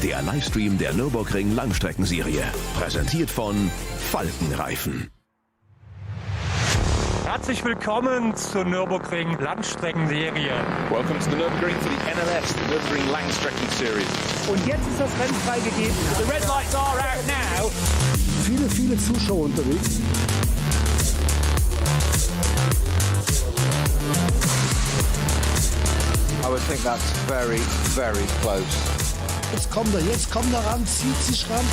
der Livestream der Nürburgring Langstreckenserie. Präsentiert von Falkenreifen. Herzlich willkommen zur Nürburgring Langstreckenserie. Welcome to the Nürburgring for the NLS, the Nürburgring Langstrecken Series. Und jetzt ist das Rennen freigegeben. The red lights are out now. Viele Zuschauer unterwegs. I would think that's very, very close. Jetzt kommt er ran, zieht sich ran.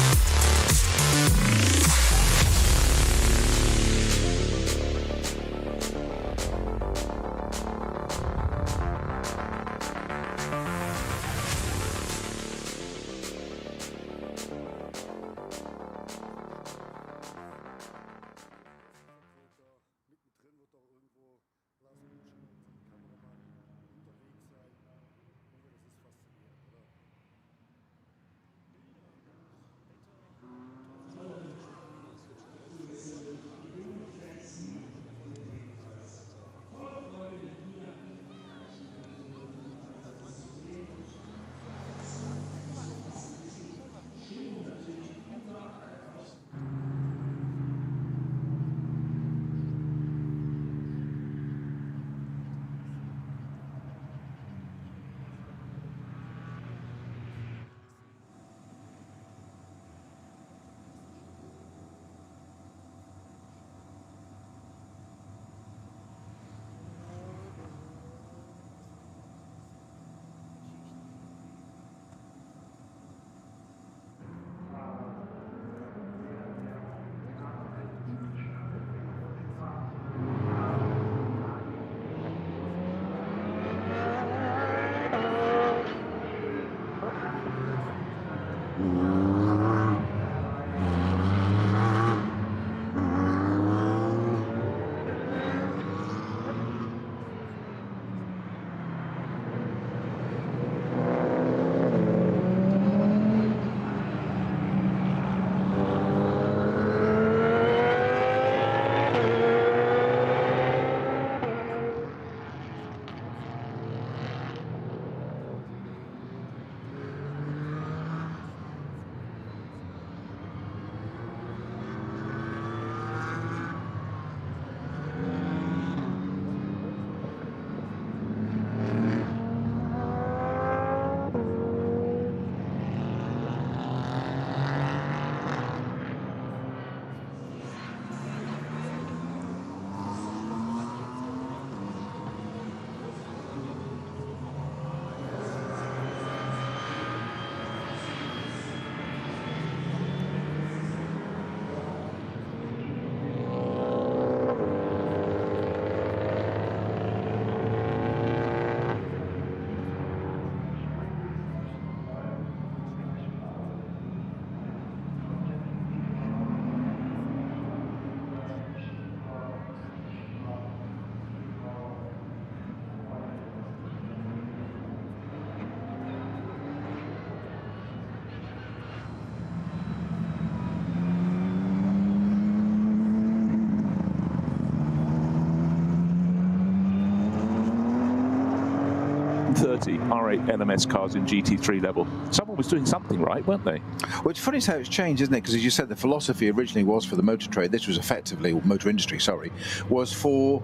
R8 LMS cars in GT3 level. Someone was doing something right, weren't they? Well, it's funny how it's changed, isn't it? Because as you said, the philosophy originally was for the motor trade. This was effectively, or motor industry, sorry, was for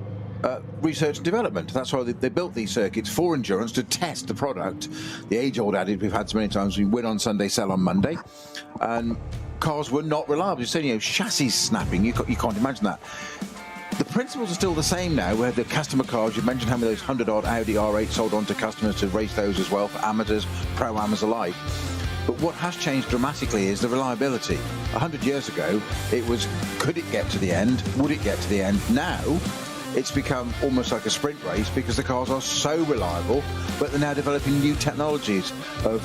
research and development. That's why they built these circuits for endurance, to test the product. The age-old adage we've had so many times: we win on Sunday, sell on Monday. And cars were not reliable. You're saying, chassis snapping. You can't imagine that. The principles are still the same now. We have the customer cars. You mentioned how many of those 100-odd Audi R8 sold on to customers to race those as well, for amateurs, pro-amas alike. But what has changed dramatically is the reliability. 100 years ago, it was, could it get to the end? Would it get to the end? Now, it's become almost like a sprint race because the cars are so reliable, but they're now developing new technologies of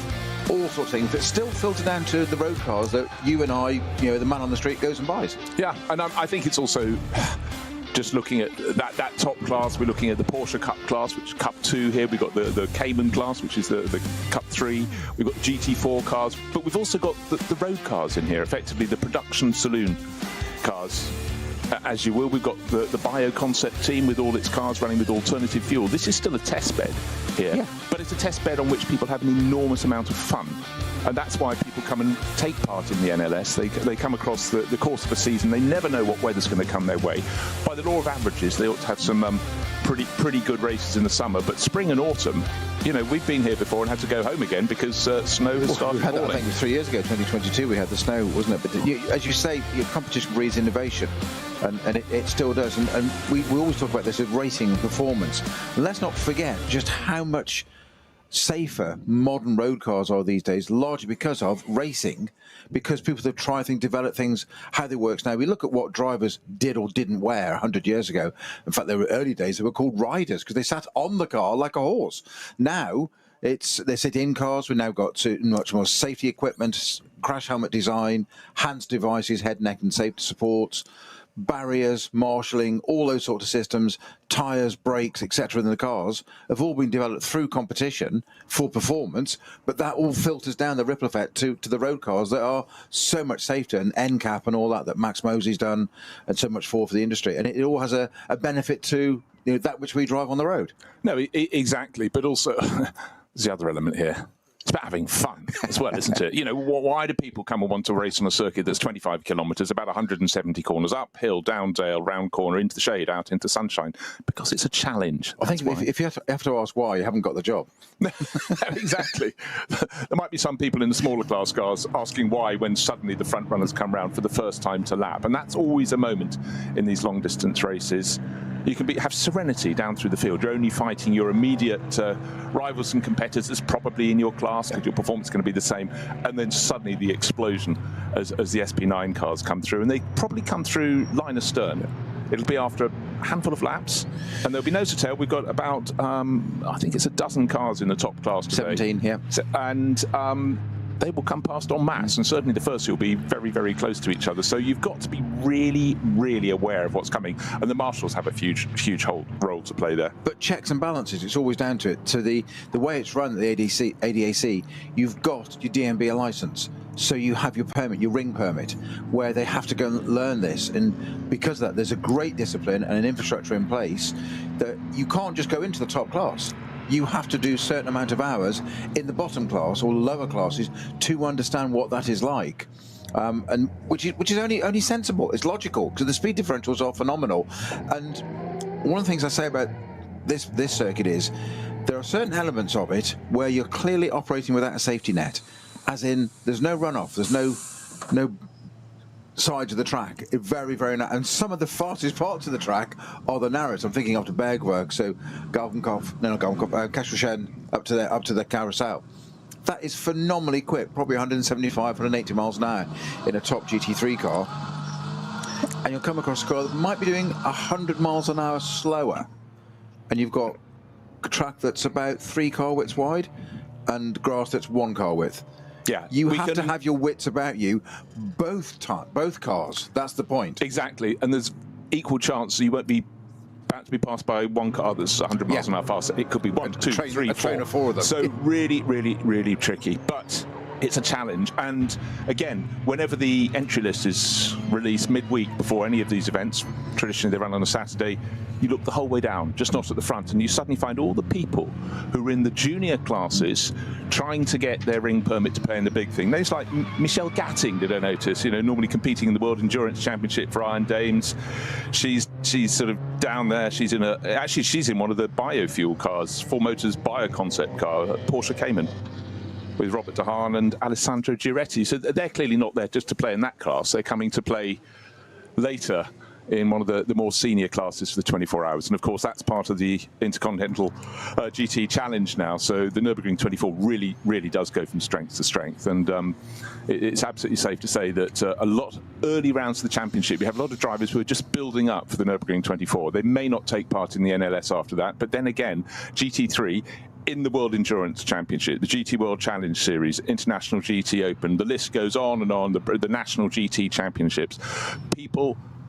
all sorts of things that still filter down to the road cars that you and I, the man on the street goes and buys. Yeah, and I think it's also just looking at that top class. We're looking at the Porsche Cup class, which is Cup 2 here. We've got the Cayman class, which is the Cup 3. We've got GT4 cars, but we've also got the road cars in here, effectively the production saloon cars. As you will, we've got the Bio concept team with all its cars running with alternative fuel. This is still a test bed here, but it's a test bed on which people have an enormous amount of fun. And that's why people come and take part in the NLS. They come across the course of a season. They never know what weather's going to come their way. By the law of averages, they ought to have some pretty good races in the summer. But spring and autumn, you know, we've been here before and had to go home again because snow has started falling. I think it was 3 years ago, 2022, we had the snow, wasn't it? But as you say, your competition breeds innovation. And it still does. And we always talk about this as racing and performance. And let's not forget just how much safer modern road cars are these days, largely because of racing, because people have tried things, developed things, how they work. Now, we look at what drivers did or didn't wear 100 years ago. In fact, there were early days, they were called riders because they sat on the car like a horse. Now, they sit in cars. We've now got much more safety equipment, crash helmet design, hands devices, head, neck and safety supports, barriers, marshalling, all those sorts of systems, tyres, brakes, etc. in the cars have all been developed through competition for performance, but that all filters down the ripple effect to the road cars that are so much safer, and NCAP and all that Max Mosley's done and so much for the industry. And it all has a benefit to that which we drive on the road. No, exactly. But also, there's the other element here. It's about having fun as well, isn't it? You know, why do people come and want to race on a circuit that's 25 kilometres, about 170 corners, uphill, down dale, round corner, into the shade, out into sunshine? Because it's a challenge. I think if you have to ask why, you haven't got the job. Exactly. There might be some people in the smaller class cars asking why when suddenly the front runners come round for the first time to lap. And that's always a moment in these long distance races. You can have serenity down through the field. You're only fighting your immediate rivals and competitors, probably in your class, because your performance is going to be the same. And then suddenly the explosion as the SP9 cars come through. And they probably come through line astern. It'll be after a handful of laps, and there'll be nose to tail. We've got about, I think it's a dozen cars in the top class today. 17, yeah. And they will come past en masse, and certainly the first two will be very, very close to each other. So you've got to be really, really aware of what's coming. And the marshals have a huge role to play there. But checks and balances, it's always down to it. To the way it's run at the ADAC, you've got your DMB license. So you have your permit, your ring permit, where they have to go and learn this. And because of that, there's a great discipline and an infrastructure in place that you can't just go into the top class. You have to do a certain amount of hours in the bottom class or lower classes to understand what that is like. And which is only sensible. It's logical because the speed differentials are phenomenal. And one of the things I say about this circuit is there are certain elements of it where you're clearly operating without a safety net. As in, there's no runoff, there's no sides of the track. Very, very narrow. And some of the fastest parts of the track are the narrowest. I'm thinking of the Bergwerk, so Kastelchen up to the Carousel. That is phenomenally quick, probably 175, 180 miles an hour in a top GT3 car. And you'll come across a car that might be doing 100 miles an hour slower. And you've got a track that's about 3 car widths wide and grass that's 1 car width. Yeah, you have to have your wits about you, both cars. That's the point. Exactly, and there's equal chance you won't be about to be passed by one car that's 100 miles an hour faster. It could be 1, 2, 3, 4. Train of 4 of them. So really, really, really tricky. But it's a challenge. And again, whenever the entry list is released midweek before any of these events, traditionally they run on a Saturday, you look the whole way down, just not at the front, and you suddenly find all the people who are in the junior classes trying to get their ring permit to play in the big thing. Names like Michelle Gatting, did I notice, normally competing in the World Endurance Championship for Iron Dames. She's sort of down there. She's in one of the biofuel cars, 4Motors bio concept car, Porsche Cayman, with Robert De Haan and Alessandro Giretti. So they're clearly not there just to play in that class. They're coming to play later in one of the more senior classes for the 24 hours. And of course, that's part of the Intercontinental GT Challenge now. So the Nürburgring 24 really, really does go from strength to strength. And it's absolutely safe to say that a lot early rounds of the championship, we have a lot of drivers who are just building up for the Nürburgring 24. They may not take part in the NLS after that. But then again, GT3, in the World Endurance Championship, the GT World Challenge Series, International GT Open, the list goes on and on, the National GT Championships.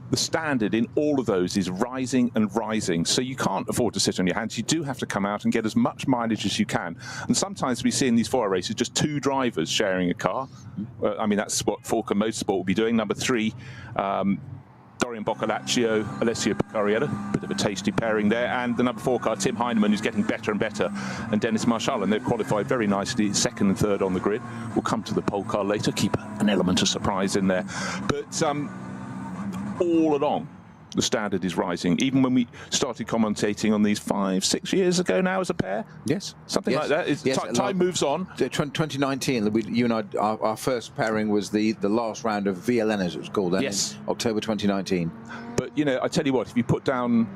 The standard in all of those is rising and rising, so you can't afford to sit on your hands. You do have to come out and get as much mileage as you can. And sometimes we see in these 4-hour races just 2 drivers sharing a car. I mean, that's what Falcon Motorsport will be doing. Number 3, Dorian Dorian Boccalaccio, Alessio Picariello, bit of a tasty pairing there, and the number 4 car, Tim Heinemann, who's getting better and better, and Dennis Marshall, and they've qualified very nicely, 2nd and 3rd on the grid. We'll come to the pole car later, keep an element of surprise in there. But all along, the standard is rising. Even when we started commentating on these 5-6 years ago now as a pair, yes, something like that. Time moves on. 2019, you and I, our first pairing was the last round of VLN, as it was called then. Yes, October 2019. But you know, I tell you what, if you put down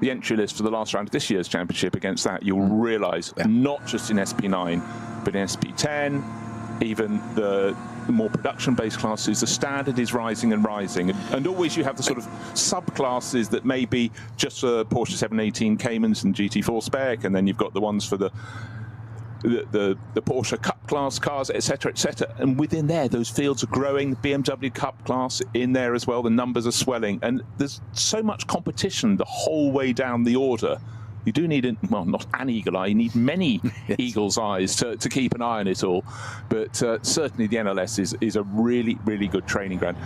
the entry list for the last round of this year's championship against that, you'll realise not just in SP9, but in SP10, even the more production-based classes, the standard is rising and rising, and always you have the sort of subclasses that may be just for Porsche 718 Caymans and GT4 spec, and then you've got the ones for the Porsche Cup class cars, etc., etc. And within there, those fields are growing. The BMW Cup class in there as well. The numbers are swelling, and there's so much competition the whole way down the order. You do need, well, not an eagle eye, you need many eagle's eyes to keep an eye on it all. But certainly the NLS is a really, really good training ground.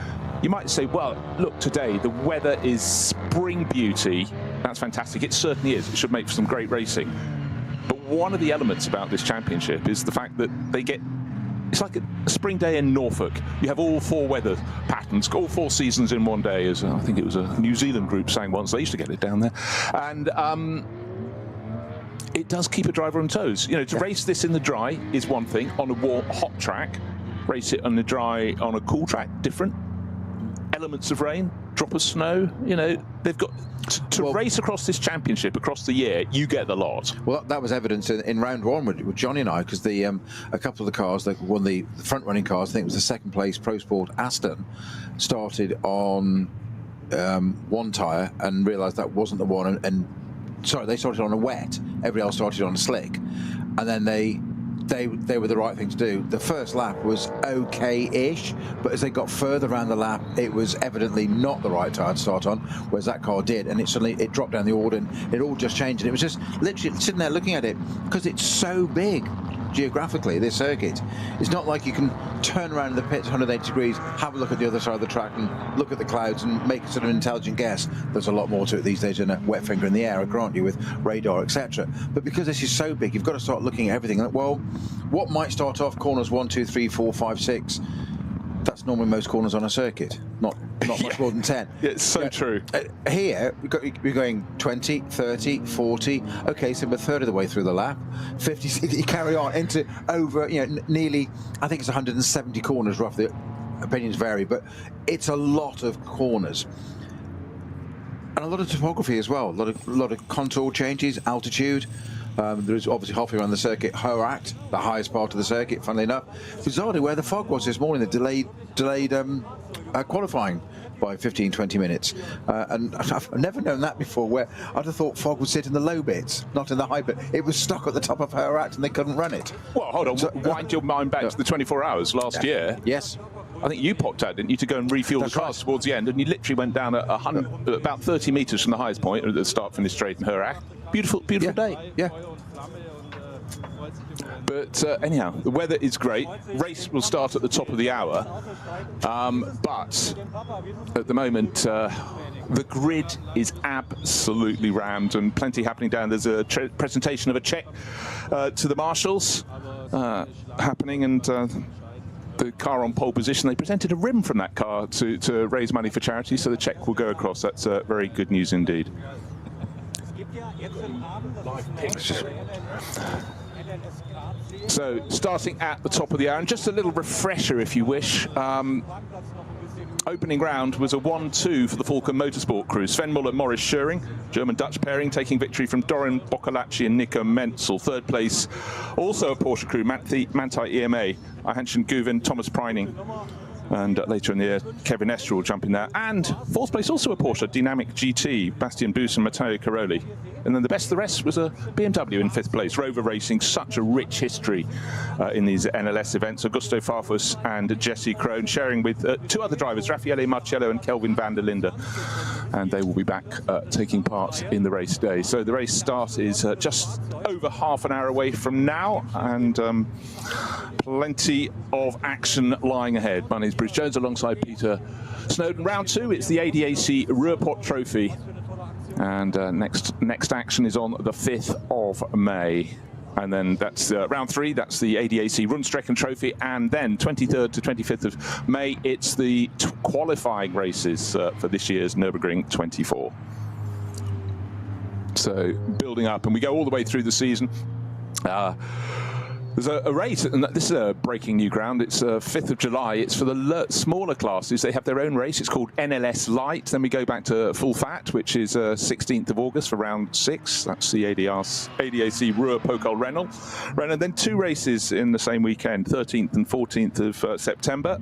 You might say, well, look, today the weather is spring beauty. That's fantastic. It certainly is. It should make for some great racing. But one of the elements about this championship is the fact that they get, it's like a spring day in Norfolk. You have all 4 weather patterns, all 4 seasons in one day, as I think it was a New Zealand group saying once. They used to get it down there. And it does keep a driver on toes. You know, to race this in the dry is one thing, on a warm, hot track. Race it on the dry, on a cool track, different. Elements of rain, drop of snow, you know, they've got to race across this championship across the year, you get the lot. Well, that was evidence in round 1 with Johnny and I, because the a couple of the cars, one of the front running cars, I think it was the 2nd place Pro Sport Aston, started on one tyre and realised that wasn't the one, and sorry, they started on a wet, everybody else started on a slick, and then they were the right thing to do. The first lap was okay-ish, but as they got further around the lap, it was evidently not the right tyre to start on, whereas that car did, and it dropped down the order, and it all just changed, and it was just literally sitting there looking at it, because it's so big geographically, this circuit. It's not like you can turn around in the pits 180 degrees, have a look at the other side of the track and look at the clouds and make sort of an intelligent guess. There's a lot more to it these days than a wet finger in the air, I grant you, with radar, etc. But because this is so big, you've got to start looking at everything. Like, well, what might start off corners 1, 2, 3, 4, 5, 6? That's normally most corners on a circuit, not much more than 10. Yeah, it's so true. Here, we're going 20, 30, 40. Okay, so we're a third of the way through the lap. 50, 60, you carry on into over, you know, nearly, I think it's 170 corners roughly. Opinions vary, but it's a lot of corners. And a lot of topography as well, a lot of contour changes, altitude. There is obviously halfway around the circuit, Horact, the highest part of the circuit, funnily enough. Bizarrely, where the fog was this morning, that delayed qualifying by 15-20 minutes. And I've never known that before, where I'd have thought fog would sit in the low bits, not in the high bit. It was stuck at the top of Horact and they couldn't run it. Well, hold on, so, wind your mind back to the 24 hours last year. Yes. I think you popped out, didn't you, to go and refuel the cars towards the end, and you literally went down about 30 metres from the highest point at the start-finish straight in Horact. Beautiful day. Yeah. But anyhow, the weather is great. Race will start at the top of the hour. But at the moment, the grid is absolutely rammed and plenty happening down. There's a presentation of a check to the marshals happening, and the car on pole position. They presented a rim from that car to raise money for charity, so the check will go across. That's very good news indeed. So, starting at the top of the hour, and just a little refresher if you wish. Opening round was a 1-2 for the Falcon Motorsport crew. Sven Muller, Morris Schöring, German-Dutch pairing, taking victory from Dorian Boccalacci and Nico Menzel. Third place, also a Porsche crew, Manthey EMA, Hanschen Guven, Thomas Preining. And later in the year, Kevin Estre will jump in there. And fourth place, also a Porsche, Dynamic GT, Bastian Buus and Matteo Caroli. And then the best of the rest was a BMW in fifth place. Rover Racing, such a rich history in these NLS events. Augusto Farfus and Jesse Krohn, sharing with 2 other drivers, Raffaele Marcello and Kelvin van der Linde. and they will be back taking part in the race today. So the race start is just over half an hour away from now, and plenty of action lying ahead. My name is Bruce Jones alongside Peter Snowden. Round 2, it's the ADAC Ruhrpott-Trophy, and next action is on the 5th of May. And then that's round 3, that's the ADAC Nordschleife Trophy, and then 23rd to 25th of May, it's the qualifying races for this year's Nürburgring 24. So building up, and we go all the way through the season. There's a race, and this is breaking new ground. It's 5th of July. It's for the smaller classes. They have their own race. It's called NLS Light. Then we go back to Full Fat, which is 16th of August for round 6. That's the ADAC Ruhr-Pokal-Rennen. And then 2 races in the same weekend, 13th and 14th of September.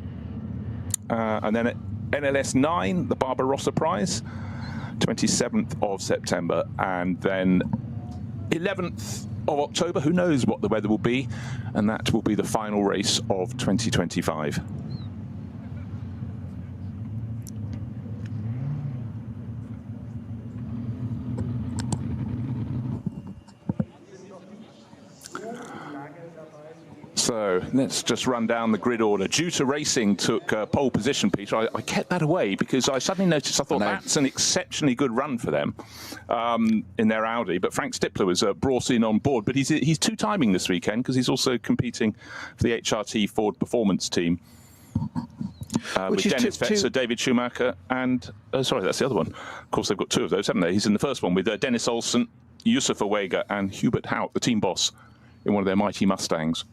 And then at NLS 9, the Barbarossa Prize, 27th of September. And then 11th of October, who knows what the weather will be, and that will be the final race of 2025. So let's just run down the grid order. Juta Racing took pole position, Peter. I kept that away because I suddenly noticed, I thought that's an exceptionally good run for them in their Audi. But Frank Stippler was brought in on board. But he's two-timing this weekend because he's also competing for the HRT Ford Performance team. With Dennis Fetzer, David Schumacher, and sorry, that's the other one. Of course, they've got 2 of those, haven't they? He's in the first one with Dennis Olsen, Yusuf Awega, and Hubert Hout, the team boss, in one of their mighty Mustangs.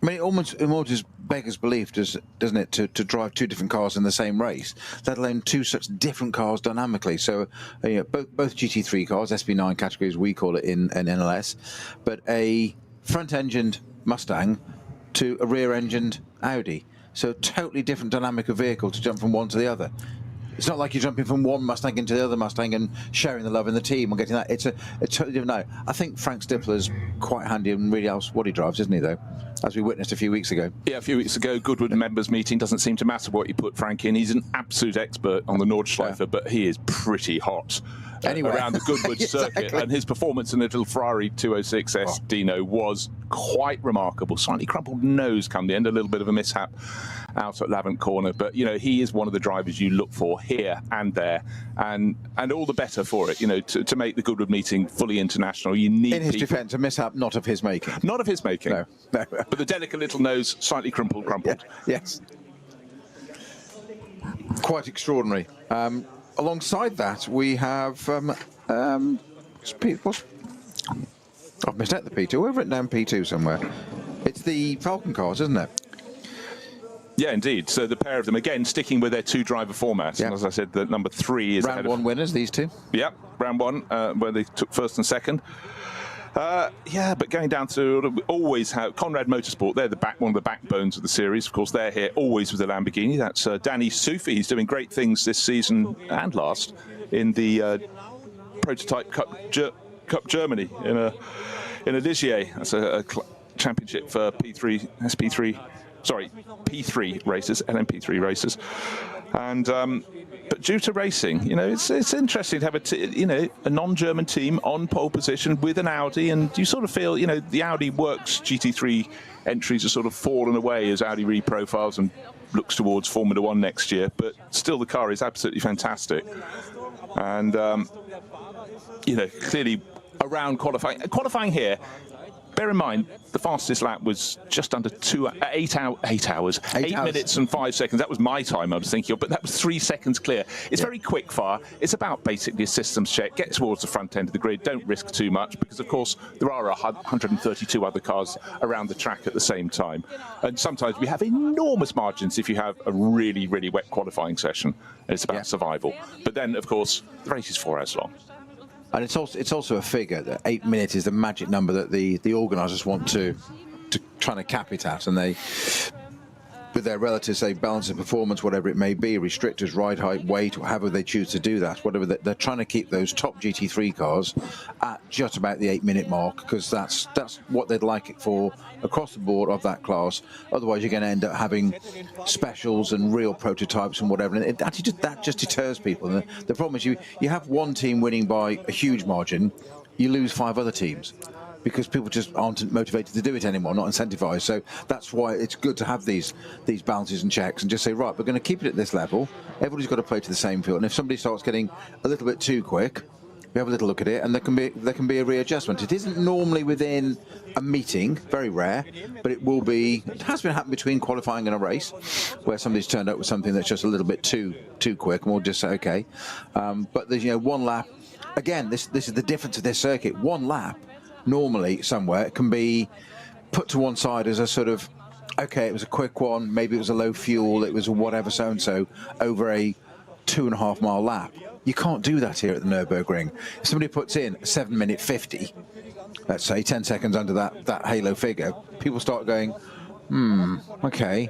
I mean, it almost just beggars belief, doesn't it, to drive 2 different cars in the same race, let alone 2 such different cars dynamically. So, both GT3 cars, SB9 categories, we call it in NLS, but a front-engined Mustang to a rear-engined Audi. So, totally different dynamic of vehicle to jump from one to the other. It's not like you're jumping from one Mustang into the other Mustang and sharing the love in the team and getting that. It's a totally different. No, I think Frank Stippler's quite handy and really else what he drives, isn't he, though? As we witnessed a few weeks ago. Yeah, a few weeks ago, Goodwood members meeting. Doesn't seem to matter what you put Frank in. He's an absolute expert on the Nordschleife, but he is pretty hot around the Goodwood circuit. And his performance in the little Ferrari 206S Dino was quite remarkable. Slightly crumpled nose come the end, a little bit of a mishap out at Lavant Corner. But, he is one of the drivers you look for here and there. And all the better for it, to make the Goodwood meeting fully international. You need in his defence, a mishap not of his making. Not of his making. No. But the delicate little nose, slightly crumpled. Yes. Quite extraordinary. Alongside that, we have I've misled the P2. We've written down P2 somewhere. It's the Falcon cars, isn't it? Yeah, indeed. So the pair of them, again, sticking with their 2-driver format. And as I said, the number 3 is round 1 winners, these 2. Yep, round 1, where they took 1st and 2nd. But going down to always have Conrad Motorsport, they're one of the backbones of the series. Of course, they're here always with the Lamborghini. That's Danny Sufi. He's doing great things this season and last in the Prototype Cup Germany in a Ligier. That's a championship for P3 races, LMP3 races, and. But due to racing, it's interesting to have a non-German team on pole position with an Audi, and you sort of feel, the Audi works GT3 entries are sort of fallen away as Audi reprofiles and looks towards Formula 1 next year, but still the car is absolutely fantastic. And, clearly around qualifying here, bear in mind, the fastest lap was just under 8 minutes and 5 seconds. That was my time I was thinking of, but that was 3 seconds clear. It's very quick fire. It's about basically a systems check. Get towards the front end of the grid. Don't risk too much because, of course, there are 132 other cars around the track at the same time. And sometimes we have enormous margins if you have a really, really wet qualifying session. It's about survival. But then, of course, the race is 4 hours long. And it's also a figure that 8 minutes is the magic number that the organisers want to try to cap it at, and they with their relative, say, balance of performance, whatever it may be, restrictors, ride height, weight, or however they choose to do that, whatever, they're trying to keep those top GT3 cars at just about the 8-minute mark, because that's what they'd like it for across the board of that class. Otherwise, you're going to end up having specials and real prototypes and whatever, and it actually that just deters people. And the problem is you have one team winning by a huge margin, you lose 5 other teams, because people just aren't motivated to do it anymore, not incentivized. So that's why it's good to have these balances and checks and just say, right, we're going to keep it at this level. Everybody's got to play to the same field. And if somebody starts getting a little bit too quick, we have a little look at it, and there can be a readjustment. It isn't normally within a meeting, very rare, but it will be. It has been happening between qualifying and a race, where somebody's turned up with something that's just a little bit too quick, and we'll just say okay. But there's one lap. Again, this is the difference of this circuit. One lap normally somewhere can be put to one side as a sort of, okay, it was a quick one, maybe it was a low fuel, it was a whatever so-and-so over a 2.5 mile lap. You can't do that here at the Nürburgring. If somebody puts in a 7-minute 50, let's say 10 seconds under that halo figure, people start going, okay,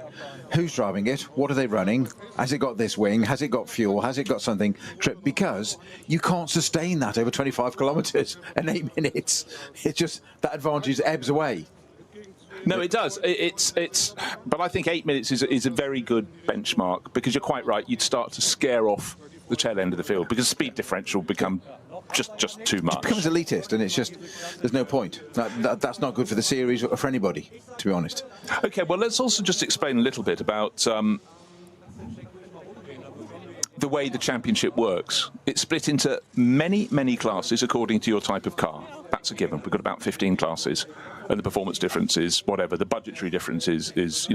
who's driving it? What are they running? Has it got this wing? Has it got fuel? Has it got something? Because you can't sustain that over 25 kilometers in 8 minutes. It's just, that advantage ebbs away. No, it does. But I think 8 minutes is a very good benchmark, because you're quite right. You'd start to scare off the tail end of the field, because speed differential become just too much. It becomes elitist, and it's just, there's no point. That's not good for the series or for anybody, to be honest. Okay, well, let's also just explain a little bit about the way the championship works. It's split into many classes according to your type of car. That's a given. We've got about 15 classes, and the performance difference is whatever. The budgetary difference is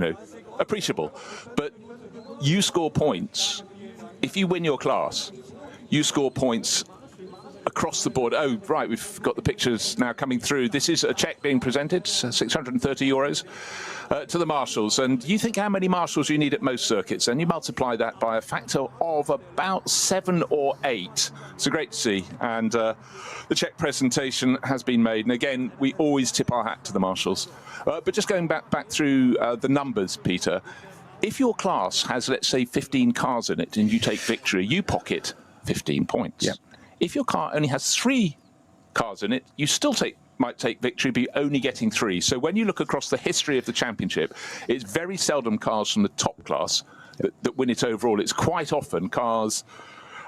appreciable. But you score points. If you win your class, you score points across the board. Oh, right, we've got the pictures now coming through. This is a cheque being presented, 630 euros, to the marshals. And you think how many marshals you need at most circuits, and you multiply that by a factor of about 7 or 8. So great to see. And the cheque presentation has been made. And again, we always tip our hat to the marshals. But just going back through the numbers, Peter, if your class has, let's say, 15 cars in it and you take victory, you pocket 15 points. Yep. If your car only has 3 cars in it, you still might take victory, but you're only getting 3. So when you look across the history of the championship, it's very seldom cars from the top class that win it overall. It's quite often cars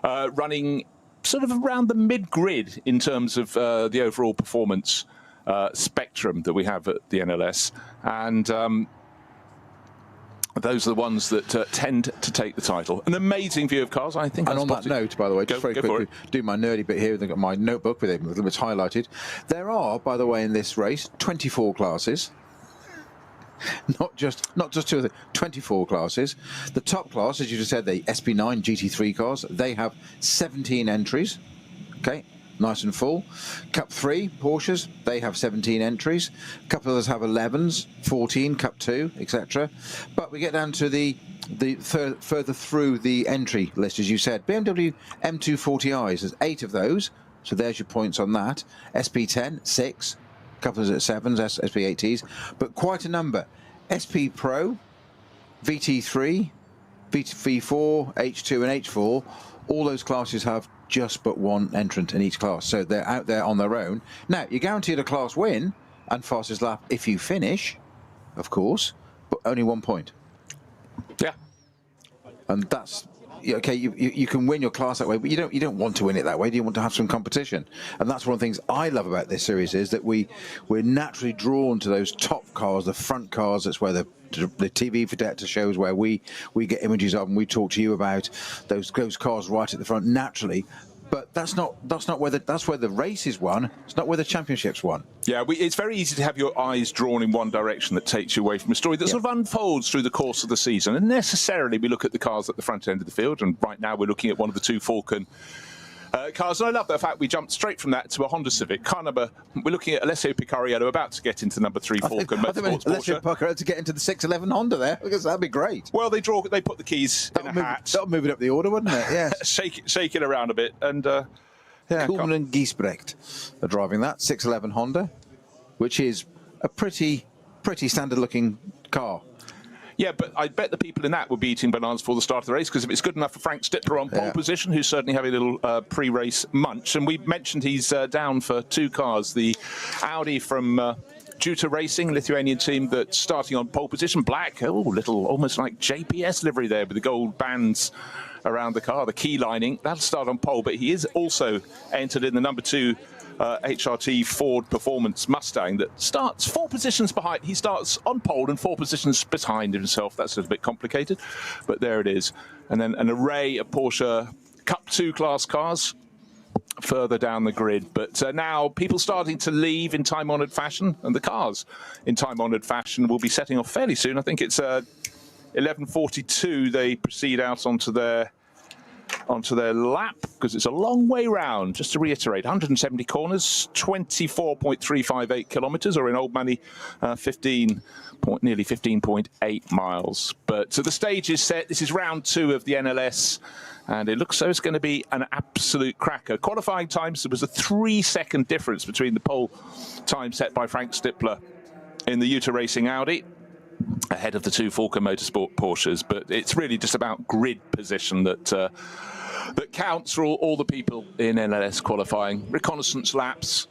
running sort of around the mid-grid in terms of the overall performance spectrum that we have at the NLS. And those are the ones that tend to take the title. An amazing view of cars, I think. And on that note, by the way, just very quickly, do my nerdy bit here. They've got my notebook with it, a little bit highlighted. There are, by the way, in this race, 24 classes. Not just 2 24 classes. The top class, as you just said, the SP9 GT3 cars, they have 17 entries. Okay. Nice and full. Cup 3 Porsches, they have 17 entries. A couple of others have 11s, 14, Cup 2, etc. But we get down to the further through the entry list, as you said. BMW M240i's, there's 8 of those, so there's your points on that. SP10, 6, a couple of 7s, SP8s, but quite a number. SP Pro, VT3, V4, H2 and H4, all those classes have just but 1 entrant in each class, so they're out there on their own. Now, you're guaranteed a class win and fastest lap if you finish, of course, but only 1 point. Yeah. And that's okay. You can win your class that way, but you don't want to win it that way. You want to have some competition, and that's one of the things I love about this series, is that we're naturally drawn to those top cars, the front cars. That's where the TV projector shows, where we get images of, and we talk to you about those cars right at the front naturally. But that's where the race is won. It's not where the championship's won. Yeah, it's very easy to have your eyes drawn in one direction that takes you away from a story that sort of unfolds through the course of the season. And necessarily we look at the cars at the front end of the field, and right now we're looking at one of the 2 Falcon cars. And I love the fact we jumped straight from that to a Honda Civic. Car number, we're looking at Alessio Picariello about to get into number 3 Falcon Motorsports Porsche. Alessio Picariello to get into the 611 Honda there, because that'd be great. Well, they put the keys in a hat. That'll move it up the order, wouldn't it? Yes. shake it around a bit, and Kuhlmann and Giesbrecht are driving that 611 Honda, which is a pretty standard looking car. Yeah, but I bet the people in that would be eating bananas before the start of the race, because if it's good enough for Frank Stippler on pole position, who's certainly having a little pre-race munch, and we mentioned he's down for 2 cars, the Audi from Juta Racing, Lithuanian team, that's starting on pole position, black, little almost like JPS livery there with the gold bands around the car, the key lining. That'll start on pole, but he is also entered in the number 2 HRT Ford Performance Mustang that starts 4 positions behind. He starts on pole and 4 positions behind himself. That's a little bit complicated, but there it is. And then an array of Porsche Cup 2 class cars further down the grid. But now people starting to leave in time-honoured fashion, and the cars in time-honoured fashion will be setting off fairly soon. I think it's 11:42 they proceed out onto their lap, because it's a long way round. Just to reiterate, 170 corners, 24.358 kilometres, or in old money, nearly 15.8 miles. But so the stage is set. This is round 2 of the NLS, and it looks so it's going to be an absolute cracker. Qualifying times, there was a 3-second difference between the pole time set by Frank Stippler in the Juta Racing Audi, ahead of the 2 Falken Motorsport Porsches, but it's really just about grid position that counts for all the people in NLS qualifying. Reconnaissance laps,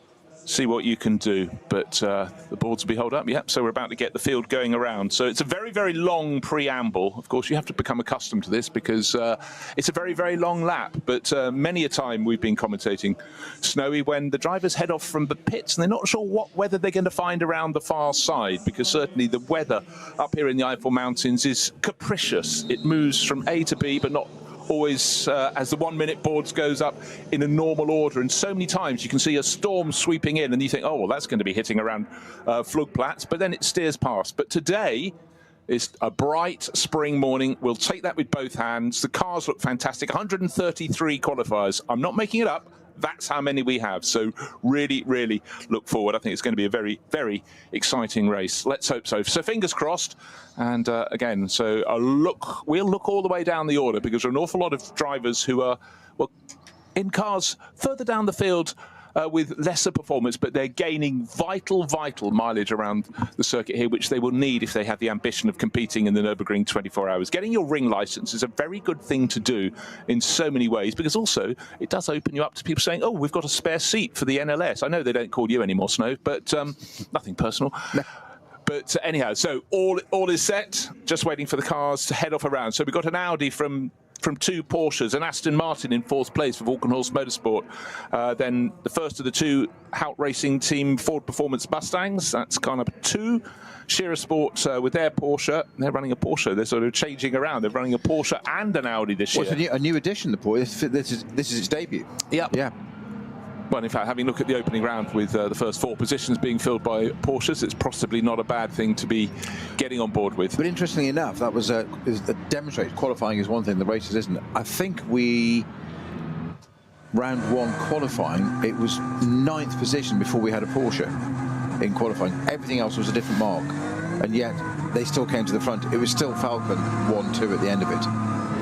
see what you can do, but the boards will be held up. Yep, so we're about to get the field going around. So it's a very, very long preamble. Of course, you have to become accustomed to this, because it's a very, very long lap, but many a time we've been commentating snowy when the drivers head off from the pits and they're not sure what weather they're going to find around the far side, because certainly the weather up here in the Eifel Mountains is capricious. It moves from A to B, but not always as the 1-minute boards goes up in a normal order, and so many times you can see a storm sweeping in and you think, oh well, that's going to be hitting around Flugplatz, but then it steers past. But today is a bright spring morning. We'll take that with both hands. The cars look fantastic. 133 qualifiers. I'm not making it up. That's how many we have. So really, really look forward. I think it's going to be a very, very exciting race. Let's hope so. So fingers crossed. And again, so we'll look all the way down the order, because there are an awful lot of drivers who are, well, in cars further down the field with lesser performance, but they're gaining vital mileage around the circuit here, which they will need if they have the ambition of competing in the Nürburgring 24 hours. Getting your ring license is a very good thing to do in so many ways, because also it does open you up to people saying, oh, we've got a spare seat for the NLS. I know they don't call you anymore, Snow, but nothing personal. No. But anyhow, so all is set, just waiting for the cars to head off around. So we've got an Audi from 2 Porsches, and Aston Martin in 4th place for Walkenhorst Motorsport. Then the first of the 2 Hout Racing Team Ford Performance Mustangs, that's car number 2. Shearer Sport with their Porsche. They're running a Porsche. They're sort of changing around. They're running a Porsche and an Audi this year. Well, it's a new addition, the Porsche. This is its debut. Yep. Yeah. Well, in fact, having a look at the opening round with the first 4 positions being filled by Porsches, it's possibly not a bad thing to be getting on board with. But interestingly enough, that was demonstrated. Qualifying is one thing, the races isn't. I think round 1 qualifying, it was 9th position before we had a Porsche in qualifying. Everything else was a different mark, and yet they still came to the front. It was still Falcon 1-2 at the end of it.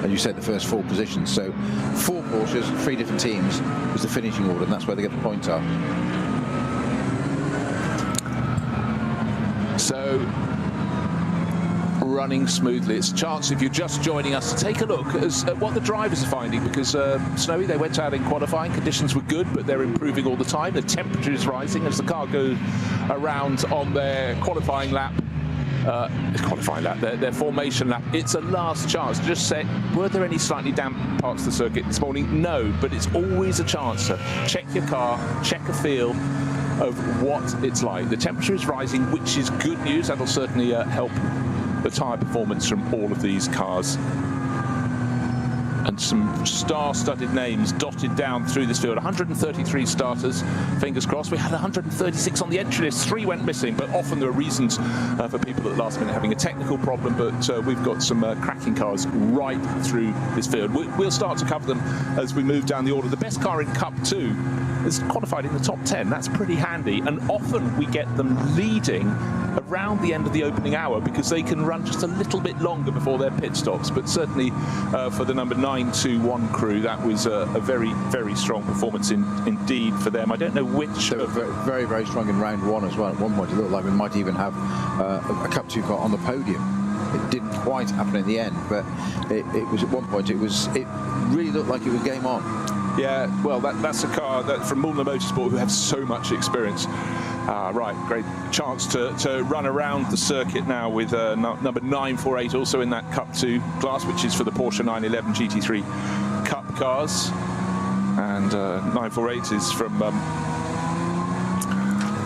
And you said the first 4 positions. So 4 Porsches, 3 different teams was the finishing order, and that's where they get the points are. So running smoothly. It's a chance, if you're just joining us, to take a look at what the drivers are finding, because Snowy, they went out in qualifying, conditions were good, but they're improving all the time. The temperature is rising as the car goes around on their qualifying lap. Their formation lap. It's a last chance. Just say, were there any slightly damp parts of the circuit this morning? No, but it's always a chance to check your car, check a feel of what it's like. The temperature is rising, which is good news. That'll certainly help the tyre performance from all of these cars. And some star-studded names dotted down through this field. 133 starters, fingers crossed. We had 136 on the entry list. 3 went missing, but often there are reasons for people at the last minute having a technical problem. But we've got some cracking cars right through this field. We'll start to cover them as we move down the order. The best car in Cup 2 is qualified in the top 10. That's pretty handy, and often we get them leading around the end of the opening hour, because they can run just a little bit longer before their pit stops. But certainly for the number 921 crew, that was a very, very strong performance indeed for them. I don't know which. They were very, very strong in round 1 as well. At one point it looked like we might even have a Cup 2 car on the podium. It didn't quite happen in the end, but it was at one point. It really looked like it was game on. Yeah, well, that's a car that from Mullner Motorsport who have so much experience. Right, great chance to run around the circuit now with number 948 also in that Cup 2 class, which is for the Porsche 911 GT3 Cup cars. And 948 is from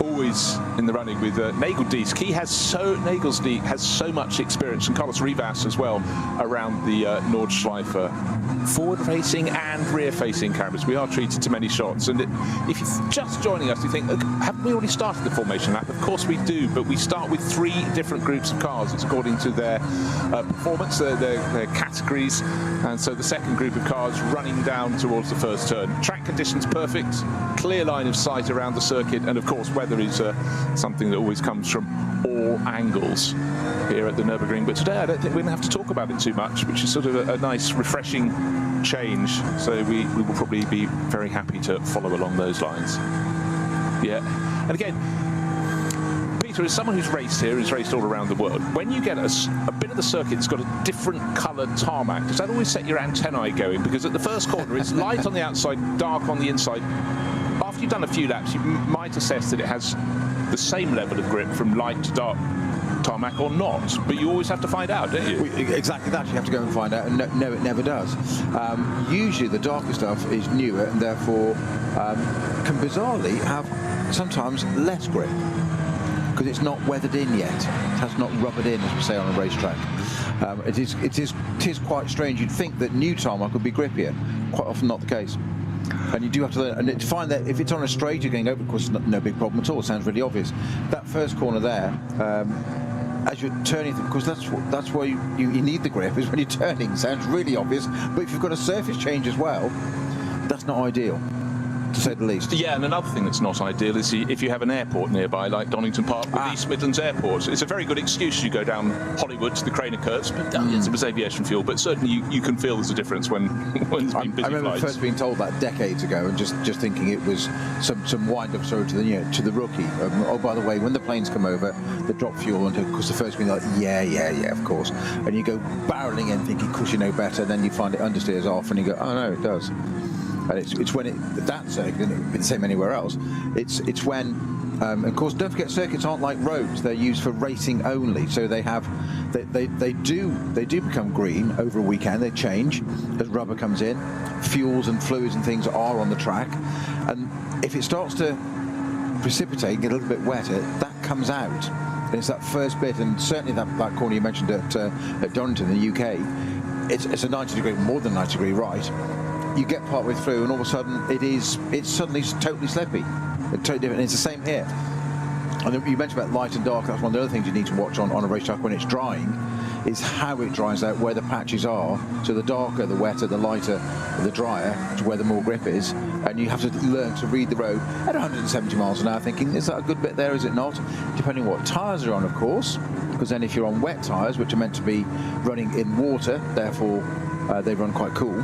always in the running with Nageldisk. Nageldisk has so much experience, and Carlos Rivas as well, around the Nordschleife forward-facing and rear-facing cameras. We are treated to many shots, and if you're just joining us, you think, haven't we already started the formation lap? Of course we do, but we start with 3 different groups of cars. It's according to their performance, their categories, and so the second group of cars running down towards the first turn. Track conditions perfect, clear line of sight around the circuit, and of course weather is something that always comes from all angles here at the Nürburgring. But today I don't think we're going to have to talk about it too much, which is sort of a nice, refreshing change. So we will probably be very happy to follow along those lines. Yeah. And again, Peter, as someone who's raced here, who's raced all around the world, when you get a bit of the circuit that's got a different coloured tarmac, does that always set your antennae going? Because at the first corner, it's light on the outside, dark on the inside. After you've done a few laps, you might assess that it has the same level of grip from light to dark tarmac or not, but you always have to find out, don't you? Exactly that, you have to go and find out, and no, it never does. Usually the darker stuff is newer and therefore can bizarrely have sometimes less grip because it's not weathered in yet. It has not rubbered in, as we say on a racetrack. It is quite strange. You'd think that new tarmac would be grippier. Quite often not the case. And you do have to learn, and to find that if it's on a straight you're going over, of course, no big problem at all. It sounds really obvious. That first corner there, as you're turning, of course, that's why you need the grip, is when you're turning. It sounds really obvious, but if you've got a surface change as well, that's not ideal, to say the least. Yeah, and another thing that's not ideal is if you have an airport nearby, like Donington Park with East Midlands Airport. It's a very good excuse. You go down Hollywood to the Craner Curves, but it's aviation fuel. But certainly you can feel there's a difference when there's been busy I remember flights. first being told that decades ago, and just thinking it was some wind-up story to the rookie. Oh, by the way, when the planes come over, they drop fuel, and of course the first thing like, yeah, of course. And you go barreling in thinking, of course you know better, then you find it understeers off, and you go, oh no, it does. And it's when that circuit, and it would be the same anywhere else. It's when, of course, don't forget circuits aren't like roads; they're used for racing only. So they do become green over a weekend. They change as rubber comes in, fuels and fluids and things are on the track, and if it starts to precipitate, get a little bit wetter, that comes out. And it's that first bit, and certainly that corner you mentioned at Donington in the UK. It's a 90 degree, more than 90 degree right. You get partway through, and all of a sudden it's suddenly totally slippy. It's totally different. And it's the same here. And you mentioned about light and dark. That's one of the other things you need to watch on a racetrack when it's drying, is how it dries out, where the patches are. So the darker, the wetter, the lighter, the drier, to where the more grip is. And you have to learn to read the road at 170 miles an hour, thinking, is that a good bit there? Is it not? Depending on what tyres are on, of course. Because then if you're on wet tyres, which are meant to be running in water, therefore they run quite cool.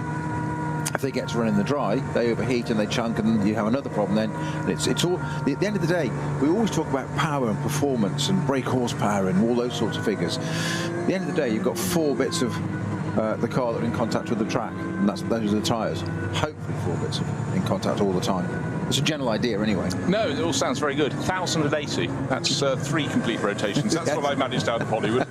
If they get to run in the dry, they overheat and they chunk, and you have another problem then. And it's all, at the end of the day, we always talk about power and performance and brake horsepower and all those sorts of figures. At the end of the day, you've got 4 bits of the car that are in contact with the track, and those are the tyres. Hopefully 4 bits in contact all the time. It's a general idea anyway. No, it all sounds very good. 1,080. That's 3 complete rotations. That's what I managed out of Hollywood.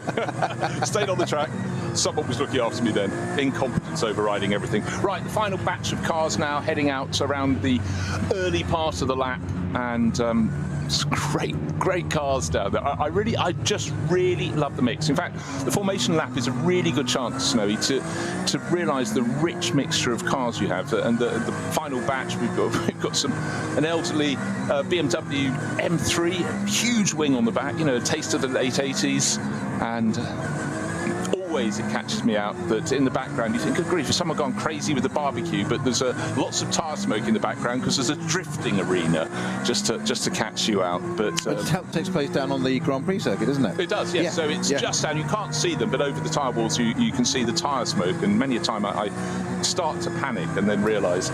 Stayed on the track. Someone was looking after me then. Incompetence overriding everything. Right, the final batch of cars now heading out around the early part of the lap, and it's great cars down there. I just really love the mix. In fact, the formation lap is a really good chance, Snowy, to realise the rich mixture of cars you have. And the final batch, we've got an elderly BMW M3, huge wing on the back, a taste of the late 80s, and always it catches me out that in the background you think, good grief, has someone gone crazy with the barbecue? But there's lots of tyre smoke in the background because there's a drifting arena just to catch you out. But it takes place down on the Grand Prix circuit, doesn't it? It does, yes. Yeah. So it's just down. You can't see them, but over the tyre walls you can see the tyre smoke. And many a time I start to panic and then realise.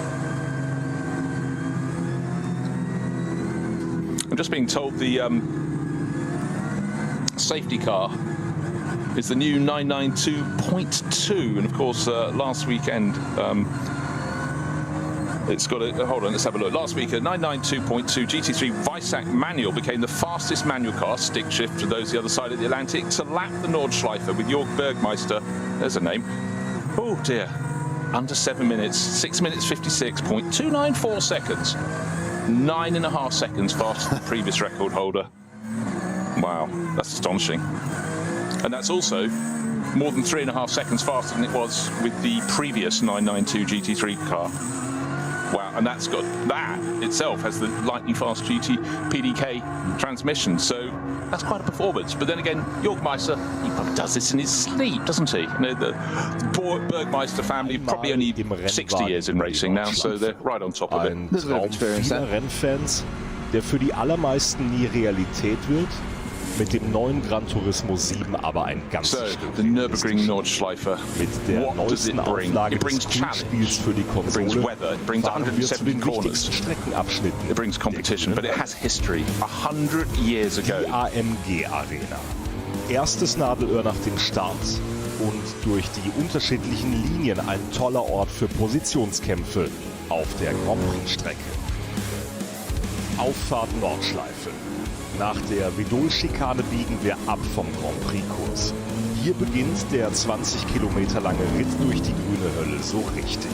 I'm just being told the safety car is the new 992.2, and of course last weekend it's got a, hold on, let's have a look. Last week, a 992.2 GT3 Weissach manual became the fastest manual car, stick shift for those the other side of the Atlantic, to lap the Nordschleife with Jörg Bergmeister, there's a name, oh dear, under 7 minutes, 6 minutes 56.294 seconds. 9.5 seconds faster than the previous record holder. Wow, that's astonishing. And that's also more than 3.5 seconds faster than it was with the previous 992 GT3 car. Wow, and that itself has the lightning fast GT PDK transmission, so that's quite a performance. But then again, Jörg Meister, he probably does this in his sleep, doesn't he? You know, the Bergmeister family, probably only 60 years in racing now, so they're right on top of it. Ein Traum vieler Rennfans, der für die allermeisten nie Realität wird. Mit dem neuen Gran Turismo 7 aber ein ganzes Stück. The Nürburgring Nordschleife. Mit der neuesten Auflage des Spiels für die Konsole fahren wir zu den wichtigsten Streckenabschnitten. It brings competition, but it has history. 100 years ago. Die AMG Arena. Erstes Nadelöhr nach dem Start. Und durch die unterschiedlichen Linien ein toller Ort für Positionskämpfe auf der Grand Prix-Strecke. Auffahrt Nordschleife. Nach der Vedol-Schikane biegen wir ab vom Grand Prix-Kurs. Hier beginnt der 20 Kilometer lange Ritt durch die grüne Hölle so richtig.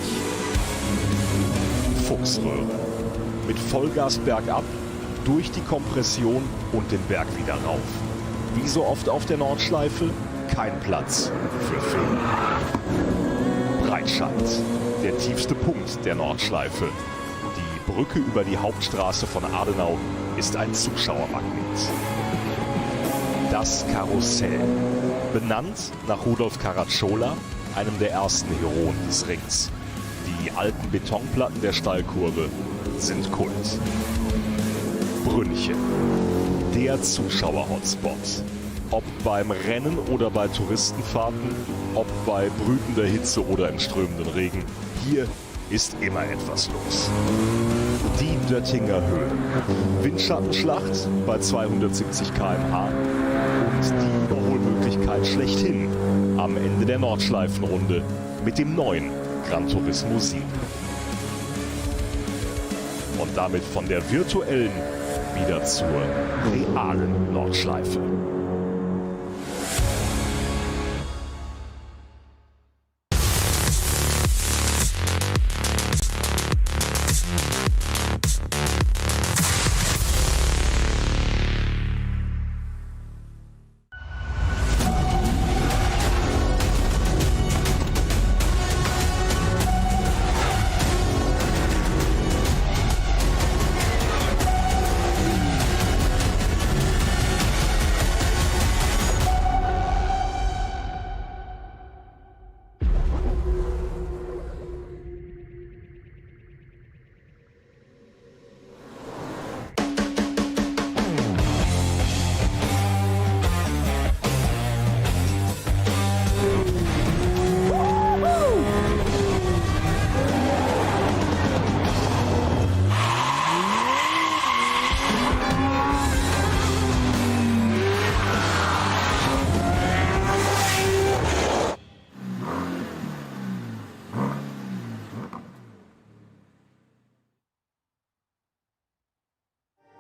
Fuchsröhre. Mit Vollgas bergab, durch die Kompression und den Berg wieder rauf. Wie so oft auf der Nordschleife, kein Platz für Fehler. Breitscheid. Der tiefste Punkt der Nordschleife. Die Brücke über die Hauptstraße von Adenau ist ein Zuschauermagnet. Das Karussell, benannt nach Rudolf Caracciola, einem der ersten Heroen des Rings. Die alten Betonplatten der Steilkurve sind Kult. Brünnchen, der Zuschauer-Hotspot. Ob beim Rennen oder bei Touristenfahrten, ob bei brütender Hitze oder im strömenden Regen, hier ist immer etwas los. Die Döttinger Höhe. Windschattenschlacht bei 270 km/h und die Überholmöglichkeit schlechthin am Ende der Nordschleifenrunde mit dem neuen Gran Turismo 7. Und damit von der virtuellen wieder zur realen Nordschleife.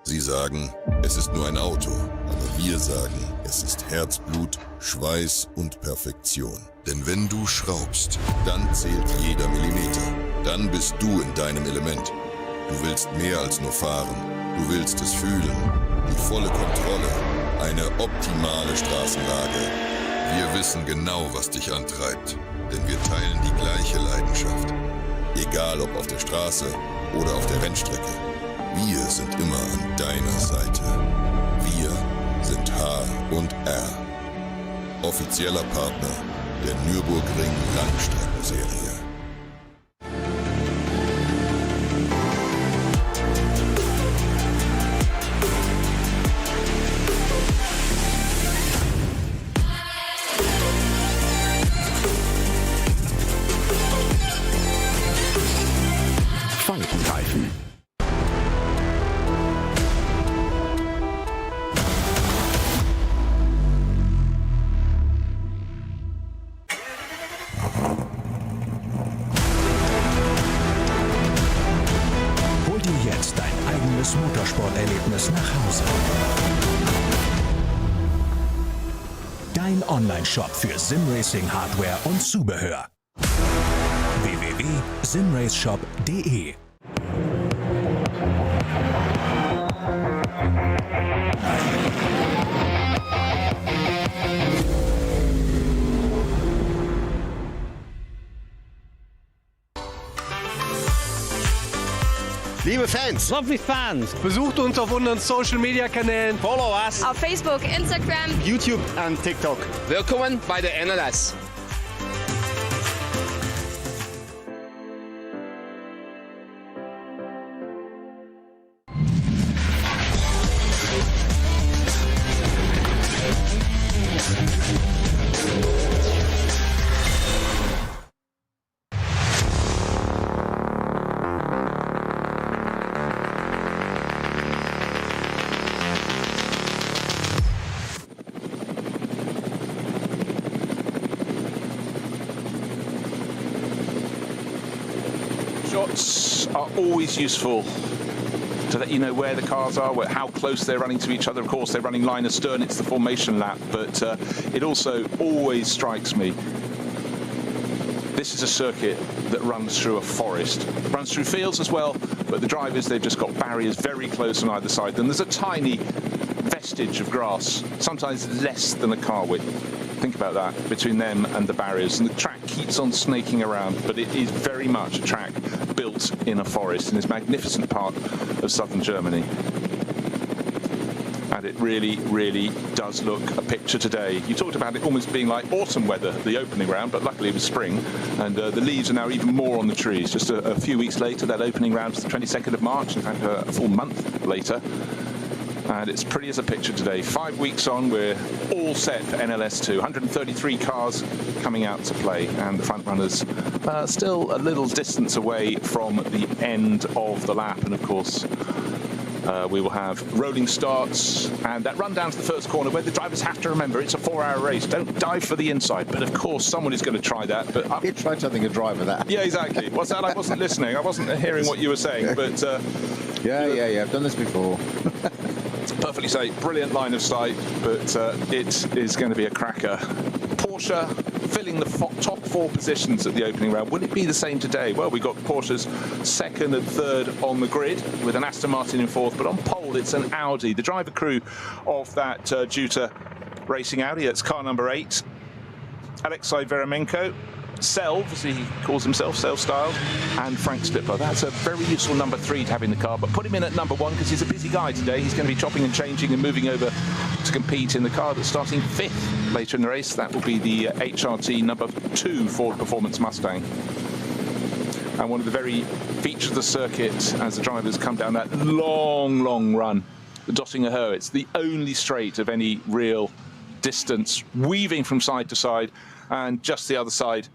Sie sagen, es ist nur ein Auto, aber wir sagen, es ist Herzblut, Schweiß und Perfektion. Denn wenn du schraubst, dann zählt jeder Millimeter. Dann bist du in deinem Element. Du willst mehr als nur fahren. Du willst es fühlen. Die volle Kontrolle. Eine optimale Straßenlage. Wir wissen genau, was dich antreibt. Denn wir teilen die gleiche Leidenschaft. Egal ob auf der Straße oder auf der Rennstrecke. Wir sind immer an deiner Seite. Wir sind H&R. Offizieller Partner der Nürburgring Langstrecken Serie. Faltenreifen. dein Online-Shop für Simracing-Hardware und Zubehör. www.simraceshop.de. Liebe Fans, Lovely fans. besucht uns auf unseren Social-Media-Kanälen. Follow us. Auf Facebook, Instagram, YouTube und TikTok. Willkommen bei der NLS. Shots are always useful to let you know where the cars are, how close they're running to each other. Of course, they're running line astern, it's the formation lap, but it also always strikes me. This is a circuit that runs through a forest, runs through fields as well, but the drivers, they've just got barriers very close on either side. And there's a tiny vestige of grass, sometimes less than a car width. Think about that, between them and the barriers. And the track keeps on snaking around, but it is very much a track built in a forest in this magnificent part of southern Germany. And it really, really does look a picture today. You talked about it almost being like autumn weather, the opening round, but luckily it was spring, and the leaves are now even more on the trees. Just a few weeks later, that opening round was the 22nd of March, in fact a full month later. And it's pretty as a picture today. 5 weeks on, we're all set for NLS2. 133 cars coming out to play, and the front runners still a little distance away from the end of the lap. And of course, we will have rolling starts and that run down to the first corner, where the drivers have to remember it's a 4-hour race. Don't dive for the inside, but of course someone is going to try that. But You tried something a driver that. yeah, exactly. What's that? I wasn't listening. I wasn't hearing what you were saying, but Yeah, I've done this before. perfectly safe, brilliant line of sight, but it is going to be a cracker. Porsche filling the top 4 positions at the opening round. Will it be the same today? Well, we got Porsche's second and third on the grid, with an Aston Martin in fourth, but on pole it's an Audi. The driver crew of that Juta Racing Audi, it's car number 8. Alexei Veremenko, Selv, as he calls himself, Selv-styled, and Frank Slipper. That's a very useful number 3 to have in the car, but put him in at number 1 because he's a busy guy today. He's going to be chopping and changing and moving over to compete in the car that's starting 5th later in the race. That will be the HRT number 2 Ford Performance Mustang. And one of the very features of the circuit as the drivers come down that long run, the Dottinger Höhe. It's the only straight of any real distance, weaving from side to side, and just the other side,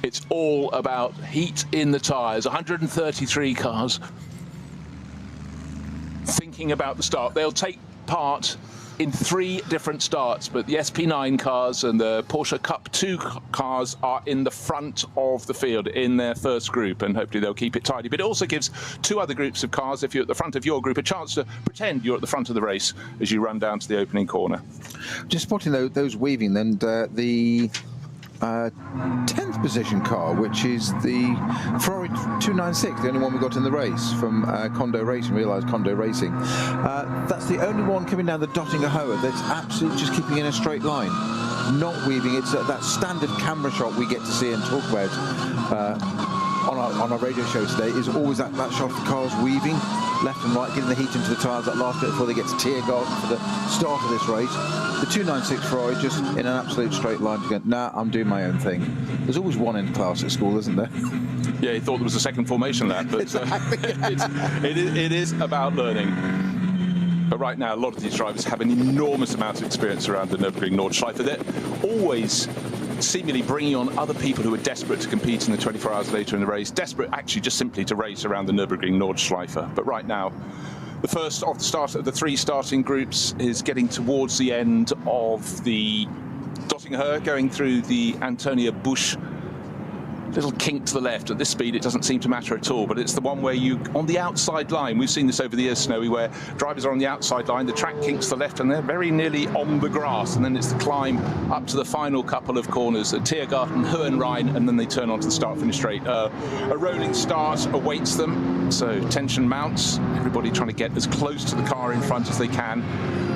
it's all about heat in the tyres. 133 cars thinking about the start. They'll take part in 3 different starts, but the SP9 cars and the Porsche Cup 2 cars are in the front of the field in their first group, and hopefully they'll keep it tidy. But it also gives 2 other groups of cars, if you're at the front of your group, a chance to pretend you're at the front of the race as you run down to the opening corner. Just spotting those weaving, and the 10th position car, which is the Ferrari 296, the only one we got in the race from Kondo Racing, realised Kondo Racing. That's the only one coming down the Dottinger Höhe that's absolutely just keeping in a straight line, not weaving. It's that standard camera shot we get to see and talk about on our radio show today, is always that shot of the cars weaving left and right, getting the heat into the tyres that last bit before they get to Tiergarten for the start of this race. The 296 Ferrari just in an absolute straight line to go, nah, I'm doing my own thing. There's always one in class at school, isn't there? Yeah, he thought there was a second formation lap, but it is about learning. But right now, a lot of these drivers have an enormous amount of experience around the Nürburgring Nordschleife. They're always seemingly bringing on other people who are desperate to compete in the 24 hours later in the race, desperate actually just simply to race around the Nürburgring Nordschleife. But right now, the first of the 3 starting groups is getting towards the end of the Dottinger Höhe, going through the Antonia Busch little kink to the left. At this speed, it doesn't seem to matter at all, but it's the one where you, on the outside line, we've seen this over the years, Snowy, where drivers are on the outside line, the track kinks to the left, and they're very nearly on the grass, and then it's the climb up to the final couple of corners at Tiergarten, Hohenrhein, and then they turn onto the start-finish straight. A rolling start awaits them, so tension mounts, everybody trying to get as close to the car in front as they can.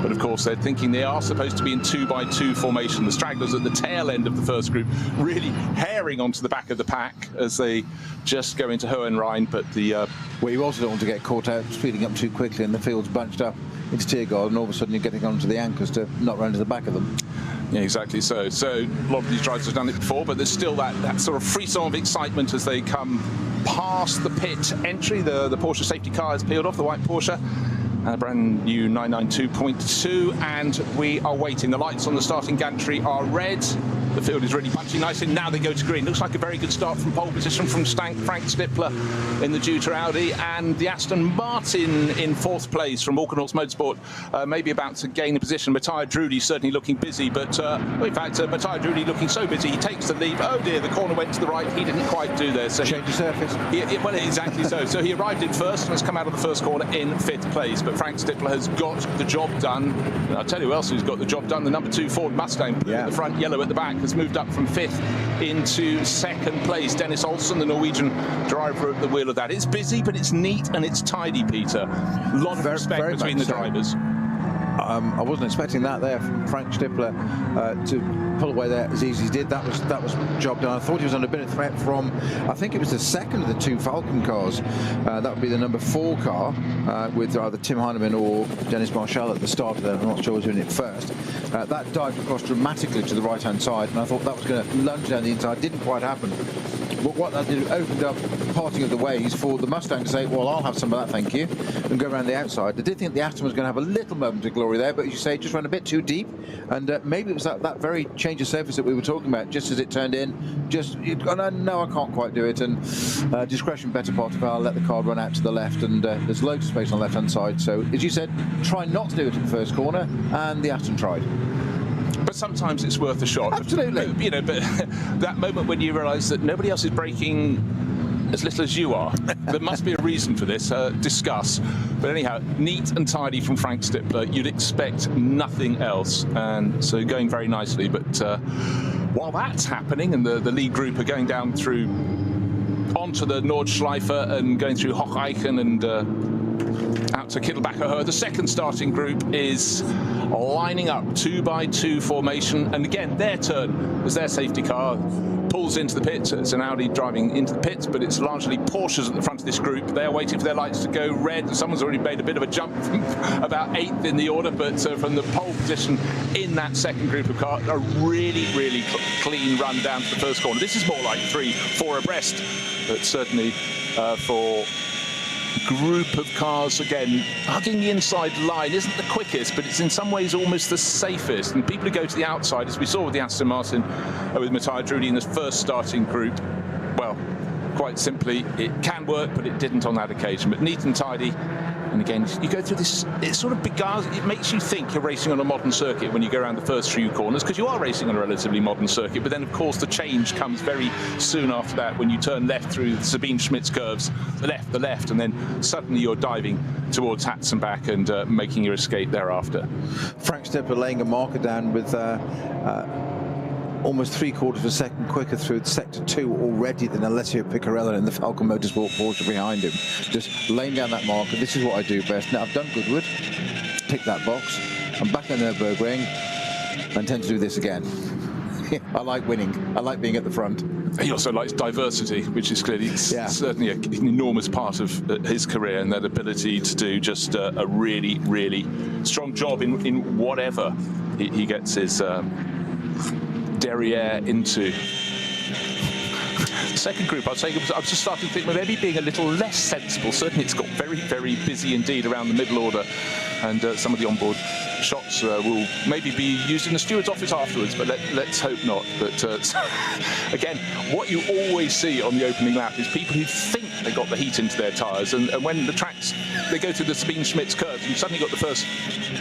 But of course, they're thinking they are supposed to be in 2x2 formation. The stragglers at the tail end of the first group really herring onto the back of the pack as they just go into Hohenrhein. But the well, you also don't want to get caught out speeding up too quickly and the field's bunched up into Tiergarten, and all of a sudden you're getting onto the anchors to not run to the back of them. Yeah, exactly so. So a lot of these drivers have done it before, but there's still that sort of frisson of excitement as they come past the pit entry. The Porsche safety car has peeled off, the white Porsche. Brand new 992.2, and we are waiting. The lights on the starting gantry are red. The field is really punching nicely. Now they go to green. Looks like a very good start from pole position from Frank Stippler in the Jutta Audi, and the Aston Martin in fourth place from Walkenhorst Motorsport, maybe about to gain a position. Matthias Drudy certainly looking busy, but in fact, Matthias Drudy looking so busy, he takes the lead. Oh dear, the corner went to the right. He didn't quite do there. So change the surface. Well, exactly so. So he arrived in first and has come out of the first corner in fifth place. But Frank Stippler has got the job done. And I'll tell you who else who's got the job done. The number 2 Ford Mustang, blue at the front, yellow at the back, has moved up from fifth into second place. Dennis Olsen, the Norwegian driver, at the wheel of that. It's busy, but it's neat and it's tidy, Peter. A lot of respect between the drivers. I wasn't expecting that there from Frank Stippler to pull away there as easy as he did. That was job done. I thought he was under a bit of threat from, I think it was the second of the 2 Falcon cars. That would be the number 4 car with either Tim Heinemann or Dennis Marshall at the start of that. I'm not sure who's doing it first. That dived across dramatically to the right-hand side, and I thought that was going to lunge down the inside. Didn't quite happen. But what that did, opened up parting of the ways for the Mustang to say, well, I'll have some of that, thank you, and go around the outside. I did think the Aston was going to have a little moment of glory there, but as you say, just ran a bit too deep, and maybe it was that very change of surface that we were talking about, just as it turned in, no, I can't quite do it, and discretion better part of I'll let the car run out to the left, and there's loads of space on the left-hand side, so as you said, try not to do it in the first corner, and the Aston tried. But sometimes it's worth a shot. Absolutely. You know, but that moment when you realise that nobody else is braking as little as you are, there must be a reason for this. Discuss. But anyhow, neat and tidy from Frank Stippler. You'd expect nothing else, and so going very nicely. But while that's happening, and the lead group are going down through onto the Nordschleife and going through Hocheichen and out to Kittelbacher, the second starting group is lining up 2x2 formation, and again their turn as their safety car pulls into the pits. It's an Audi driving into the pits, but it's largely Porsches at the front of this group. They're waiting for their lights to go red. Someone's already made a bit of a jump from about 8th in the order, but from the pole position in that second group of cars, a really clean run down to the first corner. This is more like 3-4 abreast, but certainly for group of cars, again, hugging the inside line isn't the quickest, but it's in some ways almost the safest. And people who go to the outside, as we saw with the Aston Martin, with Matthias Drudy in the first starting group, well, quite simply, it can work, but it didn't on that occasion. But neat and tidy. And again, you go through this, it sort of it makes you think you're racing on a modern circuit when you go around the first few corners, because you are racing on a relatively modern circuit. But then, of course, the change comes very soon after that when you turn left through the Sabine Schmitz curves, the left, and then suddenly you're diving towards Hatzenbach and making your escape thereafter. Frank Stippler laying a marker down with almost 3/4 of a second quicker through sector 2 already than Alessio Piccarella in the Falcon Motorsport Porsche behind him. Just laying down that marker. This is what I do best. Now, I've done Goodwood, tick that box. I'm back on Nürburgring. I intend to do this again. I like winning. I like being at the front. He also likes diversity, which is clearly certainly an enormous part of his career, and that ability to do just a really strong job in whatever he gets his derriere into. Second group, I'd say, I was just starting to think maybe being a little less sensible. Certainly it's got very busy indeed around the middle order, and some of the onboard shots will maybe be used in the steward's office afterwards, but let's hope not. But again, what you always see on the opening lap is people who think they got the heat into their tyres, and when the track's they go through the Sabine-Schmitz curves, you suddenly got the first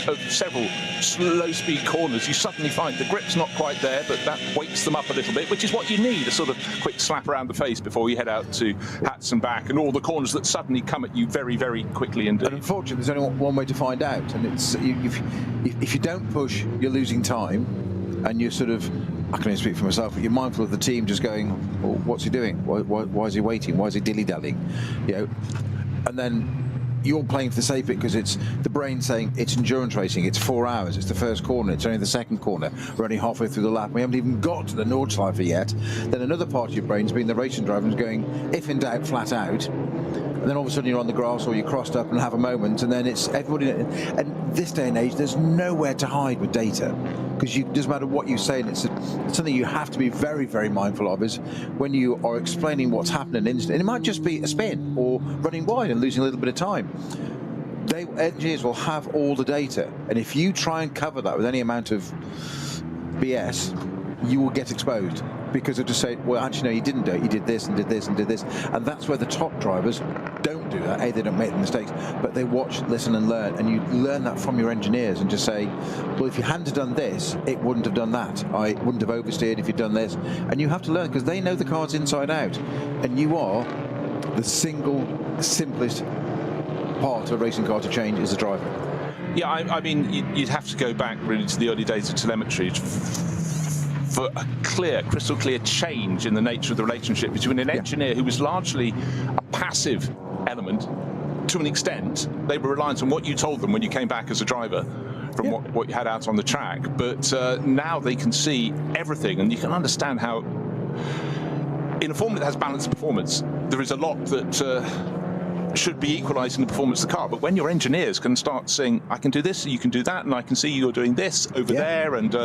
of several slow-speed corners. You suddenly find the grip's not quite there, but that wakes them up a little bit, which is what you need, a sort of quick slap around the face before you head out to Hats and back, and all the corners that suddenly come at you very, very quickly indeed. And unfortunately, there's only one way to find out, and it's if you don't push, you're losing time, and you're sort of, I can only speak for myself, but you're mindful of the team just going, well, what's he doing? Why is he waiting? Why is he dilly-dallying? You know, and then you're playing for the safe bit because it's the brain saying it's endurance racing, it's 4 hours, it's the first corner, it's only the second corner, we're only halfway through the lap, we haven't even got to the Nordschleife yet. Then another part of your brain's being the racing driver is going, if in doubt, flat out. And then all of a sudden you're on the grass or you're crossed up and have a moment, and then it's everybody. And this day and age, there's nowhere to hide with data, because it doesn't matter what you say, and it's something you have to be very, very mindful of is when you are explaining what's happened in an instant. And it might just be a spin or running wide and losing a little bit of time. Engineers will have all the data, and if you try and cover that with any amount of BS, you will get exposed. Because they'll just say, well, actually, no, you didn't do it. You did this and did this and did this. And that's where the top drivers don't do that. A, they don't make the mistakes, but they watch, listen, and learn. And you learn that from your engineers and just say, well, if you hadn't done this, it wouldn't have done that. I wouldn't have oversteered if you'd done this. And you have to learn, because they know the cars inside out. And you are the simplest part of a racing car to change is the driver. Yeah, I mean, you'd have to go back really to the early days of telemetry for a clear, crystal clear change in the nature of the relationship between an engineer who was largely a passive element to an extent. They were reliant on what you told them when you came back as a driver from what you had out on the track. But now they can see everything, and you can understand how in a formula that has balanced performance, there is a lot that should be equalising the performance of the car. But when your engineers can start saying, I can do this, you can do that, and I can see you're doing this over there, and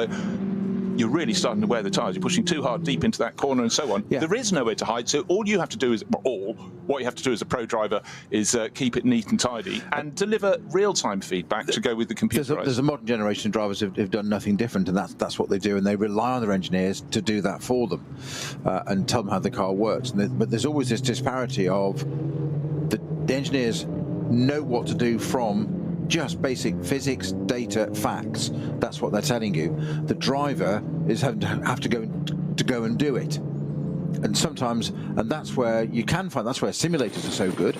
you're really starting to wear the tyres. You're pushing too hard deep into that corner and so on. Yeah. There is nowhere to hide. So all you have to do is, what you have to do as a pro driver is keep it neat and tidy and deliver real-time feedback to go with the computerized. There's a modern generation of drivers who've done nothing different, and that's what they do, and they rely on their engineers to do that for them and tell them how the car works. But there's always this disparity of the engineers know what to do from just basic physics, data, facts. That's what they're telling you. The driver is have to go and do it. And sometimes, and that's where you can find, that's where simulators are so good,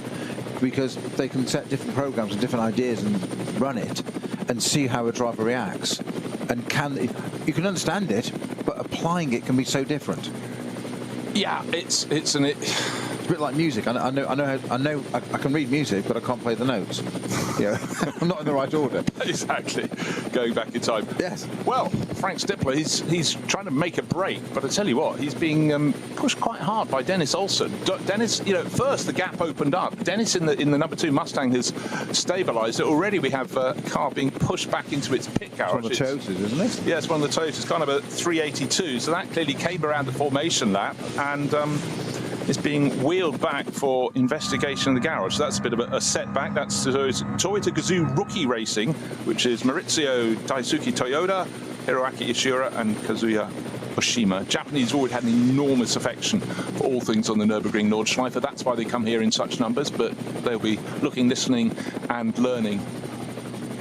because they can set different programs and different ideas and run it and see how a driver reacts. And you can understand it, but applying it can be so different. Yeah, it's a bit like music. I know I can read music, but I can't play the notes. Yeah, I'm not in the right order. Exactly. Going back in time. Yes. Well, Frank Stippler, he's trying to make a break, but I tell you what, he's being pushed quite hard by Dennis Olsen. Dennis, at first the gap opened up. Dennis in the number 2 Mustang has stabilised it. Already we have a car being pushed back into its pit garage. It's one of the Toyotas, isn't it? Yeah, it's one of the Toyotas. It's kind of a 382, so that clearly came around the formation lap, and it's being wheeled back for investigation in the garage. So that's a bit of a setback. That's Toyota Gazoo Rookie Racing, which is Maurizio Daisuke Toyoda, Hiroaki Ishihara, and Kazuya Oshima. Japanese alwaady had an enormous affection for all things on the Nürburgring Nordschleife. That's why they come here in such numbers, but they'll be looking, listening, and learning.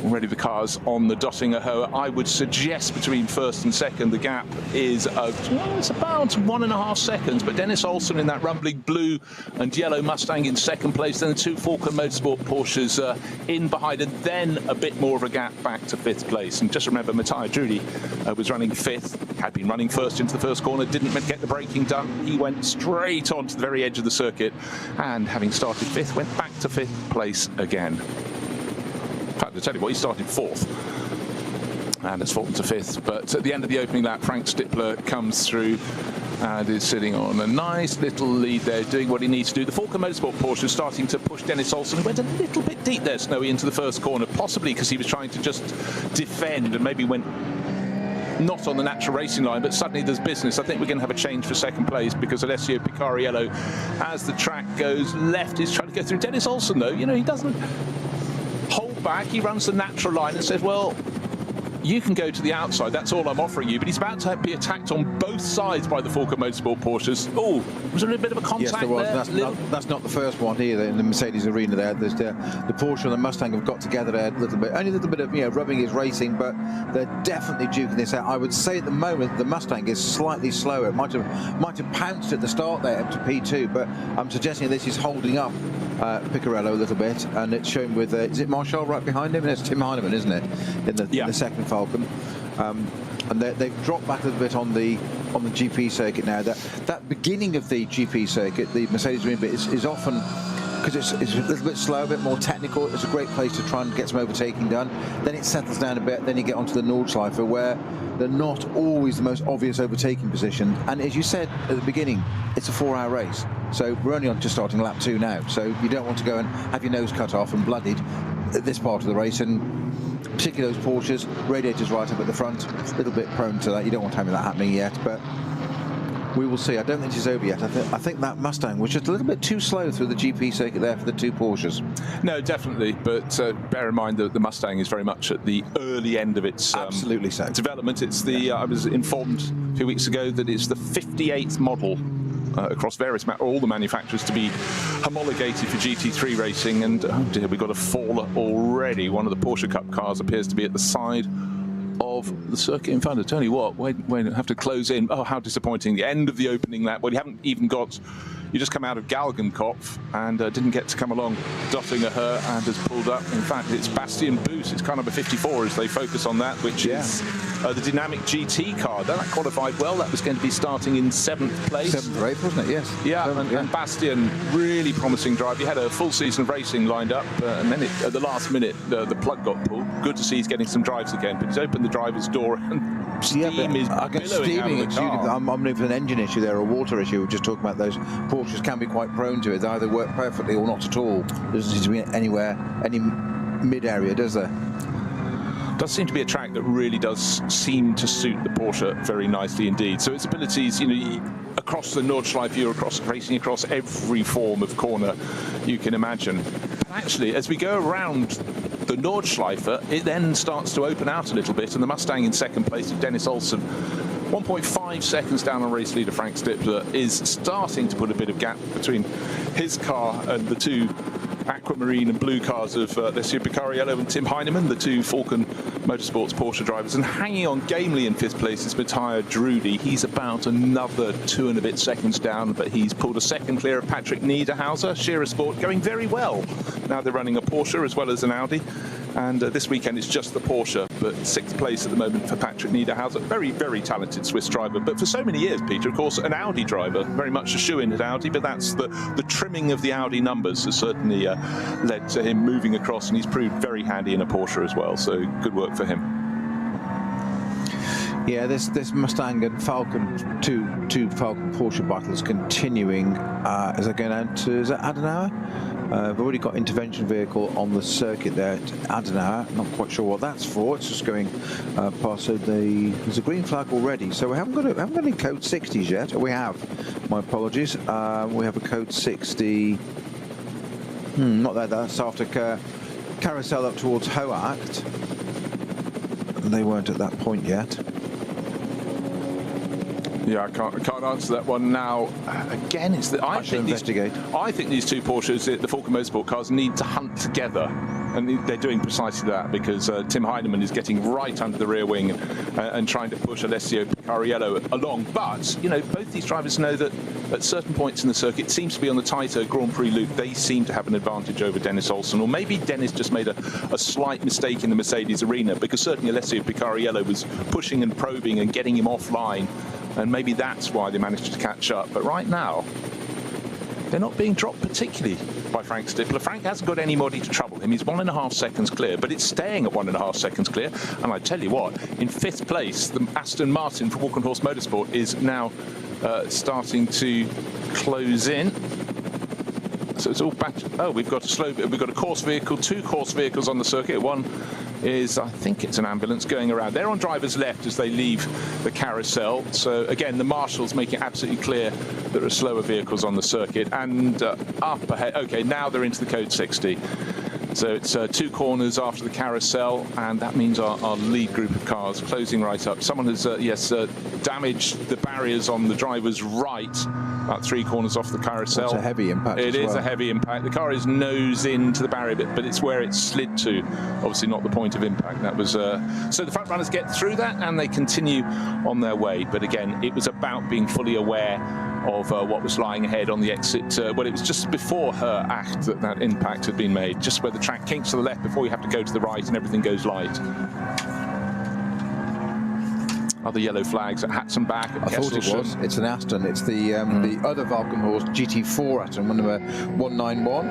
Already the cars on the Dottinger Hoa. I would suggest between first and second the gap is it's about 1.5 seconds, but Dennis Olsen in that rumbling blue and yellow Mustang in second place, then the 2 Falcon Motorsport Porsches in behind, and then a bit more of a gap back to 5th place. And just remember, Matteo Drudi was running 5th, had been running first into the first corner, didn't get the braking done. He went straight on to the very edge of the circuit, and having started 5th, went back to 5th place again. In fact, I tell you what, he started 4th and has fallen to 5th. But at the end of the opening lap, Frank Stippler comes through and is sitting on a nice little lead there, doing what he needs to do. The Falcon Motorsport Porsche is starting to push Dennis Olsen, who went a little bit deep there, Snowy, into the first corner, possibly because he was trying to just defend and maybe went not on the natural racing line, but suddenly there's business. I think we're going to have a change for second place because Alessio Picariello, as the track goes left, is trying to go through. Dennis Olsen, though, he doesn't hold back. He runs the natural line and says, well, you can go to the outside. That's all I'm offering you. But he's about to be attacked on both sides by the Falcon Motorsport Porsches. Oh, was there a bit of a contact yes, there was. there? That's not the first one either in the Mercedes arena there. There's the Porsche and the Mustang have got together there a little bit. Only a little bit of rubbing is racing, but they're definitely duking this out. I would say at the moment the Mustang is slightly slower. It might have pounced at the start there up to P2, but I'm suggesting this is holding up Piccarello a little bit, and it's shown with is it Marshall right behind him? It's Tim Heinemann, isn't it, in the second Falcon? And they've dropped back a little bit on the GP circuit now. That beginning of the GP circuit, the Mercedes arena bit, is often, because it's a little bit slow, a bit more technical. It's a great place to try and get some overtaking done. Then it settles down a bit. Then you get onto the Nordschleife, where they're not always the most obvious overtaking position. And as you said at the beginning, it's a 4-hour race. So we're only on just starting lap 2 now. So you don't want to go and have your nose cut off and bloodied at this part of the race. And particularly those Porsches, radiators right up at the front, a little bit prone to that. You don't want to have that happening yet, but we will see. I don't think it's over yet. I think that Mustang was just a little bit too slow through the GP circuit there for the two Porsches. No, definitely. But bear in mind that the Mustang is very much at the early end of its absolutely so development. It's the I was informed a few weeks ago that it's the 58th model across various all the manufacturers to be homologated for GT3 racing. And oh dear, we've got a faller already. One of the Porsche Cup cars appears to be at the side of the circuit in front. I tell you what, wait, have to close in. Oh, how disappointing. The end of the opening lap. Well, you haven't even got, you just come out of Galgenkopf and didn't get to come along Dottinger her and has pulled up. In fact, it's Bastian Boos. It's kind of a 54 as they focus on that, which is the dynamic GT car. That qualified well. That was going to be starting in 7th place. 7th or 8th, wasn't it? Yes. Yeah, and Bastian, really promising drive. He had a full season of racing lined up, and then at the last minute, the plug got pulled. Good to see he's getting some drives again, but he's opened the driver's door and steam is billowing out of the car. I'm looking for an engine issue there, a water issue. We're just talking about those. Porsches can be quite prone to it. They either work perfectly or not at all. There doesn't seem to be any mid area, does there? Does seem to be a track that really does seem to suit the Porsche very nicely indeed. So its abilities, across the Nordschleife, you're racing across every form of corner you can imagine. But actually, as we go around the Nordschleife, it then starts to open out a little bit, and the Mustang in second place with Dennis Olsen, 1.5 seconds down on race leader Frank Stippler, is starting to put a bit of gap between his car and the two aquamarine and blue cars of Alessio Picariello and Tim Heinemann, the two Falcon Motorsports Porsche drivers. And hanging on gamely in 5th place is Matthias Drudy. He's about another 2 and a bit seconds down, but he's pulled a second clear of Patrick Niederhauser. Scherer Sport going very well. Now they're running a Porsche as well as an Audi. And this weekend it's just the Porsche, but 6th place at the moment for Patrick Niederhauser. Very, very talented Swiss driver. But for so many years, Peter, of course, an Audi driver. Very much a shoe-in at Audi, but that's the trimming of the Audi numbers has certainly led to him moving across, and he's proved very handy in a Porsche as well. So good work for him. Yeah, this Mustang and Falcon, two Falcon Porsche battles continuing as they go down to, is that Adenauer? We've already got intervention vehicle on the circuit there at Adenauer. Not quite sure what that's for. It's just going past. So there's a green flag already. So we haven't got any code 60s yet. We have. My apologies. We have a code 60. Not there. That's after Carousel up towards Hoacht. They weren't at that point yet. Yeah, I can't answer that one now. Again, it's I think these two Porsches, the Falcon Motorsport cars, need to hunt together, and they're doing precisely that, because Tim Heinemann is getting right under the rear wing and trying to push Alessio Picariello along. But both these drivers know that at certain points in the circuit, it seems to be on the tighter Grand Prix loop, they seem to have an advantage over Dennis Olsen, or maybe Dennis just made a slight mistake in the Mercedes arena, because certainly Alessio Picariello was pushing and probing and getting him offline. And maybe that's why they managed to catch up. But right now, they're not being dropped particularly by Frank Stippler. Frank hasn't got anybody to trouble him. He's 1.5 seconds clear, but it's staying at 1.5 seconds clear. And I tell you what, in 5th place, the Aston Martin from Walkenhorst Motorsport is now starting to close in. So it's all back. Oh, we've got a course vehicle, 2 course vehicles on the circuit. One is, I think it's an ambulance going around. They're on driver's left as they leave the carousel. So again, the marshals make it absolutely clear there are slower vehicles on the circuit. And up ahead, okay, now they're into the code 60. So it's 2 corners after the carousel, and that means our lead group of cars closing right up. Someone has, damaged the barriers on the driver's right, about 3 corners off the carousel. It's a heavy impact. It is a heavy impact. The car is nose into the barrier, but it's where it slid to. Obviously not the point of impact. That was so the front runners get through that and they continue on their way. But again, it was about being fully aware of what was lying ahead on the exit. Well, it was just before her act that impact had been made, just where the track kinks to the left before you have to go to the right and everything goes light. Other yellow flags at Hatson back. At I thought it was. It's an Aston. It's the other Valkenhorst GT4 Aston, number 191.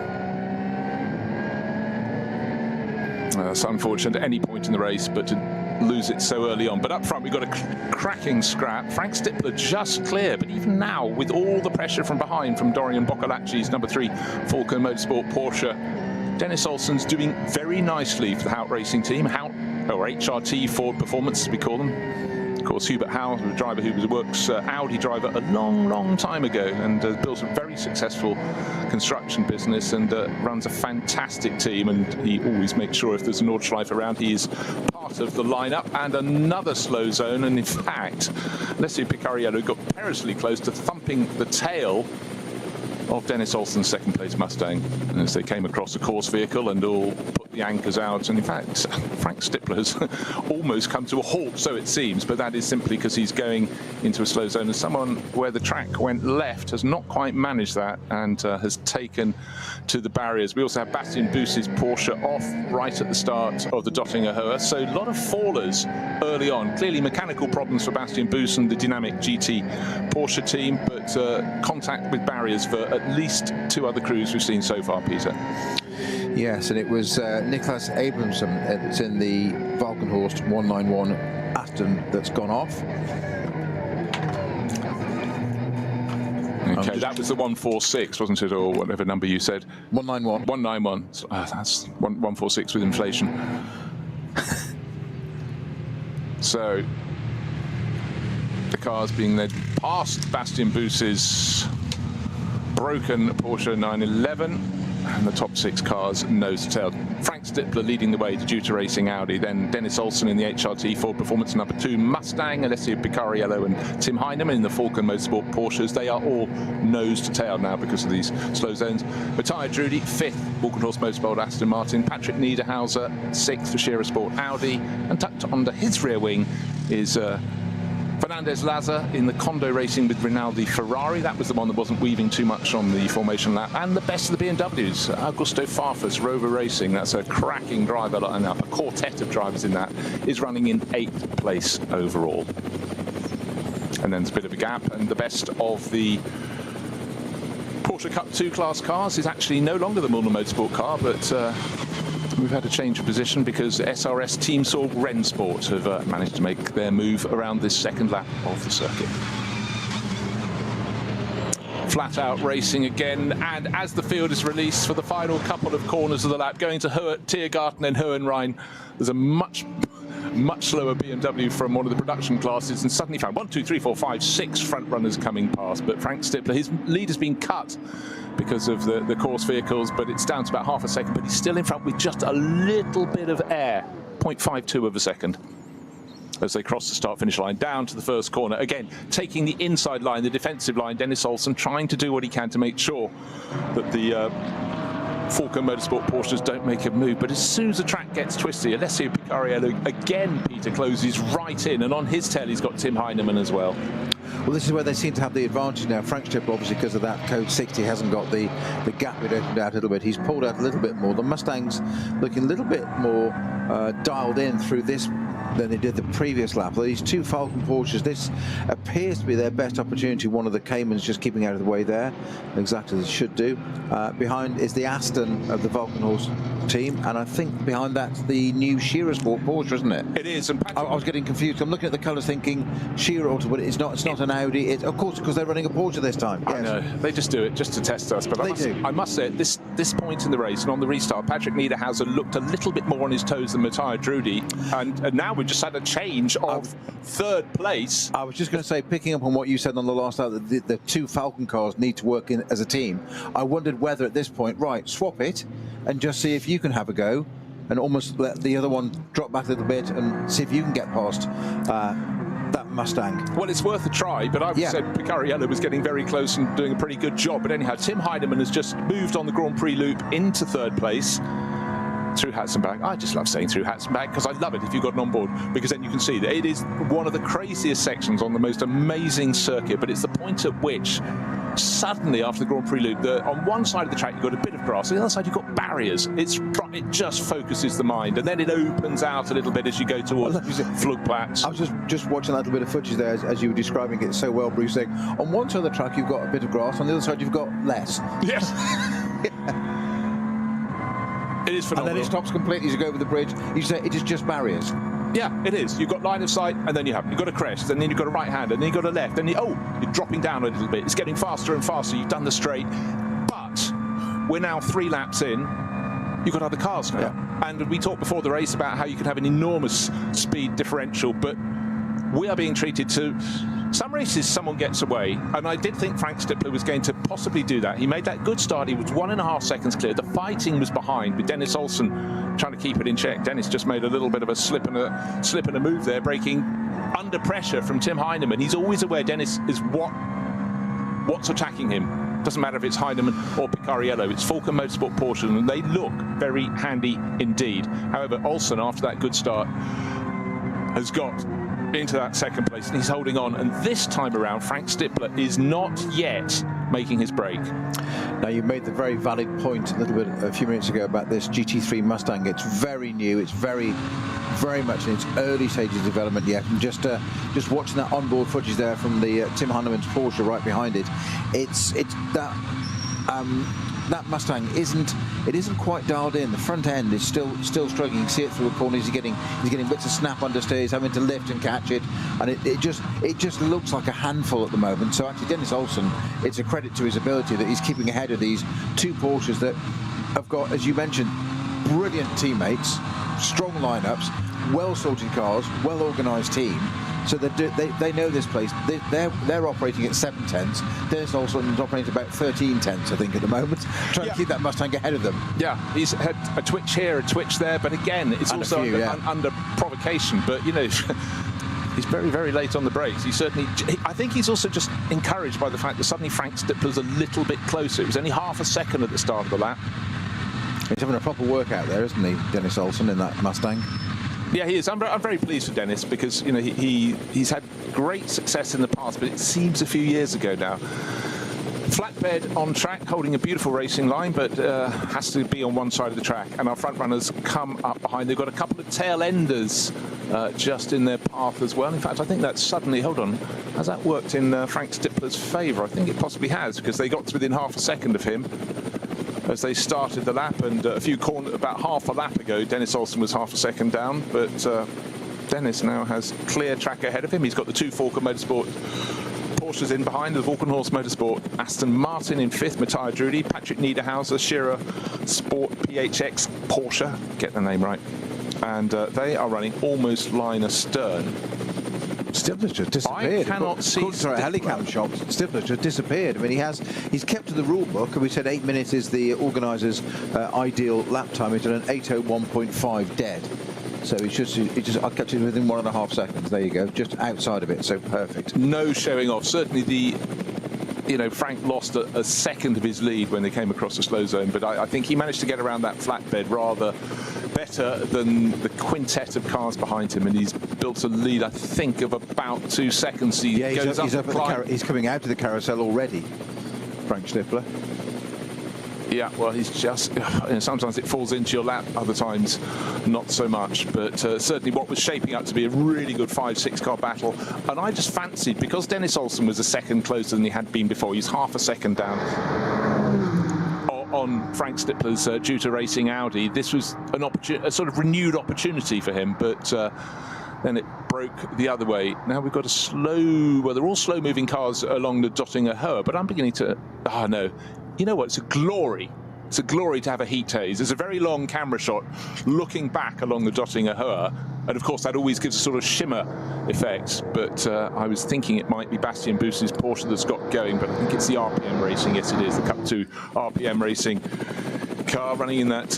That's unfortunate at any point in the race, but to lose it so early on. But up front, we've got a cracking scrap. Frank Stippler just clear, but even now, with all the pressure from behind from Dorian Boccolacci's number 3 Falcon Motorsport Porsche, Dennis Olsen's doing very nicely for the Hout Racing team. Hout, or HRT Ford Performance, as we call them. Of course, Hubert Howe, the driver who works Audi driver a long time ago, and built a very successful construction business and runs a fantastic team. And he always makes sure if there's a Nordschleife around, he is part of the lineup. And another slow zone, and in fact, Alessio Picariello got perilously close to thumping the tail of Dennis Olsen's second place Mustang, and as they came across a course vehicle and all put the anchors out. And in fact, Frank Stippler has almost come to a halt, so it seems, but that is simply because he's going into a slow zone, and someone where the track went left has not quite managed that and has taken to the barriers. We also have Bastian Buus's Porsche off right at the start of the Dottinger Höhe, so a lot of fallers early on. Clearly mechanical problems for Bastian Buus and the Dynamic GT Porsche team, but contact with barriers for at least 2 other crews we've seen so far, Peter. Yes, and it was Niklas Abramson. It's in the Valkenhorst 191 Aston that's gone off. Okay, that was the 146, wasn't it, or whatever number you said? 191. 191. So, that's 146 with inflation. So the car's being led past Bastian Buus's broken Porsche 911, and the top 6 cars nose to tail. Frank Stippler leading the way to Duta Racing Audi, then Dennis Olsen in the HRT Ford Performance number 2 Mustang, Alessio Picariello and Tim Heinemann in the Falcon Motorsport Porsches. They are all nose to tail now because of these slow zones. Matthias Drudy 5th, Walkenhorst Motorsport Aston Martin. Patrick Niederhauser 6th for Scherer Sport Audi, and tucked under his rear wing is Fernandez Laza in the Kondo Racing with Rinaldi Ferrari. That was the one that wasn't weaving too much on the formation lap. And the best of the BMWs, Augusto Farfus, Rover Racing. That's a cracking driver lineup. A quartet of drivers in that is running in 8th place overall. And then there's a bit of a gap, and the best of the Porsche Cup 2 class cars is actually no longer the Müller Motorsport car, but we've had a change of position because SRS Team Sorg Rennsport have managed to make their move around this second lap of the circuit. Flat out racing again, and as the field is released for the final couple of corners of the lap, going to Tiergarten and Hohenrhein, there's a much slower BMW from one of the production classes, and suddenly found 1, 2, 3, 4, 5, 6 front runners coming past. But Frank Stippler, his lead has been cut because of the course vehicles, but it's down to about half a second, but he's still in front with just a little bit of air, 0.52 of a second, as they cross the start-finish line down to the first corner. Again, taking the inside line, the defensive line, Dennis Olsen trying to do what he can to make sure that the Falcon Motorsport Porsches don't make a move. But as soon as the track gets twisty, Alessio Picariello again, Peter, closes right in, and on his tail he's got Tim Heinemann as well. Well, this is where they seem to have the advantage now. Frank Stippler, obviously, because of that code 60, hasn't got the gap it opened out a little bit. He's pulled out a little bit more. The Mustang's looking a little bit more dialed in through this than they did the previous lap. These 2 Falcon Porsches, this appears to be their best opportunity. One of the Caymans just keeping out of the way there, exactly as it should do. Behind is the Aston of the Valkenhorst team, and I think behind that's the new Scherer Sport Porsche, isn't it? It is. And I was getting confused. I'm looking at the colours thinking Scherer Auto, but it's not an Audi. It's, of course, because they're running a Porsche this time. Yes. I know. They just do it just to test us. But I must say, at this point in the race and on the restart, Patrick Niederhauser looked a little bit more on his toes than Matthias Drudy, and now we've just had a change of third place. I was just going to say, picking up on what you said on the last hour, that the two Falcon cars need to work in as a team. I wondered whether at this point, right, swap it and just see if you can have a go and almost let the other one drop back a little bit and see if you can get past that Mustang. Well, it's worth a try, but I would say Picariello was getting very close and doing a pretty good job. But anyhow, Tim Heinemann has just moved on the Grand Prix loop into third place through Hatzenbach. I just love saying through Hatzenbach because I love it if you've got an onboard, because then you can see that it is one of the craziest sections on the most amazing circuit, but it's the point at which suddenly after the Grand Prix loop, on one side of the track you've got a bit of grass, on the other side you've got barriers. It just focuses the mind, and then it opens out a little bit as you go towards Flugplatz. I was just watching that little bit of footage there as you were describing it so well, Bruce, saying on one side of the track you've got a bit of grass, on the other side you've got less. Yes. It is phenomenal. And then it stops completely as you go over the bridge. You say it is just barriers. Yeah, it is. You've got line of sight, and then you've got a crest, and then you've got a right hand, and then you've got a left, and you're dropping down a little bit. It's getting faster and faster. You've done the straight, but we're now 3 laps in. You've got other cars now. Yeah. And we talked before the race about how you can have an enormous speed differential, but we are being treated to some races someone gets away, and I did think Frank Stippler was going to possibly do that. He made that good start. He was 1.5 seconds clear. The fighting was behind with Dennis Olsen trying to keep it in check. Dennis just made a little bit of a slip and a move there, breaking under pressure from Tim Heinemann. He's always aware Dennis is what's attacking him. Doesn't matter if it's Heinemann or Picariello. It's Falcon Motorsport Porsche, and they look very handy indeed. However, Olsen, after that good start, has got into that second place, and he's holding on. And this time around, Frank Stippler is not yet making his break. Now, you made the very valid point a few minutes ago about this GT3 Mustang. It's very new. It's very much in its early stages of development yet. And just watching that onboard footage there from the Tim Heinemann's Porsche right behind it, it's that that Mustang isn't quite dialed in. The front end is still struggling. You can see it through the corners. He's getting bits of snap understeer, having to lift and catch it, and it just looks like a handful at the moment. So actually, Dennis Olsen, it's a credit to his ability that he's keeping ahead of these 2 Porsches that have got, as you mentioned, brilliant teammates, strong lineups, well sorted cars, well organised team. So they know this place. They're operating at 7 tenths. Dennis Olsen is operating at about 13 tenths, I think, at the moment, trying to keep that Mustang ahead of them. Yeah, he's had a twitch here, a twitch there, but again, it's also under provocation. But, you know, he's very, very late on the brakes. I think he's also just encouraged by the fact that suddenly Frank Stippler's a little bit closer. It was only half a second at the start of the lap. He's having a proper workout there, isn't he, Dennis Olsen, in that Mustang? Yeah, he is. I'm very pleased for Dennis because, you know, he's had great success in the past, but it seems a few years ago now. Flatbed on track, holding a beautiful racing line, but has to be on one side of the track. And our front runners come up behind. They've got a couple of tail enders just in their path as well. In fact, I think that's suddenly, hold on, has that worked in Frank Stippler's favour? I think it possibly has, because they got to within half a second of him as they started the lap, and about half a lap ago, Dennis Olsen was half a second down, but Dennis now has clear track ahead of him. He's got the 2 Falcon Motorsport Porsches in behind, the Volkenhorst Motorsport Aston Martin in 5th, Matthias Drudy, Patrick Niederhauser, Scherer Sport PHX Porsche, get the name right, and they are running almost line astern. Stippler's just disappeared. I cannot see. Sorry, helicam shot. Stippler's just disappeared. I mean, he's kept to the rule book, and we said 8 minutes is the organisers' ideal lap time. He's done an 8:01.5 dead. So I kept it within 1.5 seconds. There you go, just outside of it. So perfect. No showing off. Certainly Frank lost a second of his lead when they came across the slow zone, but I think he managed to get around that flatbed rather better than the quintet of cars behind him, and he's built a lead, I think, of about 2 seconds. He's coming out of the carousel already, Frank Stippler. Yeah, well, he's just, sometimes it falls into your lap, other times not so much, but certainly what was shaping up to be a really good 5-6 car battle. And I just fancied, because Dennis Olsen was a second closer than he had been before, he's half a second down on Frank Stippler's Juta Racing Audi. This was a sort of renewed opportunity for him, but then it broke the other way. Now we've got they're all slow-moving cars along the Dottinger Höhe, but I'm beginning to, no. You know what? It's a glory It's a glory to have a heat haze. There's a very long camera shot looking back along the Dottinger Höhe, and of course that always gives a sort of shimmer effect. But I was thinking it might be Bastian Buss's Porsche that's got going, but I think it's the RPM Racing. Yes, it is the Cup 2 RPM Racing car running in that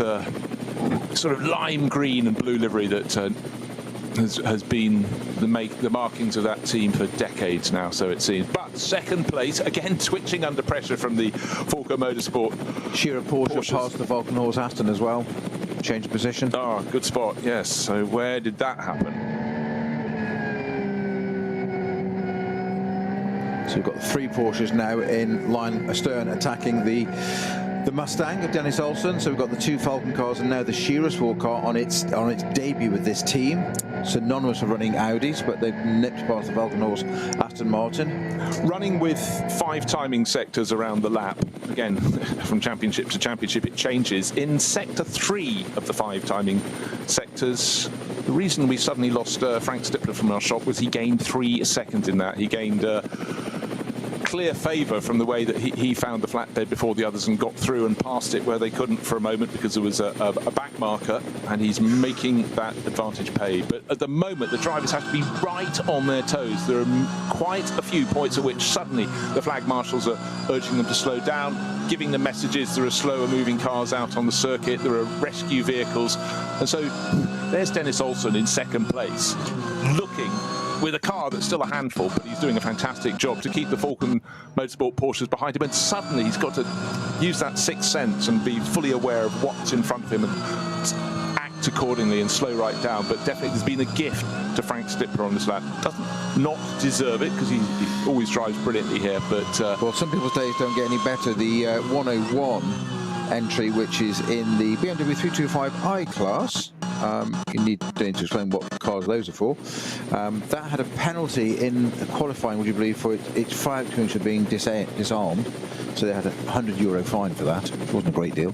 sort of lime green and blue livery that has been the markings of that team for decades now, so it seems. But second place, again twitching under pressure from the Volker Motorsport. Shearer Porsche passed the Volkenhorst Aston as well. Changed position. Oh, good spot, yes. So where did that happen? So we've got 3 Porsches now in line astern attacking the Mustang of Dennis Olsen. So we've got the 2 Falcon cars and now the Shearer Sport car on its debut with this team. So none of us are running Audis, but they've nipped past the Volkenhorst Aston Martin. Running with 5 timing sectors around the lap. Again, from championship to championship, it changes. In sector 3 of the 5 timing sectors, the reason we suddenly lost Frank Stippler from our shop was he gained 3 seconds in that. He gained clear favour from the way that he found the flatbed before the others and got through and passed it where they couldn't for a moment because there was a back marker, and he's making that advantage pay. But at the moment the drivers have to be right on their toes. There are quite a few points at which suddenly the flag marshals are urging them to slow down, giving them messages. There are slower moving cars out on the circuit, there are rescue vehicles, and so there's Dennis Olsen in second place, looking with a car that's still a handful, but he's doing a fantastic job to keep the Falcon Motorsport Porsches behind him, and suddenly he's got to use that sixth sense and be fully aware of what's in front of him and act accordingly and slow right down. But definitely there's been a gift to Frank Stippler on this lap. Doesn't not deserve it because he always drives brilliantly here, but well, some people's days don't get any better. The 101 entry, which is in the BMW 325i class. You need to explain what cars those are for. That had a penalty in qualifying, would you believe, for its fire extinguisher being disarmed. So they had a €100 fine for that. It wasn't a great deal.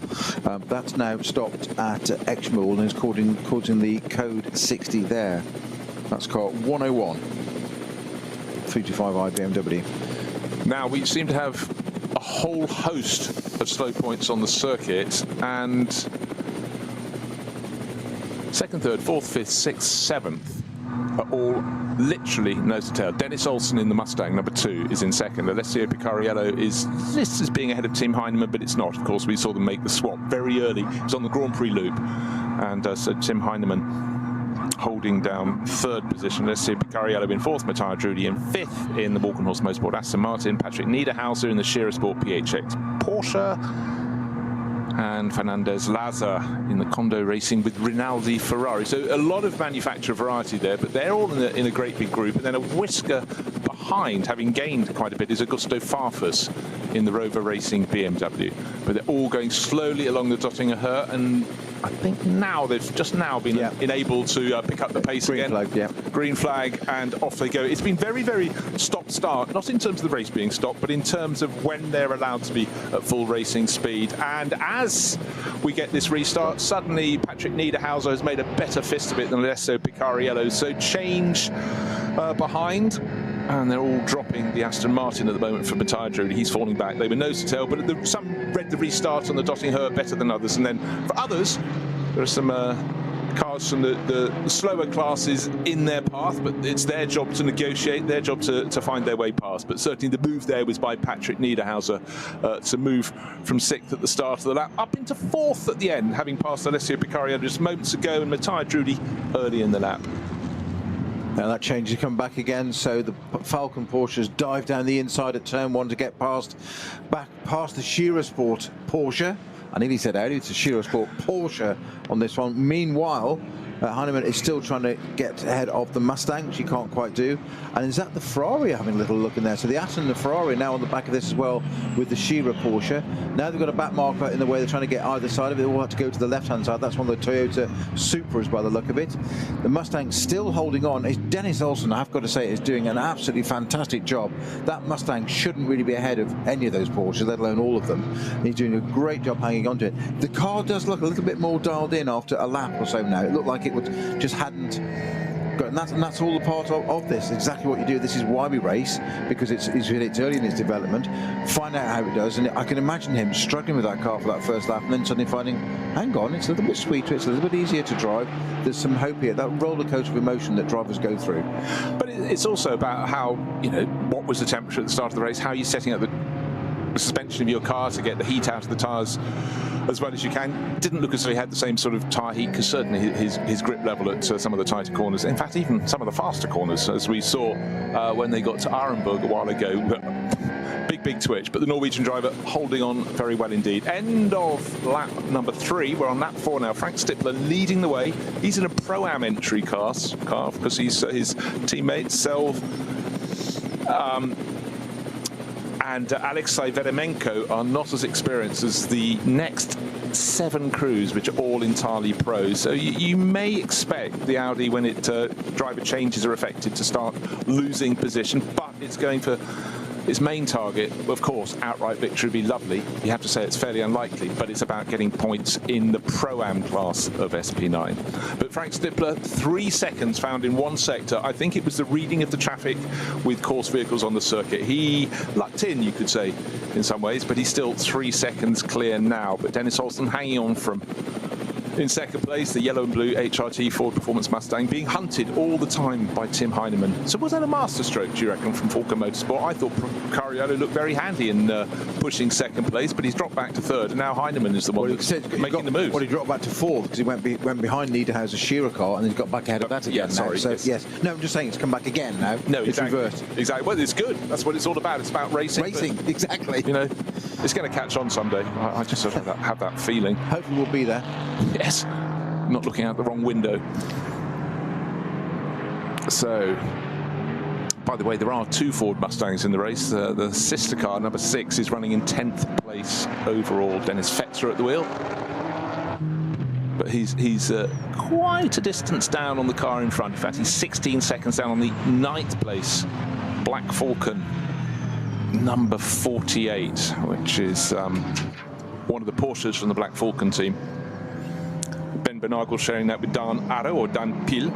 That's now stopped at Exmoor and is causing the code 60 there. That's car 101. 325i BMW. Now we seem to have a whole host of slow points on the circuit, and second, third, fourth, fifth, sixth, seventh are all literally nose to tail. Dennis Olsen in the Mustang, number 2, is in second. Alessio Picariello is listed as being ahead of Tim Heinemann, but it's not. Of course, we saw them make the swap very early. It was on the Grand Prix loop, and so Tim Heinemann holding down third position. Alessio Picariello in fourth, Matthias Drudi in fifth in the Walkenhorst Motorsport Aston Martin, Patrick Niederhauser in the Shearer Sport PHX Porsche, and Fernandez Laza in the Kondo Racing with Rinaldi Ferrari. So a lot of manufacturer variety there, but they're all in a great big group. And then a whisker behind, having gained quite a bit, is Augusto Farfus in the Rover Racing BMW. But they're all going slowly along the Dottinger Höhe, and I think now they've just now been enabled to pick up the pace again. Green flag, Green flag, and off they go. It's been very, very stop-start, not in terms of the race being stopped, but in terms of when they're allowed to be at full racing speed. And as we get this restart, suddenly Patrick Niederhauser has made a better fist of it than Alessio Picariello. So change behind. And they're all dropping the Aston Martin at the moment for Matthias Drudi. He's falling back. They were nose to tail, but some read the restart on the Dottinger Höhe better than others. And then for others, there are some cars from the slower classes in their path, but it's their job to negotiate, their job to find their way past. But certainly the move there was by Patrick Niederhauser to move from 6th at the start of the lap up into 4th at the end, having passed Alessio Picariello just moments ago and Matthias Drudi early in the lap. Now that change has come back again, so the Falcon Porsches dive down the inside at turn 1 to get back past the Shearer Sport Porsche. I nearly said Audi, it's a Shearer Sport Porsche on this one. Meanwhile, Heinemann is still trying to get ahead of the Mustang, which he can't quite do. And is that the Ferrari having a little look in there? So the Aston and the Ferrari now on the back of this as well with the Shearer Porsche. Now they've got a back marker in the way they're trying to get either side of it. They all have to go to the left-hand side. That's one of the Toyota Supras by the look of it. The Mustang still holding on. Dennis Olsen, I've got to say, is doing an absolutely fantastic job. That Mustang shouldn't really be ahead of any of those Porsches, let alone all of them. He's doing a great job hanging on to it. The car does look a little bit more dialed in after a lap or so now. It looked like it just hadn't And that's all the part of this. Exactly what you do. This is why we race, because it's early in its development. Find out how it does, and I can imagine him struggling with that car for that first lap, and then suddenly finding, hang on, it's a little bit sweeter, it's a little bit easier to drive. There's some hope here. That roller coaster of emotion that drivers go through. But it's also about how, what was the temperature at the start of the race, how you're setting up the suspension of your car to get the heat out of the tyres as well as you can. Didn't look as though he had the same sort of tyre heat, because certainly his grip level at some of the tighter corners, in fact even some of the faster corners, as we saw when they got to Arenberg a while ago, big twitch. But the Norwegian driver holding on very well indeed. End of lap number 3. We're on lap 4 now. Frank Stippler leading the way. He's in a Pro-Am entry car because his teammates Selv and Alexei Veremenko are not as experienced as the next 7 crews, which are all entirely pros. So you may expect the Audi, when driver changes are effected, to start losing position, but it's going for its main target. Of course, outright victory would be lovely. You have to say it's fairly unlikely, but it's about getting points in the Pro-Am class of SP9. But Frank Stippler, 3 seconds found in one sector. I think it was the reading of the traffic with course vehicles on the circuit. He lucked in, you could say, in some ways, but he's still 3 seconds clear now. But Dennis Olsen hanging on from in second place, the yellow and blue HRT Ford Performance Mustang, being hunted all the time by Tim Heinemann. So was that a masterstroke, do you reckon, from Falcon Motorsport? I thought Cariolo looked very handy in pushing second place, but he's dropped back to third, and now Heinemann is the one that's making the move. Well, he dropped back to fourth because he went behind Niederhauser's Shearer car, and then he got back ahead of that again. Yeah, sorry. So, yes. No, I'm just saying it's come back again now. No, it's reversed. Exactly. Well, it's good. That's what it's all about. It's about racing. Exactly. It's going to catch on someday. I just sort of have that feeling. Hopefully we'll be there. Yes. Not looking out the wrong window. So, by the way, there are 2 Ford Mustangs in the race. The sister car, number 6, is running in 10th place overall. Dennis Fetzer at the wheel. But he's quite a distance down on the car in front. In fact, he's 16 seconds down on the 9th place Black Falcon, number 48, which is one of the Porsches from the Black Falcon team. Ben Benagel sharing that with Dan Arro, or Dan Pil,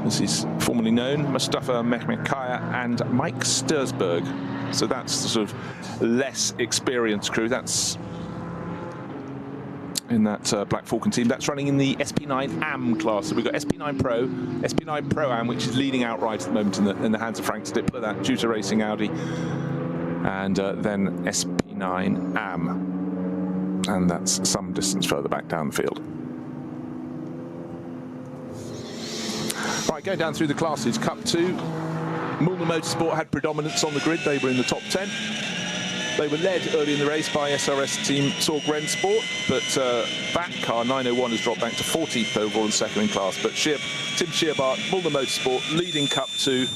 as he's formerly known, Mustafa Mehmedkaya and Mike Stursberg. So that's the sort of less experienced crew. That's in that Black Falcon team. That's running in the SP9 AM class. So we've got SP9 Pro, SP9 Pro Am, which is leading outright at the moment in the hands of Frank Stippler, that Juta Racing Audi, and then SP9 AM. And that's some distance further back down the field. Right, going down through the classes. Cup 2, Mulner Motorsport had predominance on the grid. They were in the top 10. They were led early in the race by SRS team Sorg Rennsport, but that car, 901, has dropped back to 14th overall and second in class. But Tim Scheerbart, Mulner Motorsport, leading Cup 2,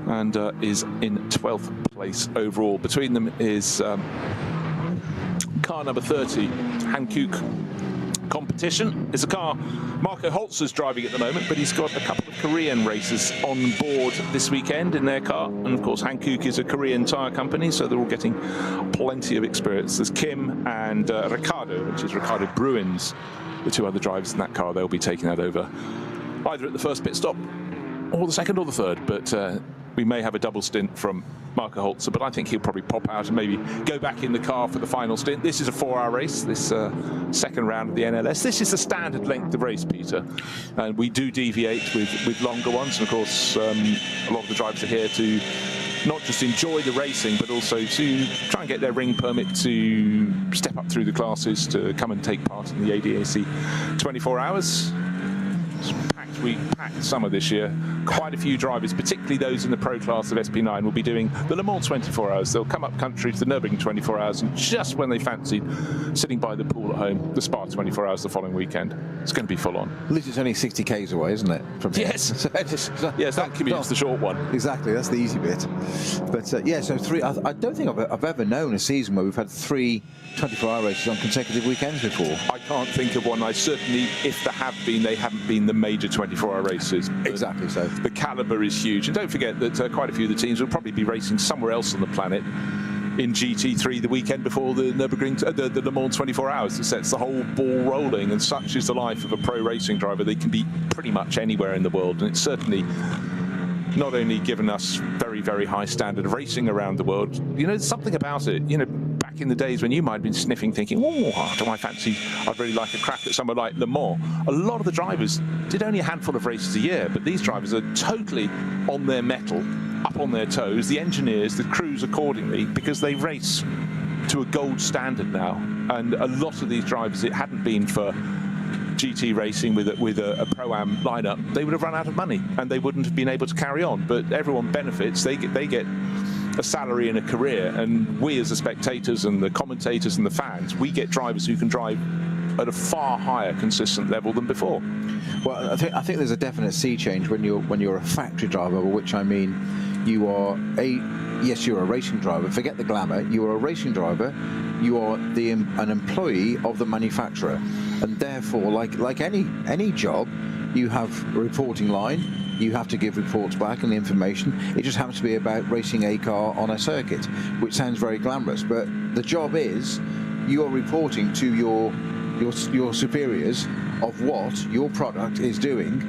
and is in 12th place overall. Between them is car number 30, Hankook Competition. It's a car Marco Holzer's driving at the moment, but he's got a couple of Korean racers on board this weekend in their car. And of course, Hankook is a Korean tyre company, so they're all getting plenty of experience. There's Kim and Ricardo, which is Ricardo Bruins, the 2 other drivers in that car. They'll be taking that over either at the first pit stop or the second or the third, but we may have a double stint from Marco Holzer, but I think he'll probably pop out and maybe go back in the car for the final stint. This is a 4-hour race, this second round of the NLS. This is the standard length of race, Peter, and we do deviate with longer ones, and of course a lot of the drivers are here to not just enjoy the racing, but also to try and get their ring permit to step up through the classes to come and take part in the ADAC 24 hours. We packed summer this year. Quite a few drivers, particularly those in the pro class of SP9, will be doing the Le Mans 24 hours. They'll come up country to the Nürburgring 24 hours, and just when they fancied sitting by the pool at home, the Spa 24 hours the following weekend. It's going to be full on. At least it's only 60 k's away, isn't it? From here? Yes. Yes, that commute's the short one. Exactly, that's the easy bit. But yeah, so 3. I don't think I've ever known a season where we've had 3 24-hour races on consecutive weekends before. I can't think of one. I certainly, if there have been, they haven't been the major 24-hour races. Exactly so. The calibre is huge. And don't forget that quite a few of the teams will probably be racing somewhere else on the planet in GT3 the weekend before the Nürburgring, the Le Mans 24 hours. That sets the whole ball rolling, and such is the life of a pro racing driver. They can be pretty much anywhere in the world, and it's certainly not only given us very, very high standard of racing around the world, you know, there's something about it. You know, back in the days when you might have been sniffing, thinking, oh, do I fancy, I'd really like a crack at somewhere like Le Mans. A lot of the drivers did only a handful of races a year, but these drivers are totally on their mettle, up on their toes, the engineers, the crews accordingly, because they race to a gold standard now. And a lot of these drivers, it hadn't been for GT racing with a Pro-Am lineup, they would have run out of money and they wouldn't have been able to carry on. But everyone benefits. They get a salary and a career, and we as the spectators and the commentators and the fans, we get drivers who can drive at a far higher consistent level than before. Well, I think there's a definite sea change when you're a factory driver, which I mean, you are you're a racing driver. Forget the glamour. You are a racing driver. You are an employee of the manufacturer, and therefore, like any job, you have a reporting line. You have to give reports back and the information. It just happens to be about racing a car on a circuit, which sounds very glamorous. But the job is you're reporting to your superiors of what your product is doing,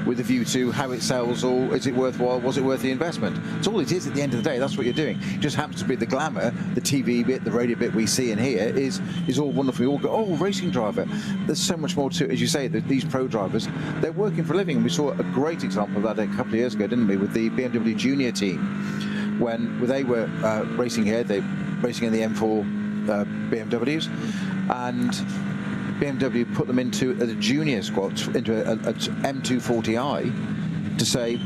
with a view to how it sells, or is it worthwhile, was it worth the investment? It's all it is at the end of the day. That's what you're doing. It just happens to be the glamour, the TV bit, the radio bit we see and hear is all wonderful. We all go, oh, racing driver. There's so much more to it. As you say, these pro drivers, they're working for a living. We saw a great example of that a couple of years ago, didn't we, with the BMW Junior team, when they were racing here, they racing in the M4 BMWs, and BMW put them into a junior squad, into a M240i, to say,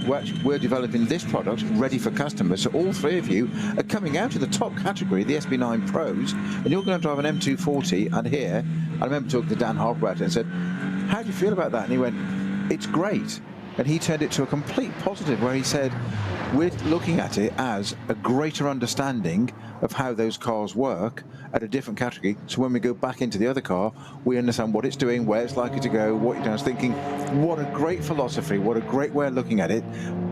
we're developing this product ready for customers. So all three of you are coming out of the top category, the SB9 Pros, and you're going to drive an M240. And here, I remember talking to Dan Harper about it and said, how do you feel about that? And he went, it's great. And he turned it to a complete positive, where he said, we're looking at it as a greater understanding of how those cars work at a different category. So when we go back into the other car, we understand what it's doing, where it's likely to go, what you're doing. I was thinking, what a great philosophy, what a great way of looking at it.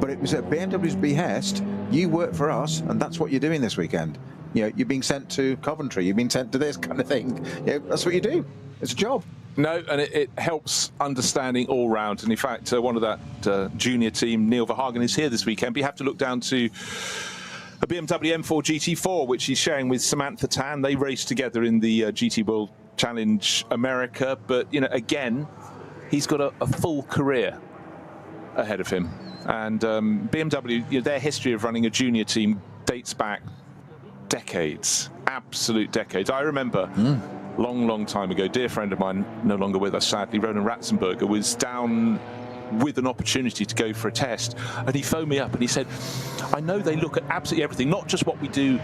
But it was at BMW's behest. You work for us, and that's what you're doing this weekend. You know, you're being sent to Coventry, you're being sent to this kind of thing. You know, that's what you do. It's a job. No, and it helps understanding all round. And in fact, one of that junior team, Neil Verhagen, is here this weekend. But you have to look down to a BMW M4 GT4, which he's sharing with Samantha Tan. They raced together in the GT World Challenge America. But, you know, again, he's got a full career ahead of him. And BMW, you know, their history of running a junior team dates back decades, absolute decades. I remember... long time ago, dear friend of mine, no longer with us sadly, Ronan Ratzenberger, was down with an opportunity to go for a test, and he phoned me up and he said, I know they look at absolutely everything, not just what we do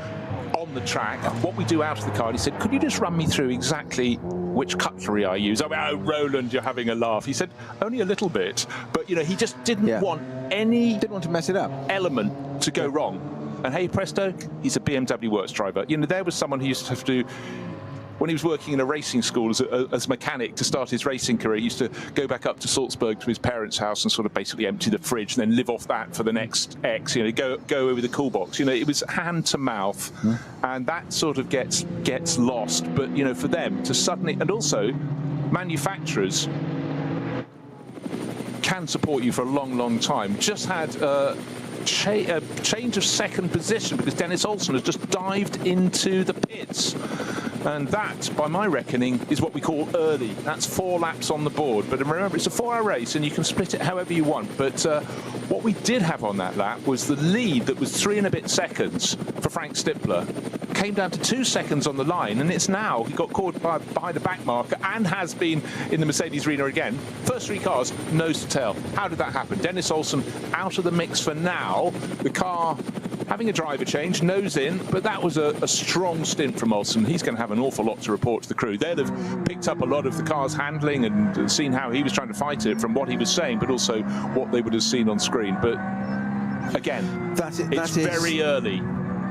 on the track, what we do out of the car. And he said, could you just run me through exactly which cutlery I use? I went, oh, Roland, you're having a laugh. He said, only a little bit, but you know, he just didn't want to mess it up, element to go wrong. And hey presto, he's a BMW works driver. You know, there was someone who used to have to do, when he was working in a racing school as a mechanic to start his racing career, he used to go back up to Salzburg to his parents' house and sort of basically empty the fridge and then live off that for the next X, you know, go over the cool box. You know, it was hand to mouth, and that sort of gets lost. But, you know, for them to suddenly, and also manufacturers can support you for a long time. Just had a change of second position because Dennis Olsen has just dived into the pits. And that, by my reckoning, is what we call early. That's 4 laps on the board. But remember, it's a 4-hour race, and you can split it however you want. But what we did have on that lap was the lead that was 3 and a bit seconds for Frank Stippler. Came down to 2 seconds on the line, and it's now, he got caught by the back marker and has been in the Mercedes arena again. First 3 cars, nose to tail. How did that happen? Dennis Olsen out of the mix for now. The car having a driver change, nose in, but that was a strong stint from Olsen. He's going to have an awful lot to report to the crew. They'll have picked up a lot of the car's handling and seen how he was trying to fight it from what he was saying, but also what they would have seen on screen. But again, it's very early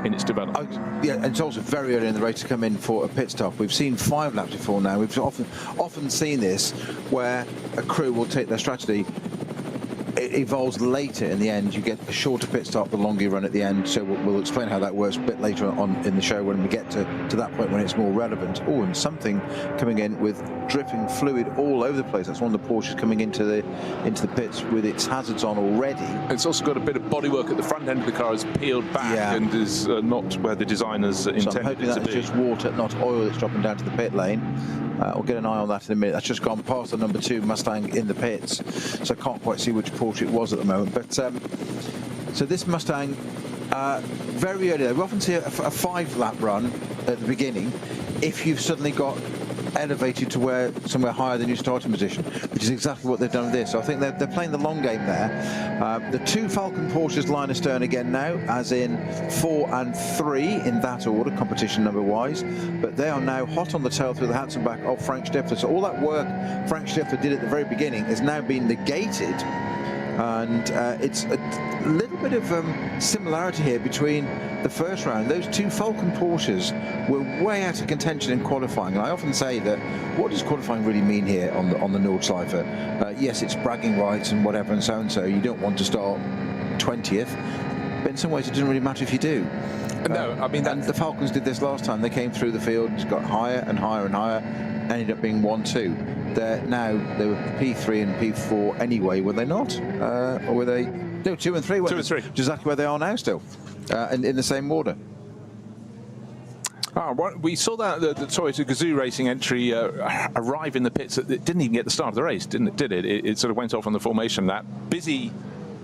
in its development. Yeah, and it's also very early in the race to come in for a pit stop. We've seen 5 laps before now. We've often seen this where a crew will take their strategy. it evolves later in the end. You get a shorter pit stop, the longer you run at the end. So we'll explain how that works a bit later on in the show when we get to that point when it's more relevant. Oh, and something coming in with dripping fluid all over the place. That's one of the Porsches coming into the pits with its hazards on already. It's also got a bit of bodywork at the front end of the car, is peeled back and is not where the designers intended so I'm hoping it to that be. is just water, not oil, that's dropping down to the pit lane. We'll get an eye on that in a minute. That's just gone past the number 2 Mustang in the pits, so I can't quite see which Porsche it was at the moment. But so this Mustang, very early, we often see a 5-lap run at the beginning if you've suddenly got elevated to somewhere higher than your starting position, which is exactly what they've done with this. So I think they're playing the long game there. The 2 Falcon Porsches line astern again now, as in 4 and 3 in that order, competition number wise, but they are now hot on the tail through the Hansen back of Frank Stifler. So all that work Frank Stifler did at the very beginning has now been negated, and it's a little bit of similarity here between the first round. Those 2 Falcon Porsches were way out of contention in qualifying, and I often say that what does qualifying really mean here on the Nordschleife? Yes, it's bragging rights and whatever and so. You don't want to start 20th, but in some ways it doesn't really matter if you do. No, I mean, and the Falcons did this last time. They came through the field, just got higher and higher and higher, ended up being 1-2. They were P3 and P4 anyway, were they not? Or were they? No, 2 and 3. 2 and 3. Which is exactly where they are now still, in the same order. We saw that the Toyota Gazoo Racing entry arrive in the pits. It didn't even get the start of the race, did it? It sort of went off on the formation lap. Busy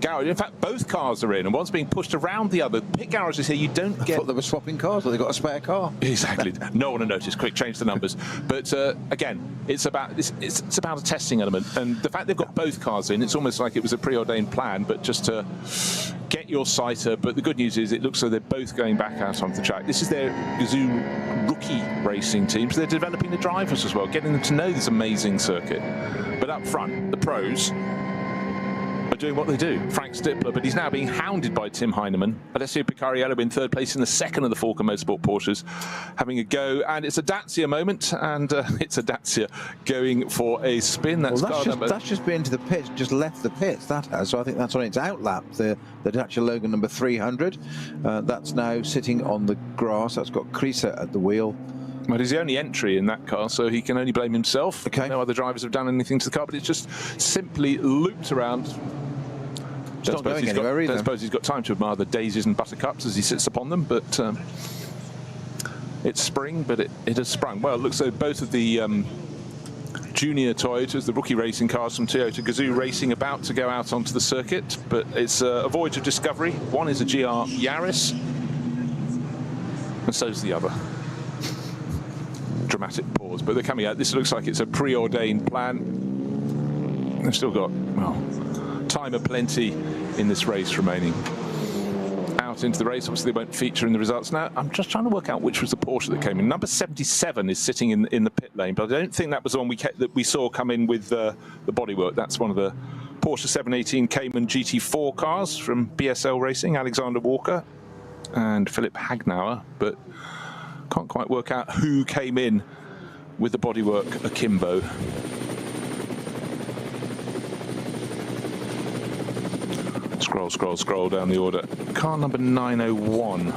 garage. In fact, both cars are in, and one's being pushed around the other. Pit garages here, you don't get... I thought they were swapping cars, but they got a spare car. Exactly. No one will notice. Quick, change the numbers. But again, it's about a testing element, and the fact they've got both cars in, it's almost like it was a preordained plan, but just to get your sighter. But the good news is it looks like they're both going back out onto the track. This is their Gazoo rookie racing team, so they're developing the drivers as well, getting them to know this amazing circuit. But up front, the pros are doing what they do. Frank Stifler, but he's now being hounded by Tim Heinemann. Alessio Picariello in 3rd place in the 2nd of the Falcon Motorsport Porsches, having a go. And it's a Dacia moment, and it's a Dacia going for a spin. That's just been to the pits, just left the pits, that has. So I think that's on its outlap, the Dacia Logan number 300. That's now sitting on the grass. That's got Krisa at the wheel. Well, he's the only entry in that car, so he can only blame himself. Okay. No other drivers have done anything to the car, but it's just simply looped around. It's not going anywhere either. I suppose he's got time to admire the daisies and buttercups as he sits upon them, but it's spring, but it has sprung. Well, it looks like both of the junior Toyotas, the rookie racing cars from Toyota Gazoo Racing, about to go out onto the circuit, but it's a voyage of discovery. One is a GR Yaris, and so's the other. Dramatic pause, but they're coming out. This looks like it's a preordained plan. They've still got, well, time aplenty in this race remaining. Out into the race, obviously they won't feature in the results. Now, I'm just trying to work out which was the Porsche that came in. Number 77 is sitting in the pit lane, but I don't think that was the one that we saw come in with the bodywork. That's one of the Porsche 718 Cayman GT4 cars from BSL Racing, Alexander Walker and Philip Hagnauer, but can't quite work out who came in with the bodywork akimbo. Scroll down the order. Car number 901.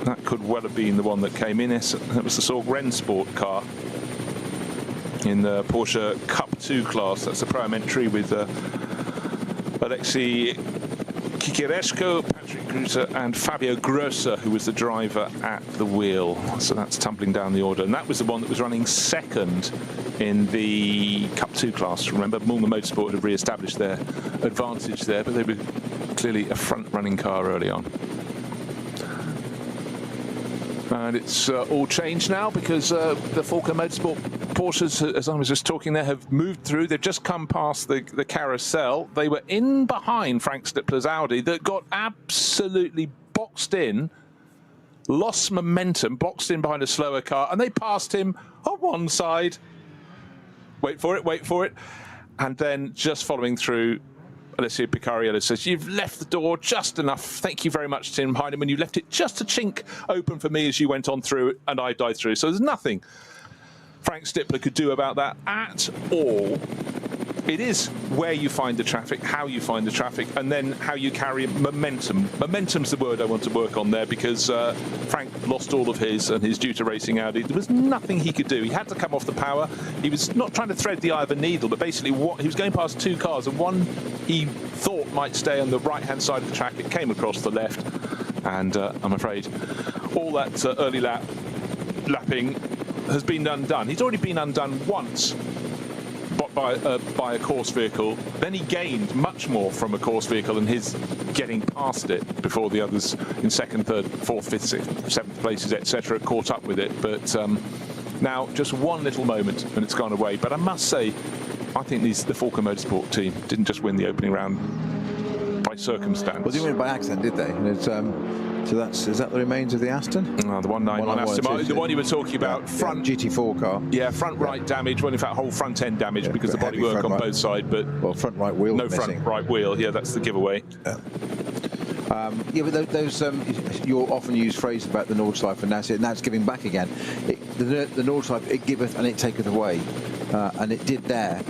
That could well have been the one that came in. That was the Sorg Rennsport car in the Porsche Cup 2 class. That's a Pro-Am entry with Alexei Kikireshko, Patrick Gruter and Fabio Grosser, who was the driver at the wheel. So that's tumbling down the order. And that was the one that was running 2nd in the Cup 2 class. Remember, Mulner Motorsport had re-established their advantage there, but they were clearly a front-running car early on. And it's all changed now because the Falcon Motorsport Porsches, as I was just talking there, have moved through. They've just come past the carousel. They were in behind Frank Stifler's Audi that got absolutely boxed in, lost momentum, boxed in behind a slower car, and they passed him on one side. Wait for it. And then just following through, Alessio Picariello says, "You've left the door just enough. Thank you very much, Tim Heinemann. You left it just a chink open for me as you went on through, and I dived through." So there's nothing Frank Stifler could do about that at all. it is where you find the traffic, how you find the traffic, and then how you carry momentum. Momentum's the word I want to work on there, because Frank lost all of his, and he's due to racing Audi. There was nothing he could do. He had to come off the power. He was not trying to thread the eye of a needle, but basically he was going past two cars, and one he thought might stay on the right-hand side of the track. It came across the left, and I'm afraid all that early lapping has been undone. He's already been undone once by a course vehicle. Then he gained much more from a course vehicle, and his getting past it before the others in second, third, fourth, fifth, sixth, seventh places, etc., caught up with it. But now just one little moment and it's gone away. But I must say, I think the Falcon Motorsport team didn't just win the opening round by circumstance. Well, they didn't win by accident, did they? And it's, so is that the remains of the Aston? Oh, the 191 Aston Martin, the one you were talking about, front GT4 car. Yeah, front right damage. Well, in fact, whole front end damage, because the bodywork on both sides. But front right wheel. No missing. front right wheel. Yeah, that's the giveaway. Yeah, but those your often used phrase about the Nordschleife, and now it's giving back again. The Nordschleife, it giveth and it taketh away, and it did there.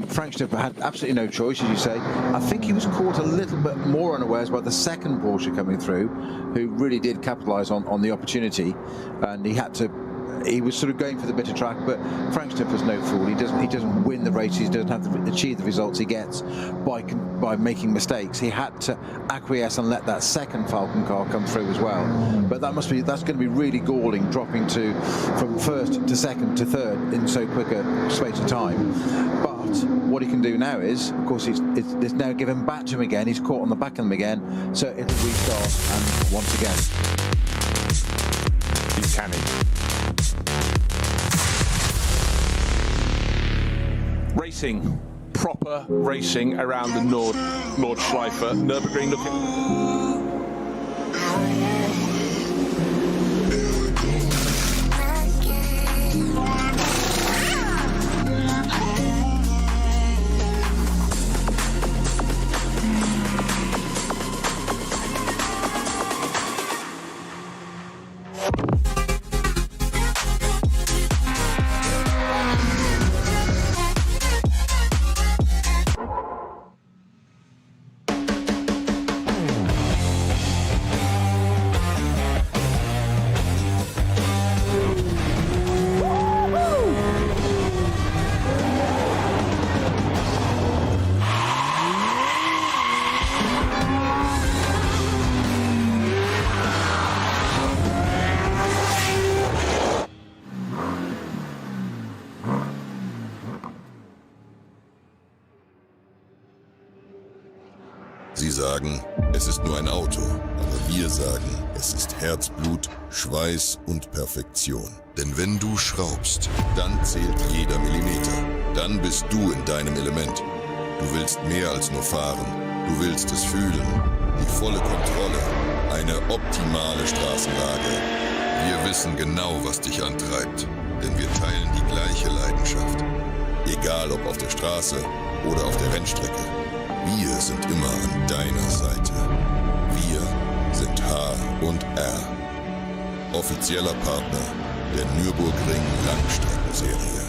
Frank Schnipper had absolutely no choice, as you say. I think he was caught a little bit more unawares by the second Porsche coming through, who really did capitalise on the opportunity, and he was sort of going for the bit of track. But Frank Schnipper's no fool. He doesn't win the races. He doesn't have to achieve the results he gets by making mistakes. He had to acquiesce and let that second Falcon car come through as well. But that's going to be really galling, dropping from first to second to third in so quick a space of time. But what he can do now is, of course, it's now given back to him again. He's caught on the back of them again, so it'll restart, and once again he's canny. Racing, proper racing around the Nordschleife. Nürburgring looking. Sie sagen, es ist nur ein Auto, aber wir sagen, es ist Herzblut, Schweiß und Perfektion. Denn wenn du schraubst, dann zählt jeder Millimeter. Dann bist du in deinem Element. Du willst mehr als nur fahren. Du willst es fühlen. Die volle Kontrolle. Eine optimale Straßenlage. Wir wissen genau, was dich antreibt. Denn wir teilen die gleiche Leidenschaft. Egal ob auf der Straße oder auf der Rennstrecke. Wir sind immer an deiner Seite. Wir sind H&R. Offizieller Partner der Nürburgring Langstrecken Serie.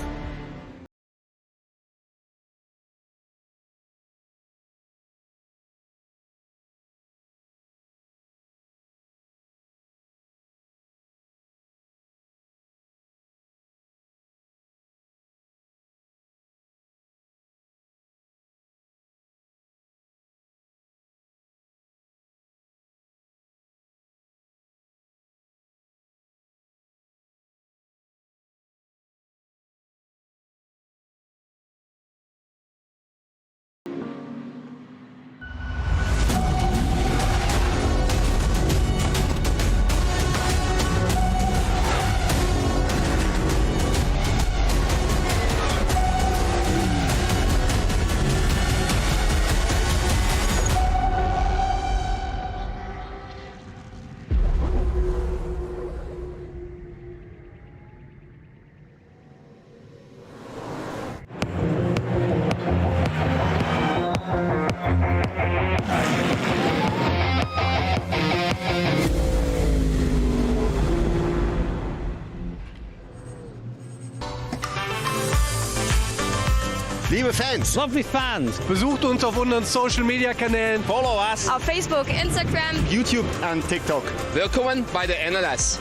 liebe Fans. Lovely fans. Besucht uns auf unseren Social Media Kanälen. Follow us. Auf Facebook, Instagram, YouTube und TikTok. Willkommen bei der NLS.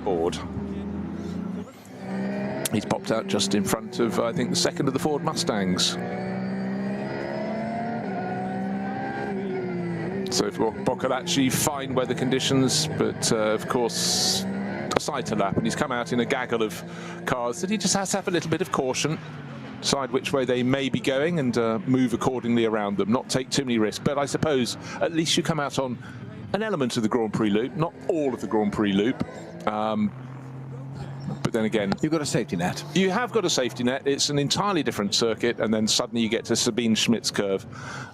Board. He's popped out just in front of, I think, the second of the Ford Mustangs. So for Boccolacci, fine weather conditions, but of course a side to lap, and he's come out in a gaggle of cars that he just has to have a little bit of caution, decide which way they may be going and move accordingly around them, not take too many risks. But I suppose at least you come out on an element of the Grand Prix loop, not all of the Grand Prix loop. But then again, you've got a safety net. You have got a safety net. It's an entirely different circuit, and then suddenly you get to Sabine Schmidt's curve,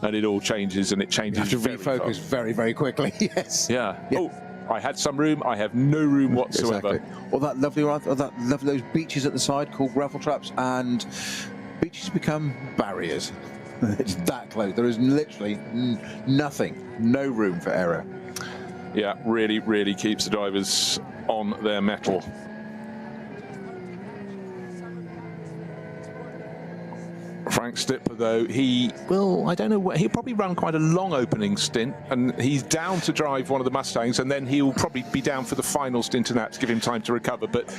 and it all changes, and it changes. You have to refocus very, very quickly. Yes. Yeah. Oh, I had some room. I have no room whatsoever. Exactly. Or that lovely, those beaches at the side called gravel traps, and beaches become barriers. It's that close. There is literally nothing, no room for error. Yeah, really, really keeps the drivers on their mettle. Frank Stippler, though, I don't know, he'll probably run quite a long opening stint, and he's down to drive one of the Mustangs, and then he'll probably be down for the final stint in that to give him time to recover. But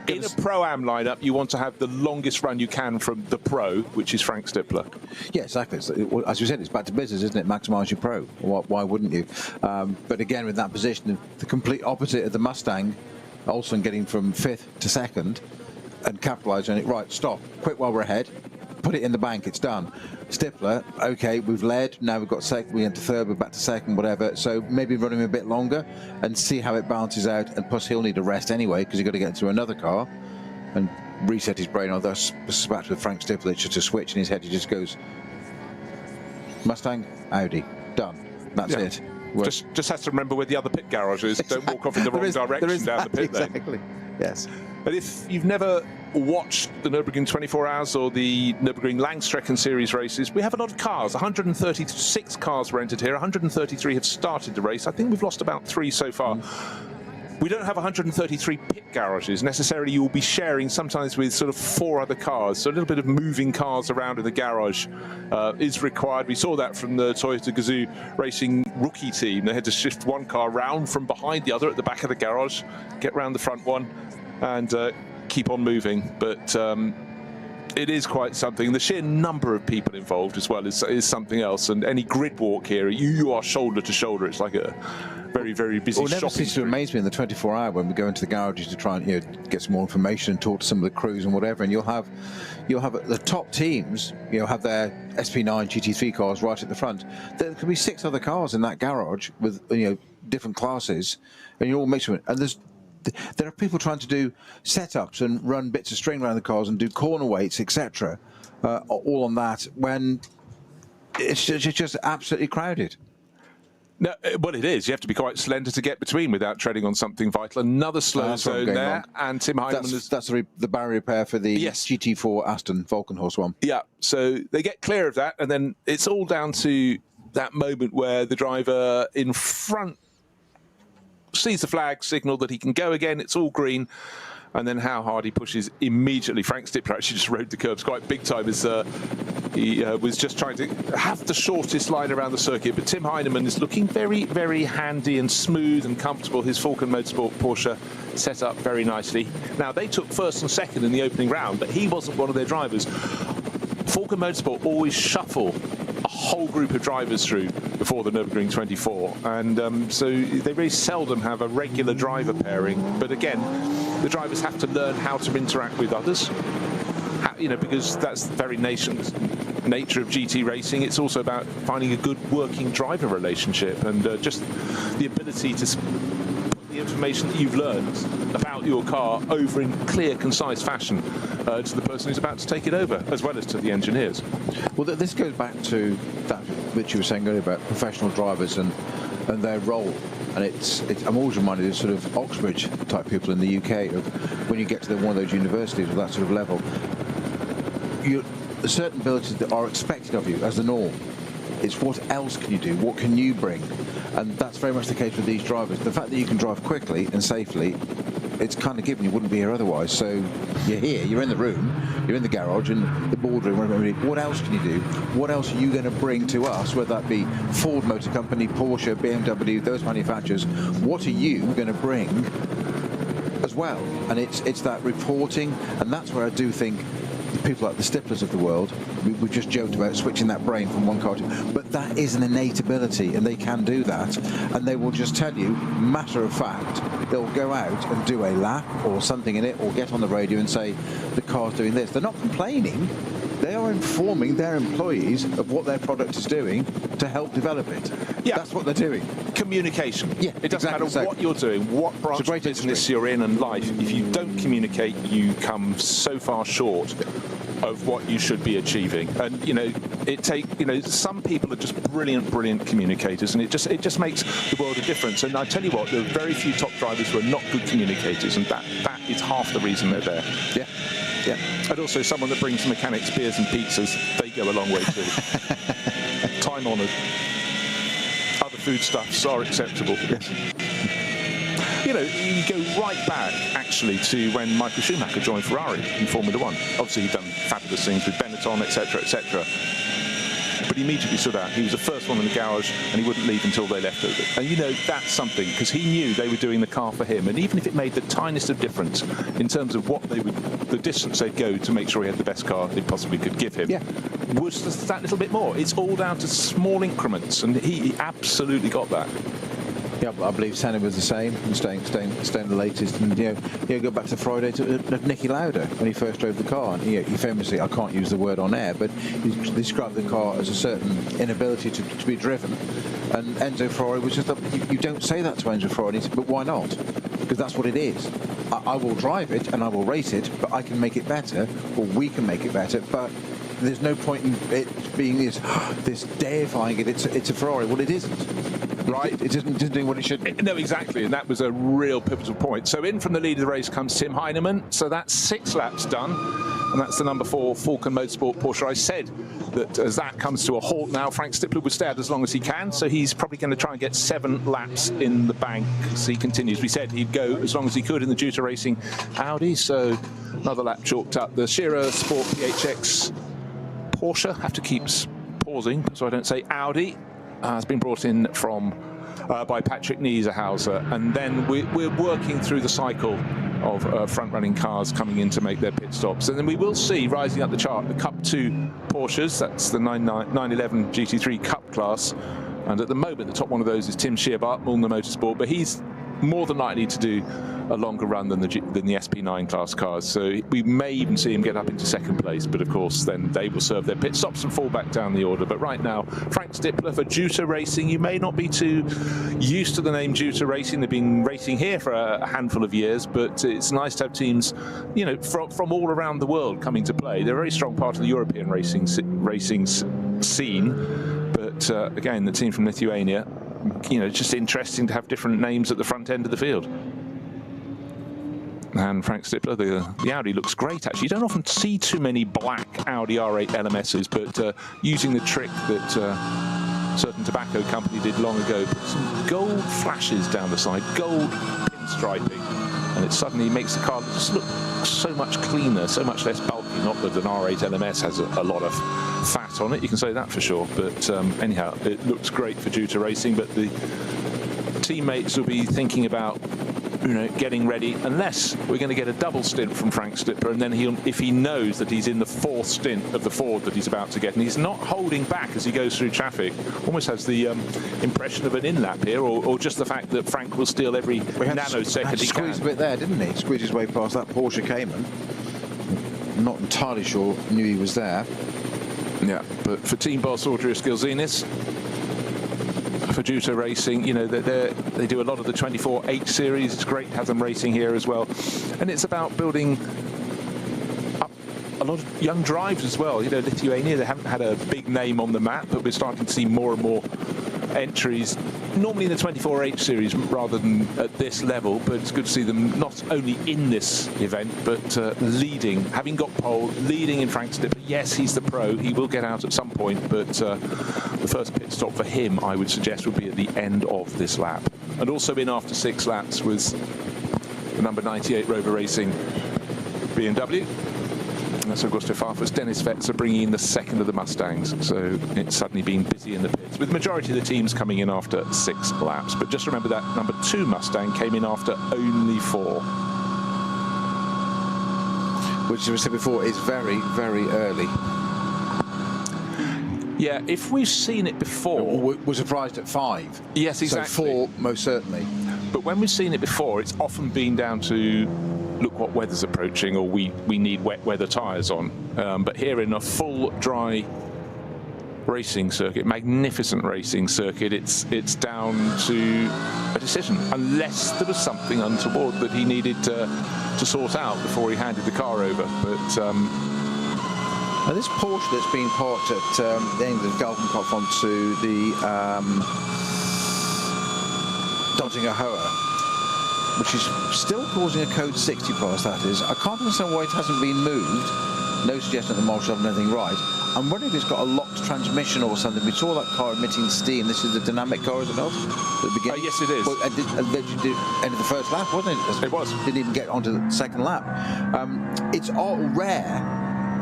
in a Pro-Am lineup, you want to have the longest run you can from the Pro, which is Frank Stippler. Yeah, exactly. As you said, it's back to business, isn't it? Maximise your Pro. Why wouldn't you? But again, with that position, the complete opposite of the Mustang, Olsen getting from 5th to 2nd, and capitalise on it. Right, stop. Quit while we're ahead. Put it in the bank, it's done. Stippler, okay, we've led, now we've got second, we went to third, we're back to second, whatever. So maybe run him a bit longer and see how it balances out. And plus, he'll need a rest anyway because he's got to get into another car and reset his brain. Although this is back with Frank Stippler, it's just a switch in his head. He just goes Mustang, Audi, done. That's it. Just has to remember where the other pit garage is. Don't walk off in the wrong direction down the pit lane. Exactly. Yes. But if you've never watched the Nürburgring 24 Hours or the Nürburgring Langstrecken Series races, we have a lot of cars. 136 cars were entered here. 133 have started the race. I think we've lost about 3 so far. We don't have 133 pit garages. Necessarily, you will be sharing sometimes with sort of 4 other cars. So a little bit of moving cars around in the garage is required. We saw that from the Toyota Gazoo Racing rookie team. They had to shift one car round from behind the other at the back of the garage, get round the front one, and keep on moving. But it is quite something. The sheer number of people involved as well is something else. And any grid walk here, you are shoulder to shoulder. It's like a very, very busy shopping. It never seems to amaze me in the 24-hour when we go into the garages to try and get some more information and talk to some of the crews and whatever. And you'll have the top teams, have their SP9 GT3 cars right at the front. There could be 6 other cars in that garage with different classes, and you all mix them. And there are people trying to do setups and run bits of string around the cars and do corner weights, etc. All on that when it's just absolutely crowded. No, well, it is. You have to be quite slender to get between without treading on something vital. Another slow zone there, and Tim Heinemann that's the barrier repair for the GT4 Aston Volkenhorst one. Yeah, so they get clear of that, and then it's all down to that moment where the driver in front sees the flag signal that he can go again. It's all green, and then how hard he pushes immediately. Frank Stippler actually just rode the curbs quite big time as he was just trying to have the shortest line around the circuit. But Tim Heinemann is looking very, very handy and smooth and comfortable. His Falcon Motorsport Porsche set up very nicely. Now, they took first and second in the opening round, but he wasn't one of their drivers. Falcon Motorsport always shuffle a whole group of drivers through before the Nürburgring 24, and so they very seldom have a regular driver pairing. But again, the drivers have to learn how to interact with others, because that's the very nature of GT racing. It's also about finding a good working driver relationship, and just the ability to put the information that you've learned about your car over in clear, concise fashion to the person who's about to take it over, as well as to the engineers. Well, this goes back to that which you were saying earlier about professional drivers and their role. And I'm always reminded of sort of Oxbridge type people in the UK, of when you get to one of those universities of that sort of level, certain abilities that are expected of you as the norm. It's what else can you do? What can you bring? And that's very much the case with these drivers. The fact that you can drive quickly and safely, it's kind of given. You wouldn't be here otherwise. So you're here, you're in the room, you're in the garage, in the boardroom, whatever. What else can you do? What else are you going to bring to us, whether that be Ford Motor Company, Porsche, BMW, those manufacturers? What are you going to bring as well? And it's that reporting, and that's where I do think people like the Stiplers of the world, we've just joked about switching that brain from one car to, but that is an innate ability, and they can do that, and they will just tell you, matter of fact, they'll go out and do a lap or something in it, or get on the radio and say the car's doing this. They're not complaining, they are informing their employees of what their product is doing to help develop it. Yeah, that's what they're doing. Communication. Yeah, it doesn't exactly matter what you're doing, what branch of business you're in and life. If you don't communicate, you come so far short of what you should be achieving. And some people are just brilliant communicators, and it just makes the world a difference. And I tell you what, there are very few top drivers who are not good communicators, and that is half the reason they're there. Yeah. Yeah. And also someone that brings mechanics beers and pizzas, they go a long way too. Time honoured. Other foodstuffs are acceptable. Yes. You go right back, actually, to when Michael Schumacher joined Ferrari in Formula One. Obviously, he'd done fabulous things with Benetton, etc., etc. But he immediately stood out. He was the first one in the garage, and he wouldn't leave until they left it. And that's something, because he knew they were doing the car for him. And even if it made the tiniest of difference in terms of the distance they'd go to make sure he had the best car they possibly could give him, was just that little bit more. It's all down to small increments, and he absolutely got that. Yeah, I believe Senna was the same, and staying the latest. And go back to Friday to Niki Lauda when he first drove the car. And he famously, I can't use the word on air, but he described the car as a certain inability to be driven. And Enzo Ferrari was just, you don't say that to Enzo Ferrari. He said, but why not? Because that's what it is. I will drive it and I will race it, but I can make it better, or we can make it better. But there's no point in it being this deifying it. It's a Ferrari. Well, it isn't. Right, it isn't doing what it should be. No, exactly, and that was a real pivotal point. So in from the lead of the race comes Tim Heinemann. So that's 6 laps done, and that's the number 4 Falcon Motorsport Porsche. I said that as that comes to a halt now, Frank Stippler would stay out as long as he can, so he's probably going to try and get 7 laps in the bank as he continues. We said he'd go as long as he could in the Juta Racing Audi, so another lap chalked up. The Scherer Sport PHX Porsche, have to keep pausing so I don't say Audi, has been brought in from by Patrick Niederhauser, and then we're working through the cycle of front-running cars coming in to make their pit stops, and then we will see rising up the chart the Cup 2 Porsches. That's the 911 GT3 Cup class, and at the moment the top one of those is Tim Scheerbart, Mullner Motorsport, but he's more than likely to do a longer run than the SP9 class cars, so we may even see him get up into 2nd place, but of course then they will serve their pit stops and fall back down the order. But right now, Frank Stippler for Juta Racing. You may not be too used to the name Juta Racing. They've been racing here for a handful of years, but it's nice to have teams, from all around the world coming to play. They're a very strong part of the European racing scene, but again, the team from Lithuania, it's just interesting to have different names at the front end of the field. And Frank Stippler, the Audi looks great, actually. You don't often see too many black Audi R8 LMSs, but using the trick that a certain tobacco company did long ago, put some gold flashes down the side, gold pinstriping, and it suddenly makes the car just look so much cleaner, so much less bulky. Not that an R8 LMS has a lot of fat on it, you can say that for sure, but anyhow, it looks great for Juta Racing, but the teammates will be thinking about getting ready, unless we're going to get a double stint from Frank Stippler, and then if he knows that he's in the fourth stint of the Ford that he's about to get, and he's not holding back as he goes through traffic, almost has the impression of an in-lap here, or just the fact that Frank will steal every nanosecond he can. Squeezed a bit there, didn't he? Squeezed his way past that Porsche Cayman. Not entirely sure, knew he was there. Yeah, but for team boss Audrey Skilzinis, for Juta Racing, they do a lot of the 24H series. It's great to have them racing here as well, and it's about building up a lot of young drivers as well. Lithuania, they haven't had a big name on the map, but we're starting to see more and more entries, normally in the 24H series rather than at this level, but it's good to see them not only in this event but leading, having got pole, leading in Frank Stippler. Yes, he's the pro, he will get out at some point, but the first pit stop for him, I would suggest, would be at the end of this lap. And also in after 6 laps was the number 98 Rover Racing BMW. That's Augusto Farfus. Dennis Vetzer bringing in the second of the Mustangs, so it's suddenly been busy in the pits, with the majority of the teams coming in after 6 laps. But just remember that number 2 Mustang came in after only 4. Which, as we said before, is very, very early. Yeah, if we've seen it before... We're surprised at 5. Yes, exactly. So 4, most certainly. But when we've seen it before, it's often been down to, look what weather's approaching, or we need wet weather tyres on. But here in a full dry racing circuit, magnificent racing circuit, it's down to a decision, unless there was something untoward that he needed to sort out before he handed the car over. But now this Porsche that's been parked at the end of the Galgenkopf onto the Dodginger Hoa, which is still causing a code 60 pass, that is. I can't understand why it hasn't been moved. No suggestion that the marshal have anything right. I'm wondering if it's got a locked transmission or something. We saw that car emitting steam. This is the dynamic car, is it not? At the beginning? Yes, it is. Well, at the end of the first lap, wasn't it? It was. Didn't even get onto the second lap. It's all rare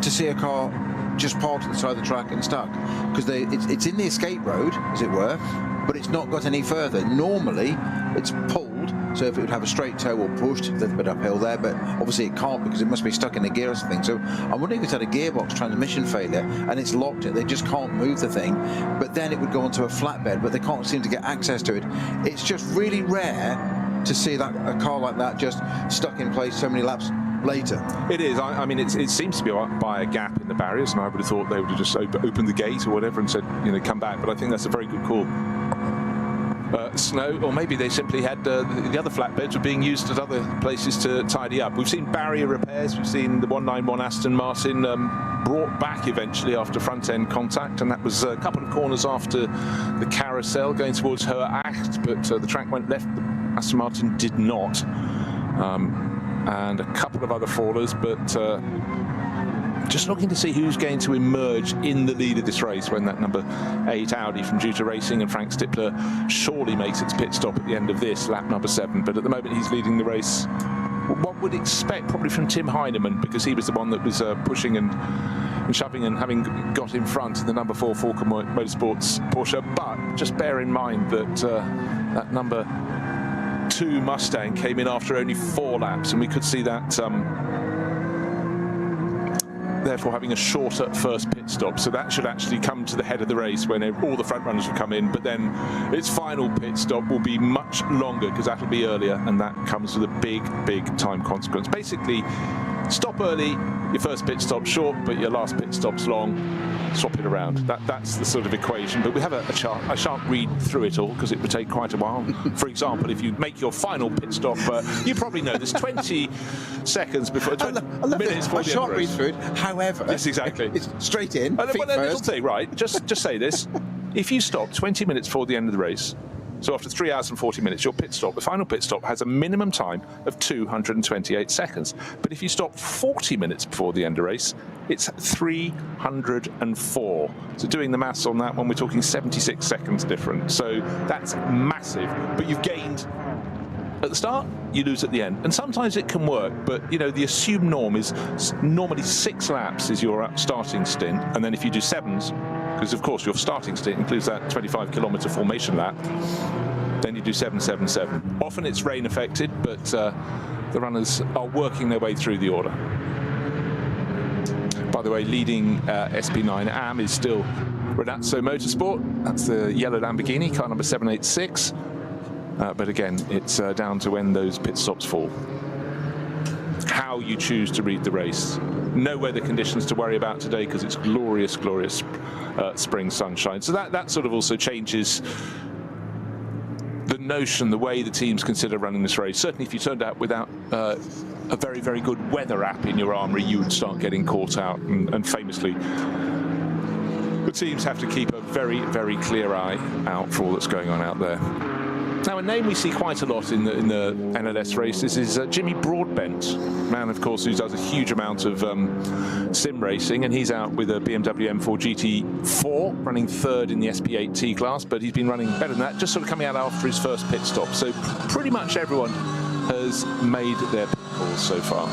to see a car just parked at the side of the track and stuck, because it's in the escape road, as it were, but it's not got any further. Normally, it's pulled, so if it would have a straight toe or pushed, a little bit uphill there, but obviously it can't because it must be stuck in a gear or something. So I'm wondering if it's had a gearbox transmission failure and it's locked it. They just can't move the thing, but then it would go onto a flatbed, but they can't seem to get access to it. It's just really rare to see that a car like that just stuck in place so many laps later. It is. I mean, it seems to be by a gap in the barriers, and I would have thought they would have just opened the gate or whatever and said, come back. But I think that's a very good call. Snow, or maybe they simply had the other flatbeds were being used at other places to tidy up. We've seen barrier repairs. We've seen the 191 Aston Martin brought back eventually after front-end contact, and that was a couple of corners after the carousel going towards Her Acht, but the track went left. The Aston Martin did not. And a couple of other fallers, but just looking to see who's going to emerge in the lead of this race when that number 8 Audi from Juta Racing and Frank Stippler surely makes its pit stop at the end of this, lap number 7. But at the moment he's leading the race. One would expect probably from Tim Heinemann, because he was the one that was pushing and shoving and having got in front in the number 4 Falcon Motorsports Porsche. But just bear in mind that that number 2 Mustang came in after only 4 laps, and we could see that therefore having a shorter first pit stop. So that should actually come to the head of the race when all the front runners will come in, but then its final pit stop will be much longer because that'll be earlier, and that comes with a big time consequence. Basically, stop early, your first pit stop short, but your last pit stop's long. Swap it around. That's the sort of equation. But we have a chart. I shan't read through it all because it would take quite a while. For example, if you make your final pit stop, you probably know there's 20 seconds before, 20 minutes before the end of the race. I shan't read through it. However, yes, exactly. It's straight in. Well, little thing, right? Just say this: if you stop 20 minutes before the end of the race, so after 3 hours and 40 minutes, your pit stop, the final pit stop, has a minimum time of 228 seconds. But if you stop 40 minutes before the end of the race, it's 304. So doing the maths on that one, we're talking 76 seconds different. So that's massive. But you've gained at the start, you lose at the end. And sometimes it can work, but the assumed norm is normally 6 laps is your starting stint. And then if you do 7s, because of course your starting stint includes that 25-kilometre formation lap, then you do 777. Often it's rain affected, but the runners are working their way through the order. By the way, leading SP9 AM is still Renazzo Motorsport. That's the yellow Lamborghini, car number 786. But again, it's down to when those pit stops fall. How you choose to read the race. No weather conditions to worry about today because it's glorious, glorious spring sunshine. So that sort of also changes the notion, the way the teams consider running this race. Certainly if you turned out without a very, very good weather app in your armoury, you would start getting caught out. And famously, the teams have to keep a very, very clear eye out for all that's going on out there. Now, a name we see quite a lot in the NLS races is Jimmy Broadbent, man, of course, who does a huge amount of sim racing, and he's out with a BMW M4 GT4, running third in the SP8T class, but he's been running better than that, just sort of coming out after his first pit stop. So pretty much everyone has made their pit calls so far.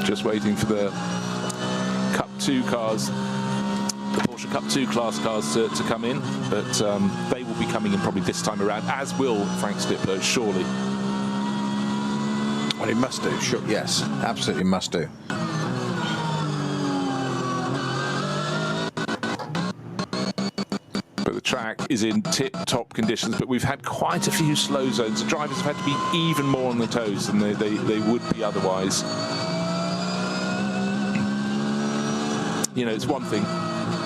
Just waiting for the Cup 2 cars, the Porsche Cup 2 class cars to come in, but they will be coming in probably this time around, as will Frank Stippler, surely. Well, he must do, sure, yes, absolutely must do. But the track is in tip-top conditions, but we've had quite a few slow zones. The drivers have had to be even more on the toes than they would be otherwise. You know, it's one thing,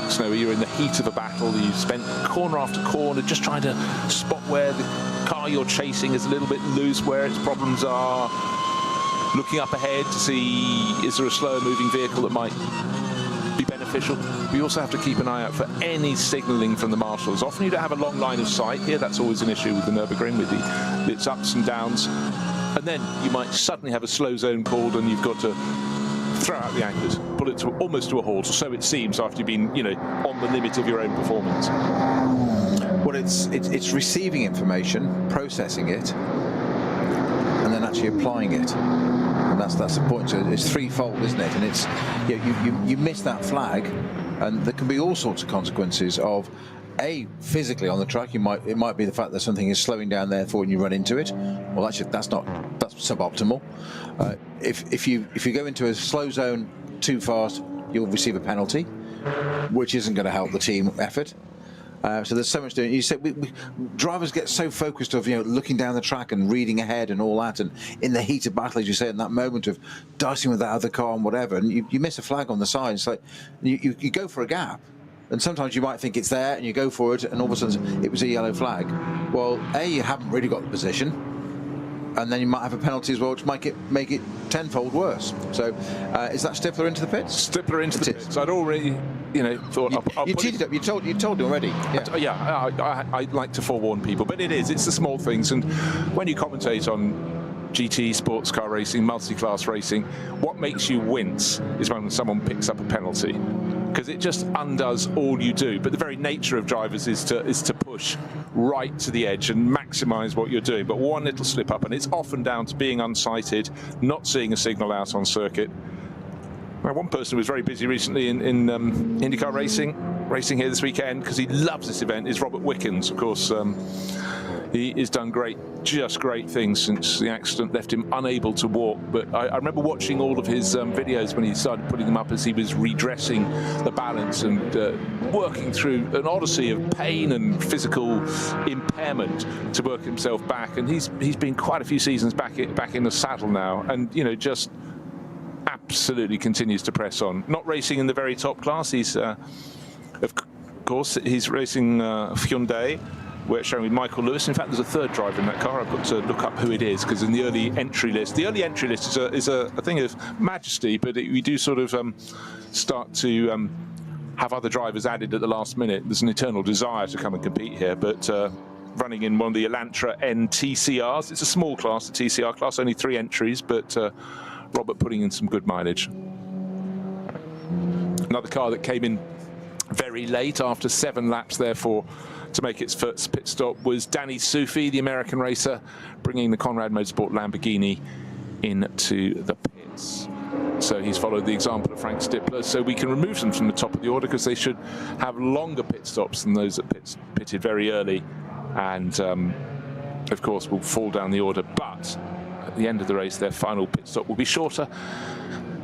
Snowy, you're in the heat of a battle, you've spent corner after corner just trying to spot where the car you're chasing is a little bit loose, where its problems are, looking up ahead to see is there a slower moving vehicle that might be beneficial. We also have to keep an eye out for any signalling from the marshals. Often you don't have a long line of sight here, that's always an issue with the Nürburgring, with its ups and downs, and then you might suddenly have a slow zone called and you've got to throw out the anchors, pull it almost to a halt, or so it seems after you've been, you know, on the limit of your own performance. Well, it's receiving information, processing it, and then actually applying it, and that's the point. So it's threefold, isn't it? And it's, you miss that flag, and there can be all sorts of consequences of, physically on the track, it might be the fact that something is slowing down, therefore when you run into it. Well, that's suboptimal. If you go into a slow zone too fast, you'll receive a penalty, which isn't going to help the team effort. So there's so much doing. You said drivers get so focused of looking down the track and reading ahead and all that, and in the heat of battle, as you say, in that moment of dicing with that other car and whatever, and you miss a flag on the side. It's like you go for a gap. And sometimes you might think it's there and you go for it and all of a sudden it was a yellow flag. Well, you haven't really got the position, and then you might have a penalty as well, which might make it tenfold worse. So is that Stippler into the pits? Stippler into the pits. I'd already, thought... You teed it up, you told him already. Yeah, I like to forewarn people, but it's the small things. And when you commentate on GT, sports car racing, multi-class racing, what makes you wince is when someone picks up a penalty, because it just undoes all you do. But the very nature of drivers is to push right to the edge and maximise what you're doing. But one little slip up, and it's often down to being unsighted, not seeing a signal out on circuit. Now, one person who was very busy recently in IndyCar racing here this weekend, because he loves this event, is Robert Wickens. Of course, he has done just great things since the accident left him unable to walk. But I remember watching all of his videos when he started putting them up as he was redressing the balance and working through an odyssey of pain and physical impairment to work himself back. And he's been quite a few seasons back in the saddle now, and just absolutely continues to press on. Not racing in the very top class. He's of course he's racing Hyundai, we're showing with Michael Lewis. In fact, there's a third driver in that car. I've got to look up who it is, because in the early entry list is a thing of majesty, but we do sort of start to have other drivers added at the last minute. There's an eternal desire to come and compete here, but running in one of the Elantra N TCRs. It's a small class, the TCR class, only 3 entries, but Robert putting in some good mileage. Another car that came in very late after 7 laps, therefore, to make its first pit stop was Danny Sufi, the American racer, bringing the Conrad Motorsport Lamborghini into the pits. So he's followed the example of Frank Stippler, so we can remove them from the top of the order, because they should have longer pit stops than those that pitted very early. and of course will fall down the order. But at the end of the race, their final pit stop will be shorter,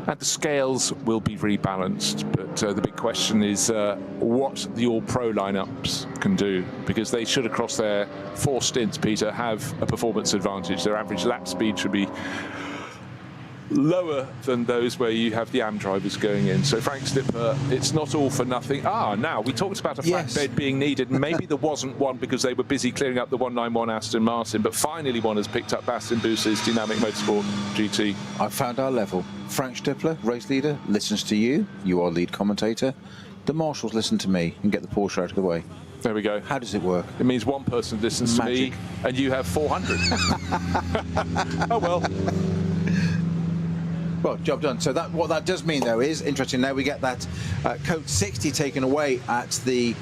and the scales will be rebalanced. But the big question is what the all-pro lineups can do, because they should, across their 4 stints, Peter, have a performance advantage. Their average lap speed should be lower than those where you have the AM drivers going in. So Frank Stippler, it's not all for nothing. Now we talked about a flatbed being needed, and maybe there wasn't one because they were busy clearing up the 191 Aston Martin, but finally one has picked up Bastian Buse's Dynamic Motorsport GT. I found our level. Frank Stippler, race leader, listens to you. You are lead commentator. The marshals listen to me and get the Porsche out of the way. There we go. How does it work? It means one person listens to me and you have 400. Oh well. Well, job done. So that what that does mean, though, is interesting. Now we get that code 60 taken away at the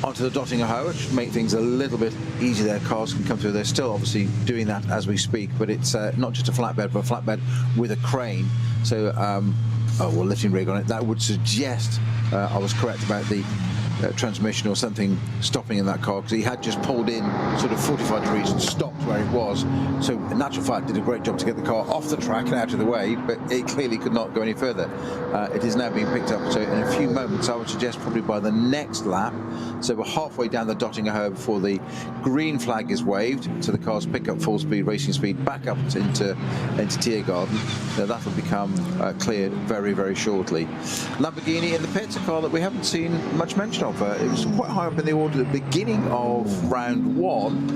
onto the Dottinger Hoe, which should make things a little bit easier. Their cars can come through. They're still obviously doing that as we speak, but it's not just a flatbed, but a flatbed with a crane. So, lifting rig on it. That would suggest I was correct about the transmission or something stopping in that car, because he had just pulled in sort of 45 degrees and stopped where it was. So in natural fact did a great job to get the car off the track and out of the way, but it clearly could not go any further. It is now being picked up, so in a few moments, I would suggest probably by the next lap. So we're halfway down the Dottinger Hoe before the green flag is waved, so the cars pick up full speed, racing speed, back up into Tiergarten. So that'll become cleared very, very shortly. Lamborghini in the pits, a car that we haven't seen much mention of. It was quite high up in the order at the beginning of round 1,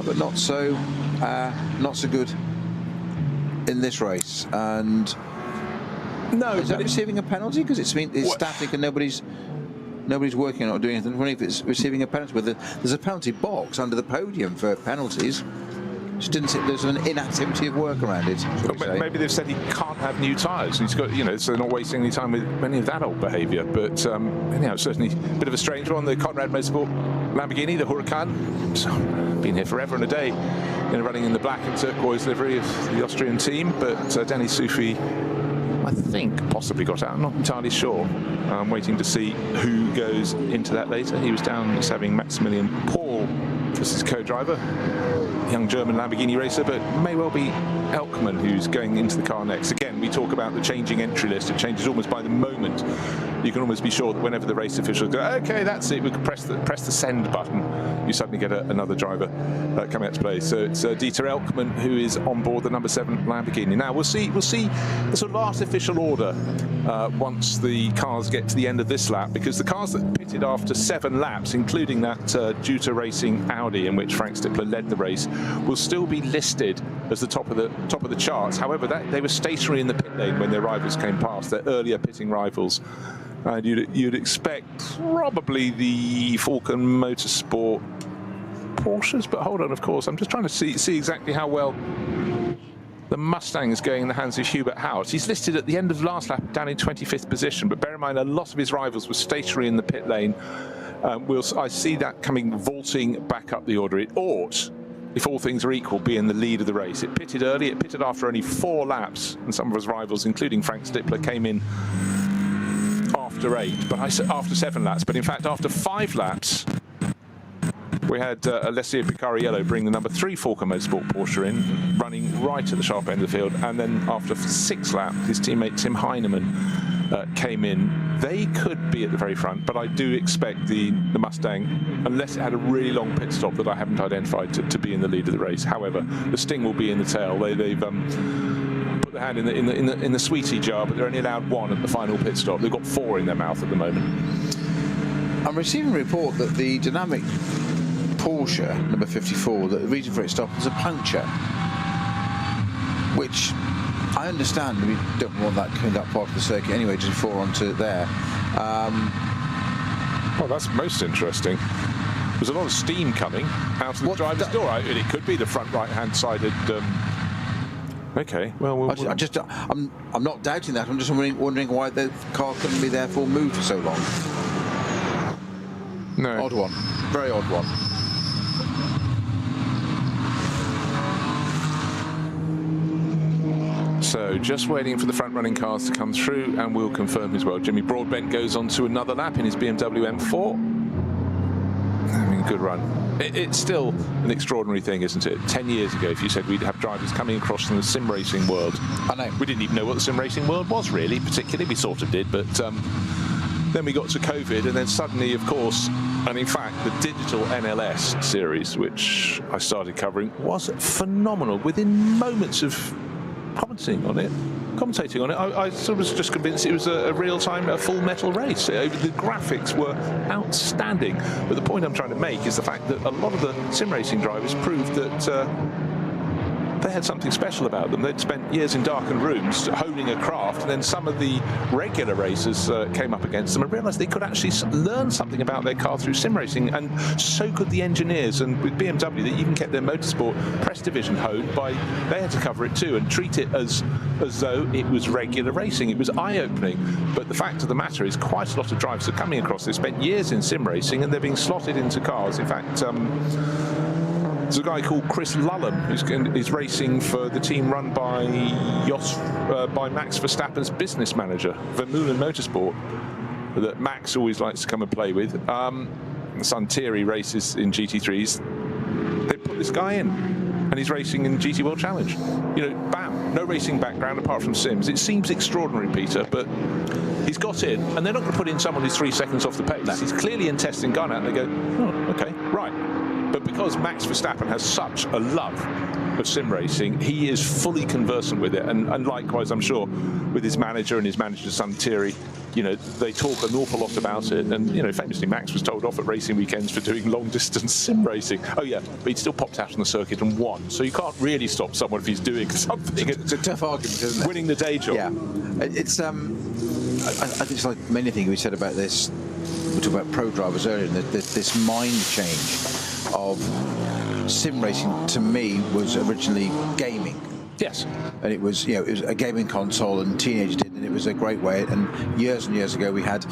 but not so good in this race. And no, is that receiving a penalty because it's static and nobody's working on it or doing anything? I wonder if it's receiving a penalty. There's a penalty box under the podium for penalties. Just didn't see there's an inactivity of work around it. Maybe they've said he can't have new tyres. He's got, so they're not wasting any time with any of that old behaviour. But anyhow, certainly a bit of a strange one. The Conrad Motorsport Lamborghini, the Huracan, so, been here forever and a day, running in the black and turquoise livery of the Austrian team. But Danny Sufi, I think, possibly got out. I'm not entirely sure. I'm waiting to see who goes into that later. He was down as having Maximilian Paul as his co-driver, young German Lamborghini racer, but may well be Elkman who's going into the car next. Again, we talk about the changing entry list. It changes almost by the moment. You can almost be sure that whenever the race officials go, okay, that's it, we can press the send button, you suddenly get another driver coming out to play. So it's Dieter Elkman who is on board the number 7 Lamborghini. Now we'll see the sort of artificial order once the cars get to the end of this lap, because the cars that pitted after 7 laps, including that Juta Racing Audi in which Frank Stippler led the race, will still be listed as the top of the charts. However, they were stationary in the pit lane when their rivals came past, their earlier pitting rivals. And you'd expect probably the Falcon Motorsport Porsches, but hold on, of course, I'm just trying to see exactly how well the Mustang is going in the hands of Hubert Howard. He's listed at the end of last lap down in 25th position, but bear in mind a lot of his rivals were stationary in the pit lane. I see that coming vaulting back up the order. It ought, if all things are equal, be in the lead of the race. It pitted early, it pitted after only 4 laps, and some of his rivals, including Frank Stippler, came in after 8, but after 7 laps. But in fact, after 5 laps, we had Alessio Picariello bring the number 3 Falcon Motorsport Porsche in, running right at the sharp end of the field. And then after 6 laps, his teammate Tim Heinemann came in. They could be at the very front, but I do expect the Mustang, unless it had a really long pit stop that I haven't identified, to be in the lead of the race. However, the Sting will be in the tail. They've put their hand in the sweetie jar, but they're only allowed 1 at the final pit stop. They've got 4 in their mouth at the moment. I'm receiving a report that the Dynamic Porsche number 54, that the reason for its stop is a puncture, which I understand. We don't want that coming up part of the circuit anyway, just before onto there. Well, that's most interesting. There's a lot of steam coming out of the driver's door. It could be the front right-hand sided. Okay, well, I'm not doubting that. I'm just wondering why the car couldn't be therefore moved for so long. No, odd one, very odd one. So just waiting for the front-running cars to come through, and we'll confirm as well. Jimmy Broadbent goes on to another lap in his BMW M4. Having good run. It's still an extraordinary thing, isn't it? 10 years ago, if you said we'd have drivers coming across from the sim racing world, I know. We didn't even know what the sim racing world was really, particularly. We sort of did, but then we got to COVID, and then suddenly, of course, and in fact, the digital NLS series, which I started covering, was phenomenal. Within moments of commentating on it, I sort of was just convinced it was a real-time, a full metal race. The graphics were outstanding. But the point I'm trying to make is the fact that a lot of the sim racing drivers proved that they had something special about them. They'd spent years in darkened rooms honing a craft, and then some of the regular racers came up against them and realised they could actually learn something about their car through sim racing, and so could the engineers. And with BMW, they even kept their motorsport press division honed by, they had to cover it too and treat it as though it was regular racing. It was eye-opening. But the fact of the matter is, quite a lot of drivers are coming across. They spent years in sim racing and they're being slotted into cars. In fact, there's a guy called Chris Lullum who's racing for the team run by Max Verstappen's business manager, Vermeulen Motorsport, that Max always likes to come and play with. Son Thierry races in GT3s. They put this guy in, and he's racing in GT World Challenge. You know, bam, no racing background apart from sims. It seems extraordinary, Peter, but he's got in, and they're not going to put in someone who's 3 seconds off the pace. No. He's clearly in testing gun out, and they go, oh, okay, right. But because Max Verstappen has such a love of sim racing, he is fully conversant with it, and likewise, I'm sure, with his manager and his manager's son Thierry, you know, they talk an awful lot about it. And, you know, famously, Max was told off at racing weekends for doing long-distance sim racing. Oh, yeah, but he still popped out on the circuit and won. So you can't really stop someone if he's doing something. It's a tough argument, isn't it? Winning the day job. Yeah. It's, I think it's like many things we said about this. We talked about pro drivers earlier, and this mind change of sim racing, to me, was originally gaming. Yes. And it was, you know, it was a gaming console, and teenagers did, and it was a great way. And years ago, we had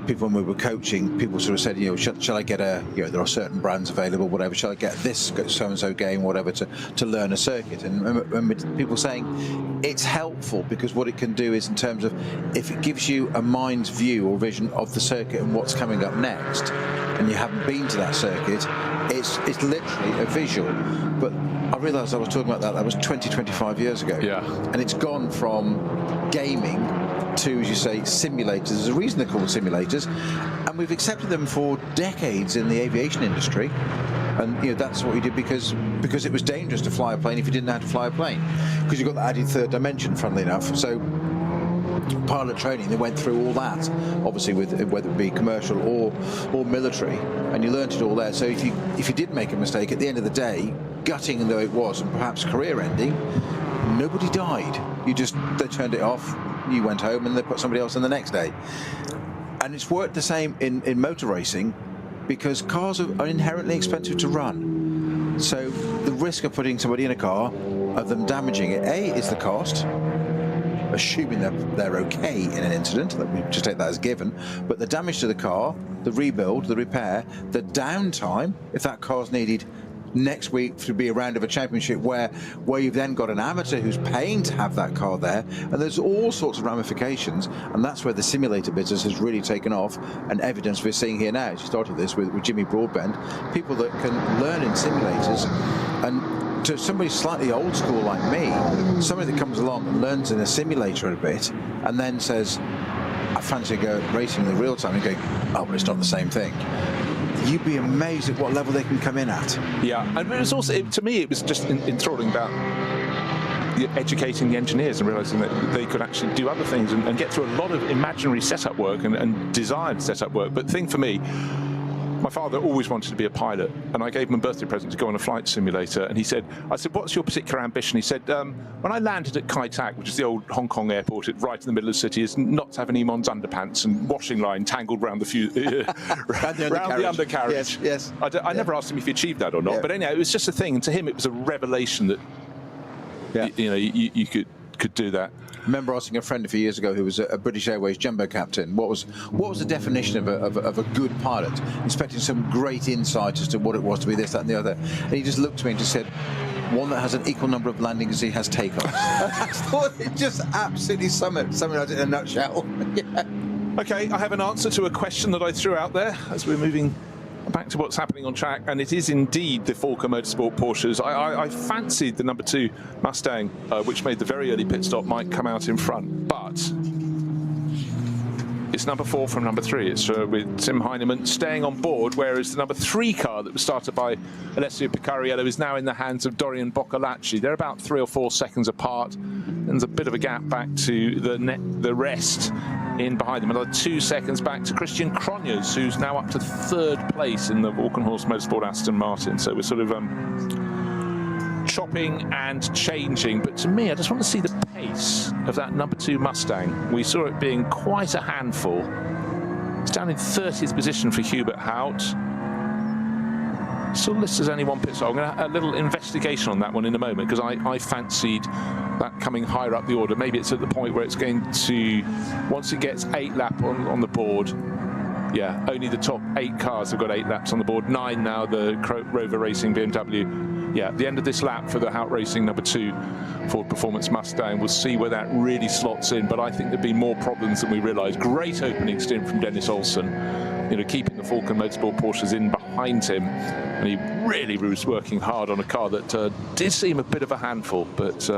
people, when we were coaching, people sort of said, you know, shall I get you know, there are certain brands available, whatever, shall I get this so-and-so game, whatever, to learn a circuit? And remember people saying it's helpful because what it can do is, in terms of, if it gives you a mind's view or vision of the circuit and what's coming up next, and you haven't been to that circuit, it's literally a visual. But I realised I was talking about that was 25 years ago. Yeah. And it's gone from gaming to, as you say, simulators. There's a reason they're called simulators, and we've accepted them for decades in the aviation industry. And, you know, that's what we did because it was dangerous to fly a plane if you didn't know how to fly a plane, because you've got the added third dimension, funnily enough. So pilot training, they went through all that, obviously, with whether it be commercial or military, and you learnt it all there. So if you did make a mistake, at the end of the day, gutting though it was, and perhaps career ending, nobody died. They turned it off, you went home, and they put somebody else in the next day. And it's worked the same in motor racing, because cars are inherently expensive to run. So the risk of putting somebody in a car, of them damaging it, is the cost, assuming they're okay in an incident, that we just take that as given, but the damage to the car, the rebuild, the repair, the downtime, if that car's needed next week to be a round of a championship, where you've then got an amateur who's paying to have that car there, and there's all sorts of ramifications. And that's where the simulator business has really taken off, and evidence we're seeing here now. She started this with Jimmy Broadbent, people that can learn in simulators. And to somebody slightly old school like me, somebody that comes along and learns in a simulator a bit and then says, I fancy go racing in the real time, and going, oh, but it's not the same thing. You'd be amazed at what level they can come in at. Yeah, and it was also, to me, it was just enthralling about educating the engineers and realising that they could actually do other things and get through a lot of imaginary setup work and desired setup work. But the thing for me, my father always wanted to be a pilot, and I gave him a birthday present to go on a flight simulator, and I said, what's your particular ambition? He said, when I landed at Kai Tak, which is the old Hong Kong airport, right in the middle of the city, is not to have an Emon's underpants and washing line tangled round the undercarriage. Yes. I never asked him if he achieved that or not, but anyhow, it was just a thing, and to him it was a revelation that you could do that. I remember asking a friend a few years ago who was a British Airways jumbo captain, what was the definition of a good pilot, expecting some great insight as to what it was to be this, that and the other. And he just looked at me and just said, one that has an equal number of landings as he has takeoffs. I thought it just absolutely summarised it in a nutshell. Yeah. Okay, I have an answer to a question that I threw out there as we're moving back to what's happening on track, and it is indeed the Falken Motorsport Porsches. I fancied the number 2 Mustang, which made the very early pit stop, might come out in front, but it's number 4 from number 3. It's with Tim Heinemann staying on board, whereas the number 3 car that was started by Alessio Picariello is now in the hands of Dorian Boccolacci. They're about 3 or 4 seconds apart, and there's a bit of a gap back to the rest in behind them. Another 2 seconds back to Christian Cronjes, who's now up to 3rd place in the Walkenhorst Motorsport Aston Martin. So we're sort of chopping and changing, but to me, I just want to see the pace of that number 2 Mustang. We saw it being quite a handful. It's down in 30th position for Hubert Hout. Still listed as only 1 pit stop. I'm going to have a little investigation on that one in a moment, because I fancied that coming higher up the order. Maybe it's at the point where it's going to, once it gets 8 lap on the board, yeah, only the top 8 cars have got 8 laps on the board. 9 now, the Rover Racing BMW. Yeah, at the end of this lap for the Hout Racing number 2 Ford Performance Mustang, we'll see where that really slots in, but I think there'll be more problems than we realise. Great opening stint from Dennis Olsen, you know, keeping the Falken Motorsport Porsches in behind him, and he really was working hard on a car that did seem a bit of a handful, but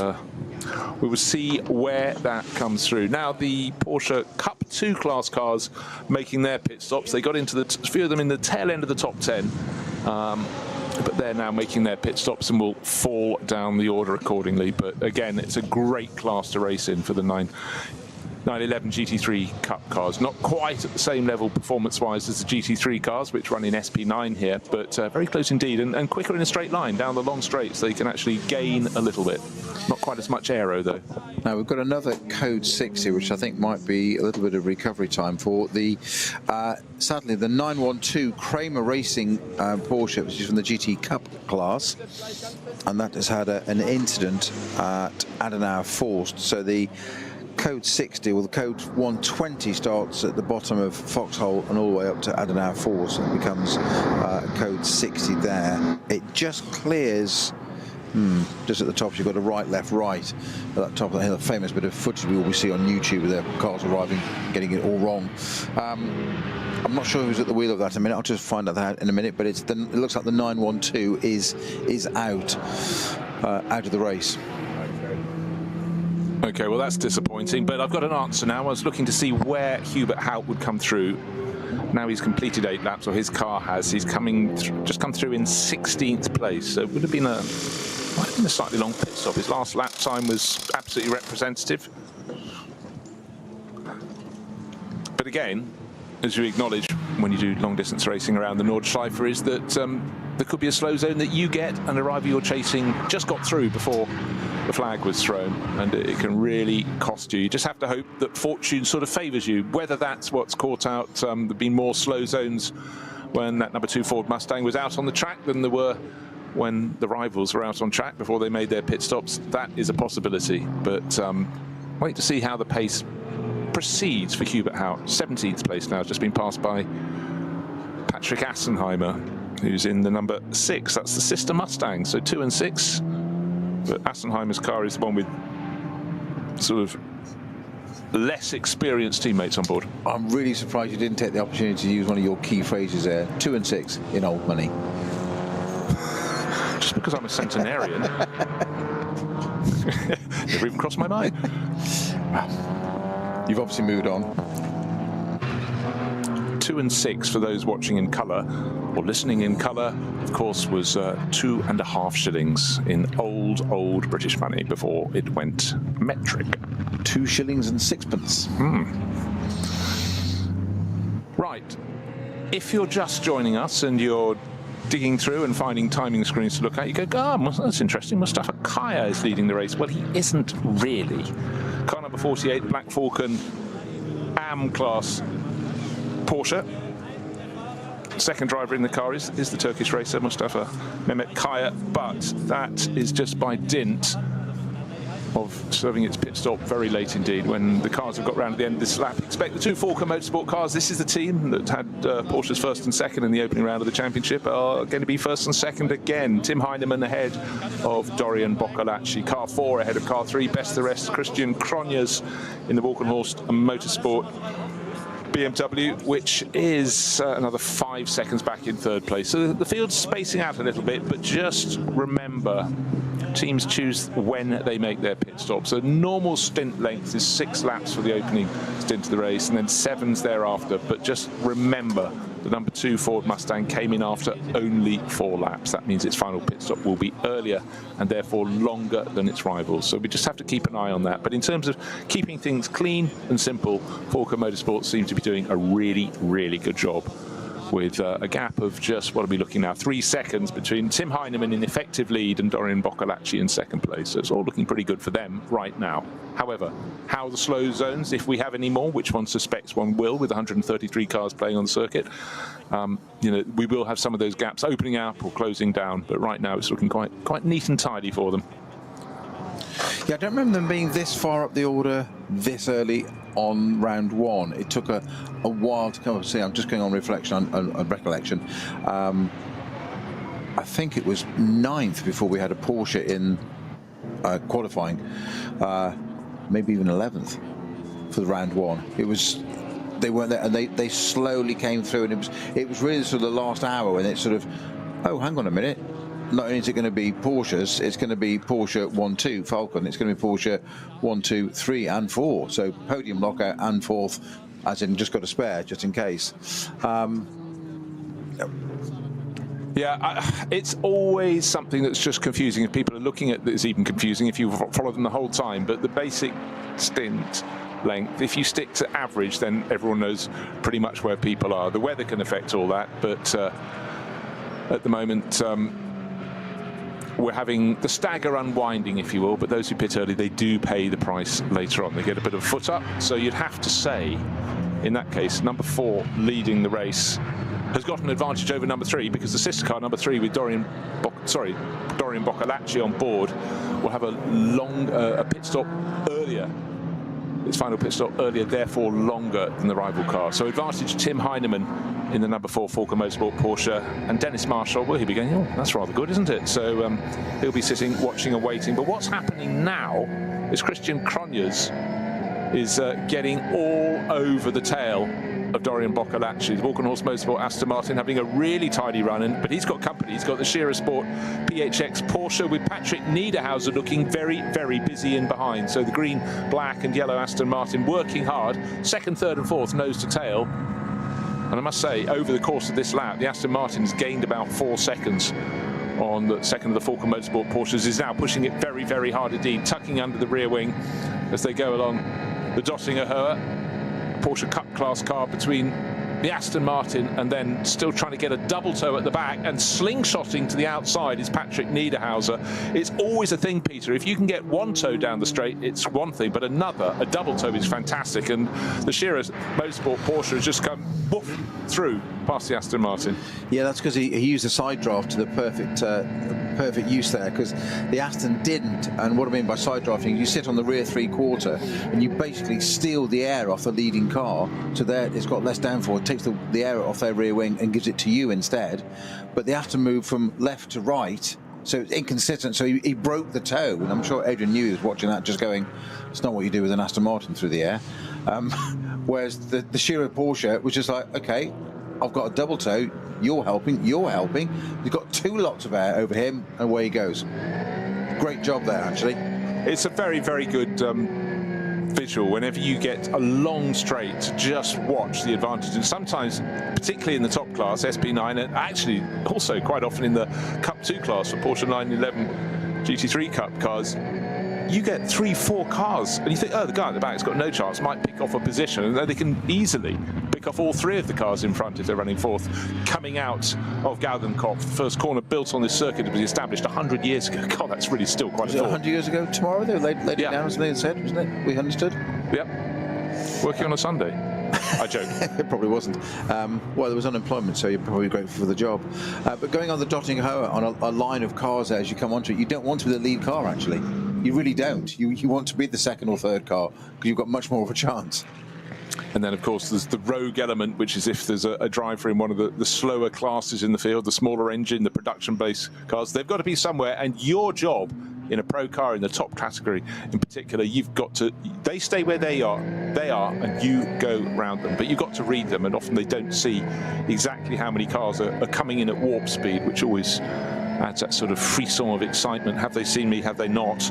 we will see where that comes through. Now the Porsche Cup 2 class cars making their pit stops. They got into a few of them in the tail end of the top 10. But they're now making their pit stops and will fall down the order accordingly. But again, it's a great class to race in for the 911 GT3 Cup cars. Not quite at the same level performance-wise as the GT3 cars, which run in SP9 here, but very close indeed, and quicker in a straight line down the long straight, so you can actually gain a little bit. Not quite as much aero, though. Now, we've got another Code 60, which I think might be a little bit of recovery time for the, sadly, the 912 Kramer Racing Porsche, which is from the GT Cup class, and that has had an incident at Adenauer Forst. So the Code 60, well, the Code 120 starts at the bottom of Foxhole and all the way up to Adenauer Forst, and it becomes Code 60 there. It just clears just at the top. You've got a right, left, right at that top of the hill. A famous bit of footage we always see on YouTube with their cars arriving, getting it all wrong. I'm not sure who's at the wheel of that in a minute. I'll just find out that in a minute. But it looks like the 912 is out of the race. Okay, well that's disappointing, but I've got an answer now. I was looking to see where Hubert Hout would come through. Now he's completed 8 laps, or his car has. He's just come through in 16th place. So it would have been might have been a slightly long pit stop. His last lap time was absolutely representative. But again, as you acknowledge when you do long distance racing around the Nordschleife, is that there could be a slow zone that you get and a rival you're chasing just got through before the flag was thrown, and it can really cost you. You just have to hope that fortune sort of favours you. Whether that's what's caught out, there've been more slow zones when that number 2 Ford Mustang was out on the track than there were when the rivals were out on track before they made their pit stops. That is a possibility, but wait to see how the pace proceeds for Hubert Hout. 17th place now, just been passed by Patrick Assenheimer, who's in the number 6. That's the sister Mustang, so 2 and 6. But Assenheimer's car is the one with sort of less experienced teammates on board. I'm really surprised you didn't take the opportunity to use one of your key phrases there. 2 and 6 in old money. Just because I'm a centenarian. Never even crossed my mind. You've obviously moved on. 2 and 6 for those watching in colour or listening in colour, of course, was 2.5 shillings in old British money before it went metric. 2 shillings and 6pence. Right. If you're just joining us and you're digging through and finding timing screens to look at, you go, that's interesting. Mustafa Kaya is leading the race. Well, he isn't really. Car number 48, Black Falcon AM class Porsche. Second driver in the car is the Turkish racer Mustafa Mehmet Kaya, but that is just by dint of serving its pit stop very late indeed when the cars have got round at the end of this lap. Expect the 2 Falken Motorsport cars. This is the team that had Porsche's first and second in the opening round of the championship are going to be first and second again. Tim Heinemann ahead of Dorian Boccolacci. Car 4 ahead of car 3. Best of the rest, Christian Cronjes in the Walkenhorst Motorsport BMW, which is another 5 seconds back in third place. So the field's spacing out a little bit, but just remember, teams choose when they make their pit stop. So normal stint length is 6 laps for the opening stint of the race, and then 7s thereafter. But just remember, the number 2 Ford Mustang came in after only 4 laps. That means its final pit stop will be earlier and therefore longer than its rivals. So we just have to keep an eye on that. But in terms of keeping things clean and simple, Forker Motorsport seems to be doing a really, really good job, with a gap of just, what are we looking now, 3 seconds between Tim Heinemann in effective lead and Dorian Boccolacci in second place. So it's all looking pretty good for them right now. However, how are the slow zones, if we have any more, which one suspects one will, with 133 cars playing on the circuit? You know, we will have some of those gaps opening up or closing down, but right now it's looking quite neat and tidy for them. Yeah, I don't remember them being this far up the order this early on round 1. It took a while to come up. See, I'm just going on reflection, on recollection. I think it was 9th before we had a Porsche in qualifying, maybe even 11th for the round 1. It was, they weren't there, and they slowly came through, and it was really sort of the last hour when it sort of, oh, hang on a minute. Not only is it going to be Porsches, it's going to be Porsche 1, 2 Falcon. It's going to be Porsche 1, 2, 3, and 4. So podium lockout and 4th, as in just got a spare, just in case. Yeah, it's always something that's just confusing. If people are looking at it's even confusing if you follow them the whole time. But the basic stint length, if you stick to average, then everyone knows pretty much where people are. The weather can affect all that, but at the moment, we're having the stagger unwinding, if you will, but those who pit early, they do pay the price later on. They get a bit of a foot up, so you'd have to say, in that case, number 4 leading the race has got an advantage over number 3, because the sister car, number 3, with Dorian Boccolacci on board, will have a pit stop earlier. Its final pit stop earlier, therefore longer than the rival car. So advantage Tim Heinemann in the number 4 Forker Motorsport Porsche, and Dennis Marshall, well, he'll be going, oh, that's rather good, isn't it? So he'll be sitting, watching and waiting. But what's happening now is Christian Cronjes is getting all over the tail of Dorian Boccolacci. The Walkenhorst Motorsport Aston Martin having a really tidy run, but he's got company. He's got the Scherer Sport PHX Porsche with Patrick Niederhauser looking very, very busy in behind. So the green, black and yellow Aston Martin working hard. 2nd, 3rd and 4th, nose to tail. And I must say, over the course of this lap, the Aston Martin's gained about 4 seconds on the second of the Forker Motorsport Porsches, is now pushing it very, very hard indeed, tucking under the rear wing as they go along the Dottinger Höhe. Porsche Cup class car between the Aston Martin, and then still trying to get a double toe at the back, and slingshotting to the outside is Patrick Niederhauser. It's always a thing, Peter. If you can get one toe down the straight, it's one thing, but another, a double toe, is fantastic. And the Scherer Motorsport Porsche has just come woof through past the Aston Martin. Yeah, that's because he used a side draft to the perfect use there, because the Aston didn't. And what I mean by side drafting, you sit on the rear 3/4 and you basically steal the air off the leading car, so there it's got less downforce, takes the air off their rear wing and gives it to you instead. But they have to move from left to right, so it's inconsistent. So he broke the toe, and I'm sure Adrian Newey was watching that, just going, it's not what you do with an Aston Martin through the air. Whereas the Scherer Porsche was just like, okay, I've got a double toe, you're helping. You've got 2 lots of air over him, and away he goes. Great job there, actually. It's a very, very good visual whenever you get a long straight to just watch the advantage. And sometimes, particularly in the top class, SP9, and actually also quite often in the Cup 2 class for Porsche 911 GT3 Cup cars, you get 3-4 cars, and you think, oh, the guy at the back's got no chance, might pick off a position, and they can easily pick off all 3 of the cars in front if they're running 4th. Coming out of Galgenkopf, the first corner built on this circuit was established 100 years ago. God, that's really still quite a thought. 100 years ago tomorrow? They laid it down, as they had said, wasn't it? We understood? Yep. Working on a Sunday. I joke. It probably wasn't. Well, there was unemployment, so you're probably grateful for the job. But going on the Dottinger Höhe on a line of cars as you come onto it, you don't want to be the lead car, actually. You really don't. You want to be the 2nd or 3rd car, because you've got much more of a chance. And then, of course, there's the rogue element, which is if there's a driver in one of the slower classes in the field, the smaller engine, the production-based cars, they've got to be somewhere, and your job in a pro car, in the top category in particular, you've got to, they stay where they are, and you go round them. But you've got to read them, and often they don't see exactly how many cars are coming in at warp speed, which always adds that sort of frisson of excitement. Have they seen me? Have they not?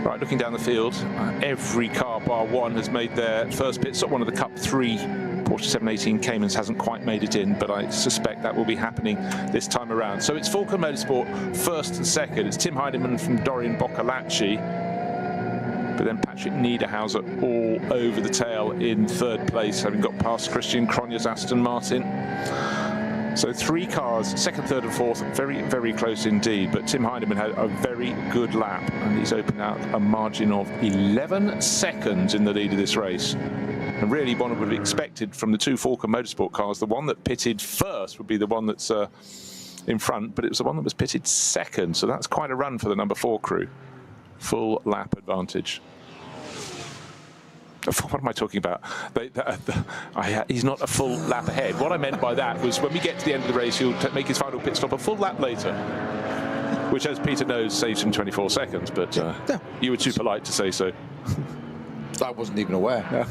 Right, looking down the field, every car bar one has made their first pit stop. One of the Cup 3 Porsche 718 Caymans hasn't quite made it in, but I suspect that will be happening this time around. So it's Falcon Motorsport first and second. It's Tim Heidemann from Dorian Boccalacci, but then Patrick Niederhauser all over the tail in third place, having got past Christian Cronje's Aston Martin. So 3 cars, second, third and fourth, very, very close indeed. But Tim Heidemann had a very good lap, and he's opened out a margin of 11 seconds in the lead of this race. And really, one would have expected from the 2 Falcon Motorsport cars, the one that pitted first would be the one that's in front, but it was the one that was pitted second. So that's quite a run for the number 4 crew. Full lap advantage. What am I talking about? He's not a full lap ahead. What I meant by that was when we get to the end of the race, he'll make his final pit stop a full lap later, which, as Peter knows, saves him 24 seconds. But you were too polite to say so. I wasn't even aware. I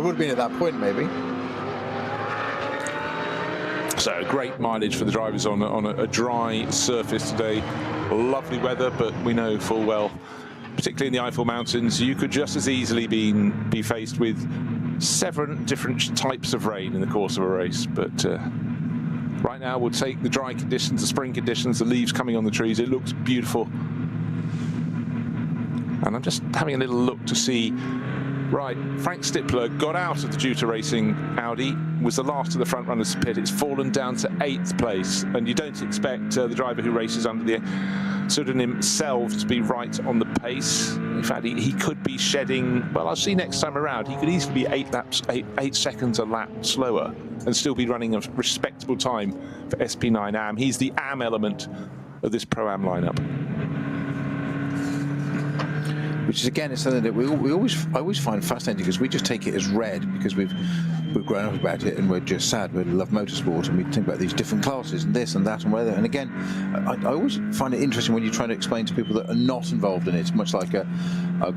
would have been at that point, maybe. So great mileage for the drivers on a dry surface today. Lovely weather, but we know full well, particularly in the Eifel Mountains, you could just as easily be faced with 7 different types of rain in the course of a race. But right now we'll take the dry conditions, the spring conditions, the leaves coming on the trees. It looks beautiful. And I'm just having a little look to see. Right, Frank Stippler got out of the Juta Racing Audi, was the last of the front runners to pit. It's fallen down to 8th place, and you don't expect the driver who races under the pseudonym Selv to be right on the pace. In fact, he could be shedding, well, I'll see next time around, he could easily be 8 seconds a lap slower and still be running a respectable time for SP9 AM. He's the AM element of this Pro-Am lineup. Which is, again, it's something that I always find fascinating, because we just take it as read because we've grown up about it, and we're just sad. We love motorsport, and we think about these different classes and this and that and whether. And again, I always find it interesting when you're trying to explain to people that are not involved in it. Much like I've got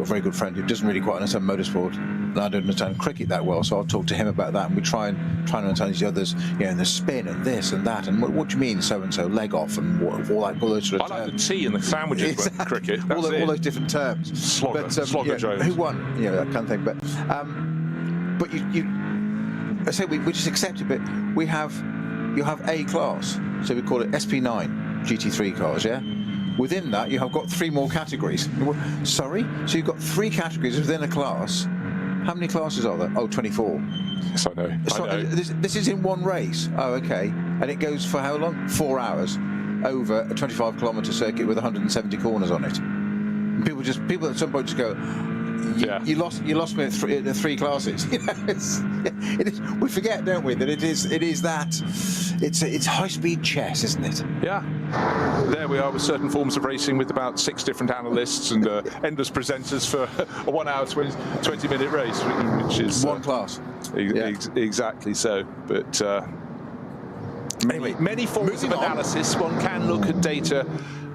a very good friend who doesn't really quite understand motorsport, and I don't understand cricket that well, so I'll talk to him about that, and we try and understand these others, and the spin and this and that, and what do you mean so and so, leg off, and all those sort of terms. I like the tea and the sandwiches with cricket. all those different terms. Slogger Jones. Who won? That kind of thing. But I say we just accept it. But you have A class, so we call it SP9 GT3 cars. Yeah. Within that, you have got 3 more categories. Sorry, so you've got 3 categories within a class. How many classes are there? Oh, 24. Yes, I know. This is in one race. Oh, okay. And it goes for how long? 4 hours over a 25-kilometre circuit with 170 corners on it. People at some point just go, you lost me at 3 classes. It is, we forget, don't we, that it is that it's high-speed chess, isn't it? Yeah. There we are with certain forms of racing, with about 6 different analysts and endless presenters for a 1 hour 20-minute race, which is one class. Exactly so. But many forms of analysis. One can look at data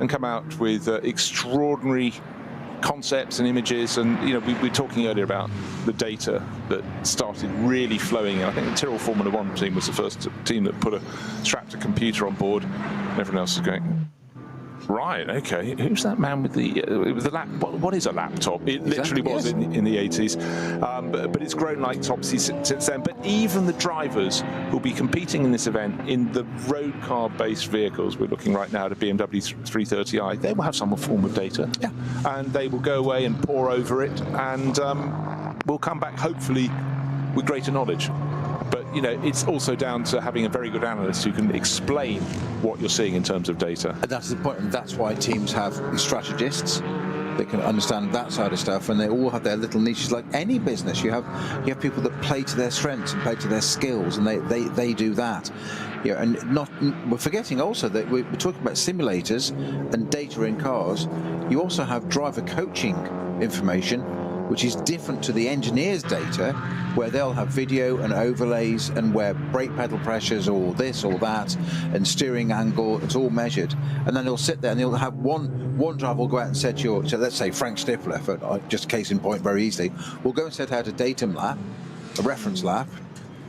and come out with extraordinary concepts and images, and we were talking earlier about the data that started really flowing, and I think the Tyrrell Formula 1 team was the first team that strapped a computer on board, and everyone else is going, right, okay, who's that man with the what is a laptop? It literally was in the 80s, but it's grown like Topsy since then. But even the drivers who'll be competing in this event in the road car based vehicles, we're looking right now at a BMW 330i, they will have some form of data, and they will go away and pore over it, and we'll come back hopefully with greater knowledge. But it's also down to having a very good analyst who can explain what you're seeing in terms of data. And that's the point, and that's why teams have strategists that can understand that side of stuff, and they all have their little niches. Like any business, you have people that play to their strengths and play to their skills, and they do that. And we're forgetting also that we're talking about simulators and data in cars. You also have driver coaching information, which is different to the engineer's data, where they'll have video and overlays and where brake pedal pressures or this or that and steering angle, it's all measured. And then they'll sit there and they'll have one driver will go out and set your, so let's say Frank Stifler, for just case in point very easily, will go and set out a datum lap, a reference lap.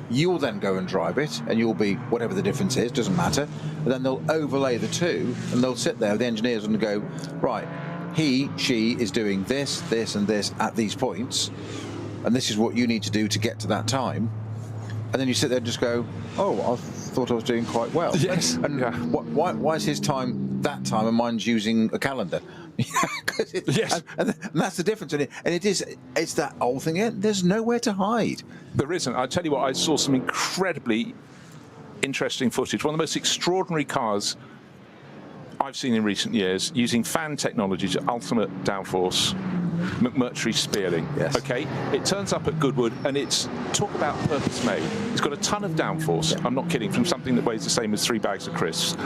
You'll then go and drive it, and you'll be whatever the difference is, doesn't matter. And then they'll overlay the two, and they'll sit there, the engineers, and go, right, she is doing this, this, and this at these points, and this is what you need to do to get to that time. And then you sit there and just go, oh, I thought I was doing quite well. Yes. And why is his time that time and mine's using a calendar? Yes. And that's the difference. And it's that whole thing. There's nowhere to hide. There isn't. I'll tell you what, I saw some incredibly interesting footage. One of the most extraordinary cars I've seen in recent years, using fan technology to ultimate downforce, McMurtry Spearling. Yes. Okay, it turns up at Goodwood, and it's, talk about purpose made. It's got a ton of downforce. Yeah. I'm not kidding, from something that weighs the same as 3 bags of crisps.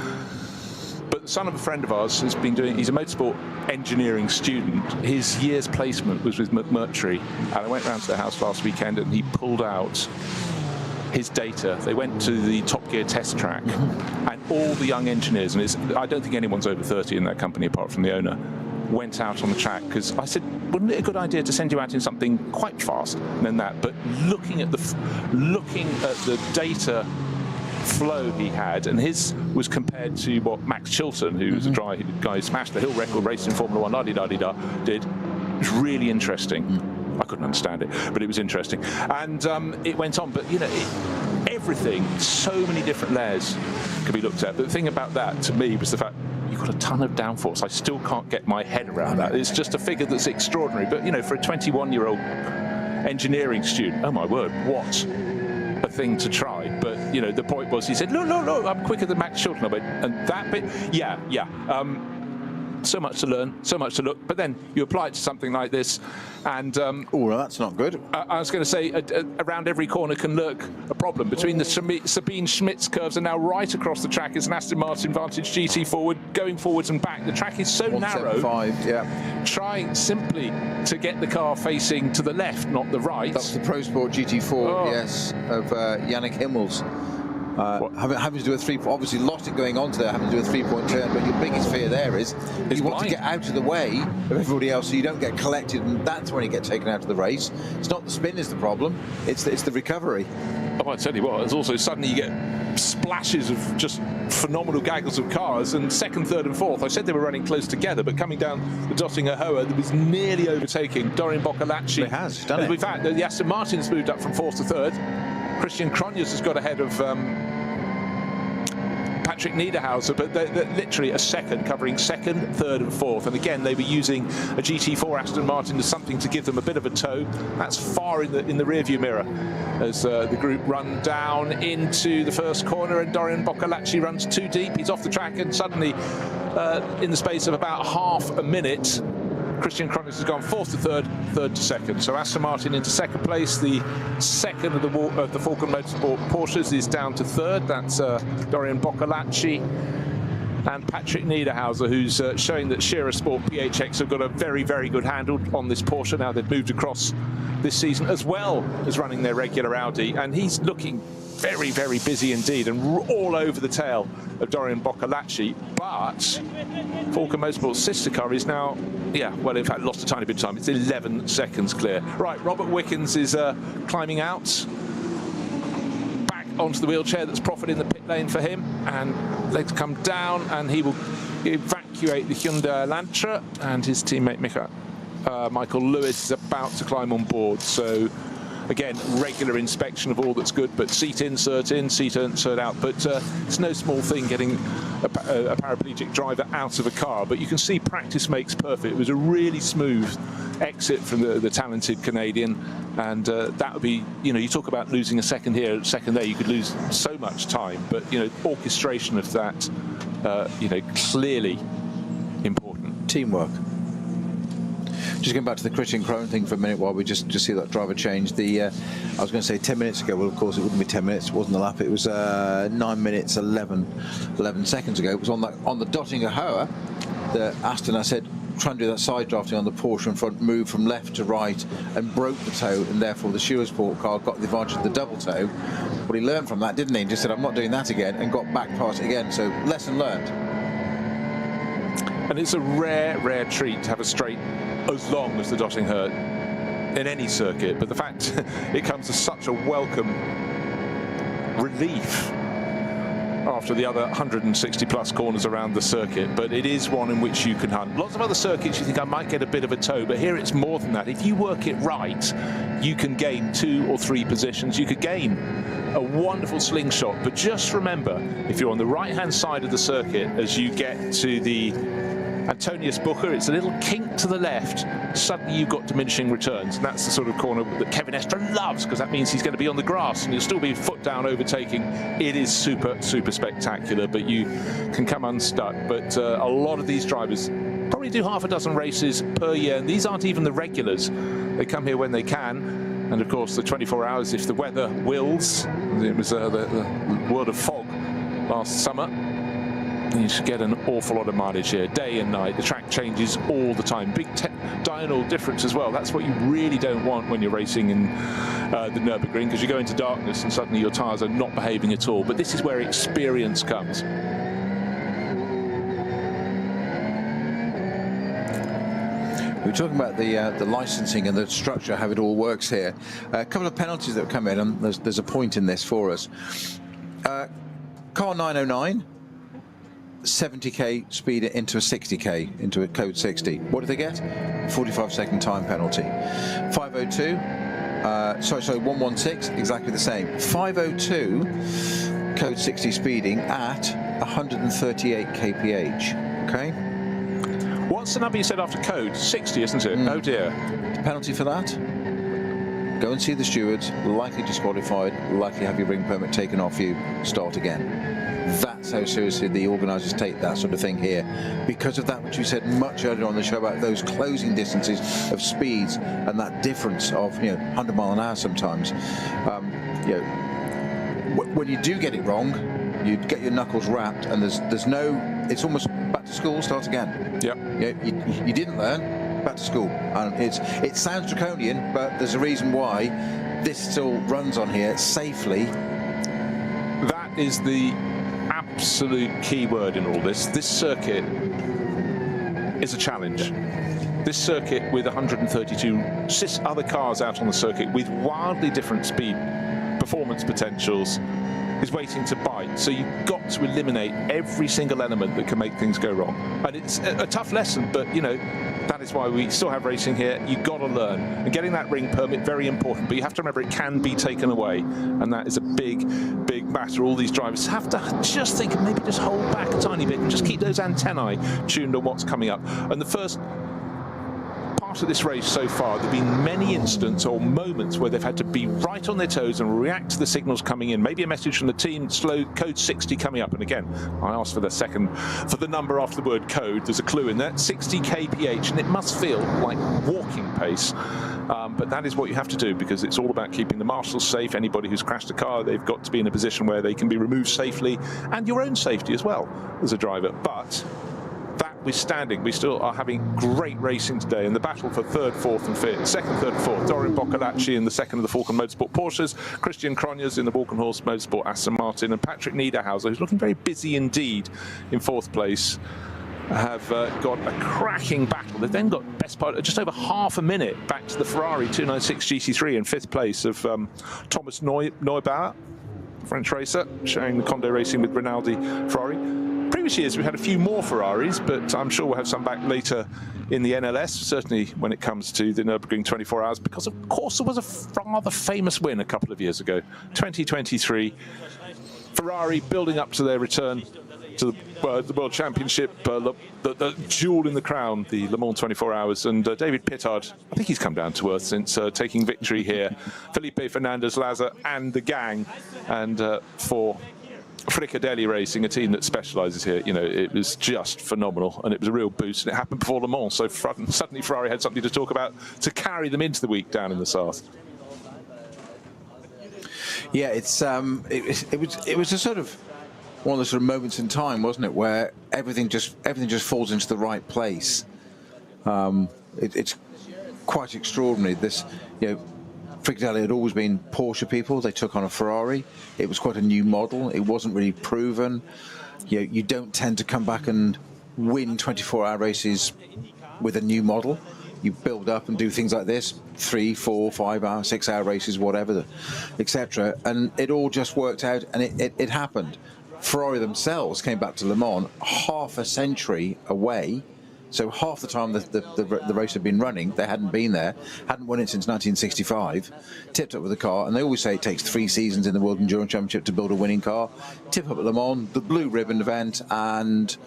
But the son of a friend of ours has been doing, he's a motorsport engineering student. His year's placement was with McMurtry, and I went round to their house last weekend, and he pulled out his data. They went to the Top Gear test track, and all the young engineers, and I don't think anyone's over 30 in that company apart from the owner, went out on the track, because I said, wouldn't it a good idea to send you out in something quite fast than that? But looking at the data flow he had, and his was compared to what Max Chilton, who was a guy who smashed the hill record race in Formula 1, did. It was really interesting. I couldn't understand it, but it was interesting. And it went on, but you know, everything, so many different layers could be looked at. But the thing about that, to me, was the fact you've got a ton of downforce. I still can't get my head around that. It's just a figure that's extraordinary. But you know, for a 21-year-old engineering student, oh my word, what a thing to try. But you know, the point was, he said, look, I'm quicker than Max Chilton. And that bit, yeah. So much to learn, so much to look, but then you apply it to something like this, and oh, well, that's not good. I was going to say, around every corner can lurk a problem. Between the Sabine Schmitz curves, and now right across the track is an Aston Martin Vantage GT forward, going forwards and back. The track is so narrow. Yeah. Trying simply to get the car facing to the left, not the right. That's the Pro Sport GT4, yes, of Yannick Himmels. Having to do a obviously lost it going on to there, having to do a 3-point turn, but your biggest fear there is you want to get out of the way of everybody else so you don't get collected, and that's when you get taken out of the race. It's not the spin is the problem, it's the recovery. Oh, I tell you what, it's also suddenly you get splashes of just phenomenal gaggles of cars, and second, third and fourth, I said they were running close together, but coming down the Dottinger Hoa, there was nearly overtaking Dorian Boccolacci. It has done it. In fact, the Aston Martin's moved up from fourth to third. Christian Cronjes has got ahead of Patrick Niederhauser, but they're literally a second, covering second, third and fourth. And again, they were using a GT4 Aston Martin as something to give them a bit of a tow. That's far in the rearview mirror as the group run down into the first corner, and Dorian Boccolacci runs too deep. He's off the track, and suddenly, in the space of about half a minute, Christian Cronjes has gone fourth to third, third to second. So Aston Martin into second place. The second of the Falcon Motorsport Porsches is down to third. That's Dorian Boccolacci and Patrick Niederhauser, who's showing that Shearer Sport PHX have got a very, very good handle on this Porsche. Now they've moved across this season, as well as running their regular Audi, and he's looking very, very busy indeed, and all over the tail of Dorian Boccolacci. But Falcon Motorsport's sister car is now, well, in fact, lost a tiny bit of time. It's 11 seconds clear. Right, Robert Wickens is climbing out, back onto the wheelchair that's proffered in the pit lane for him, and legs come down, and he will evacuate the Hyundai Elantra, and his teammate Michael Lewis is about to climb on board. So again, regular inspection of all that's good, but seat insert in, seat insert out. But it's no small thing getting a paraplegic driver out of a car. But you can see practice makes perfect. It was a really smooth exit from the talented Canadian, and that would be, you talk about losing a second here, a second there, you could lose so much time. But orchestration of that, clearly important. Teamwork. Just going back to the Christian Krohn thing for a minute while we just see that driver change. I was going to say 10 minutes ago. Well, of course, it wouldn't be 10 minutes. It wasn't the lap. It was 9 minutes 11 seconds ago. It was on the Dottinger Hoa that Aston. I said, trying to do that side drafting on the Porsche in front, moved from left to right and broke the toe, and therefore the Stewartsport car got the advantage of the double toe. But he learned from that, didn't he? And just said, I'm not doing that again, and got back past it again. So lesson learned. And it's a rare, rare treat to have a straight as long as the Dottinghurt in any circuit. But the fact it comes as such a welcome relief after the other 160 plus corners around the circuit, but it is one in which you can hunt. Lots of other circuits you think I might get a bit of a toe, but here it's more than that. If you work it right, you can gain 2 or 3 positions. You could gain a wonderful slingshot, but just remember, if you're on the right hand side of the circuit as you get to the Antonius Booker, it's a little kink to the left. Suddenly you've got diminishing returns, and that's the sort of corner that Kevin Estre loves, because that means he's going to be on the grass and he'll still be foot down overtaking. It is super, super spectacular, but you can come unstuck. But a lot of these drivers probably do half a dozen races per year, and these aren't even the regulars. They come here when they can, and of course the 24 hours if the weather wills. It was the world of fog last summer. You should get an awful lot of mileage here, day and night. The track changes all the time. Big diurnal difference as well. That's what you really don't want when you're racing in the Nürburgring, because you go into darkness and suddenly your tyres are not behaving at all. But this is where experience comes. We're talking about the licensing and the structure, how it all works here. A couple of penalties that have come in, and there's a point in this for us. Car 909. 70k speed it into a 60k, into a code 60. What do they get? 45-second time penalty. 502, sorry, 116, exactly the same. 502, code 60 speeding at 138 kph. Okay. What's the number you said after code? 60, isn't it? Oh dear. The penalty for that? Go and see the stewards, likely disqualified, likely have your ring permit taken off you, start again. That's how seriously the organisers take that sort of thing here. Because of that, which you said much earlier on the show about those closing distances of speeds and that difference of 100 mile an hour sometimes. When you do get it wrong, you get your knuckles wrapped, and there's no. It's almost back to school, start again. Yep. You didn't learn. Back to school. And it sounds draconian, but there's a reason why this still runs on here safely. That is the absolute key word in all this. This circuit is a challenge. This circuit with 132 other cars out on the circuit with wildly different speed performance potentials is waiting to bite. So you've got to eliminate every single element that can make things go wrong. And it's a tough lesson, but that is why we still have racing here. You've got to learn. And getting that ring permit, very important. But you have to remember it can be taken away. And that is a big, big matter. All these drivers have to just think and maybe just hold back a tiny bit and just keep those antennae tuned on what's coming up. And the first part of this race so far, there have been many instances or moments where they've had to be right on their toes and react to the signals coming in. Maybe a message from the team, slow code 60 coming up. And again, I asked for the number after the word code. There's a clue in that, 60 kph, and it must feel like walking pace. But that is what you have to do, because it's all about keeping the marshals safe. Anybody who's crashed a car, they've got to be in a position where they can be removed safely, and your own safety as well as a driver. But notwithstanding, we still are having great racing today in the battle for third, fourth and fifth. Second, third, fourth, Dorian Boccolacci in the second of the Falcon Motorsport Porsches, Christian Cronjes in the Walkenhorst Motorsport Aston Martin, and Patrick Niederhauser, who's looking very busy indeed in fourth place, have got a cracking battle. They've then got best part just over half a minute back to the Ferrari 296 GT3 in fifth place of Thomas Neubauer, French racer, sharing the Condé Racing with Rinaldi Ferrari. Previous years we've had a few more Ferraris, but I'm sure we'll have some back later in the NLS, certainly when it comes to the Nürburgring 24 Hours, because of course there was a rather famous win a couple of years ago, 2023. Ferrari building up to their return to the World Championship, the jewel in the crown, the Le Mans 24 Hours, and David Pittard, I think he's come down to earth since taking victory here. Felipe Fernandez-Laza and the gang, and for Fricadelli Racing, a team that specialises here, it was just phenomenal, and it was a real boost, and it happened before Le Mans, so suddenly Ferrari had something to talk about to carry them into the week down in the south. Yeah, it was a sort of one of the sort of moments in time, wasn't it, where everything just falls into the right place. It's quite extraordinary. This, Fricadelli had always been Porsche people. They took on a Ferrari. It was quite a new model. It wasn't really proven. You don't tend to come back and win 24-hour races with a new model. You build up and do things like this, 3, 4, 5 hour, 6 hour races, whatever, etc. And it all just worked out, and it happened. Ferrari themselves came back to Le Mans half a century away. So half the time the race had been running, they hadn't been there, hadn't won it since 1965, tipped up with a car, and they always say it takes 3 seasons in the World Endurance Championship to build a winning car. Tip up at Le Mans, the blue ribbon event, and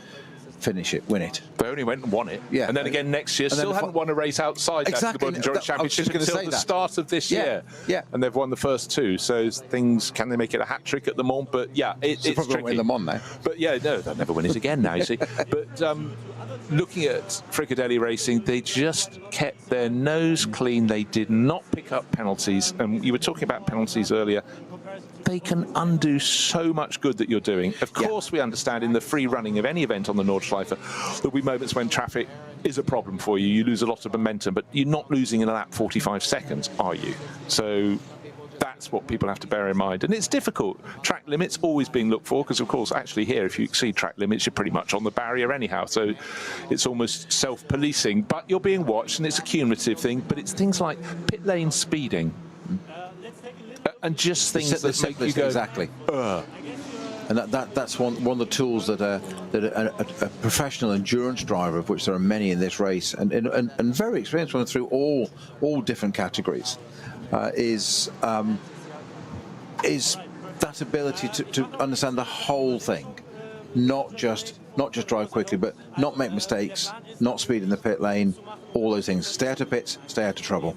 finish it, win it. They only went and won it. Yeah. And then again next year, still hadn't won a race outside the World Endurance Championship until the start of this year. Yeah. And they've won the first 2. So things, can they make it a hat-trick at Le Mans? But yeah, it's probably tricky. win Le Mans now. But yeah, no, they'll never win it again now, you see. But looking at Fricadelli Racing, they just kept their nose clean. They did not pick up penalties. And you were talking about penalties earlier. They can undo so much good that you're doing. Of course, we understand in the free running of any event on the Nordschleife, there'll be moments when traffic is a problem for you. You lose a lot of momentum, but you're not losing in a lap 45 seconds, are you? So that's what people have to bear in mind. And it's difficult. Track limits always being looked for, because of course, actually here, if you exceed track limits, you're pretty much on the barrier anyhow. So it's almost self-policing, but you're being watched, and it's a cumulative thing. But it's things like pit lane speeding. And just things that make you go... Exactly. And that's one of the tools that a professional endurance driver, of which there are many in this race, and very experienced one through all different categories, is that ability to understand the whole thing, not just drive quickly, but not make mistakes, not speed in the pit lane, all those things. Stay out of pits, stay out of trouble.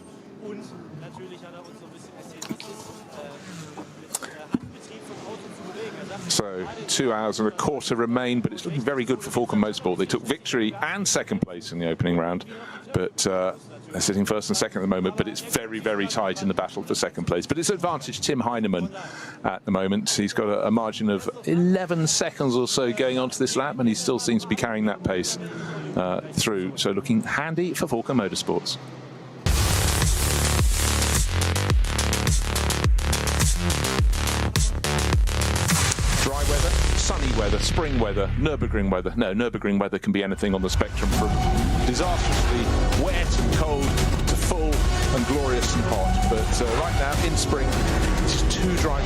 So 2 hours and a quarter remain, but it's looking very good for Falcon Motorsport. They took victory and second place in the opening round, but they're sitting first and second at the moment, but it's very, very tight in the battle for second place. But it's advantage Tim Heinemann at the moment. He's got a margin of 11 seconds or so going on to this lap, and he still seems to be carrying that pace through. So looking handy for Falcon Motorsports. Sunny weather, spring weather, Nürburgring weather. No, Nürburgring weather can be anything on the spectrum, from disastrously wet and cold to full and glorious and hot. But right now, in spring, it's just too dry.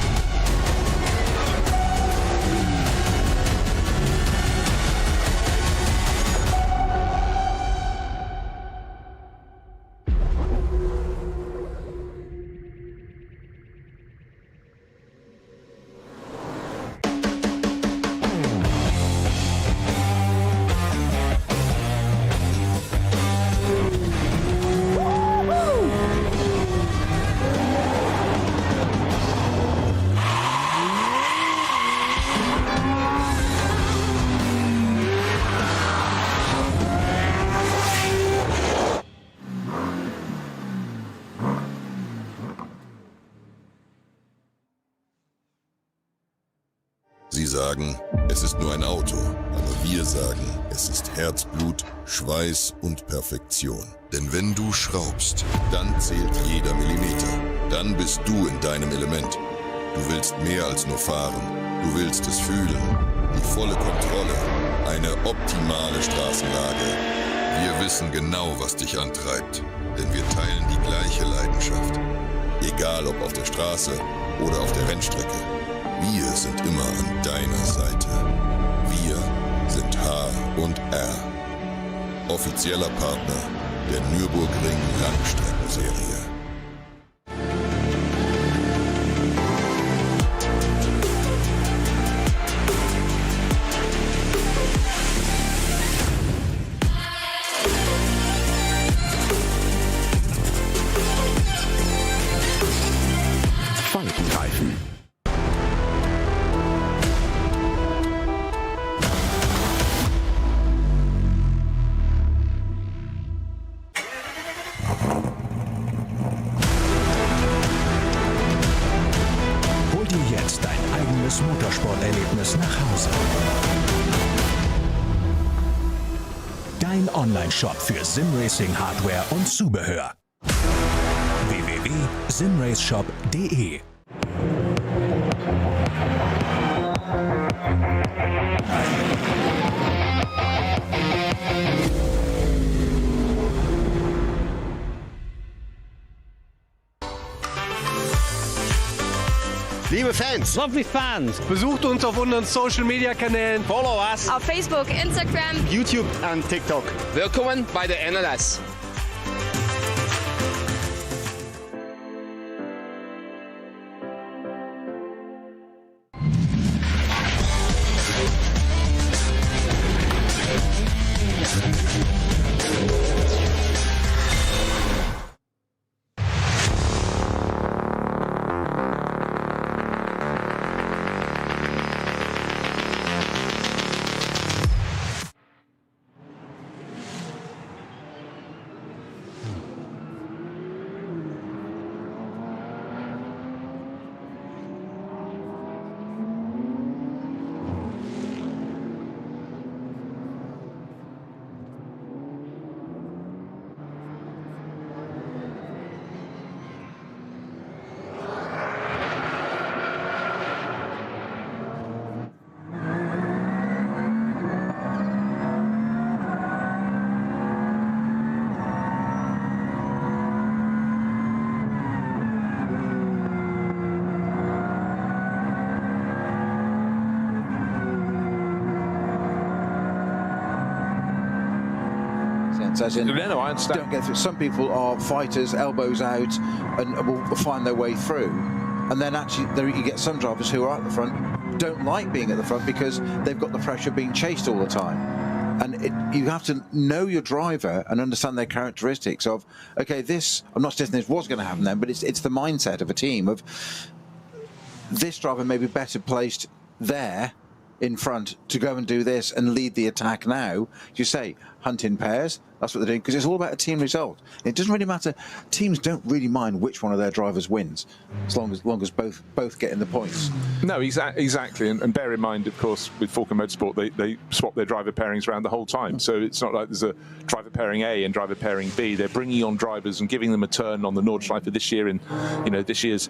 Sie sagen, es ist nur ein Auto, aber wir sagen, es ist Herzblut, Schweiß und Perfektion. Denn wenn du schraubst, dann zählt jeder Millimeter. Dann bist du in deinem Element. Du willst mehr als nur fahren. Du willst es fühlen. Die volle Kontrolle. Eine optimale Straßenlage. Wir wissen genau, was dich antreibt. Denn wir teilen die gleiche Leidenschaft. Egal ob auf der Straße oder auf der Rennstrecke. Wir sind immer an deiner Seite. Wir sind H&R. Offizieller Partner der Nürburgring Langstrecken Serie. Faltenreifen. dein Online-Shop für Simracing-Hardware und Zubehör. www.simraceshop.de. Liebe Fans, Lovely fans. besucht uns auf unseren Social Media Kanälen. Follow us. Auf Facebook, Instagram, YouTube und TikTok. Willkommen bei der NLS. As in, No, I understand. don't get through. Some people are fighters, elbows out, and will find their way through. And then actually, you get some drivers who are at the front, don't like being at the front because they've got the pressure of being chased all the time. And you have to know your driver and understand their characteristics of, okay, this, I'm not suggesting this was going to happen then, but it's the mindset of a team of this driver may be better placed there in front to go and do this and lead the attack now. You say, hunt in pairs, that's what they're doing, because it's all about a team result. It doesn't really matter. Teams don't really mind which one of their drivers wins, as long as both get in the points. No, exactly. And bear in mind, of course, with Falcon Motorsport, they swap their driver pairings around the whole time. So it's not like there's a driver pairing A and driver pairing B. They're bringing on drivers and giving them a turn on the Nordschleife this year in, this year's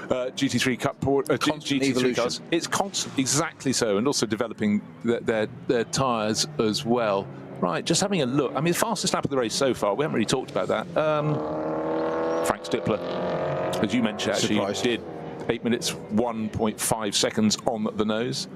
GT3 Cup GT3 cars. It's constant, exactly so, and also developing their tyres as well. Right, just having a look. I mean, the fastest lap of the race so far, we haven't really talked about that. Frank Stippler, as you mentioned, actually did 8 minutes, 1.5 seconds on the nose.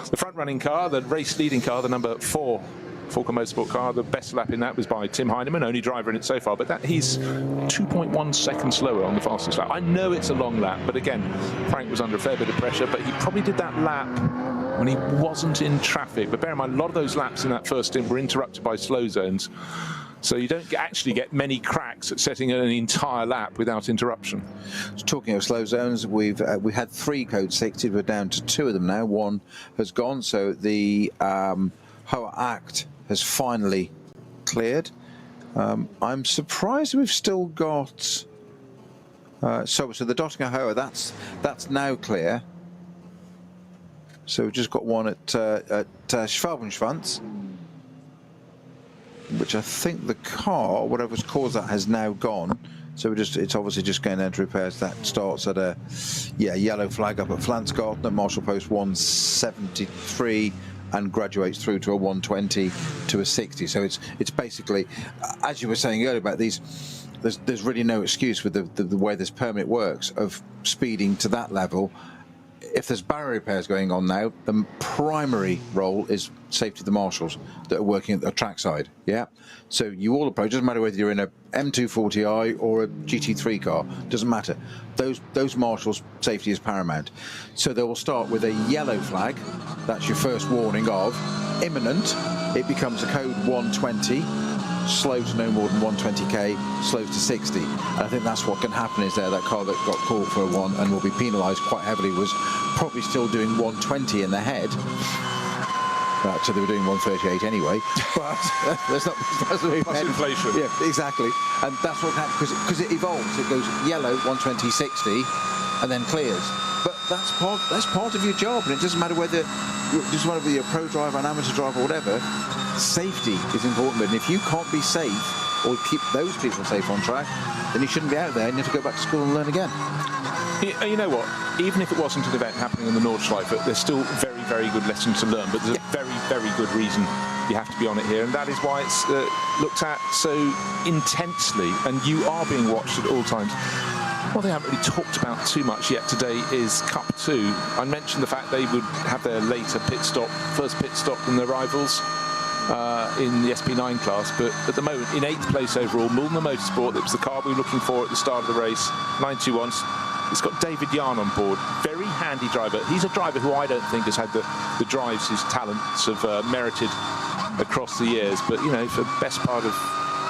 The front-running car, the race-leading car, the number 4 Falcon Motorsport car, the best lap in that was by Tim Heinemann, only driver in it so far, but he's 2.1 seconds slower on the fastest lap. I know it's a long lap, but again, Frank was under a fair bit of pressure, but he probably did that lap when he wasn't in traffic. But bear in mind, a lot of those laps in that first stint were interrupted by slow zones. So you don't actually get many cracks at setting an entire lap without interruption. Talking of slow zones, we had 3 code 60. We're down to 2 of them now. 1 has gone, so the HOA Act has finally cleared. I'm surprised we've still got... so the Dottinger HOA, that's now clear. So we've just got one at Schwalbenschwanz, which I think the car, whatever's caused that, has now gone. So it's obviously just going down to repairs. That starts at a yellow flag up at Flansgarten at Marshall Post 173 and graduates through to a 120 to a 60. So it's basically, as you were saying earlier about these, there's really no excuse with the way this permit works of speeding to that level. If there's barrier repairs going on now, the primary role is safety of the marshals that are working at the trackside. Yeah, so you all approach. Doesn't matter whether you're in a M240i or a GT3 car. Doesn't matter. Those marshals' safety is paramount. So they will start with a yellow flag. That's your first warning of imminent. It becomes a code 120. Slow to no more than 120k, slow to 60. And I think that's what can happen is that car that got caught for a 1 and will be penalised quite heavily was probably still doing 120 in the head. So they were doing 138 anyway, but that's inflation. Yeah, exactly. And that's what happened because it evolves. It goes yellow, 120, 60, and then clears. But that's part of your job, and it doesn't matter whether you're a pro driver, an amateur driver, or whatever. safety is important, and if you can't be safe or keep those people safe on track, then you shouldn't be out there and you have to go back to school and learn again. You know what? Even if it wasn't an event happening in the Nordschleife, there's still very, very good lessons to learn. But there's a very, very good reason you have to be on it here, and that is why it's looked at so intensely, and you are being watched at all times. What they haven't really talked about too much yet today is Cup 2. I mentioned the fact they would have their later first pit stop than their rivals in the SP9 class, but at the moment, in 8th place overall, Mullner Motorsport, that was the car we were looking for at the start of the race, 921. It's got David Yarn on board, very handy driver. He's a driver who I don't think has had the drives his talents have merited across the years, but you know, for the best part of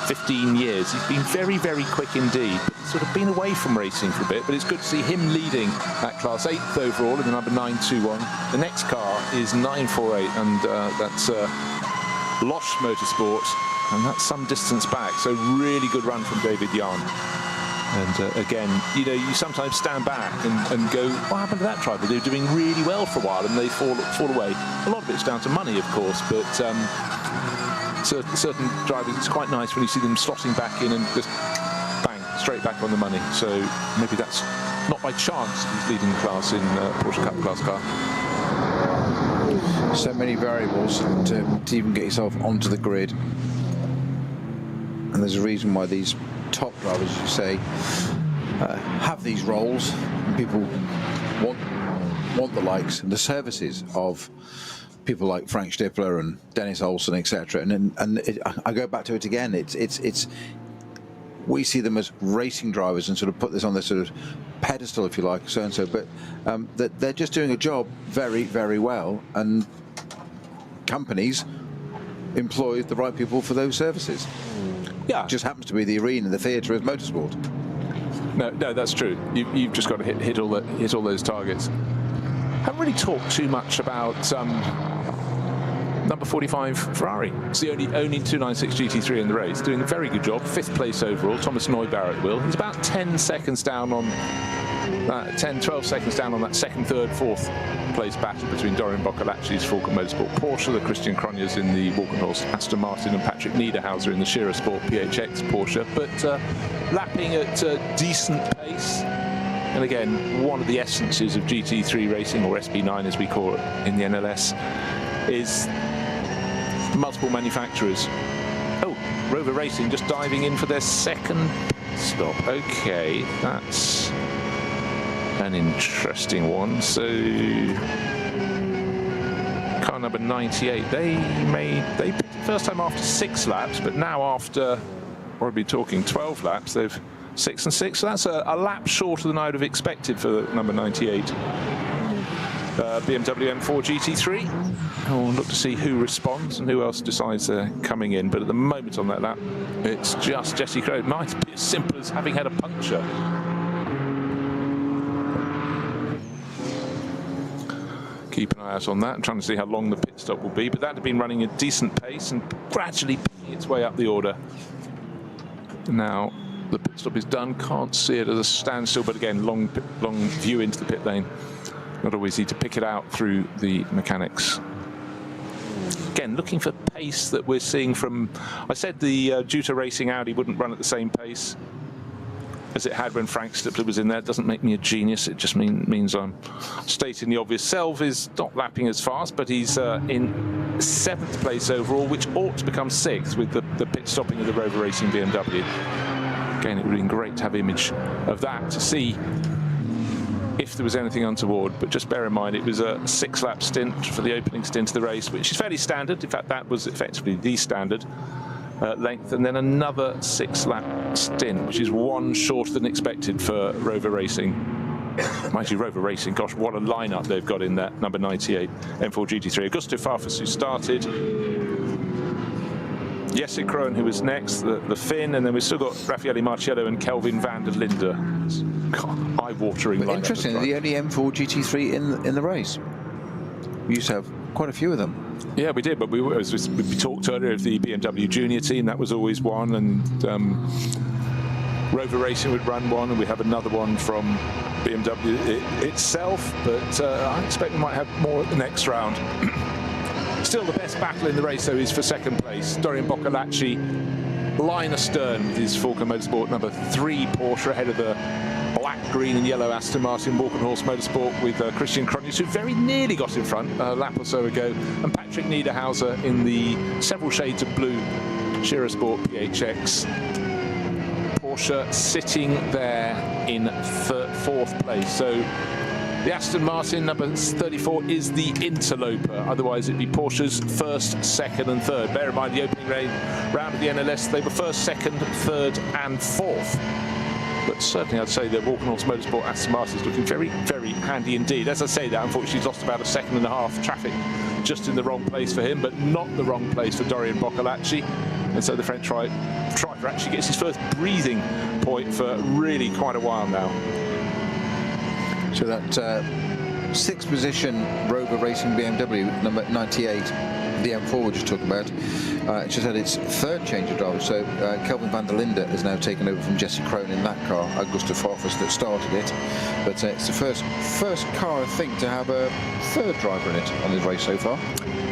15 years, he's been very, very quick indeed. He's sort of been away from racing for a bit, but it's good to see him leading that class, 8th overall in the number 921. The next car is 948, and that's Losch Motorsport, and that's some distance back, so really good run from David Yarn. And again, you know, you sometimes stand back and go, what happened to that driver? They were doing really well for a while and they fall away. A lot of it's down to money, of course, but certain drivers, it's quite nice when you see them slotting back in and just bang, straight back on the money. So maybe that's not by chance he's leading the class in Porsche Cup class car. So many variables to even get yourself onto the grid. And there's a reason why these top drivers, as you say, have these roles, and people want the likes and the services of people like Frank Stifler and Dennis Olsen, etc. I go back to it again. It's we see them as racing drivers and sort of put this on this sort of pedestal, if you like, so and so, but that they're just doing a job very, very well, and companies employ the right people for those services. Yeah, it just happens to be the arena, the theatre, is motorsport. No, that's true. You've just got to hit all those targets. Haven't really talked too much about number 45 Ferrari. It's the only 296 GT3 in the race, doing a very good job. 5th place overall. Thomas Neubarr at wheel. He's about 10 seconds down on 12 seconds down on that 2nd, 3rd, 4th place battle between Dorian Boccolacci's Falcon Motorsport Porsche, the Christian Cronjes in the Walkenhorst Aston Martin, and Patrick Niederhauser in the Scherer Sport PHX Porsche, but lapping at a decent pace. And again, one of the essences of GT3 racing, or SP9 as we call it in the NLS, is multiple manufacturers. Oh, Rover Racing just diving in for their 2nd stop. Okay, that's an interesting one. So car number 98, they picked it first time after 6 laps, but now after, what are we talking, 12 laps, they've 6 and 6, so that's a lap shorter than I would have expected for number 98. BMW M4 GT3. We'll look to see who responds and who else decides they're coming in, but at the moment on that lap, it's just Jesse Crow. It might be as simple as having had a puncture. Keep an eye out on that. I'm trying to see how long the pit stop will be, but that had been running at decent pace and gradually picking its way up the order. Now the pit stop is done. Can't see it as a standstill, but again, long view into the pit lane. Not always easy to pick it out through the mechanics. Again, looking for pace that we're seeing from, I said the Juta Racing Audi wouldn't run at the same pace as it had when Frank Stifler was in there. It doesn't make me a genius, it just means I'm stating the obvious. Selv is not lapping as fast, but he's in 7th place overall, which ought to become 6th with the pit stopping of the Rover Racing BMW. Again, it would have been great to have image of that to see if there was anything untoward, but just bear in mind it was a 6-lap stint for the opening stint of the race, which is fairly standard. In fact, that was effectively the standard length, and then another 6-lap stint, which is 1 shorter than expected for Rover Racing. Mind you, Rover Racing, gosh, what a lineup they've got in that number 98 M4 GT3. Augusto Farfus, who started, Jesse Krohn, who was next, the Finn, and then we've still got Raffaele Marciello and Kelvin van der Linde. Eye-watering lineup. Interesting, the only M4 GT3 in the race. We used to have quite a few of them. Yeah, we did, but we talked earlier of the BMW Junior team. That was always one, and Rover Racing would run one, and we have another one from BMW itself. But I expect we might have more at the next round. Still the best battle in the race, though, is for second place. Dorian Boccolacci, line astern with his Falcon Motorsport number 3 Porsche ahead of the black, green and yellow Aston Martin Walkenhorst Motorsport with Christian Cronjes, who very nearly got in front a lap or so ago, and Patrick Niederhauser in the several shades of blue Scherer Sport PHX. Porsche sitting there in 4th place. So the Aston Martin number 34 is the interloper. Otherwise, it'd be Porsche's 1st, 2nd and 3rd. Bear in mind, the opening round of the NLS, they were 1st, 2nd, 3rd and 4th. But certainly, I'd say the Walkenhorst Motorsport Aston Martin is looking very, very handy indeed. As I say that, unfortunately, he's lost about a 1.5 seconds traffic just in the wrong place for him, but not the wrong place for Dorian Boccolacci. And so the French driver actually gets his first breathing point for really quite a while now. So that 6th position Rover Racing BMW number 98, the M4 we just talked about, it's just had its 3rd change of driver. So Kelvin van der Linde has now taken over from Jesse Krohn in that car. Augusto Farfus that started it, but it's the first car, I think, to have a 3rd driver in it on this race so far.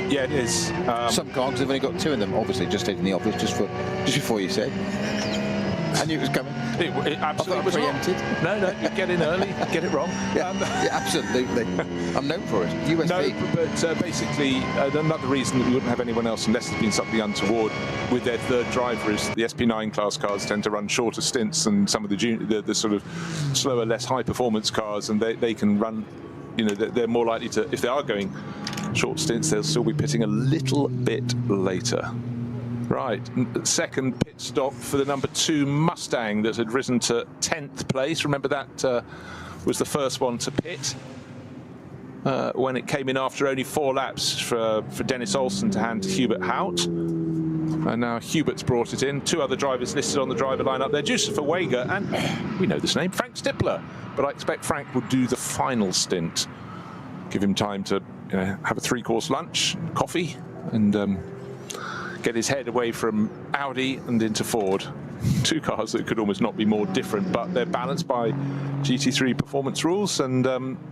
Yeah, it is. Some cars have only got 2 in them. Obviously, just stayed in the office just before you said. I knew it was coming. It absolutely was preempted. No, you get in early, get it wrong. Yeah, absolutely. I'm known for it. USP. No, but basically, another reason that we wouldn't have anyone else unless there's been something untoward with their 3rd driver is the SP9 class cars tend to run shorter stints than some of the sort of slower, less high-performance cars, and they can run. You know, they're more likely to, if they are going short stints, they'll still be pitting a little bit later. Right, 2nd pit stop for the number 2 Mustang that had risen to 10th place. Remember that was the first one to pit when it came in after only 4 laps for Dennis Olsen to hand to Hubert Hout. And now Hubert's brought it in. 2 other drivers listed on the driver lineup there. Christopher Wager and, we know this name, Frank Stippler. But I expect Frank will do the final stint. Give him time to have a 3-course lunch, coffee, and get his head away from Audi and into Ford. 2 cars that could almost not be more different, but they're balanced by GT3 performance rules. And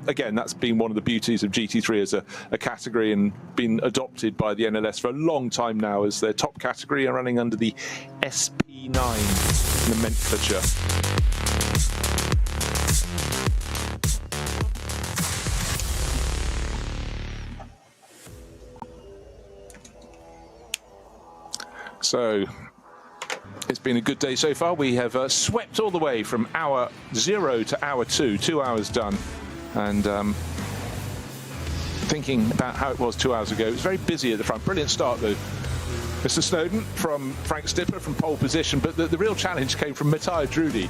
again, that's been one of the beauties of GT3 as a category, and been adopted by the NLS for a long time now as their top category, and running under the SP9 nomenclature. So it's been a good day so far. We have swept all the way from hour 0 to hour 2, 2 hours done. And thinking about how it was 2 hours ago, it was very busy at the front. Brilliant start, though, Mr. Snowden, from Frank Stippler from pole position. But the real challenge came from Matthias Drudy,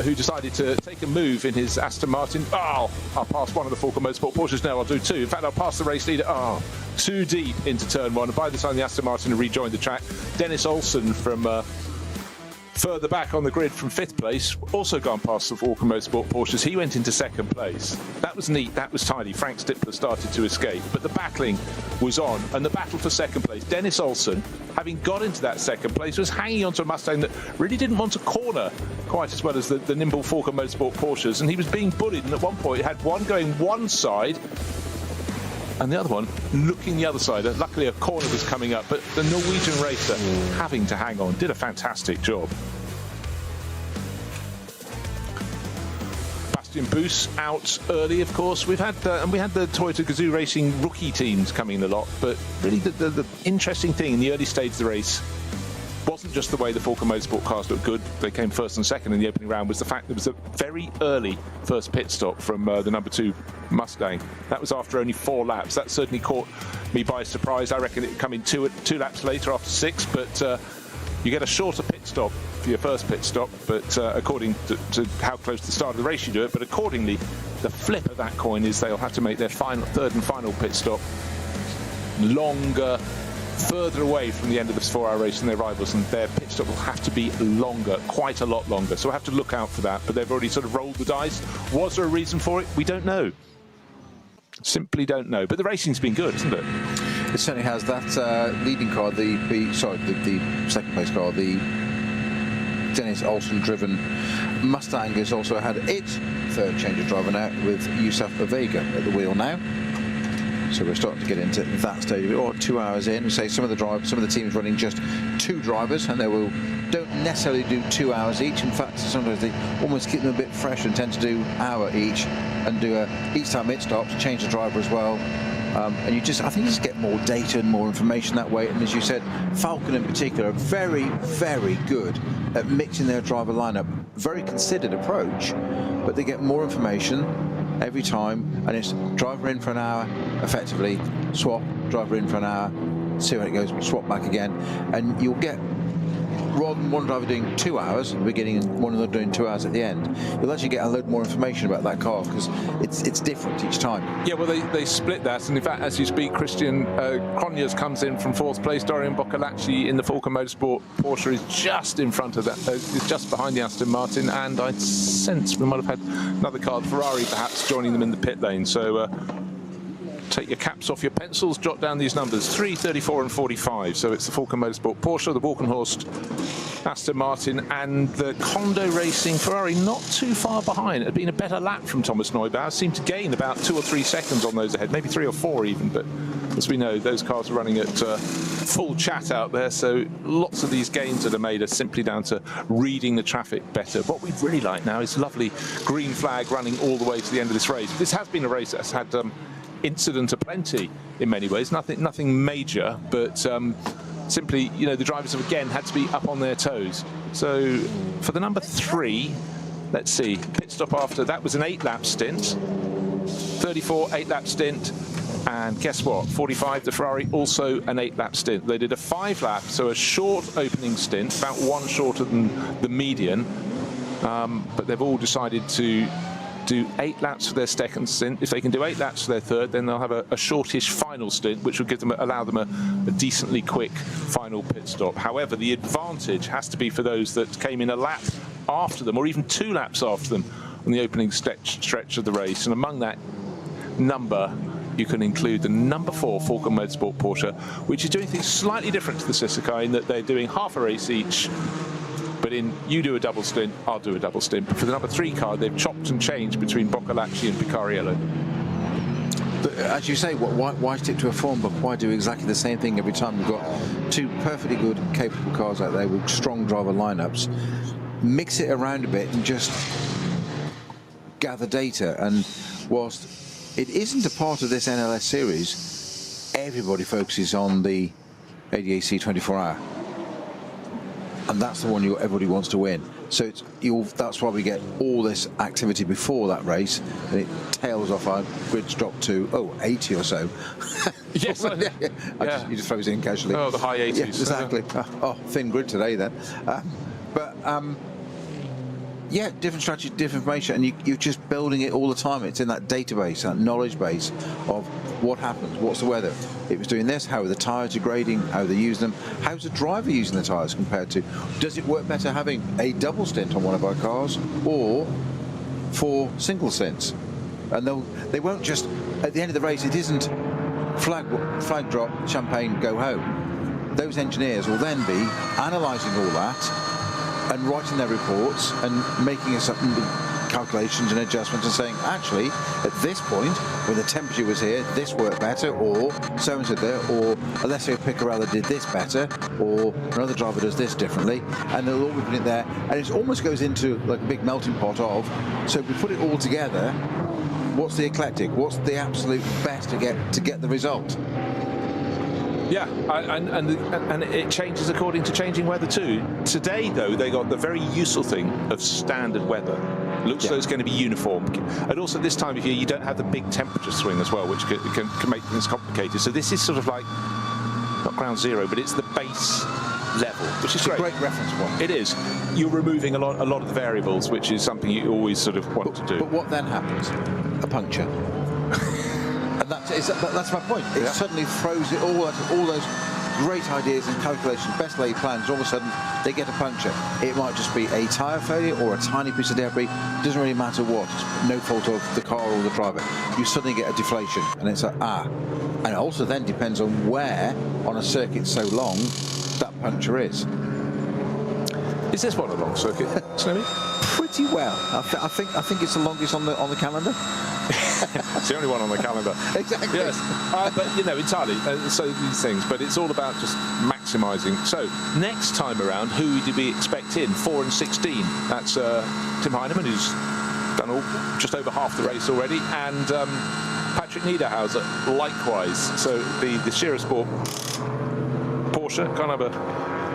who decided to take a move in his Aston Martin. Oh, I'll pass one of the Falcon Motorsport Porsches now. I'll do 2. In fact, I'll pass the race leader. Oh, too deep into turn 1. And by the time the Aston Martin had rejoined the track, Dennis Olsen from further back on the grid from 5th place, also gone past the Falcon Motorsport Porsches. He went into 2nd place. That was neat, that was tidy. Frank Stippler started to escape, but the battling was on, and the battle for 2nd place. Dennis Olsen, having got into that 2nd place, was hanging onto a Mustang that really didn't want to corner quite as well as the nimble Falcon Motorsport Porsches, and he was being bullied, and at one point he had one going one side and the other one looking the other side. Luckily, a corner was coming up, but the Norwegian racer having to hang on, did a fantastic job. Bastian Boos out early, of course. We had the Toyota Gazoo Racing rookie teams coming in a lot, but really the interesting thing in the early stage of the race wasn't just the way the Falcon Motorsport cars looked good. They came 1st and 2nd in the opening round. Was the fact there was a very early first pit stop from the number 2 Mustang. That was after only 4 laps. That certainly caught me by surprise. I reckon it would come in two laps later after 6, but you get a shorter pit stop for your first pit stop, but according to how close to the start of the race you do it. But accordingly, the flip of that coin is they'll have to make their 3rd and final pit stop longer, further away from the end of this 4-hour race than their rivals, and their pit stop will have to be longer, quite a lot longer. So we'll have to look out for that. But they've already sort of rolled the dice. Was there a reason for it? We don't know. Simply don't know. But the racing's been good, isn't it? It certainly has. That leading car, the 2nd place car, the Dennis Olsen-driven Mustang, has also had its 3rd change of driver now, with Yusuf Vega at the wheel now. So we're starting to get into that stage of it. Or 2 hours in, say some of the teams running just 2 drivers, and don't necessarily do 2 hours each. In fact, sometimes they almost keep them a bit fresh and tend to do hour each, and do each time it stops, change the driver as well. And I think you just get more data and more information that way. And as you said, Falcon in particular are very, very good at mixing their driver lineup. Very considered approach, but they get more information every time, and it's driver in for an hour, effectively, swap, driver in for an hour, see how it goes, swap back again, and you'll get, rather than one driver doing 2 hours at the beginning and one other doing 2 hours at the end, you'll actually get a load more information about that car, because it's different each time. Yeah, well, they split that, and in fact, as you speak, Christian Cronjes comes in from 4th place. Dorian Boccolacci in the Falcon Motorsport Porsche is just in front of that, is just behind the Aston Martin, and I sense we might have had another car, the Ferrari perhaps, joining them in the pit lane. So take your caps off your pencils, jot down these numbers: 3, 34 and 45. So it's the Falcon Motorsport Porsche, the Walkenhorst Aston Martin, and the Kondo Racing Ferrari not too far behind. It had been a better lap from Thomas Neubauer, seemed to gain about 2 or 3 seconds on those ahead, maybe 3 or 4 even, but as we know, those cars are running at full chat out there, so lots of these gains that are made are simply down to reading the traffic better. What we really like now is lovely green flag running all the way to the end of this race. This has been a race that's had incident aplenty in many ways, nothing major, but simply, you know, the drivers have again had to be up on their toes. So for the number 3, let's see, pit stop after that was an 8-lap stint, 34 8-lap stint, and guess what, 45, the Ferrari, also an 8-lap stint. They did a 5-lap, so a short opening stint, about 1 shorter than the median, but they've all decided to do 8 laps for their second stint. If they can do 8 laps for their third, then they'll have a shortish final stint, which will allow them a decently quick final pit stop. However, the advantage has to be for those that came in a lap after them, or even 2 laps after them on the opening stretch of the race. And among that number, you can include the number 4 Falcon Motorsport Porsche, which is doing things slightly different to the sister car in that they're doing half a race each. But you do a double stint, I'll do a double stint. But for the number 3 car, they've chopped and changed between Boccolacci and Picariello. But as you say, why stick to a form book? Why do exactly the same thing every time? We've got 2 perfectly good, capable cars out there with strong driver lineups. Mix it around a bit and just gather data. And whilst it isn't a part of this NLS series, everybody focuses on the ADAC 24-hour. And that's the one everybody wants to win. So that's why we get all this activity before that race, and it tails off. Our grids drop to 80 or so. Yes, you just froze in casually. Oh, the high 80s. Yeah, exactly. Thin grid today then. Yeah, different strategy, different information, and you're just building it all the time. It's in that database, that knowledge base of what happens, what's the weather. It was doing this, how are the tyres degrading, how they're using them, how's the driver using the tyres compared to, does it work better having a double stint on one of our cars or 4 single stints? And they won't just, at the end of the race, it isn't flag drop, champagne, go home. Those engineers will then be analysing all that and writing their reports and making calculations and adjustments and saying, actually, at this point, when the temperature was here, this worked better, or so-and-so there, or Alessio Piccarella did this better, or another driver does this differently, and they'll all be putting it there, and it almost goes into like a big melting pot of, so if we put it all together, what's the eclectic, what's the absolute best to get the result? Yeah, and it changes according to changing weather too. Today, though, they got the very useful thing of standard weather. Looks like it's going to be uniform. And also this time of year, you don't have the big temperature swing as well, which can make things complicated. So this is sort of like, not ground zero, but it's the base level, which is a great reference point. It is. You're removing a lot of the variables, which is something you always sort of want to do. But what then happens? A puncture. And that's my point. It suddenly throws it all those great ideas and calculations, best laid plans. All of a sudden, they get a puncture. It might just be a tyre failure or a tiny piece of debris. It doesn't really matter what. It's no fault of the car or the driver. You suddenly get a deflation, and it's like And it also then depends on where on a circuit so long that puncture is. Is this one a long circuit, Snowy? Pretty well. I think it's the longest on the calendar. It's the only one on the calendar. Exactly. Yes, but you know, entirely. So these things, but it's all about just maximising. So next time around, who did we expect in 4 and 16? That's Tim Heinemann, who's done just over half the race already, and Patrick Niederhauser likewise. So the Shearer Sport Porsche car number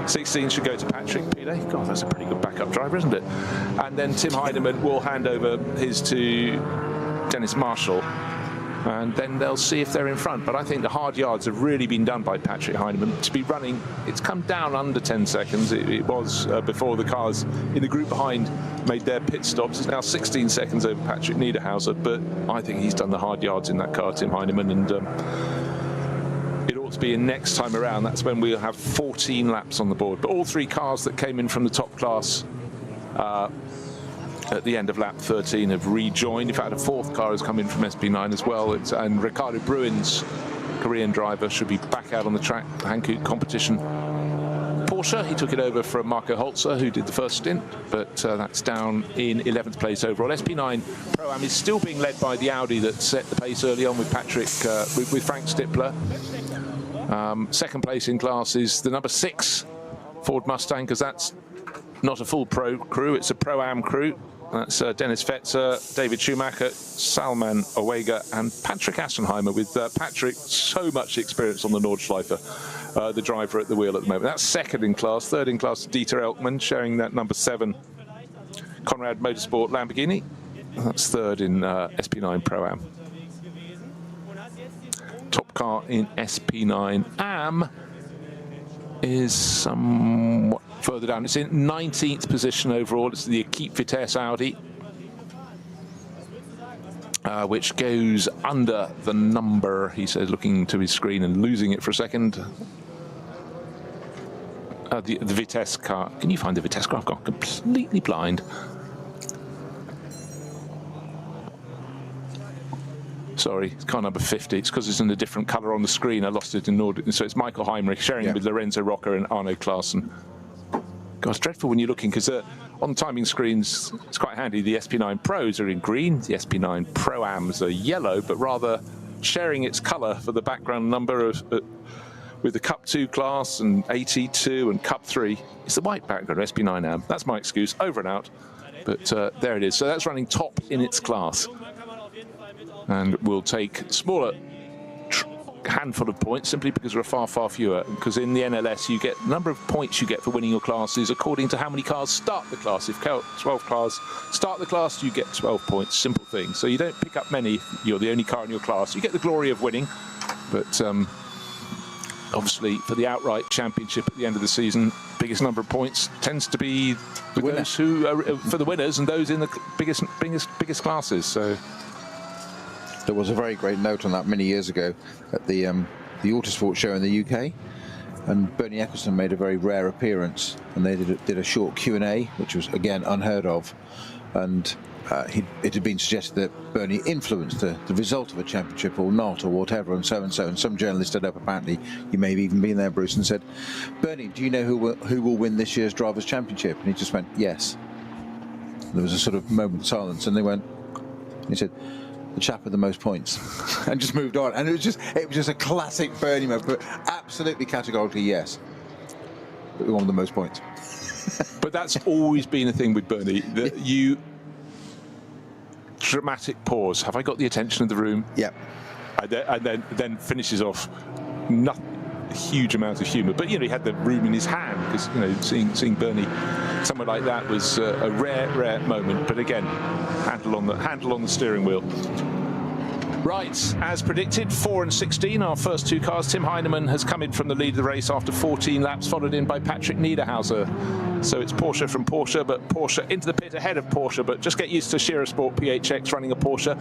16 should go to Patrick Pile. God, that's a pretty good backup driver, isn't it? And then Tim Heinemann will hand over his to Dennis Marshall, and then they'll see if they're in front. But I think the hard yards have really been done by Patrick Heinemann to be running. It's come down under 10 seconds. It was before the cars in the group behind made their pit stops. It's now 16 seconds over Patrick Niederhauser, but I think he's done the hard yards in that car, Tim Heinemann, and it ought to be in next time around. That's when we'll have 14 laps on the board. But all three cars that came in from the top class at the end of lap 13 have rejoined. In fact, a fourth car has come in from SP9 as well. And Ricardo Bruins, Korean driver, should be back out on the track for Hankook competition. Porsche, he took it over from Marco Holzer, who did the first stint, but that's down in 11th place overall. SP9 Pro-Am is still being led by the Audi that set the pace early on with Patrick, with Frank Stippler. Second place in class is the number 6 Ford Mustang, because that's not a full pro crew, it's a Pro-Am crew. That's Dennis Fetzer, David Schumacher, Salman Owega, and Patrick Assenheimer, with Patrick so much experience on the Nordschleife, the driver at the wheel at the moment. That's second in class. Third in class, Dieter Elkman, sharing that number 7 Conrad Motorsport Lamborghini. That's third in SP9 Pro-Am. Top car in SP9 Am is somewhat further down. It's in 19th position overall. It's the Equipe Vitesse Audi, which goes under the number, he says, looking to his screen and losing it for a second. The Vitesse car. Can you find the Vitesse car? I've gone completely blind. Sorry, it's car number 50. It's because it's in a different colour on the screen. I lost it in order. So it's Michael Heinrich sharing with Lorenzo Rocca and Arno Klaassen. God, it's dreadful when you're looking, because on timing screens, it's quite handy. The SP9 Pros are in green. The SP9 Pro-Ams are yellow, but rather sharing its colour for the background number of, with the Cup 2 class and AT2 and Cup 3. It's the white background, SP9 Am. That's my excuse, over and out. But there it is. So that's running top in its class. And we'll take smaller handful of points simply because there are far, far fewer. Because in the NLS, you get the number of points you get for winning your classes according to how many cars start the class. If 12 cars start the class, you get 12 points. Simple thing. So you don't pick up many. You're the only car in your class. You get the glory of winning, but obviously for the outright championship at the end of the season, biggest number of points tends to be with those who are for the winners and those in the biggest classes. So. There was a very great note on that many years ago at the Autosport show in the UK, and Bernie Ecclestone made a very rare appearance, and they did a short Q&A, which was again unheard of, and it had been suggested that Bernie influenced the result of a championship or not, or whatever, and so and so. And some journalist stood up, apparently you may have even been there, Bruce, and said, "Bernie, do you know who will win this year's Drivers' Championship?" And he just went, "Yes." There was a sort of moment of silence, and they went, and he said, "The chap with the most points," and just moved on. And it was just a classic Bernie move, but absolutely categorically yes, the one with the most points. But that's always been a thing with Bernie, that you dramatic pause. Have I got the attention of the room? Yeah. And then finishes off. Not a huge amount of humour, but you know, he had the room in his hand, because you know, seeing Bernie somewhere like that was a rare moment. But again, handle on the steering wheel. Right, as predicted, 4 and 16, our first two cars. Tim Heinemann has come in from the lead of the race after 14 laps, followed in by Patrick Niederhauser. So it's Porsche from Porsche, but Porsche into the pit ahead of Porsche. But just get used to Shearer Sport PHX running a Porsche,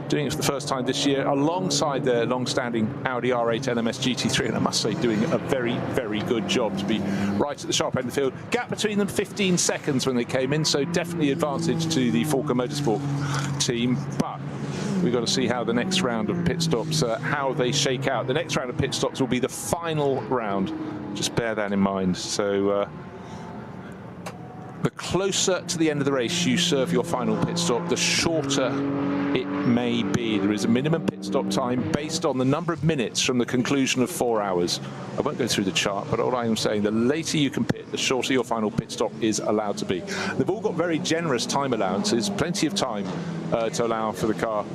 doing it for the first time this year, alongside their long-standing Audi R8 NMS GT3, and I must say, doing a very, very good job to be right at the sharp end of the field. Gap between them 15 seconds when they came in, so definitely advantage to the Falker Motorsport team. But we've got to see how the next round of pit stops, how they shake out. The next round of pit stops will be the final round. Just bear that in mind. So the closer to the end of the race you serve your final pit stop, the shorter it may be. There is a minimum pit stop time based on the number of minutes from the conclusion of 4 hours. I won't go through the chart, but all I'm saying, the later you can pit, the shorter your final pit stop is allowed to be. They've all got very generous time allowances, plenty of time to allow for the car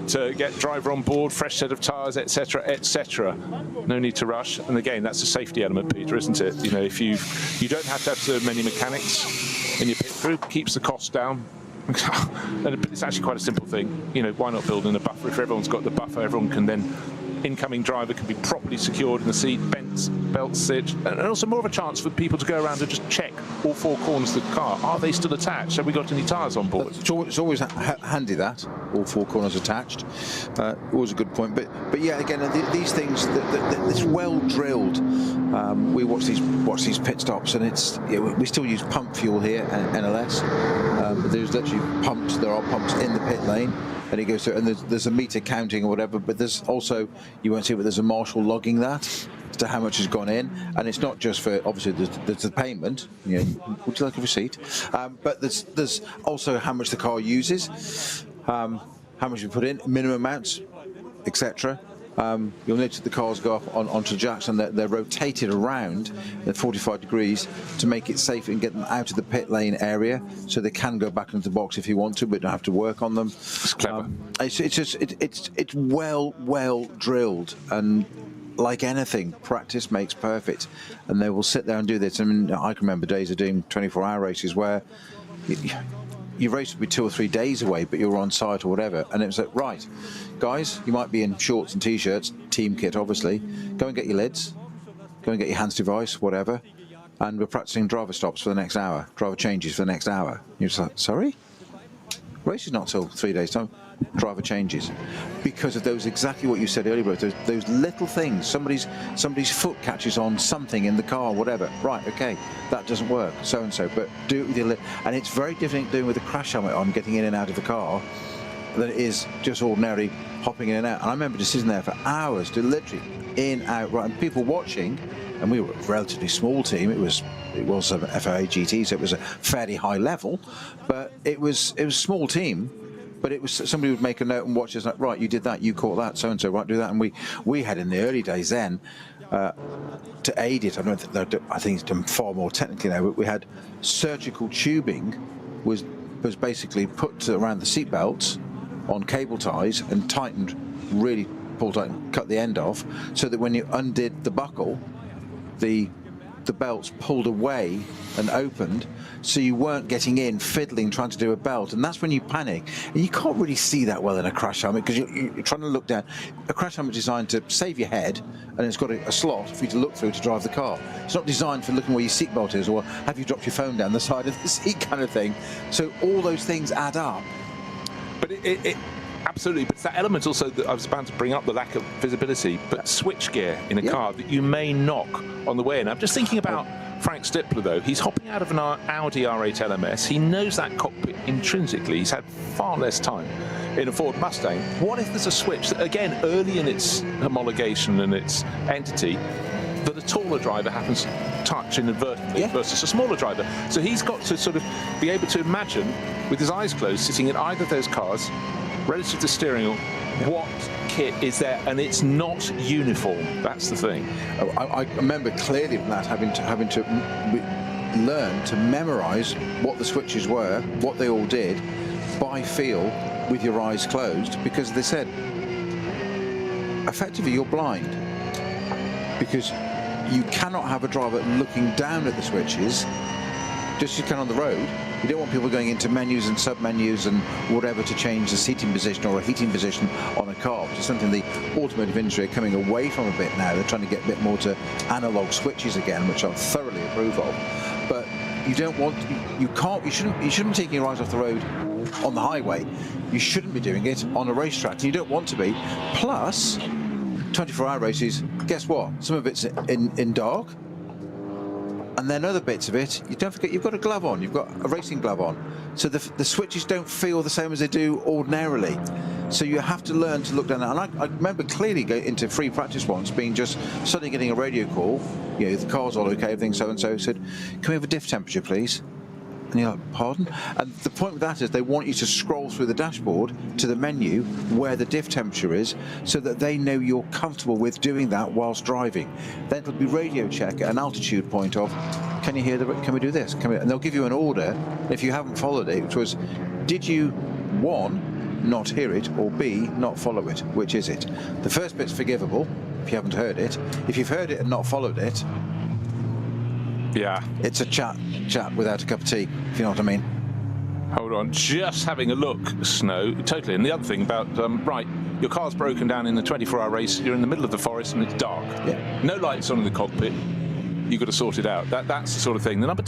to get driver on board, fresh set of tyres, etc., etc. No need to rush. And again, that's a safety element, Peter, isn't it? You know, if you don't have to have so many mechanics in your pit crew, keeps the cost down. And it's actually quite a simple thing. You know, why not build in a buffer? If everyone's got the buffer, everyone can then, incoming driver can be properly secured in the seat, belt sit, and also more of a chance for people to go around and just check all 4 corners of the car. Are they still attached? Have we got any tyres on board? It's always handy that all 4 corners attached. Always a good point. But yeah, again, these things, it's well drilled. We watch these pit stops, and it's we still use pump fuel here at NLS. There's literally pumps. There are pumps in the pit lane. And it goes through, and there's a meter counting or whatever, but there's also, you won't see it, but there's a marshal logging that as to how much has gone in. And it's not just for, obviously, there's the payment, you know, would you like a receipt? But there's also how much the car uses, how much you put in, minimum amounts, etc. You'll notice the cars go up onto jacks, and they're rotated around at 45 degrees to make it safe and get them out of the pit lane area, so they can go back into the box if you want to, but don't have to work on them. It's clever. It's well drilled, and like anything, practice makes perfect. And they will sit there and do this. I mean, I can remember days of doing 24-hour races where your race would be 2 or 3 days away, but you were on site or whatever, and it was like, right, guys, you might be in shorts and t-shirts, team kit obviously, go and get your lids, go and get your hands device, whatever, and we're practicing driver stops for the next hour, driver changes for the next hour. You're just like, sorry? Race is not till 3 days time. Driver changes because of those, exactly what you said earlier, bro, those little things. Somebody's foot catches on something in the car, whatever. Right, okay, that doesn't work, so and so, but do it with your lid. And it's very different doing with a crash helmet on, getting in and out of the car, than it is just ordinarily hopping in and out. And I remember just sitting there for hours, to literally in, out, right, and people watching. And we were a relatively small team. It was a FIA GT, so it was a fairly high level, but it was a small team. But it was, somebody would make a note and watch us, like, right, you did that, you caught that, so and so, right, do that. And we had in the early days then, to aid it, I think it's done far more technically now, but we had surgical tubing was basically put around the seat belts on cable ties and tightened, really pulled tight and cut the end off, so that when you undid the buckle, the belts pulled away and opened, so you weren't getting in, fiddling, trying to do a belt, and that's when you panic. And you can't really see that well in a crash helmet, because you're trying to look down. A crash helmet is designed to save your head, and it's got a slot for you to look through to drive the car. It's not designed for looking where your seatbelt is, or have you dropped your phone down the side of the seat kind of thing. So all those things add up. But it absolutely, but it's that element also that I was about to bring up, the lack of visibility, but switchgear in a car that you may knock on the way in. I'm just thinking about Frank Stippler, though. He's hopping out of an Audi R8 LMS. He knows that cockpit intrinsically. He's had far less time in a Ford Mustang. What if there's a switch that, again, early in its homologation and its entity, that a taller driver happens to touch inadvertently versus a smaller driver? So he's got to sort of be able to imagine, with his eyes closed, sitting in either of those cars, relative to the steering wheel, what kit is there, and it's not uniform. That's the thing. I remember clearly from that having to learn to memorise what the switches were, what they all did, by feel, with your eyes closed, because they said, effectively, you're blind, because you cannot have a driver looking down at the switches, just as you can on the road. You don't want people going into menus and sub-menus and whatever to change the seating position or a heating position on a car, which is something the automotive industry are coming away from a bit now. They're trying to get a bit more to analog switches again, which I thoroughly approve of. But you don't want, you shouldn't be taking your eyes off the road on the highway. You shouldn't be doing it on a racetrack, and you don't want to be. Plus, 24-hour races, guess what? Some of it's in dark. And then other bits of it, you don't forget, you've got a glove on, you've got a racing glove on. So the switches don't feel the same as they do ordinarily. So you have to learn to look down there. And I remember clearly going into free practice once, being just suddenly getting a radio call, you know, the car's all okay, everything so-and-so, said, can we have a diff temperature, please? And you're like, pardon? And the point with that is they want you to scroll through the dashboard to the menu where the diff temperature is so that they know you're comfortable with doing that whilst driving. Then it'll be radio check at an altitude point of, can you hear can we do this? And they'll give you an order if you haven't followed it, which was, did you, 1, not hear it, or B, not follow it? Which is it? The first bit's forgivable if you haven't heard it. If you've heard it and not followed it, yeah, it's a chat without a cup of tea, if you know what I mean. Hold on, just having a look, Snow, totally. And the other thing about, right, your car's broken down in a 24-hour race, you're in the middle of the forest and it's dark. Yeah. No lights on in the cockpit, you've got to sort it out. That's the sort of thing. The number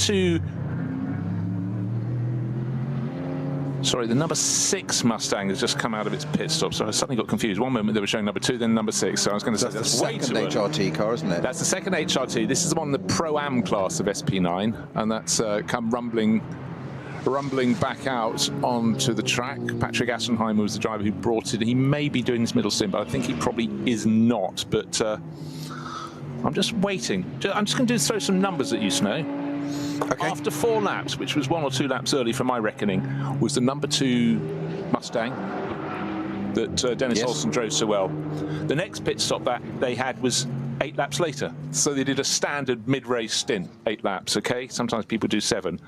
6 Mustang has just come out of its pit stop, so I suddenly got confused. One moment they were showing number 2, then number 6, so I was going to say that's way too early. That's the second HRT car, isn't it? That's the second HRT. This is the one in the Pro-Am class of SP9, and that's come rumbling back out onto the track. Patrick Assenheimer was the driver who brought it. He may be doing this middle stint, but I think he probably is not. But I'm just waiting. I'm just going to throw some numbers at you, Snow. Okay. After 4 laps, which was 1 or 2 laps early from my reckoning, was the number 2 Mustang that Dennis Olsen drove so well. The next pit stop that they had was 8 laps later. So they did a standard mid-race stint, 8 laps, okay? Sometimes people do 7.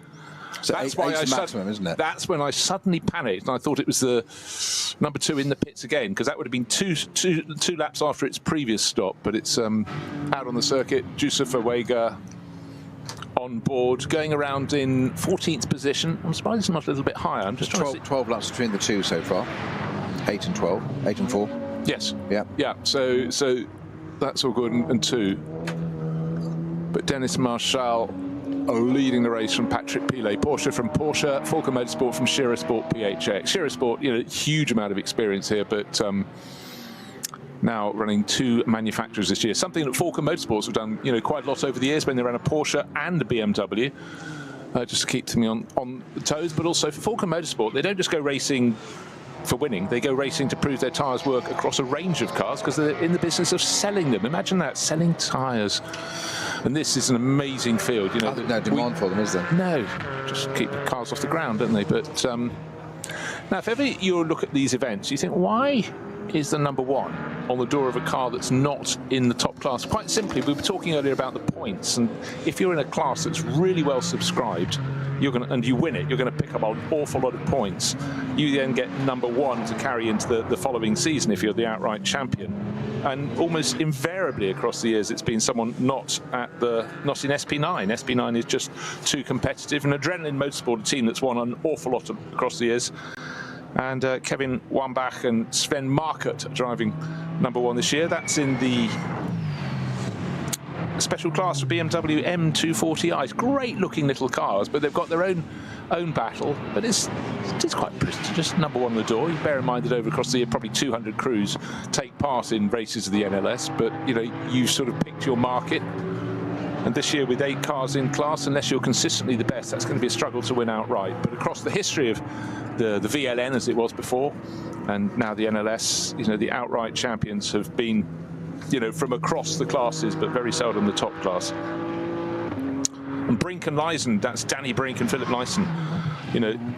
So that's why I maximum, isn't it? That's when I suddenly panicked and I thought it was the number 2 in the pits again, because that would have been two laps after its previous stop. But it's out on the circuit. Yusufa Wega on board, going around in 14th position. I'm surprised it's not a little bit higher. I'm just trying to see. 12 laps between the two so far. 8 and 12. 8 and 4. Yes. Yeah. Yeah. So that's all good and 2. But Dennis Marshall leading the race from Patrick Pilet. Porsche from Porsche, Falken Motorsport from Scherer Sport PHX. Scherer Sport, huge amount of experience here, but now running 2 manufacturers this year. Something that Falken Motorsports have done, quite a lot over the years when they ran a Porsche and a BMW, just to keep them on the toes. But also for Falken Motorsport, they don't just go racing for winning. They go racing to prove their tyres work across a range of cars because they're in the business of selling them. Imagine that, selling tyres. And this is an amazing field. There's no demand for them, is there? No, just keep the cars off the ground, don't they? But now, if ever you look at these events, you think, why is the number 1 on the door of a car that's not in the top class? Quite simply, we were talking earlier about the points, and if you're in a class that's really well subscribed, and you win it, you're going to pick up an awful lot of points. You then get number 1 to carry into the following season if you're the outright champion. And almost invariably across the years, it's been someone not in SP9. SP9 is just too competitive. And Adrenaline Motorsport, a team that's won an awful lot across the years. And Kevin Wambach and Sven Markert driving number 1 this year. That's in the special class for BMW M240i. Great looking little cars, but they've got their own battle. But it's quite prestigious. Number 1 on the door. You bear in mind that over across the year, probably 200 crews take part in races of the NLS. But you've sort of picked your market. And this year, with 8 cars in class, unless you're consistently the best, that's going to be a struggle to win outright. But across the history of the VLN, as it was before, and now the NLS, the outright champions have been, from across the classes, but very seldom the top class. And Brink and Leisen, that's Danny Brink and Philip Leisen,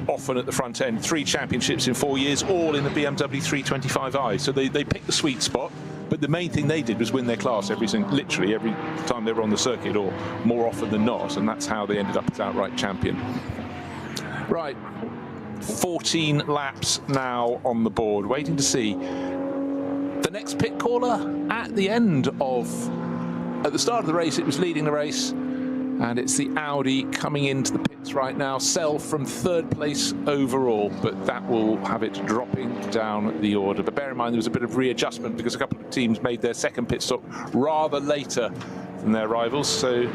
often at the front end. 3 championships in 4 years, all in the BMW 325i. So they picked the sweet spot. But the main thing they did was win their class literally every time they were on the circuit, or more often than not, and that's how they ended up as outright champion. Right, 14 laps now on the board, waiting to see the next pit caller at the end of. At the start of the race, it was leading the race, and it's the Audi coming into the pits right now. Sell from 3rd place overall, but that will have it dropping down the order. But bear in mind, there was a bit of readjustment because a couple of teams made their second pit stop rather later than their rivals. So,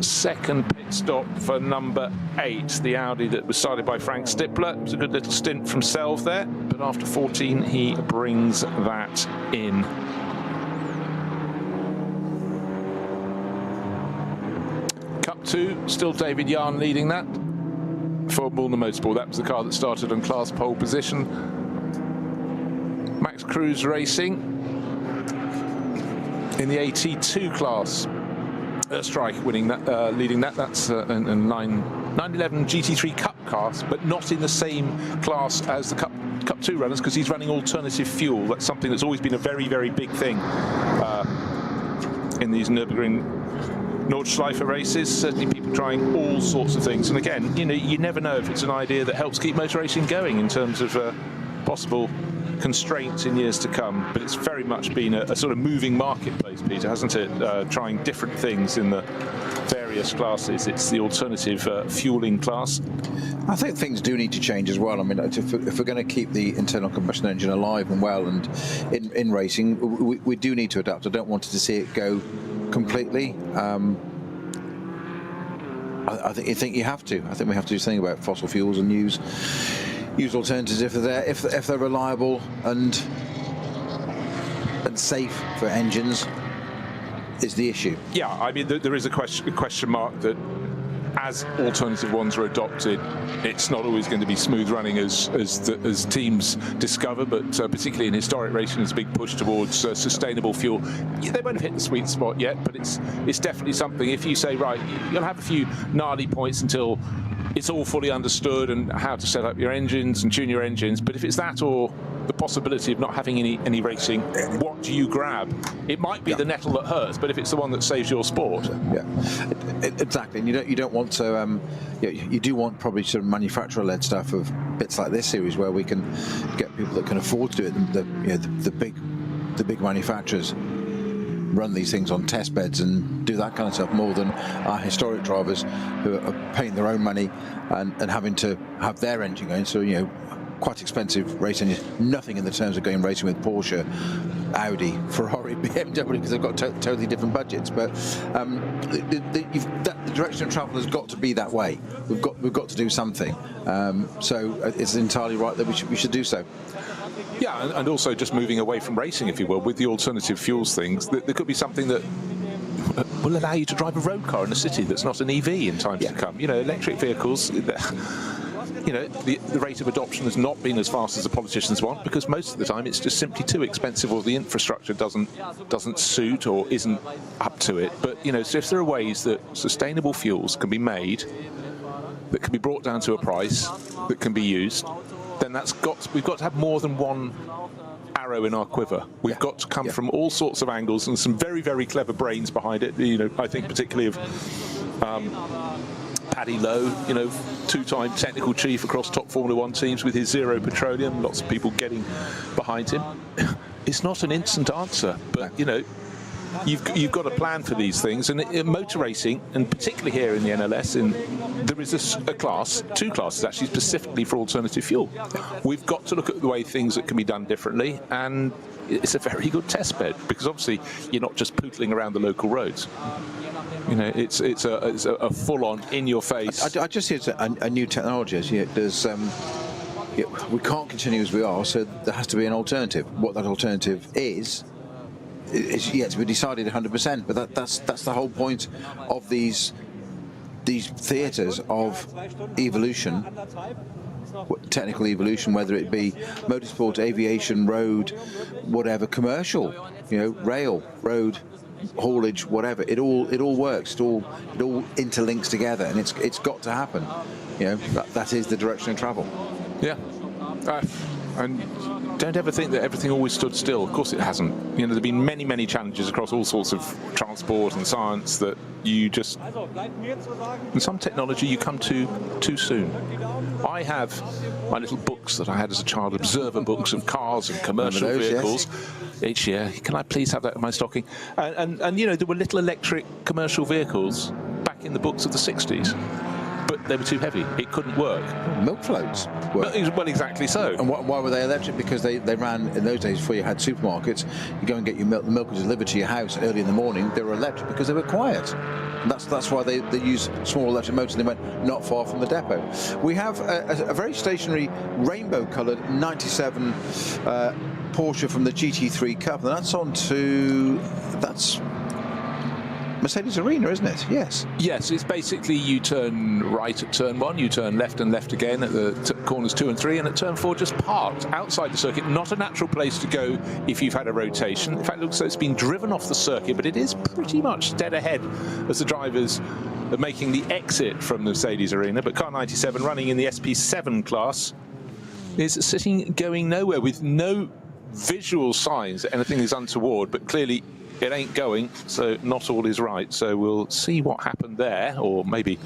second pit stop for number 8, the Audi that was started by Frank Stippler. It was a good little stint from Selv there, but after 14, he brings that in. Cup 2, still David Yarn leading that for Mullner Motorsport. That was the car that started on class pole position. Max Cruz racing in the AT2 class Strike winning that, leading that. That's a 911 GT3 Cup class, but not in the same class as the Cup 2 runners, because he's running alternative fuel. That's something that's always been a very, very big thing in these Nürburgring Nordschleife races. Certainly people trying all sorts of things, and again, you know, you never know if it's an idea that helps keep motor racing going in terms of possible constraints in years to come. But it's very much been a sort of moving marketplace, Peter, hasn't it? Trying different things in the various classes. It's the alternative fueling class. I think things do need to change as well. I mean, if we're going to keep the internal combustion engine alive and well, and in racing, we do need to adapt. I don't want to see it go completely. I think you have to. I think we have to do something about fossil fuels and use alternatives if they're reliable and safe for engines. Is the issue? Yeah, I mean, there is a question mark that as alternative ones are adopted, it's not always going to be smooth running as teams discover, but particularly in historic racing, there's a big push towards sustainable fuel. They won't have hit the sweet spot yet, but it's definitely something. If you say, right, you'll have a few gnarly points until it's all fully understood and how to set up your engines and tune your engines, but if it's that or the possibility of not having any racing, what do you grab? It might be the nettle that hurts, but if it's the one that saves your sport. Yeah, exactly. And you don't want to. You do want probably sort of manufacturer-led stuff of bits like this series where we can get people that can afford to do it. The big manufacturers run these things on test beds and do that kind of stuff more than our historic drivers who are paying their own money and having to have their engine going. So, you know, quite expensive race engines. Nothing in the terms of going racing with Porsche, Audi, Ferrari, BMW, because they've got totally different budgets. But the direction of travel has got to be that way. We've got to do something. So it's entirely right that we should do so. Yeah, and also just moving away from racing, if you will, with the alternative fuels things. There could be something that will allow you to drive a road car in a city that's not an EV in times to come. You know, electric vehicles. You know, the rate of adoption has not been as fast as the politicians want, because most of the time it's just simply too expensive, or the infrastructure doesn't suit or isn't up to it. But you know, so if there are ways that sustainable fuels can be made, that can be brought down to a price that can be used, then we've got to have more than one arrow in our quiver. We've got to come from all sorts of angles, and some very, very clever brains behind it. You know, I think particularly of Paddy Lowe, you know, two-time technical chief across top Formula One teams with his zero petroleum. Lots of people getting behind him. It's not an instant answer, but you know, you've got a plan for these things. And in motor racing, and particularly here in the NLS, there is a class, two classes actually, specifically for alternative fuel. We've got to look at the way things that can be done differently, and it's a very good test bed, because obviously you're not just pootling around the local roads. You know, it's a full-on, in-your-face. I just see it's a new technology. There's we can't continue as we are, so there has to be an alternative. What that alternative is yet to be decided 100%. But that's the whole point of these theatres of evolution, technical evolution, whether it be motorsport, aviation, road, whatever, commercial, you know, rail, road, haulage, whatever. It all works. It all interlinks together, and it's got to happen. You know, that is the direction of travel. Yeah, and don't ever think that everything always stood still. Of course it hasn't. You know, there've been many challenges across all sorts of transport and science that you just, in some technology you come to too soon. I have my little books that I had as a child, observer books of cars and commercial vehicles. Yes. Each year, can I please have that in my stocking? And you know, there were little electric commercial vehicles back in the books of the 60s. But they were too heavy. It couldn't work. Milk floats. Well, exactly so. And why were they electric? Because they ran, in those days, before you had supermarkets, you go and get your milk. The milk was delivered to your house early in the morning. They were electric because they were quiet. And that's why they use small electric motors. They went not far from the depot. We have a very stationary rainbow-coloured 97 Porsche from the GT3 Cup. And that's on to... Mercedes Arena, isn't it? Yes. Yes, it's basically you turn right at turn 1, you turn left and left again at the corners 2 and 3, and at turn 4 just parked outside the circuit. Not a natural place to go if you've had a rotation. In fact, it looks like it's been driven off the circuit, but it is pretty much dead ahead as the drivers are making the exit from the Mercedes Arena. But car 97, running in the SP7 class, is sitting going nowhere with no visual signs that anything is untoward, but clearly it ain't going, so not all is right. So we'll see what happened there, or maybe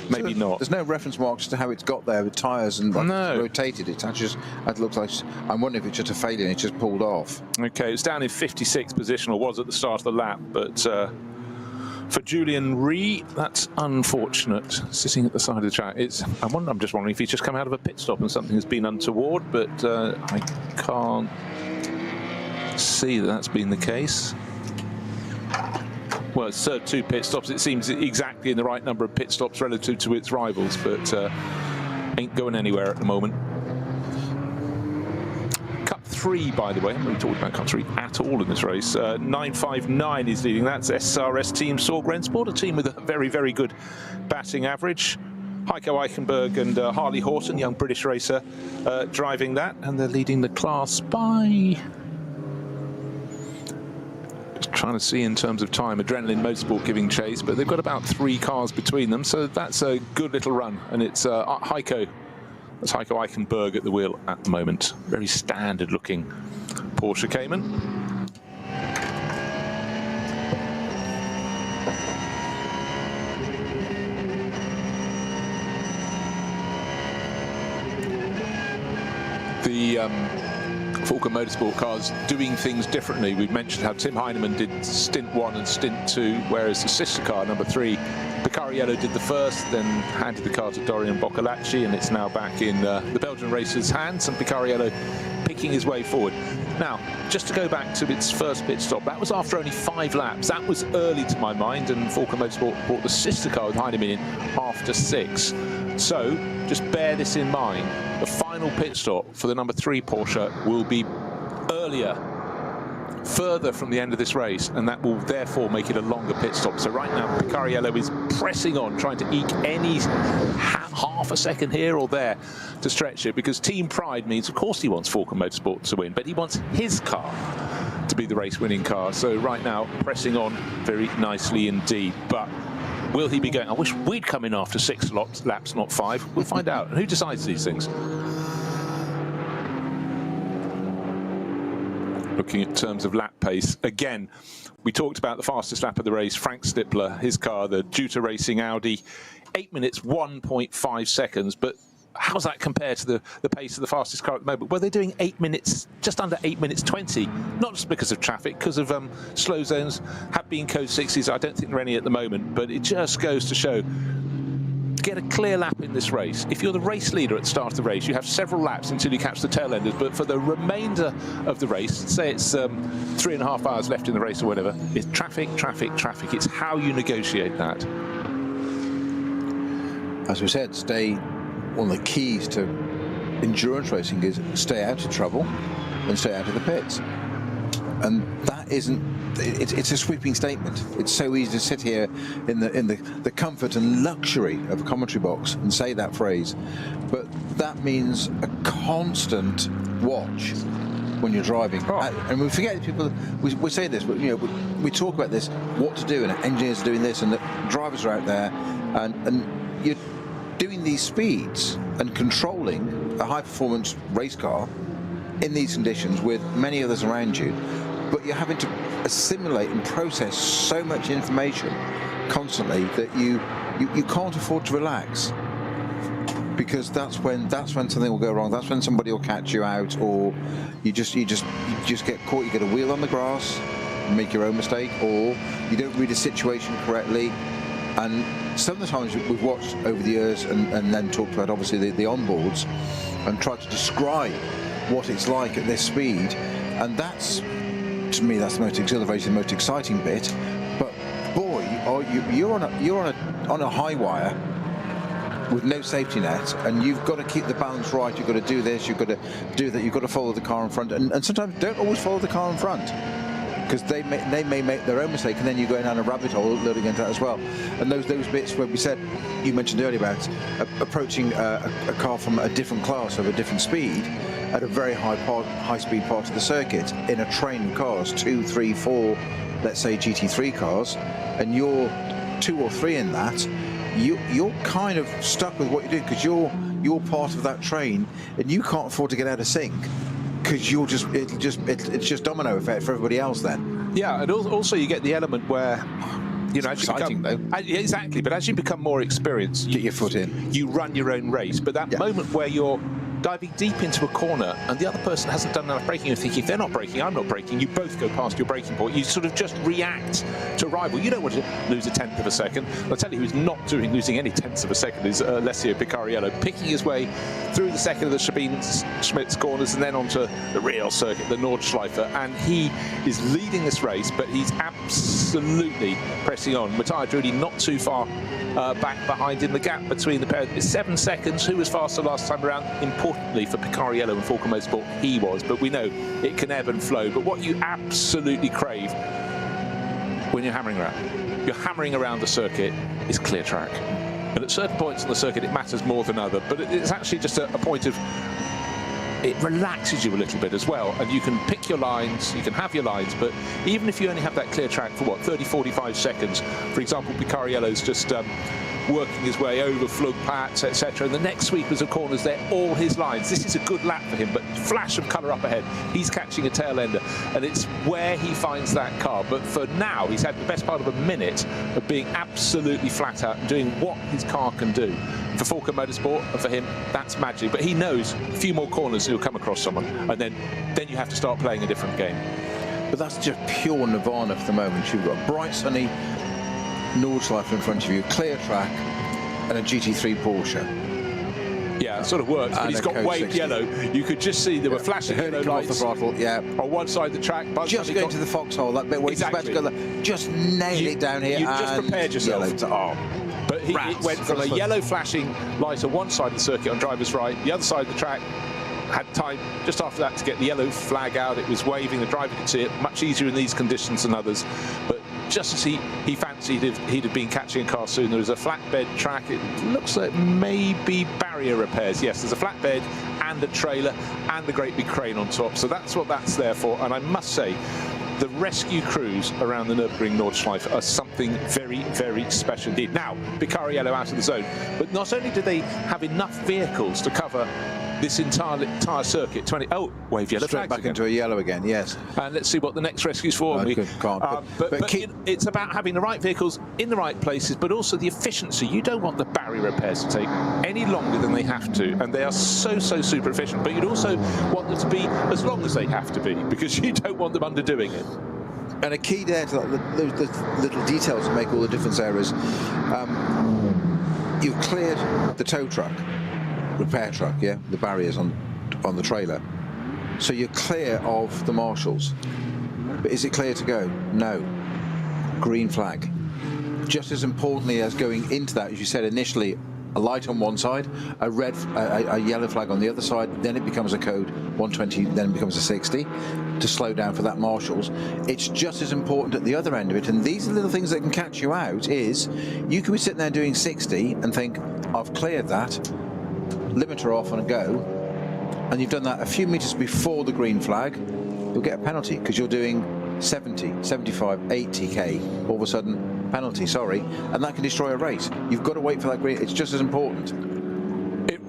not. There's no reference marks to how it's got there with tyres and rotated. It just, it looks like, I'm wondering if it's just a failure and it's just pulled off. Okay, it's down in 56th position, or was at the start of the lap, but for Julian Ree, that's unfortunate. Sitting at the side of the track, I'm just wondering if he's just come out of a pit stop and something has been untoward, but I can't see that that's been the case. Well, it's served 2 pit stops. It seems exactly in the right number of pit stops relative to its rivals, but ain't going anywhere at the moment. Cup 3, by the way, I haven't really talked about Cup 3 at all in this race. 959 is leading. That's SRS Team Sorg Rennsport, a team with a very, very good batting average. Heiko Eichenberg and Harley Horton, young British racer, driving that, and they're leading the class by... Just trying to see in terms of time. Adrenaline Motorsport giving chase, but they've got about 3 cars between them, so that's a good little run. And it's Heiko. That's Heiko Eichenberg at the wheel at the moment. Very standard looking Porsche Cayman. The Falcon Motorsport cars doing things differently. We've mentioned how Tim Heinemann did stint 1 and stint 2, whereas the sister car, number 3, Picariello, did the first, then handed the car to Dorian Boccolacci, and it's now back in the Belgian racer's hands, and Picariello picking his way forward. Now, just to go back to its first pit stop, that was after only 5 laps. That was early to my mind, and Falcon Motorsport brought the sister car with Heinemann in after 6. So, just bear this in mind. The final pit stop for the number 3 Porsche will be earlier, further from the end of this race, and that will therefore make it a longer pit stop. So right now, Picariello is pressing on, trying to eke any half a second here or there to stretch it, because team pride means, of course, he wants Falcon Motorsport to win, but he wants his car to be the race-winning car. So right now, pressing on very nicely indeed. But will he be going? I wish we'd come in after 6 laps, not 5. We'll find out. And who decides these things? Looking at terms of lap pace, again, we talked about the fastest lap of the race, Frank Stippler, his car, the Juta Racing Audi, 8 minutes, 1.5 seconds, but how does that compare to the pace of the fastest car at the moment? Well, they're doing 8 minutes, just under 8 minutes 20, not just because of traffic, because of slow zones, have been code 60s. I don't think there are any at the moment, but it just goes to show, get a clear lap in this race. If you're the race leader at the start of the race, you have several laps until you catch the tail enders, but for the remainder of the race, say it's 3.5 hours left in the race or whatever, it's traffic, traffic, traffic. It's how you negotiate that. As we said, one of the keys to endurance racing is stay out of trouble and stay out of the pits. And that isn't, it's a sweeping statement. It's so easy to sit here in the comfort and luxury of a commentary box and say that phrase, but that means a constant watch when you're driving. And we forget, people, we say this, but you know, we talk about this, what to do, and engineers are doing this, and the drivers are out there, and you're doing these speeds and controlling a high-performance race car in these conditions with many others around you, but you're having to assimilate and process so much information constantly that you can't afford to relax, because that's when something will go wrong. That's when somebody will catch you out, or you just get caught. You get a wheel on the grass, make your own mistake, or you don't read a situation correctly. And some of the times we've watched over the years and then talked about, obviously, the onboards and tried to describe what it's like at this speed. And that's, to me, that's the most exhilarating, most exciting bit. But boy, you're on a high wire with no safety net, and you've got to keep the balance right. You've got to do this, you've got to do that, you've got to follow the car in front, and sometimes don't always follow the car in front. because they may make their own mistake, and then you're going down a rabbit hole learning into that as well. And those bits where we said, you mentioned earlier about approaching a car from a different class of a different speed at a very high speed part of the circuit in a train of cars, 2, 3, 4, let's say GT3 cars, and you're 2 or 3 in that, you're kind of stuck with what you do, because you're part of that train and you can't afford to get out of sync, because it's just domino effect for everybody else then. Yeah, and also you get the element where, you know, exciting though. Exactly, but as you become more experienced, get your foot in. You run your own race, but that moment where you're diving deep into a corner and the other person hasn't done enough braking, you're thinking, if they're not braking, I'm not braking, you both go past your braking point. You sort of just react to a rival. You don't want to lose a tenth of a second. I'll tell you who's not losing any tenths of a second is Alessio Picariello, picking his way through the second of the Sabine Schmitz corners and then onto the real circuit, the Nordschleife, and he is leading this race, but he's absolutely pressing on. Matteo Drudi not too far back behind him. The gap between the pair is 7 seconds. Who was faster last time around? Importantly for Picariello and Falcon Motorsport, he was, but we know it can ebb and flow. But what you absolutely crave when you're hammering around the circuit is clear track. And at certain points on the circuit it matters more than other, but it's actually just a point of, it relaxes you a little bit as well, and you can pick your lines, you can have your lines, but even if you only have that clear track for what, 30-45 seconds, for example, Picariello's just working his way over Flugplatz, etc. And the next sweepers of corners, they're all his lines. This is a good lap for him, but flash of colour up ahead. He's catching a tail ender, and it's where he finds that car. But for now, he's had the best part of a minute of being absolutely flat out and doing what his car can do. For Falcon Motorsport, and for him, that's magic. But he knows a few more corners he'll come across someone, and then you have to start playing a different game. But that's just pure nirvana for the moment. You've got a bright, sunny Nordschleife in front of you, clear track, and a GT3 Porsche. Yeah, it sort of works, but he's got waved yellow. You could just see there were flashing yellow lights off the throttle, on one side of the track. Just go into the foxhole, that bit where he's about to go there. Just nail it down here. You've just prepared yourself. But he went from a yellow flashing light on one side of the circuit on driver's right, the other side of the track, had time just after that to get the yellow flag out. It was waving, the driver could see it, much easier in these conditions than others. But just as he fancied he'd have been catching a car soon. There was a flatbed track. It looks like maybe barrier repairs. Yes, there's a flatbed and a trailer and a great big crane on top. So that's what that's there for. And I must say, the rescue crews around the Nürburgring Nordschleife are something very, very special indeed. Now, Picariello out of the zone. But not only do they have enough vehicles to cover this entire circuit, wave yellow straight back again. Into a yellow again, yes. And let's see what the next rescue's for. But it's about having the right vehicles in the right places, but also the efficiency. You don't want the barrier repairs to take any longer than they have to, and they are so super efficient. But you'd also want them to be as long as they have to be, because you don't want them underdoing it. And a key there to those little details that make all the difference there is you've cleared the tow truck, repair truck, the barriers on the trailer, so you're clear of the marshals. But is it clear to go? No. Green flag. Just as importantly as going into that, as you said initially, a light on one side, a yellow flag on the other side, then it becomes a code 120, then it becomes a 60 to slow down for that marshals. It's just as important at the other end of it, and these are little things that can catch you out. Is you could be sitting there doing 60 and think, I've cleared that, limiter off and a go, and you've done that a few meters before the green flag, you'll get a penalty because you're doing 70, 75, 80k. All of a sudden, penalty, sorry, and that can destroy a race. You've got to wait for that green. It's just as important.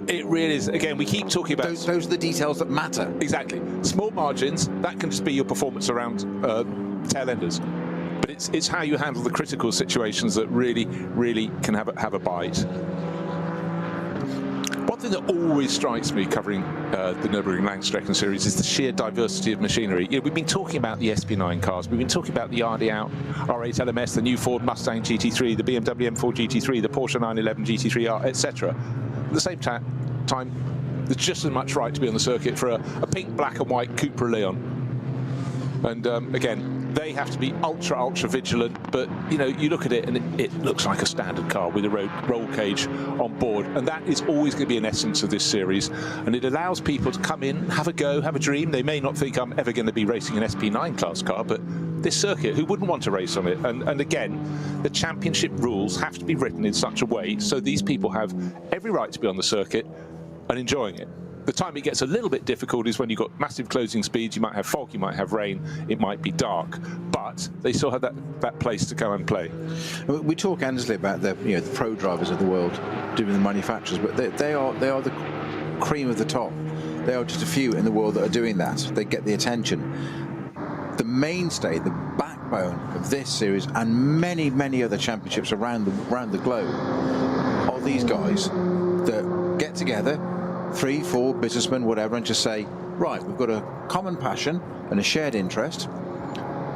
It really is. Again, we keep talking about those are the details that matter. Exactly. Small margins, that can just be your performance around tail enders. But it's how you handle the critical situations that really can have a bite. One thing that always strikes me covering the Nürburgring Langstrecken series is the sheer diversity of machinery. You know, we've been talking about the SP9 cars, we've been talking about the Audi R8 LMS, the new Ford Mustang GT3, the BMW M4 GT3, the Porsche 911 GT3R, etc. At the same time, there's just as much right to be on the circuit for a pink, black and white Cupra Leon. And again, they have to be ultra vigilant, but you know, you look at it and it looks like a standard car with a roll cage on board, and that is always going to be an essence of this series, and it allows people to come in, have a go, have a dream. They may not think I'm ever going to be racing an SP9 class car, but this circuit. Who wouldn't want to race on it? And again, the championship rules have to be written in such a way so these people have every right to be on the circuit and enjoying it. The time it gets a little bit difficult is when you've got massive closing speeds, you might have fog, you might have rain, it might be dark, but they still have that place to go and play. We talk endlessly about the pro drivers of the world doing the manufacturers, but they are the cream of the top. There are just a few in the world that are doing that. They get the attention. The mainstay, the backbone of this series and many, many other championships around the globe are these guys that get together, 3, 4 businessmen, whatever, and just say, right, we've got a common passion and a shared interest.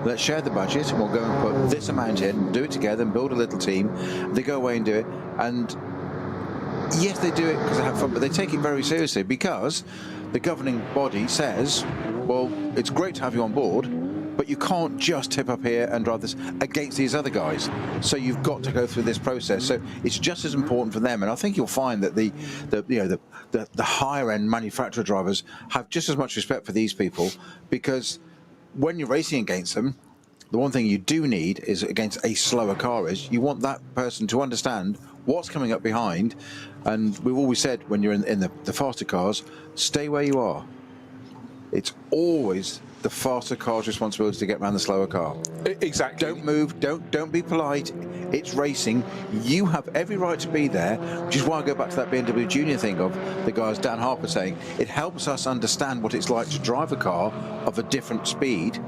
Let's share the budget and we'll go and put this amount in, do it together and build a little team. They go away and do it. And yes, they do it because they have fun, but they take it very seriously because the governing body says, well, it's great to have you on board, but you can't just tip up here and drive this against these other guys. So you've got to go through this process. So it's just as important for them. And I think you'll find that the higher end manufacturer drivers have just as much respect for these people, because when you're racing against them, the one thing you do need is against a slower car is you want that person to understand what's coming up behind. And we've always said when you're in the faster cars, stay where you are. It's always the faster car's responsibility to get around the slower car. Exactly. Don't move, don't be polite. It's racing. You have every right to be there, which is why I go back to that BMW Junior thing of the guys, Dan Harper saying, it helps us understand what it's like to drive a car of a different speed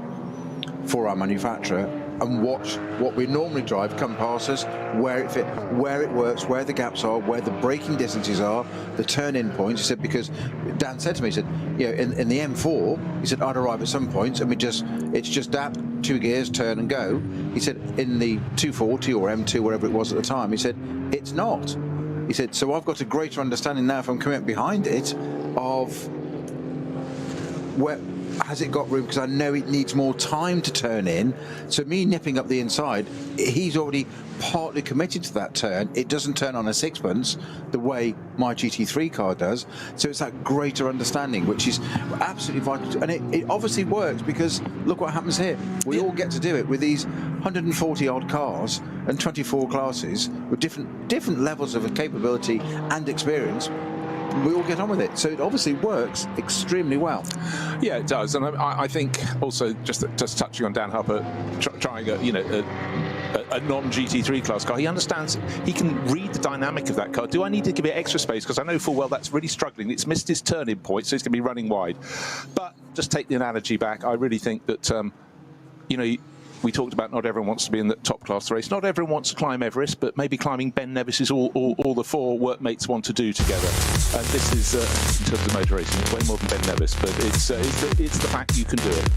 for our manufacturer and watch what we normally drive come past us, where it works, where the gaps are, where the braking distances are, the turn-in points. He said, because Dan said to me, he said, in the M4, he said, I'd arrive at some points and it's just that, 2 gears, turn and go. He said, in the 240 or M2, whatever it was at the time, he said, it's not. He said, so I've got a greater understanding now if I'm coming up behind it of where has it got room, because I know it needs more time to turn in. So me nipping up the inside, he's already partly committed to that turn. It doesn't turn on a sixpence the way my GT3 car does. So it's that greater understanding, which is absolutely vital. And it obviously works, because look what happens here. We all get to do it with these 140 odd cars and 24 classes with different levels of capability and experience. We all get on with it, so it obviously works extremely well. Yeah, it does, and I think also just touching on Dan Harper trying a non-GT3 class car, he understands, he can read the dynamic of that car. Do I need to give it extra space? Because I know full well that's really struggling. It's missed its turning point, so it's going to be running wide. But just take the analogy back. I really think that we talked about not everyone wants to be in the top class race. Not everyone wants to climb Everest, but maybe climbing Ben Nevis is all the 4 workmates want to do together. And this is, in terms of motor racing, it's way more than Ben Nevis, but it's the fact you can do it.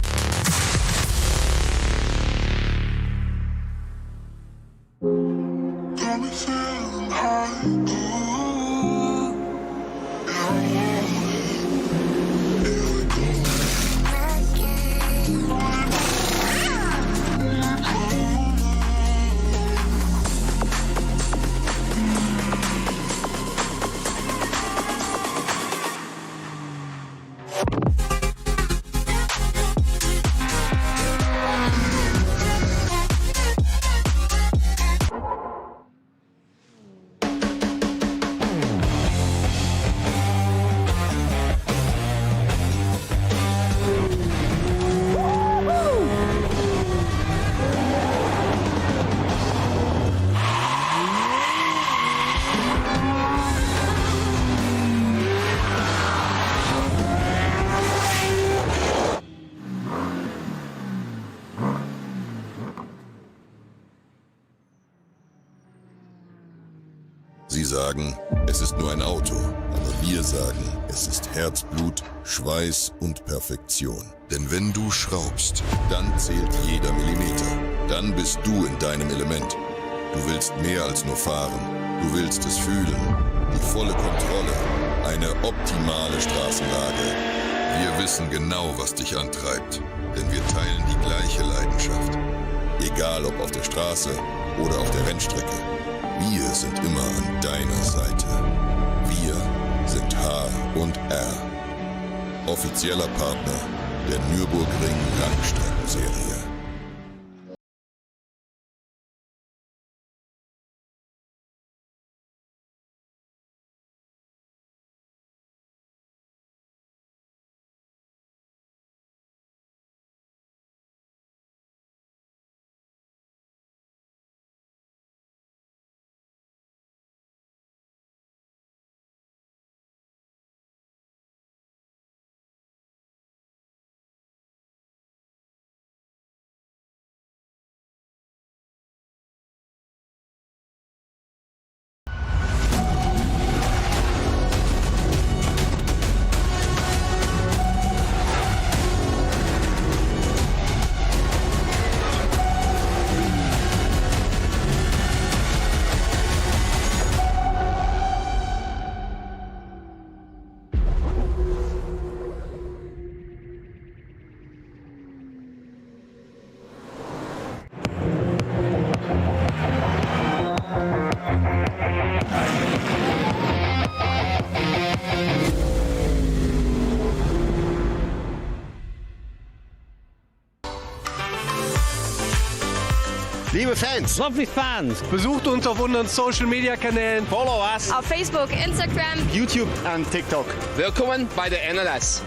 Sie sagen, es ist nur ein Auto, aber wir sagen, es ist Herzblut, Schweiß und Perfektion. Denn wenn du schraubst, dann zählt jeder Millimeter. Dann bist du in deinem Element. Du willst mehr als nur fahren. Du willst es fühlen. Die volle Kontrolle. Eine optimale Straßenlage. Wir wissen genau, was dich antreibt. Denn wir teilen die gleiche Leidenschaft. Egal ob auf der Straße oder auf der Rennstrecke. Wir sind immer an deiner Seite. Wir sind H&R. Offizieller Partner der Nürburgring Langstrecken Serie. Liebe Fans. Lovely fans. Besucht uns auf unseren Social Media Kanälen. Follow us. Auf Facebook, Instagram, YouTube und TikTok. Willkommen bei der NLS.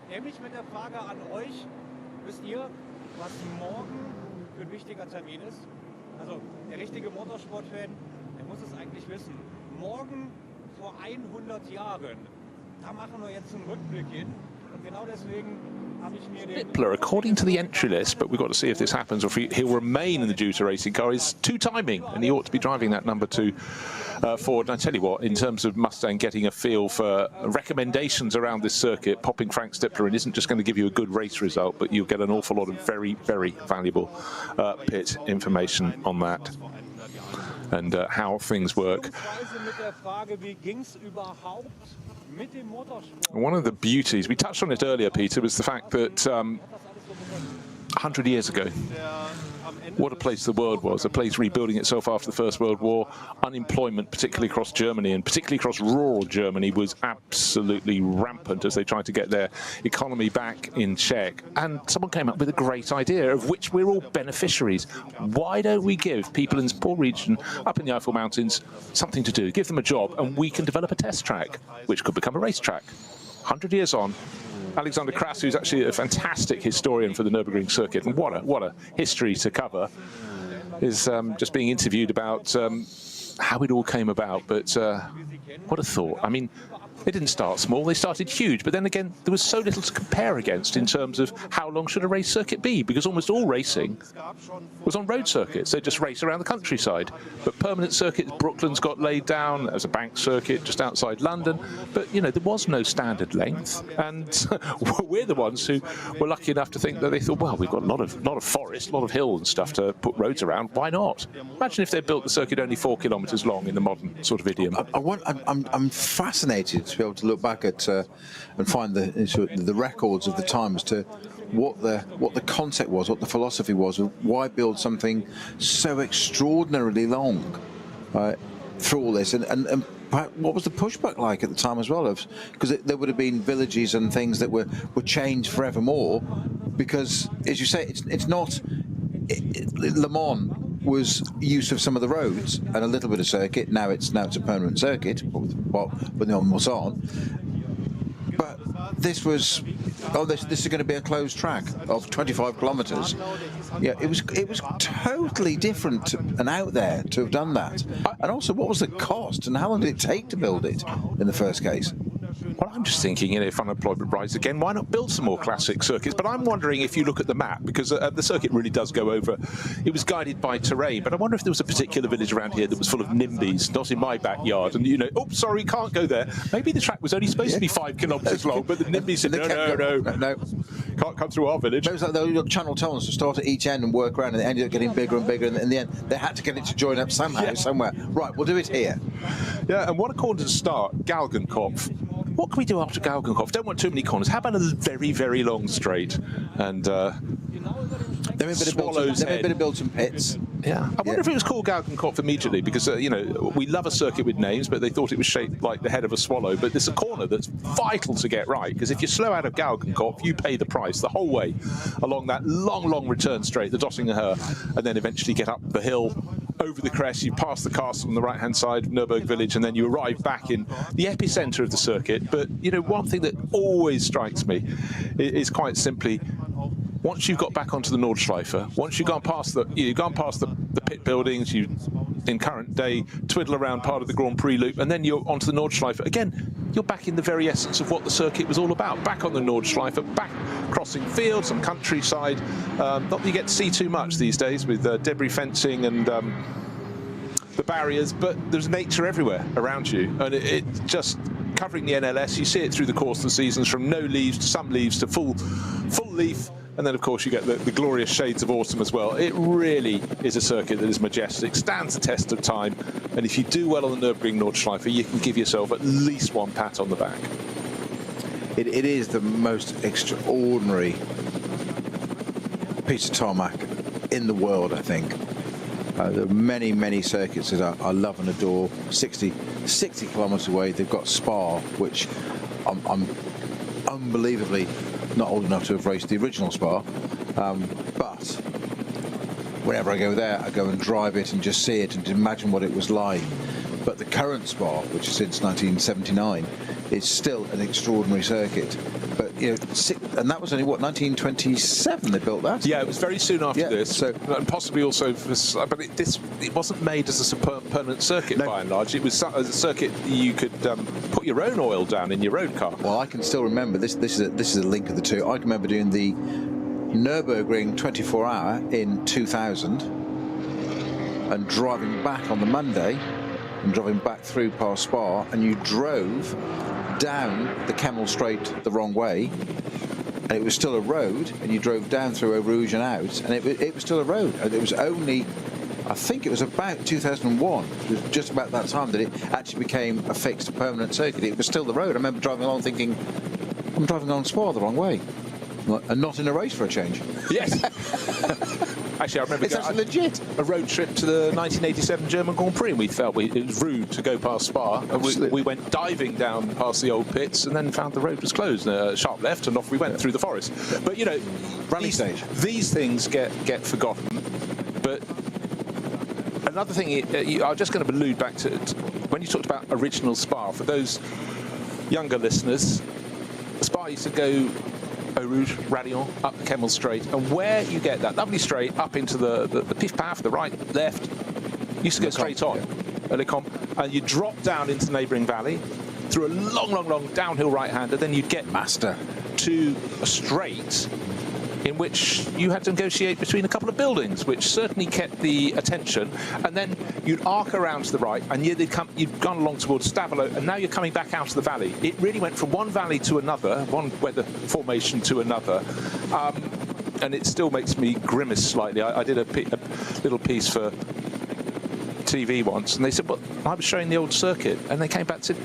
Nämlich mit der Frage an euch, wisst ihr, was morgen für ein wichtiger Termin ist? Also der richtige Motorsport-Fan, der muss es eigentlich wissen. Morgen vor 100 Jahren, da machen wir jetzt einen Rückblick hin. Und genau deswegen habe ich mir den... Hitler, according to the entry list, but we've got to see if this happens or if he'll remain in the Duta racing car, is two-timing, and he ought to be driving that number 2 Ford. And I tell you what, in terms of Mustang getting a feel for recommendations around this circuit, popping Frank Stipler in isn't just going to give you a good race result, but you'll get an awful lot of very, very valuable pit information on that and how things work. One of the beauties, we touched on it earlier, Peter, was the fact that 100 years ago, what a place the world was, a place rebuilding itself after the First World War. Unemployment, particularly across Germany and particularly across rural Germany, was absolutely rampant as they tried to get their economy back in check. And someone came up with a great idea of which we're all beneficiaries. Why don't we give people in this poor region up in the Eifel Mountains something to do, give them a job, and we can develop a test track, which could become a racetrack. 100 years on, Alexander Krass, who's actually a fantastic historian for the Nürburgring circuit, and what a history to cover, is just being interviewed about how it all came about. But what a thought. I mean, they didn't start small, they started huge, but then again, there was so little to compare against in terms of how long should a race circuit be, because almost all racing was on road circuits. They just race around the countryside. But permanent circuits, Brooklands got laid down as a bank circuit just outside London, but you know, there was no standard length, and we're the ones who were lucky enough to think that they thought, well, we've got a lot of forest, a lot of hill and stuff to put roads around, why not? Imagine if they built the circuit only 4 kilometres long in the modern sort of idiom. I'm fascinated to be able to look back at and find the records of the time as to what the concept was, what the philosophy was, of why build something so extraordinarily long through all this, and what was the pushback like at the time as well? Because there would have been villages and things that were changed forevermore, because, as you say, it's not Le Mans was use of some of the roads and a little bit of circuit. Now it's a permanent circuit, but the on was on. But this was, this is going to be a closed track of 25 kilometres. Yeah, it was totally different and out there to have done that. And also, what was the cost and how long did it take to build it in the first case? Well, I'm just thinking, you know, if unemployment rises again, why not build some more classic circuits? But I'm wondering if you look at the map, because the circuit really does go over, it was guided by terrain, but I wonder if there was a particular village around here that was full of NIMBYs, not in my backyard, and, you know, oh, sorry, can't go there. Maybe the track was only supposed to be 5 kilometres long, but the NIMBYs said, no, can't come through our village. It was like the channel tunnels to start at each end and work around, and they ended up getting bigger and bigger, and in the end, they had to get it to join up somehow, somewhere. Right, we'll do it here. Yeah, and what a corner to start, Galgenkopf. What can we do after Galgenkopf? Don't want too many corners. How about a very, very long straight? And They better build some pits. Yeah, I wonder if it was called Galgenkopf immediately, because you know, we love a circuit with names, but they thought it was shaped like the head of a swallow. But there's a corner that's vital to get right, because if you slow out of Galgenkopf, you pay the price the whole way along that long return straight, the Dottingerhöhe, and then eventually get up the hill, over the crest, you pass the castle on the right-hand side of Nürburg village, and then you arrive back in the epicenter of the circuit. But you know, one thing that always strikes me is quite simply, once you've got back onto the Nordschleife, once you've gone past the pit buildings, you, in current day, twiddle around part of the Grand Prix loop, and then you're onto the Nordschleife. Again, you're back in the very essence of what the circuit was all about. Back on the Nordschleife, back crossing fields and countryside. Not that you get to see too much these days with debris fencing and the barriers, but there's nature everywhere around you, and it just covering the NLS, you see it through the course of the seasons, from no leaves to some leaves to full leaf. And then, of course, you get the glorious shades of autumn as well. It really is a circuit that is majestic, stands the test of time. And if you do well on the Nürburgring Nordschleife, you can give yourself at least one pat on the back. It is the most extraordinary piece of tarmac in the world, I think. There are many, many circuits that I love and adore. 60 kilometres away, they've got Spa, which I'm unbelievably not old enough to have raced the original Spa, but whenever I go there, I go and drive it and just see it and imagine what it was like. But the current Spa, which is since 1979, is still an extraordinary circuit. But you know, and that was only what, 1927 they built that. Yeah, it was very soon after this. So, and possibly also, but it wasn't made as a permanent circuit by and large. It was as a circuit you could put your own oil down in your own car. Well, I can still remember this. This is a link of the two. I can remember doing the Nürburgring 24-hour in 2000 and driving back on the Monday and driving back through past Spa, and you drove down the Kemmel Straight the wrong way, and it was still a road, and you drove down through Eau Rouge and out, and it was still a road. And it was only, I think it was about 2001, it was just about that time that it actually became a fixed permanent circuit. It was still the road. I remember driving along thinking, I'm driving on Spa the wrong way, and not in a race for a change. Yes. Actually, I remember it's actually legit. A road trip to the 1987 German Grand Prix, and we felt it was rude to go past Spa. And we went diving down past the old pits, and then found the road was closed. Sharp left, and off we went through the forest. But you know, these things get forgotten. But another thing, I'm just going to allude back to when you talked about original Spa. For those younger listeners, Spa used to go Eau Rouge, Radion, up the Kemmel Straight, and where you get that lovely straight up into the Pif Paf, the right, left, used to go straight on, and you drop down into the neighbouring valley through a long downhill right-hander, then you'd get to a straight in which you had to negotiate between a couple of buildings, which certainly kept the attention, and then you'd arc around to the right, and you'd gone along towards Stavelot, and now you're coming back out of the valley. It really went from one valley to another, one weather formation to another, and it still makes me grimace slightly. I did a little piece for TV once, and they said, well, I was showing the old circuit, and they came back and said,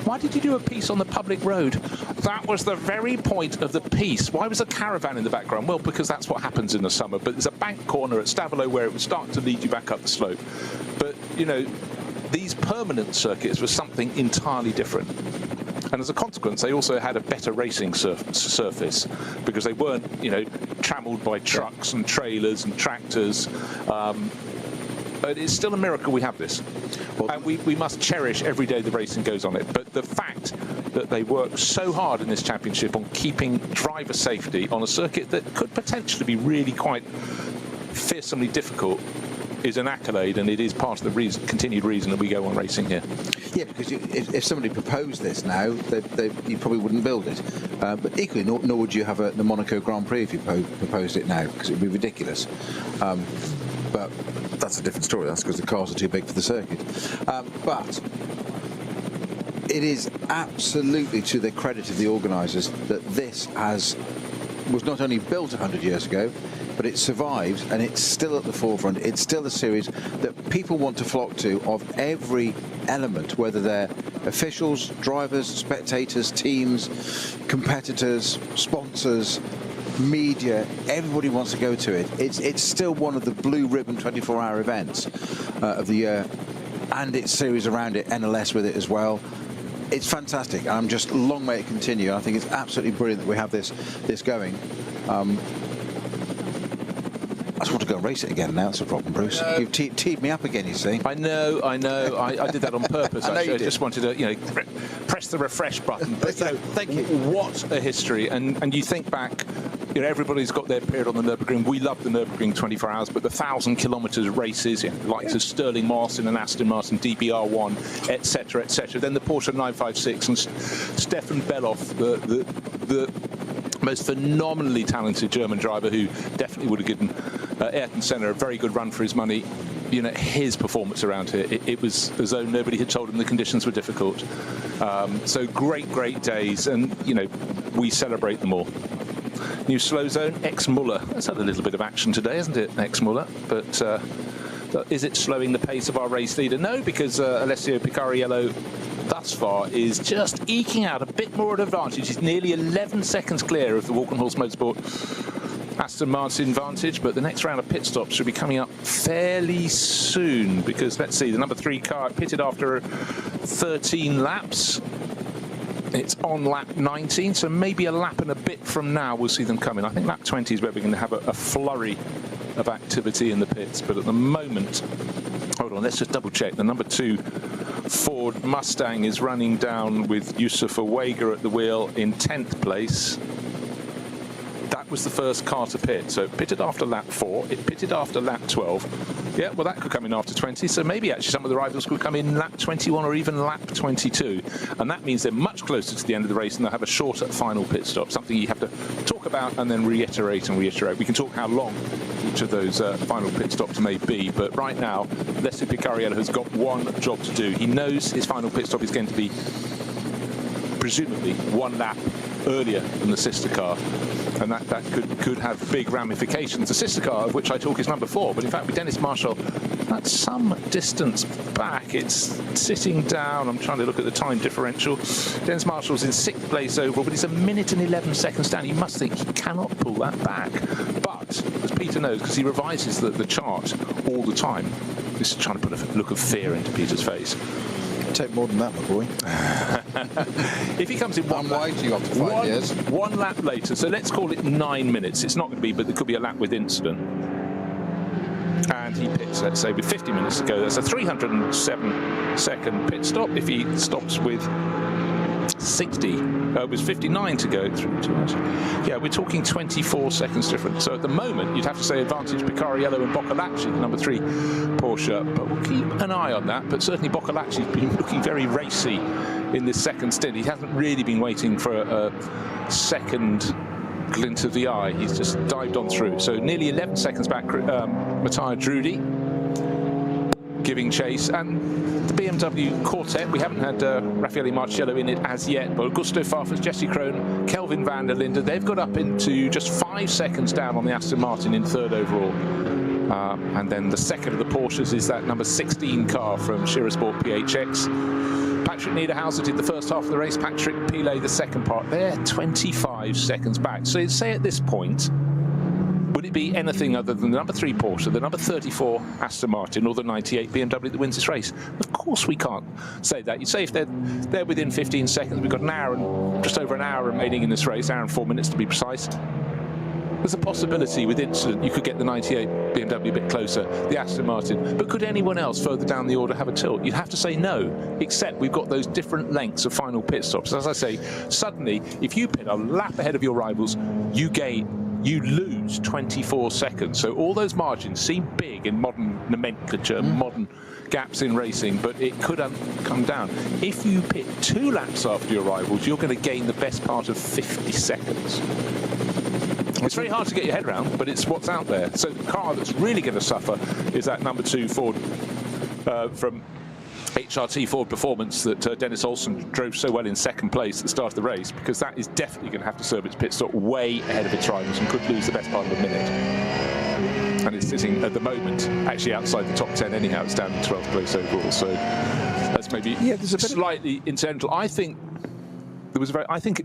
why did you do a piece on the public road? That was the very point of the piece. Why was a caravan in the background? Well, because that's what happens in the summer. But there's a bank corner at Stavelot where it would start to lead you back up the slope. But, you know, these permanent circuits were something entirely different. And as a consequence, they also had a better racing surface because they weren't, you know, trammeled by trucks and trailers and tractors. But it's still a miracle we have this. And we must cherish every day the racing goes on it. But the fact that they work so hard in this championship on keeping driver safety on a circuit that could potentially be really quite fearsomely difficult is an accolade, and it is part of the continued reason that we go on racing here. Yeah, because if somebody proposed this now, you probably wouldn't build it. But equally, nor would you have the Monaco Grand Prix if you proposed it now, because it would be ridiculous. But that's a different story. That's because the cars are too big for the circuit. But it is absolutely to the credit of the organisers that this was not only built 100 years ago, but it survives, and it's still at the forefront. It's still a series that people want to flock to of every element, whether they're officials, drivers, spectators, teams, competitors, sponsors, media. Everybody wants to go to it. It's still one of the blue ribbon 24-hour events of the year, and its series around it, NLS with it as well. It's fantastic, and I'm just long may it continue. I think it's absolutely brilliant that we have this going. I just want to go and race it again now. That's a problem, Bruce. You've teed me up again, you see. I know. I did that on purpose. I just wanted to, you know, press the refresh button. But, you know, thank you. What a history! And you think back, you know, everybody's got their period on the Nürburgring. We love the Nürburgring 24 hours, but the 1,000-kilometre races, you know, like Sterling Martin and Aston Martin DBR1, etc., etc. Then the Porsche 956 and Stefan Belloff, the most phenomenally talented German driver who definitely would have given Ayrton Senna, a very good run for his money. You know, his performance around here, it was as though nobody had told him the conditions were difficult. So great days, and you know, we celebrate them all. New slow zone, ex-Muller. That's had a little bit of action today, hasn't it, ex-Muller? But is it slowing the pace of our race leader? No, because Alessio Picariello thus far is just eking out a bit more of an advantage. He's nearly 11 seconds clear of the Walkenhorst Motorsport Aston Martin vantage, but the next round of pit stops should be coming up fairly soon, because let's see, the number 3 car pitted after 13 laps. It's on lap 19, so maybe a lap and a bit from now we'll see them coming. I think lap 20 is where we're going to have a flurry of activity in the pits, but at the moment, hold on, let's just double check. The number 2 Ford Mustang is running down with Yusuf Awega at the wheel in 10th place. That was the first car to pit, so it pitted after lap 4, it pitted after lap 12. Yeah, well, that could come in after 20, so maybe actually some of the rivals could come in lap 21 or even lap 22, and that means they're much closer to the end of the race and they'll have a shorter final pit stop, something you have to talk about and then reiterate and reiterate. We can talk how long each of those final pit stops may be, but right now, Alessio Picariello has got one job to do. He knows his final pit stop is going to be presumably 1 lap earlier than the sister car, and that could have big ramifications. The sister car, of which I talk, is number 4, but in fact with Dennis Marshall, that's some distance back. It's sitting down. I'm trying to look at the time differential. Dennis Marshall's in 6th place overall, but he's 1 minute and 11 seconds down. You must think he cannot pull that back. But, as Peter knows, because he revises the chart all the time, this is trying to put a look of fear into Peter's face. Take more than that, my boy. If he comes in one lap, you after 5 years. 1 lap later, so let's call it 9 minutes. It's not going to be, but there could be a lap with incident. And he pits, let's say, with 50 minutes to go. That's a 307-second pit stop. If he stops with 60, it was 59 to go through 2 hours. Yeah, we're talking 24 seconds difference. So at the moment, you'd have to say advantage Picariello and Boccolacci, the number 3 Porsche. But we'll keep an eye on that. But certainly Boccolacci's been looking very racy in this second stint. He hasn't really been waiting for a second glint of the eye. He's just dived on through. So nearly 11 seconds back, Matteo Drudi giving chase, and the BMW quartet, we haven't had Raffaele Marcello in it as yet, but Augusto Farfus, Jesse Krohn, Kelvin van der Linde, they've got up into just 5 seconds down on the Aston Martin in 3rd overall. And then the second of the Porsches is that number 16 car from Shirasport PHX. Patrick Niederhauser did the first half of the race, Patrick Pilet the second part. They're 25 seconds back. So say at this point, would it be anything other than the number 3 Porsche, the number 34 Aston Martin, or the 98 BMW that wins this race? Of course we can't say that. You'd say if they're within 15 seconds, we've got an hour and just over an hour remaining in this race, hour and 4 minutes to be precise. There's a possibility with incident you could get the 98 BMW a bit closer, the Aston Martin, but could anyone else further down the order have a tilt? You'd have to say no, except we've got those different lengths of final pit stops. As I say, suddenly, if you pit a lap ahead of your rivals, you lose 24 seconds. So all those margins seem big in modern nomenclature, modern gaps in racing, but it could come down. If you pit 2 laps after your rivals, you're going to gain the best part of 50 seconds. It's very hard to get your head around, but it's what's out there. So the car that's really going to suffer is that number 2 Ford from HRT Ford Performance that Dennis Olsen drove so well in 2nd place at the start of the race, because that is definitely going to have to serve its pit stop way ahead of its rivals and could lose the best part of a minute. And it's sitting at the moment actually outside the top 10 anyhow. It's down in 12th place overall, so that's maybe there's a bit slightly incidental. I think it was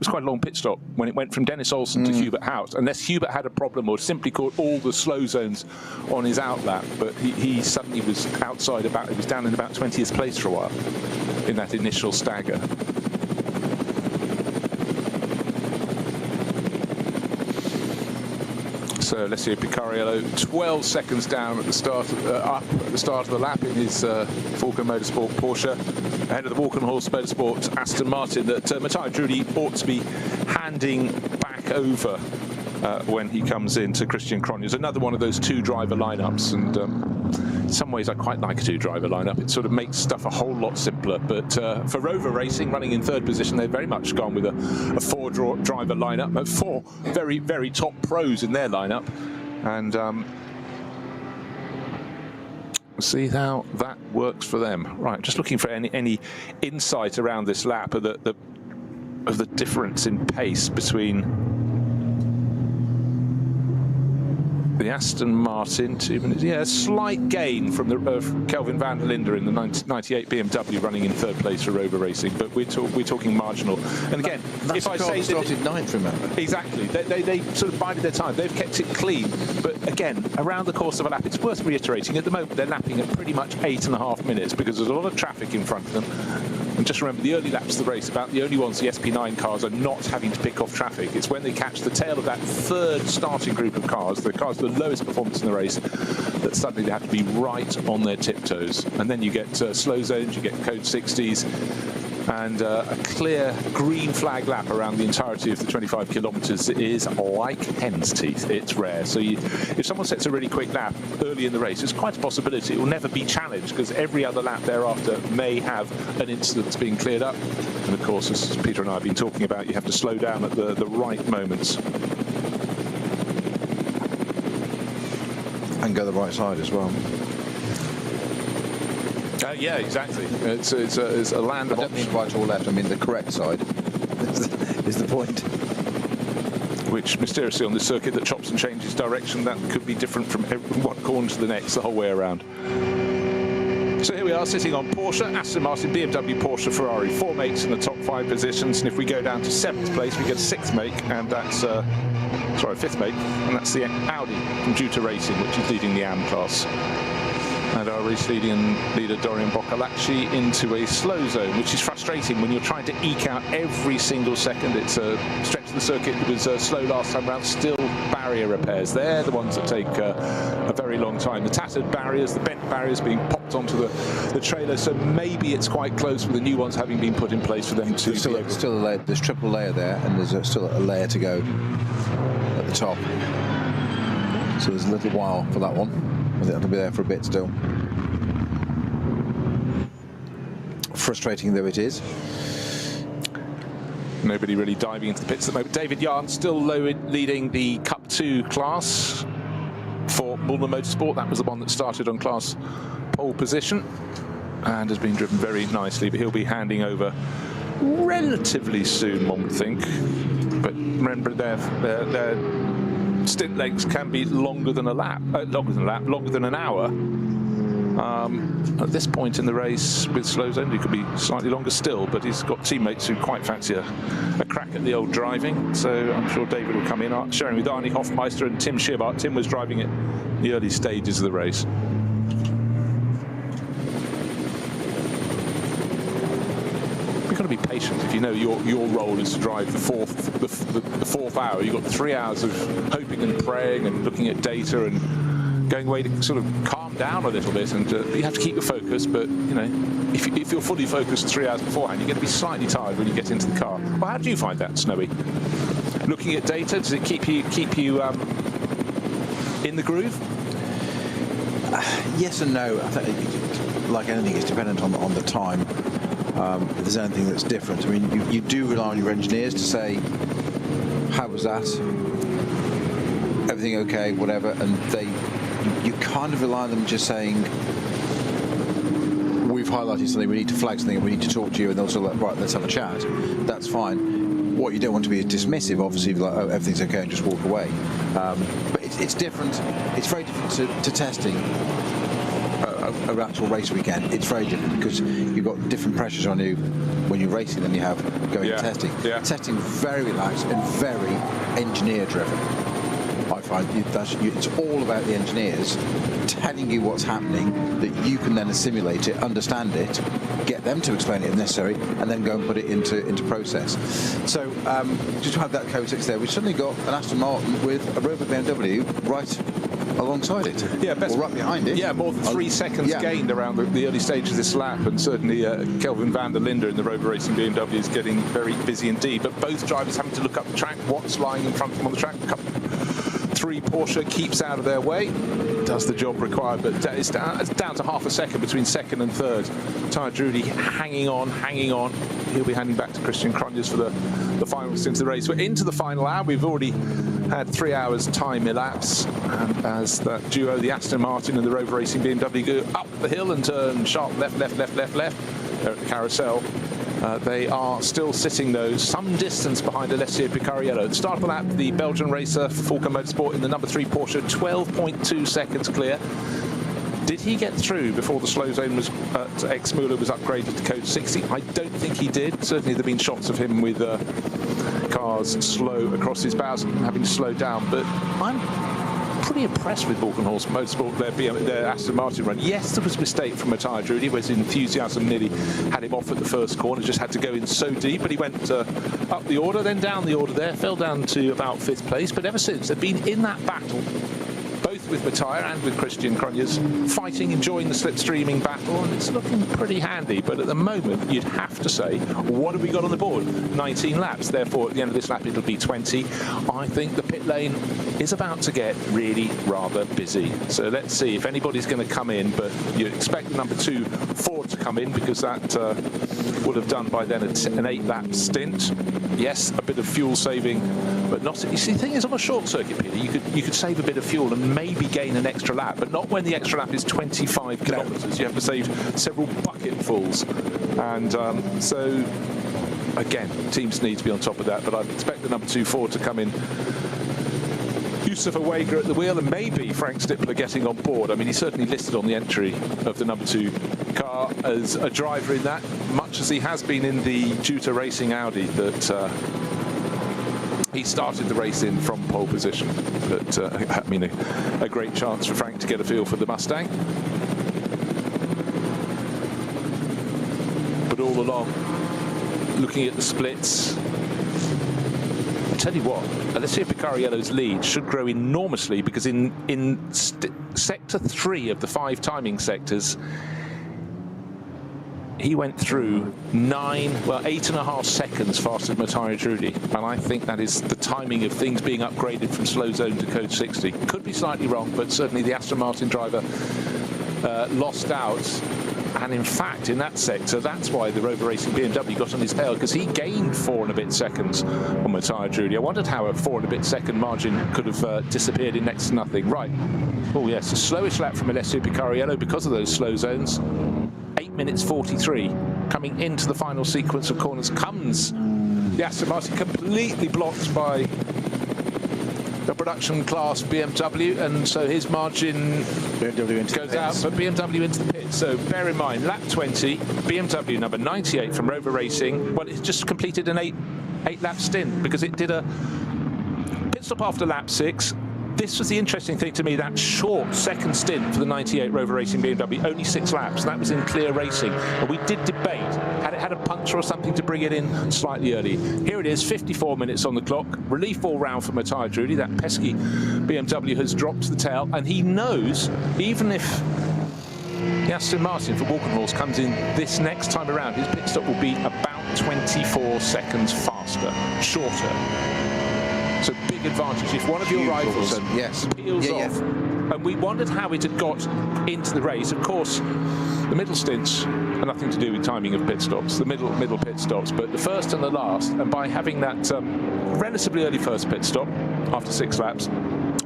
quite a long pit stop when it went from Dennis Olsen to Hubert Hout, unless Hubert had a problem or simply caught all the slow zones on his outlap, but he suddenly was outside he was down in about 20th place for a while in that initial stagger. So Alessio Picariello, 12 seconds down at the start of the lap in his Falken Motorsport Porsche, ahead of the Walkenhorst Motorsport Aston Martin that Matteo Drudi ought to be handing back over when he comes into Christian Cronjes. Another one of those 2-driver lineups, and in some ways I quite like a 2-driver lineup. It sort of makes stuff a whole lot simpler, but for Rover Racing, running in 3rd position, they've very much gone with a 4-driver lineup, 4 very, very top pros in their lineup, and See how that works for them. Right, just looking for any insight around this lap of the difference in pace between the Aston Martin, 2 minutes. Yeah, a slight gain from the Kelvin van der Linde in the 98 BMW running in third place for Rover Racing, but we're talking marginal. And again, if I say started ninth, remember? Exactly, they sort of bided their time. They've kept it clean, but again, around the course of a lap, it's worth reiterating. At the moment, they're lapping at pretty much 8.5 minutes because there's a lot of traffic in front of them. And just remember, the early laps of the race, about the only ones the SP9 cars are not having to pick off traffic. It's when they catch the tail of that third starting group of cars, the cars with the lowest performance in the race, that suddenly they have to be right on their tiptoes. And then you get slow zones, you get code 60s, and a clear green flag lap around the entirety of the 25 kilometres is like hen's teeth. It's rare. So if someone sets a really quick lap early in the race, it's quite a possibility it will never be challenged, because every other lap thereafter may have an incident that's being cleared up. And of course, as Peter and I have been talking about, you have to slow down at the right moments. And go the right side as well. Yeah, exactly. It's a land of I don't mean right or left, I mean the correct side is the point. Which mysteriously on this circuit that chops and changes direction, that could be different from one corner to the next, the whole way around. So here we are sitting on Porsche, Aston Martin, BMW, Porsche, Ferrari. 4 mates in the top 5 positions, and if we go down to 7th place, we get a 6th mate, and that's, sorry, 5th mate, and that's the Audi from Juta Racing, which is leading the AM class. And our race leader Dorian Boccolacci into a slow zone, which is frustrating when you're trying to eke out every single second. It's a stretch of the circuit that was slow last time round, still barrier repairs. They're the ones that take a very long time. The tattered barriers, the bent barriers being popped onto the trailer, so maybe it's quite close with the new ones having been put in place for them to there's still a layer, there's triple layer there, and there's still a layer to go at the top. So there's a little while for that one. I think that'll be there for a bit still. Frustrating though it is. Nobody really diving into the pits at the moment. David Yarn still leading the Cup 2 class for Mullman Motorsport. That was the one that started on class pole position and has been driven very nicely, but he'll be handing over relatively soon, one would think. But remember, their stint lengths can be longer than an hour. At this point in the race with slow zone, he could be slightly longer still, but he's got teammates who quite fancy a crack at the old driving, so I'm sure David will come in, sharing with Arnie Hofmeister and Tim Schibart. Tim was driving it in the early stages of the race. You've got to be patient if you know your role is to drive the fourth hour. You've got 3 hours of hoping and praying and looking at data and going away to sort of calm down a little bit, and you have to keep your focus, but you know, if you're fully focused 3 hours beforehand, you're going to be slightly tired when you get into the car. Well, how do you find that, Snowy? Looking at data, does it keep you in the groove? Yes and no. I think, like anything, it's dependent on the time. If there's anything that's different, I mean, you do rely on your engineers to say, how was that? Everything okay, whatever, and you kind of rely on them just saying, we've highlighted something, we need to flag something, and we need to talk to you, and they'll sort of like, right, let's have a chat. That's fine. What you don't want to be is dismissive, obviously, like, oh, everything's okay, and just walk away. But it's different. It's very different to testing an actual race weekend. It's very different because you've got different pressures on you when you're racing than you have going to testing. Yeah. Testing very relaxed and very engineer driven. I find it's all about the engineers telling you what's happening, that you can then assimilate it, understand it, get them to explain it if necessary, and then go and put it into process. So just to have that Cotex there, we've suddenly got an Aston Martin with a Rover BMW right alongside it. Yeah, or right behind it. Yeah, more than 3 seconds gained around the early stages of this lap, and certainly Kelvin van der Linde in the Rover Racing BMW is getting very busy indeed. But both drivers having to look up the track, what's lying in front of them on the track. Cup 3 Porsche keeps out of their way, does the job required, but it's down to half a second between second and third. Ty Drudy hanging on. He'll be handing back to Christian Cronjes for the final stint of the race. We're into the final hour. We've already had 3 hours time elapse, and as that duo, the Aston Martin and the Rover Racing BMW, go up the hill and turn sharp left, left, left, left, left, they're at the carousel. They are still sitting, though, some distance behind Alessio Picariello. At the start of the lap, the Belgian racer, Falcon Motorsport, in the number 3 Porsche, 12.2 seconds clear. Did he get through before the slow zone was at Ex-Müller was upgraded to code 60? I don't think he did. Certainly there have been shots of him with cars slow across his bows and having to slow down. But I'm pretty impressed with Falcon Motorsport, their Aston Martin run. Yes, there was a mistake from Matthias Drudy, where his enthusiasm nearly had him off at the first corner, just had to go in so deep, but he went up the order, then down the order there, fell down to about 5th place. But ever since, they've been in that battle, both with Matthias and with Christian Cronjes, fighting, enjoying the slipstreaming battle, and it's looking pretty handy. But at the moment, you'd have to say, what have we got on the board? 19 laps. Therefore, at the end of this lap, it'll be 20. I think the pit lane is about to get really rather busy. So let's see if anybody's going to come in, but you'd expect the number 2 Ford to come in, because that would have done by then an 8-lap stint. Yes, a bit of fuel saving, but not. You see, the thing is, on a short circuit, Peter, you could save a bit of fuel and maybe gain an extra lap, but not when the extra lap is 25 kilometres. You have to save several bucketfuls, and so again, teams need to be on top of that. But I expect the number 2 Ford to come in. Yusuf Awager at the wheel, and maybe Frank Stippler getting on board. I mean, he's certainly listed on the entry of the number 2 car as a driver in that, much as he has been in the Juta Racing Audi that he started the race in from pole position. But I mean, a great chance for Frank to get a feel for the Mustang. But all along, looking at the splits, I tell you what, Alessio Picariello's lead should grow enormously, because in sector 3 of the 5 timing sectors, he went through 8.5 seconds faster than Matthias Drudy, and I think that is the timing of things being upgraded from slow zone to code 60. Could be slightly wrong, but certainly the Aston Martin driver lost out. And in fact, in that sector, that's why the Rover Racing BMW got on his tail, because he gained 4 and a bit seconds on Matthias Drudy. I wondered how a 4 and a bit second margin could have disappeared in next to nothing. Right. Oh yes, the slowest lap from Alessio Picariello because of those slow zones. 8 minutes 43. Coming into the final sequence of corners comes the Aston Martin, completely blocked by the production class BMW, and so his margin goes out, but BMW into the pit. So bear in mind, lap 20, BMW number 98 from Rover Racing, well, it's just completed an 8-lap stint, because it did a pit stop after lap 6. This was the interesting thing to me, that short second stint for the 98 Rover Racing BMW, only 6 laps. That was in clear racing. And we did debate, had it had a puncture or something to bring it in slightly early. Here it is, 54 minutes on the clock. Relief all round for Matthias Drudy. That pesky BMW has dropped the tail, and he knows, even if the Aston Martin for Walkenhorst comes in this next time around, his pit stop will be about 24 seconds faster, shorter. So big advantage if one of your rivals peels off. And we wondered how it had got into the race. Of course, the middle stints are nothing to do with timing of pit stops, the middle pit stops, but the first and the last, and by having that relatively early first pit stop after 6 laps,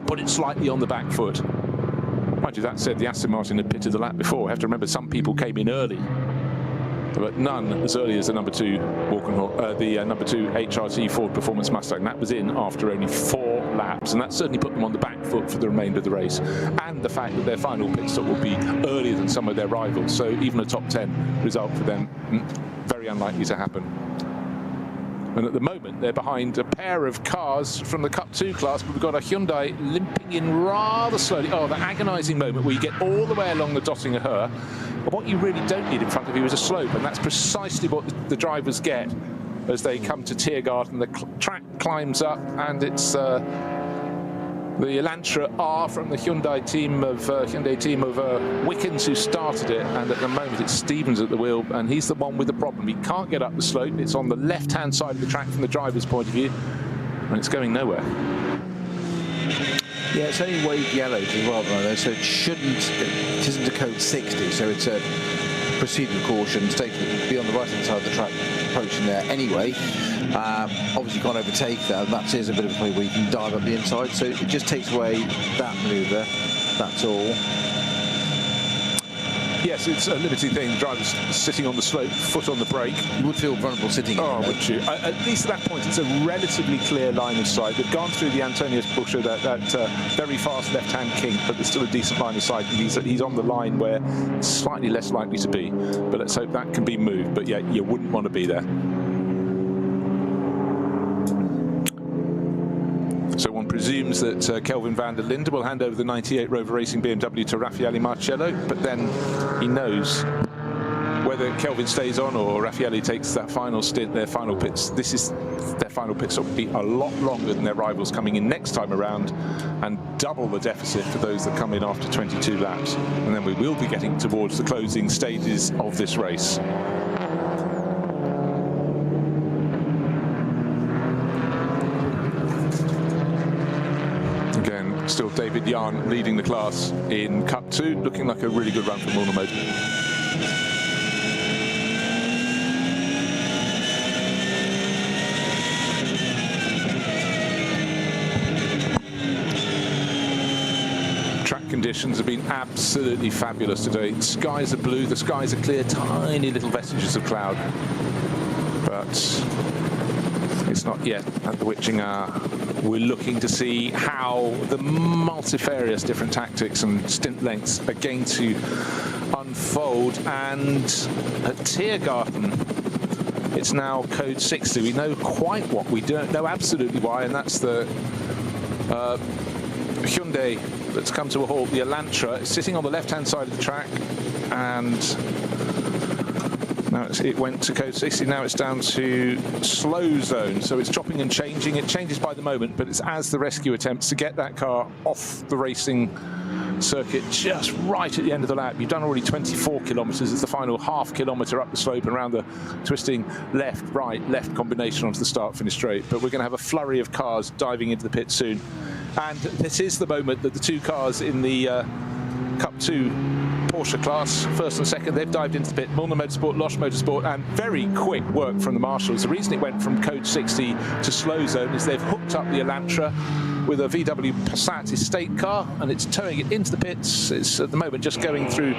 put it slightly on the back foot. Mind you, that said, the Aston Martin had pitted the lap before. I have to remember some people came in early, but none as early as the number 2 the number 2 HRT Ford Performance Mustang. That was in after only 4 laps, and that certainly put them on the back foot for the remainder of the race. And the fact that their final pit stop will be earlier than some of their rivals, so even a top 10 result for them, very unlikely to happen. And at the moment, they're behind a pair of cars from the Cup 2 class, but we've got a Hyundai limping in rather slowly. Oh, the agonising moment where you get all the way along the Dottinger Höhe. But what you really don't need in front of you is a slope, and that's precisely what the drivers get as they come to Tiergarten. The track climbs up, and it's the Elantra R from the Hyundai team of Wickens who started it, and at the moment it's Stevens at the wheel, and he's the one with the problem. He can't get up the slope. It's on the left-hand side of the track from the driver's point of view, and it's going nowhere. Yeah, it's only waved yellow as well, though, so it isn't a code 60, so it's a proceed with caution, be on the right-hand side of the track, approaching there anyway. Obviously can't overtake that, and that is a bit of a play where you can dive up the inside, so it just takes away that manoeuvre, that's all. Yes, it's a limited thing. The driver's sitting on the slope, foot on the brake. You would feel vulnerable sitting in Oh, there. would you? At least at that point, it's a relatively clear line of sight. They've gone through the Antonius Buscher, that very fast left-hand kink, but there's still a decent line of sight. And he's on the line where it's slightly less likely to be. But let's hope that can be moved. But yeah, you wouldn't want to be there. So one presumes that Kelvin van der Linde will hand over the 98 Rover Racing BMW to Raffaele Marcello, but then he knows whether Kelvin stays on or Raffaele takes that final stint, their final pits. Their final pit stop will be a lot longer than their rivals coming in next time around, and double the deficit for those that come in after 22 laps. And then we will be getting towards the closing stages of this race. Still David Jahn leading the class in Cup 2, looking like a really good run from Ulmer Motor. Track conditions have been absolutely fabulous today. The skies are blue, the skies are clear, tiny little vestiges of cloud. But it's not yet at the witching hour. We're looking to see how the multifarious different tactics and stint lengths are going to unfold. And at Tiergarten, it's now code 60. We know quite what, we don't know absolutely why, and that's the Hyundai that's come to a halt. The Elantra is sitting on the left-hand side of the track, and now it went to code 60, now it's down to slow zone, so it's chopping and changing. It changes by the moment, but it's as the rescue attempts to get that car off the racing circuit just right at the end of the lap. You've done already 24 kilometres. It's the final half kilometre up the slope and around the twisting left, right, left combination onto the start-finish straight. But we're going to have a flurry of cars diving into the pit soon. And this is the moment that the two cars in the Cup 2 Porsche class, first and second, they've dived into the pit. Mulner Motorsport, Losch Motorsport, and very quick work from the marshals. The reason it went from code 60 to slow zone is they've hooked up the Elantra with a VW Passat estate car, and it's towing it into the pits. It's at the moment just going through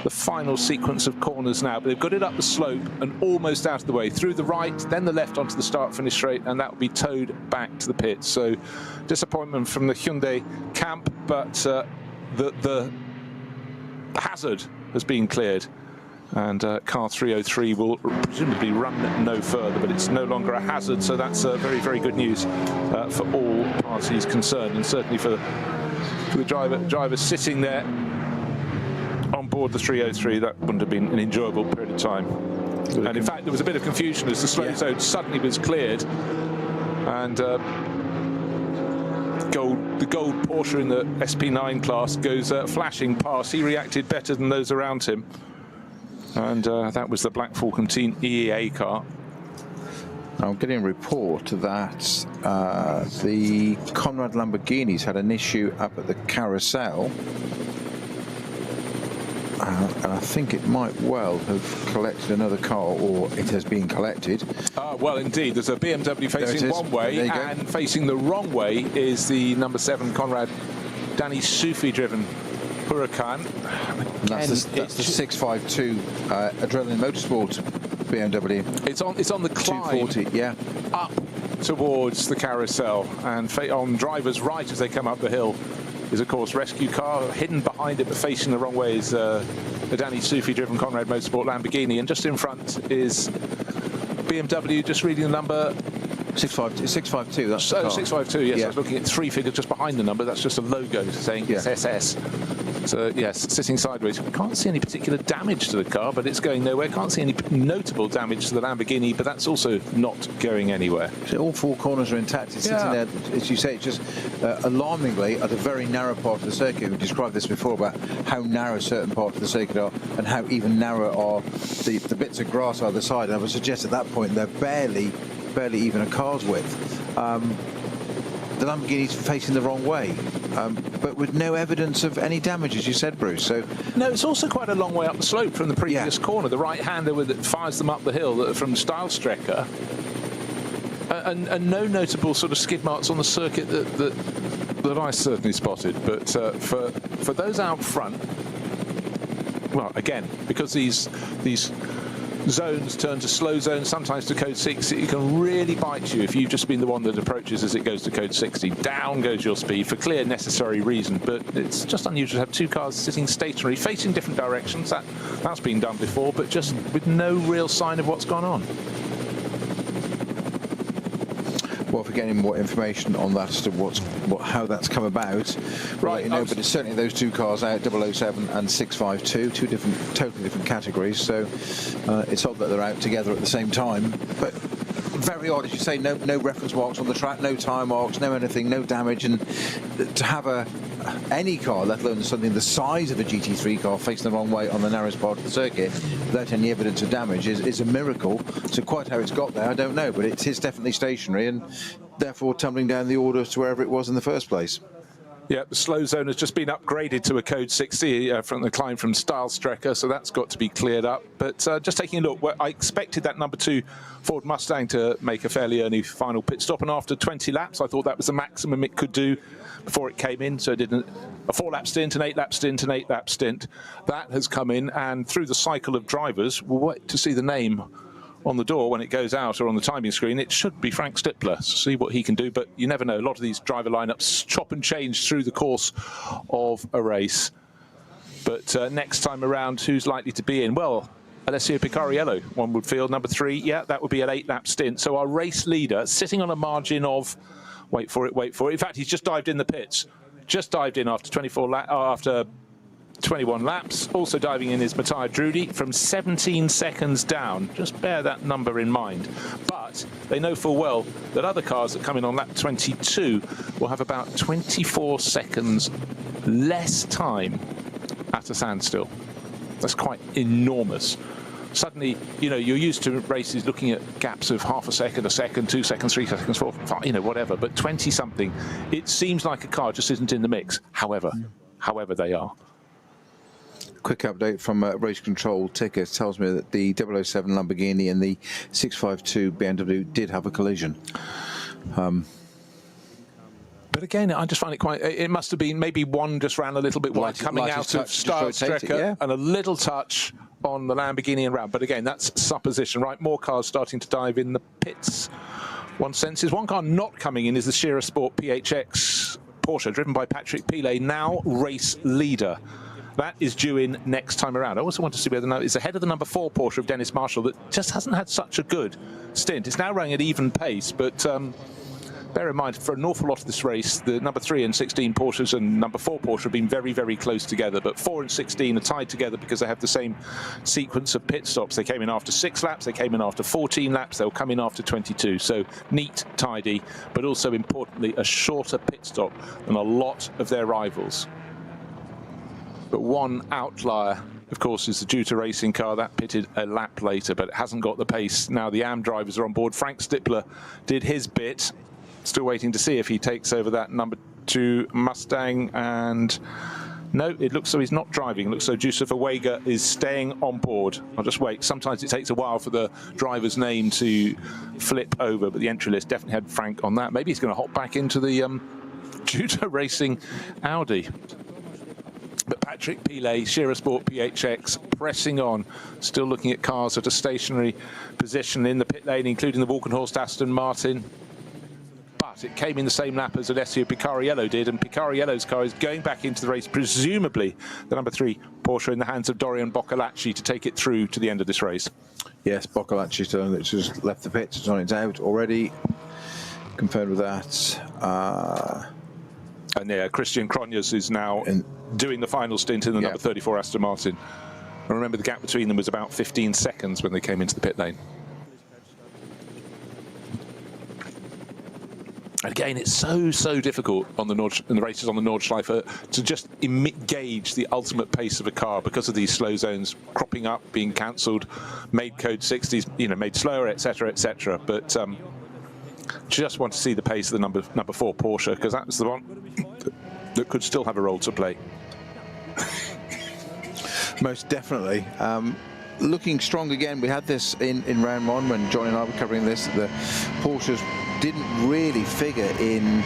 the final sequence of corners now, but they've got it up the slope and almost out of the way, through the right, then the left onto the start-finish straight, and that will be towed back to the pits. So disappointment from the Hyundai camp, but the hazard has been cleared, and car 303 will presumably run no further, but it's no longer a hazard, so that's very, very good news for all parties concerned, and certainly for the driver sitting there on board the 303. That wouldn't have been an enjoyable period of time. And in fact, there was a bit of confusion as the slow zone suddenly was cleared, and the gold Porsche in the SP9 class goes flashing past. He reacted better than those around him, and that was the Black Falcon Team EEA car. I'm getting a report that the Conrad Lamborghinis had an issue up at the carousel, and I think it might well have collected another car, or it has been collected. Well, indeed, there's a BMW facing one way, and facing the wrong way is the number 7 Conrad Danny Sufi driven Huracan. That's the 652 Adrenaline Motorsport BMW. It's on the climb 240, yeah, up towards the carousel, and on driver's right as they come up the hill is, of course, rescue car. Hidden behind it but facing the wrong way is the Danny Sufi driven Conrad Motorsport Lamborghini, and just in front is BMW, just reading the number 652. That's 652. Yes, yeah. I was looking at 3 figures just behind the number. That's just a logo saying it's SS. So yes, sitting sideways. Can't see any particular damage to the car, but it's going nowhere. Can't see any notable damage to the Lamborghini, but that's also not going anywhere. So all 4 corners are intact. It's sitting there, as you say, just alarmingly at a very narrow part of the circuit. We described this before about how narrow certain parts of the circuit are, and how even narrower are the bits of grass either side. And I would suggest at that point they're barely even a car's width. The Lamborghini's facing the wrong way. but with no evidence of any damage, as you said, Bruce. So no, it's also quite a long way up the slope from the previous corner. The right-hander that fires them up the hill from Langstrecken, and no notable sort of skid marks on the circuit that I certainly spotted. But for those out front, well, again, because these zones turn to slow zones, sometimes to code 60, it can really bite you if you've just been the one that approaches as it goes to code 60. Down goes your speed for clear, necessary reason, but it's just unusual to have two cars sitting stationary, facing different directions. That's been done before, but just with no real sign of what's gone on. Well, for getting more information on that as to how that's come about, right? But it's certainly those two cars out, 007 and 652, two totally different categories. So it's odd that they're out together at the same time, but very odd, as you say. No reference marks on the track, no tyre marks, no anything, no damage, and to have any car, let alone something the size of a GT3 car, facing the wrong way on the narrowest part of the circuit without any evidence of damage is a miracle. So quite how it's got there, I don't know, but it is definitely stationary and therefore tumbling down the order to wherever it was in the first place. Yeah, the slow zone has just been upgraded to a code 60 from the climb from Langstrecken, so that's got to be cleared up. But just taking a look, I expected that number 2 Ford Mustang to make a fairly early final pit stop, and after 20 laps, I thought that was the maximum it could do before it came in. So it did a 4-lap stint, an 8-lap stint, an 8-lap stint. That has come in, and through the cycle of drivers, we'll wait to see the name on the door when it goes out or on the timing screen. It should be Frank Stippler. See what he can do, but you never know. A lot of these driver lineups chop and change through the course of a race. But next time around, who's likely to be in? Well, Alessio Picariello, one would feel. Number 3, yeah, that would be an 8-lap stint. So our race leader sitting on a margin of, wait for it. In fact, he's just dived in the pits. Just dived in after 21 laps. Also diving in is Matthias Drudy from 17 seconds down. Just bear that number in mind. But they know full well that other cars that come in on lap 22 will have about 24 seconds less time at a standstill. That's quite enormous. Suddenly, you know, you're used to races looking at gaps of half a second, 2 seconds, 3 seconds, 4, 5, you know, whatever. But 20-something, it seems like a car just isn't in the mix. However they are. Quick update from Race Control Tickets tells me that the 007 Lamborghini and the 652 BMW did have a collision. But again, I just find it quite... It must have been maybe one just ran a little bit wide coming out of Langstrecken, and a little touch on the Lamborghini and round. But again, that's supposition, right? More cars starting to dive in the pits. One senses. One car not coming in is the Shearer Sport PHX Porsche, driven by Patrick Pilet, now race leader. That is due in next time around. I also want to see whether it's ahead of the number 4 Porsche of Dennis Marshall that just hasn't had such a good stint. It's now running at even pace, but bear in mind, for an awful lot of this race, the number 3 and 16 Porsches and number 4 Porsche have been very, very close together, but 4 and 16 are tied together because they have the same sequence of pit stops. They came in after 6 laps, they came in after 14 laps, they'll come in after 22. So neat, tidy, but also importantly, a shorter pit stop than a lot of their rivals. But one outlier, of course, is the Juta racing car. That pitted a lap later, but it hasn't got the pace. Now the AM drivers are on board. Frank Stippler did his bit. Still waiting to see if he takes over that number 2 Mustang. And no, it looks so he's not driving. It looks so Josef Awega is staying on board. I'll just wait. Sometimes it takes a while for the driver's name to flip over, but the entry list definitely had Frank on that. Maybe he's going to hop back into the Juta racing Audi. But Patrick Pilet, Shearer Sport PHX, pressing on, still looking at cars at a stationary position in the pit lane, including the Walkenhorst Aston Martin. But it came in the same lap as Alessio Picariello did, and Picariello's car is going back into the race, presumably the number 3 Porsche in the hands of Dorian Boccolacci to take it through to the end of this race. Yes, Boccolacci's just left the pits, it's on its out already. Confirmed with that. And yeah, Christian Cronjes is now doing the final stint in the number 34 Aston Martin. I remember the gap between them was about 15 seconds when they came into the pit lane. And again, it's so difficult on the races on the Nordschleife to just gauge the ultimate pace of a car because of these slow zones cropping up, being cancelled, made code 60s, you know, made slower, etc., etc. But just want to see the pace of the number 4 Porsche, because that was the one that could still have a role to play. Most definitely. Looking strong again. We had this in round one when Johnny and I were covering this. The Porsches didn't really figure in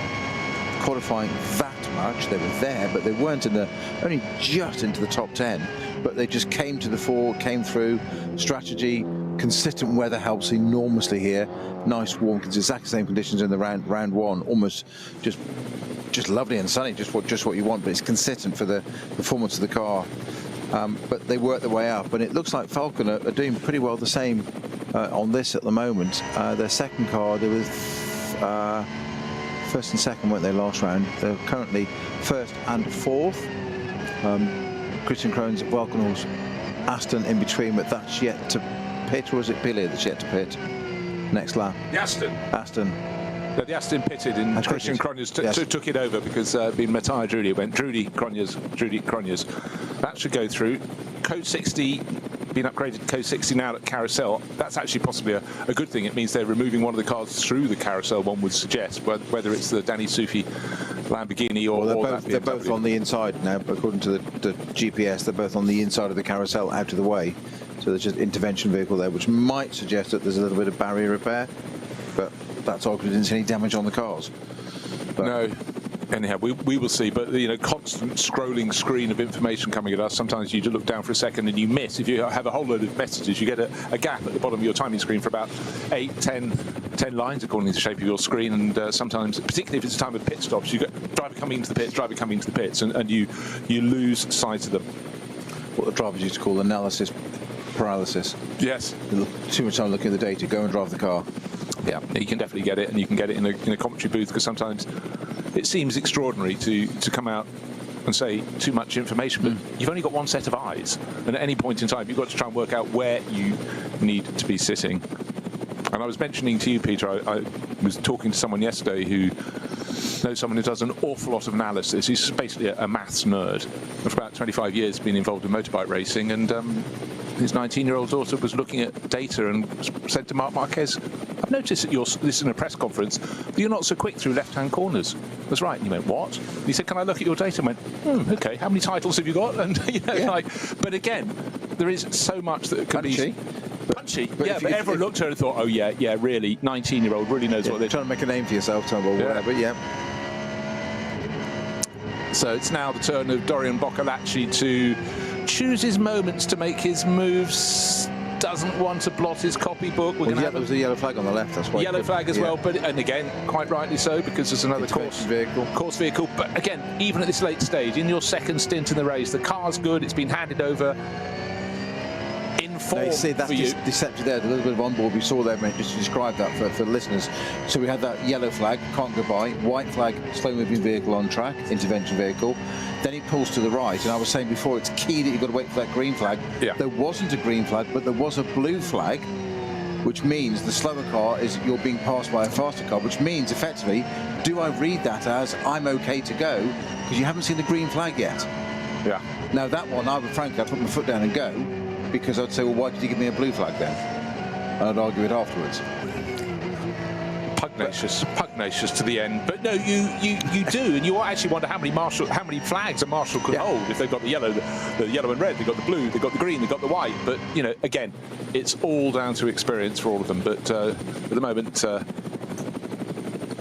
qualifying that much. They were there, but they weren't only just into the top 10. But they just came to the fore, came through. Strategy, consistent weather helps enormously here. Nice, warm, exactly the same conditions in the round one. Almost just lovely and sunny, just what you want. But it's consistent for the performance of the car. But they work their way up, and it looks like Falcon are doing pretty well the same on this at the moment. Their second car, they were first and second, weren't they, last round? They're currently first and fourth. Christian Krone's at Welkenhorst, Aston in between, but that's yet to pit, or is it Billy that's yet to pit next lap? The Aston. No, the Aston pitted and Christian Cronjes took it over because being Matthias Drudy, it went Drudy Cronjes. That should go through. Code 60, been upgraded to Code 60 now at Carousel. That's actually possibly a good thing. It means they're removing one of the cars through the Carousel, one would suggest, whether it's the Danny Sufi Lamborghini or they're both on the inside now, according to the GPS. They're both on the inside of the Carousel, out of the way. So there's just intervention vehicle there, which might suggest that there's a little bit of barrier repair, but that's all because we didn't see any damage on the cars. But no. Anyhow, we will see, but constant scrolling screen of information coming at us. Sometimes you just look down for a second and you miss. If you have a whole load of messages, you get a gap at the bottom of your timing screen for about 8, 10 lines according to the shape of your screen. And sometimes, particularly if it's a time of pit stops, you get driver coming into the pits, and you lose sight of them. What the drivers used to call analysis paralysis. Yes. Too much time looking at the data. Go and drive the car. Yeah, you can definitely get it, and you can get it in a commentary booth, because sometimes it seems extraordinary to come out and say too much information, but you've only got one set of eyes, and at any point in time you've got to try and work out where you need to be sitting. And I was mentioning to you, Peter, I was talking to someone yesterday who knows someone who does an awful lot of analysis. He's basically a maths nerd. For about 25 years been involved in motorbike racing, and his 19-year-old daughter was looking at data and said to Marc Marquez, "I've noticed that this is in a press conference, but you're not so quick through left-hand corners." That's right. And he went, "What?" And he said, "Can I look at your data?" And went, "Okay, how many titles have you got?" And but again, there is so much that can be punchy. But everyone looked at her and thought, "Oh yeah, really, 19-year-old really knows what they're trying to make a name for yourself, Tom, or whatever." So it's now the turn of Dorian Boccolacci to choose his moments to make his moves. Doesn't want to blot his copybook. There was a yellow flag on the left. That's why. Yellow flag as well, and again, quite rightly so, because there's another course vehicle. But again, even at this late stage, in your second stint in the race, the car's good. It's been handed over in form. You see, that's deceptive there. The little bit of onboard we saw there, just to describe that for the listeners. So we had that yellow flag, can't go by. White flag, slow-moving vehicle on track, intervention vehicle. Then he pulls to the right, and I was saying before, it's key that you've got to wait for that green flag. There wasn't a green flag, but there was a blue flag, which means the slower car is you're being passed by a faster car, which means effectively, do I read that as I'm okay to go, because you haven't seen the green flag yet? Yeah. Now that one, I'd put my foot down and go, because I'd say, well, why did you give me a blue flag then? And I'd argue it afterwards. Pugnacious to the end, but no, you do, and you actually wonder how many flags a marshal could hold if they've got the yellow and red, they've got the blue, they've got the green, they've got the white. But again, it's all down to experience for all of them. But at the moment,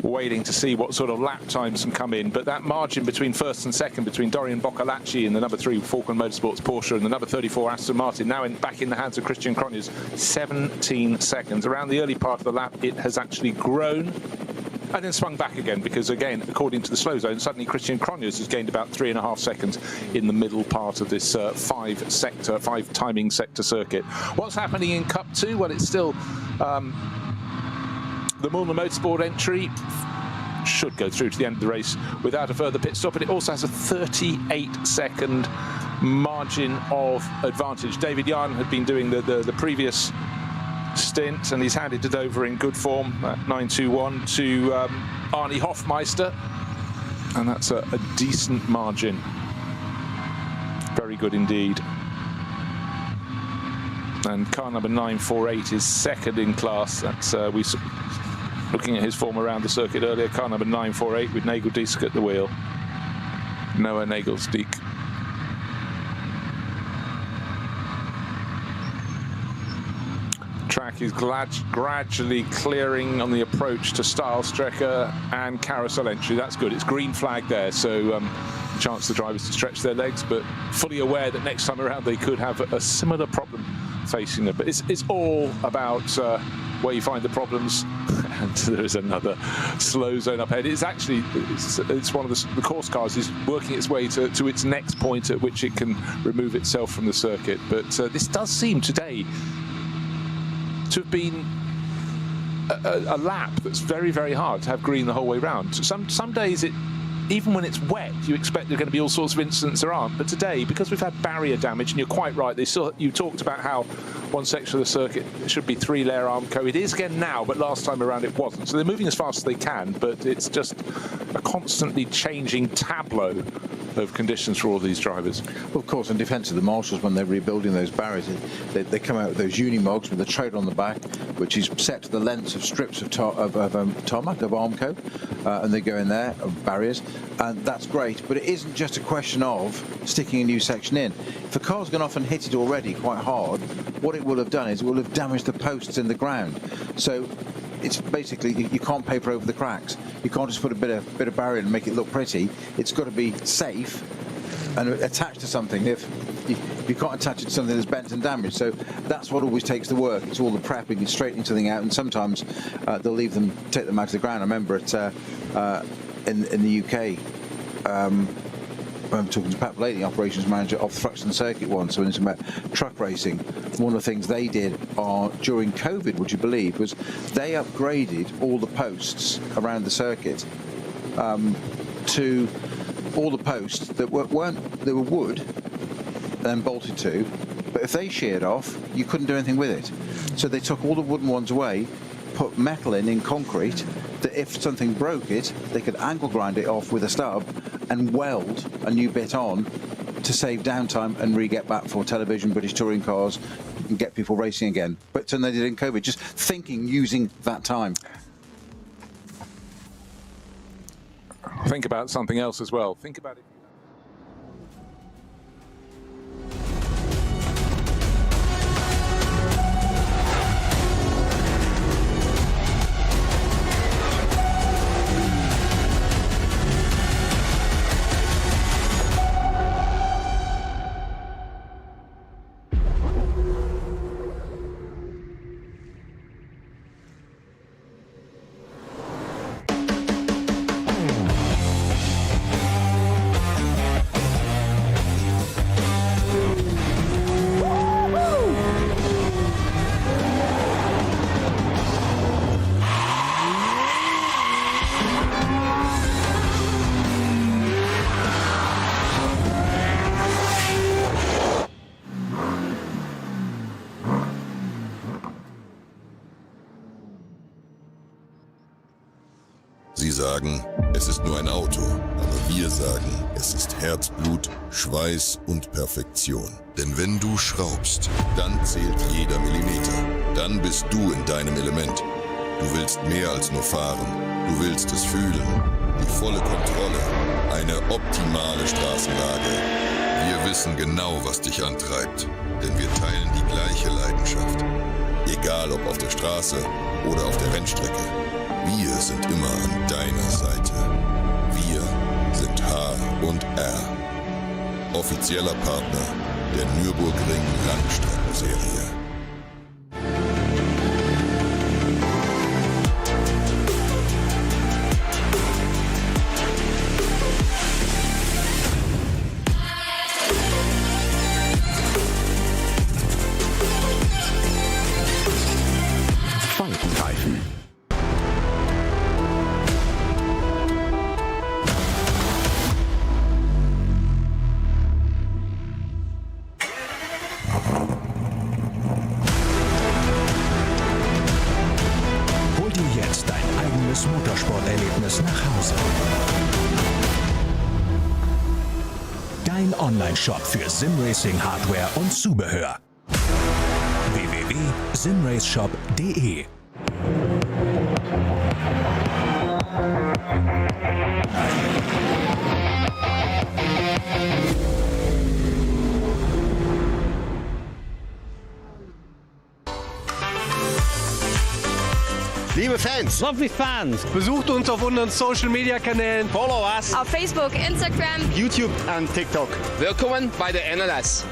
waiting to see what sort of lap times can come in. But that margin between first and second, between Dorian Boccolacci and the number 3 Falcon Motorsports Porsche and the number 34 Aston Martin, now back in the hands of Christian Cronjes, 17 seconds. Around the early part of the lap, it has actually grown and then swung back again, because again, according to the slow zone, suddenly Christian Cronjes has gained about 3.5 seconds in the middle part of this 5 timing sector circuit. What's happening in Cup 2? Well, it's still the Mulner Motorsport entry should go through to the end of the race without a further pit stop, and it also has a 38-second margin of advantage. David Yarn had been doing the previous stint, and he's handed it over in good form at 9.21 to Arnie Hofmeister, and that's a decent margin. Very good indeed. And car number 948 is second in class. That's looking at his form around the circuit earlier, car number 948 with Nagel Diesek at the wheel. Noah Nagelsteak. Track is gradually clearing on the approach to Style-Strecker and carousel entry. That's good. It's green flag there, so chance the drivers to stretch their legs, but fully aware that next time around they could have a similar problem facing them. But it's all about where you find the problems. And there is another slow zone up ahead. It's actually it's one of the course cars is working its way to its next point at which it can remove itself from the circuit. But this does seem today to have been a lap that's very, very hard to have green the whole way round. Some days, even when it's wet, you expect there are going to be all sorts of incidents there aren't. But today, because we've had barrier damage, and you're quite right, you talked about how one section of the circuit should be 3-layer Armco. It is again now, but last time around it wasn't. So they're moving as fast as they can, but it's just a constantly changing tableau of conditions for all these drivers. Well, of course, in defence of the marshals, when they're rebuilding those barriers, they come out with those unimogs with a trailer on the back, which is set to the lengths of strips of tarmac, of Armco, and they go in there, barriers, and that's great. But it isn't just a question of sticking a new section in. If a car's gone off and hit it already quite hard, what it will have done is it will have damaged the posts in the ground. So it's basically, you can't paper over the cracks. You can't just put a bit of barrier and make it look pretty. It's got to be safe and attached to something. If you can't attach it to something that's bent and damaged. So that's what always takes the work. It's all the prepping and straightening something out, and sometimes they'll take them out to the ground. I remember in the UK, I'm talking to Pat Blakey, operations manager of Thruxton Circuit once, so when it's about truck racing, one of the things they did during COVID, would you believe, was they upgraded all the posts around the circuit to all the posts that were wood and then bolted to, but if they sheared off, you couldn't do anything with it. So they took all the wooden ones away, put metal in concrete, that if something broke it, they could angle grind it off with a stub and weld a new bit on to save downtime and re-get back for television, British touring cars, and get people racing again. But they did in COVID, just using that time. Think about something else as well. Think about it. Sie sagen, es ist nur ein Auto, aber wir sagen, es ist Herzblut, Schweiß und Perfektion. Denn wenn du schraubst, dann zählt jeder Millimeter. Dann bist du in deinem Element. Du willst mehr als nur fahren. Du willst es fühlen. Die volle Kontrolle. Eine optimale Straßenlage. Wir wissen genau, was dich antreibt. Denn wir teilen die gleiche Leidenschaft. Egal ob auf der Straße oder auf der Rennstrecke. Wir sind immer an deiner Seite. Wir sind H&R. Offizieller Partner der Nürburgring Langstrecken Serie. Motorsporterlebnis nach Hause. Dein Online-Shop für Simracing-Hardware und Zubehör. www.simraceshop.de. Liebe Fans, lovely fans, besucht uns auf unseren Social Media Kanälen. Follow us auf Facebook, Instagram, YouTube und TikTok. Willkommen bei der NLS.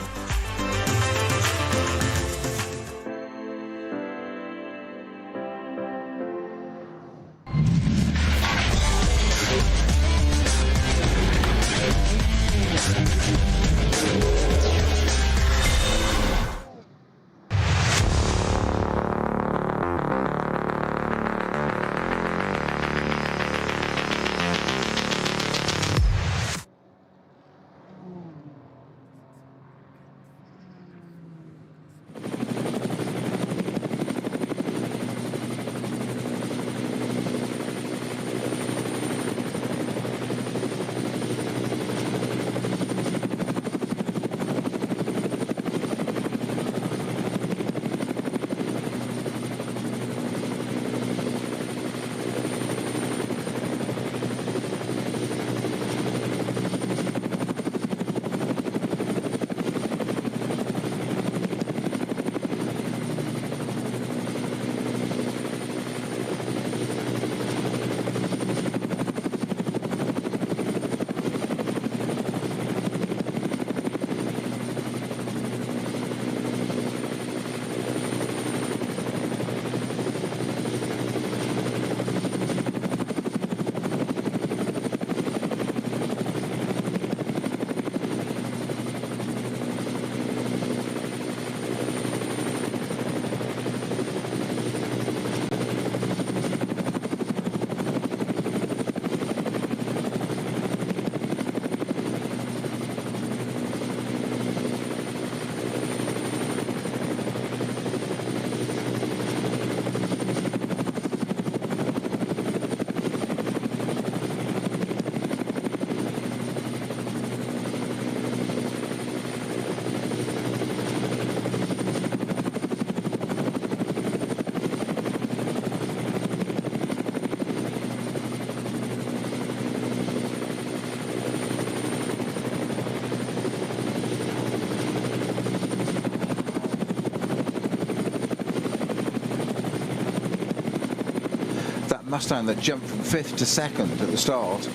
Mustang that jumped from 5th to 2nd at the start,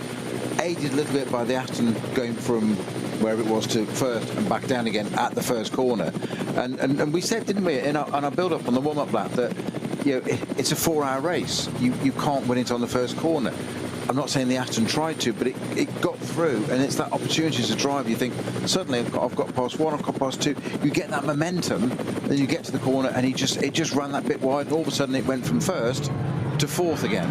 aided a little bit by the Aston going from where it was to 1st and back down again at the first corner. And we said, didn't we, in our build-up on the warm-up lap, that it's a 4-hour race. You can't win it on the first corner. I'm not saying the Aston tried to, but it got through, and it's that opportunity to drive. You think, suddenly I've got past 1, I've got past 2. You get that momentum, then you get to the corner, and it just ran that bit wide, and all of a sudden it went from 1st to 4th again.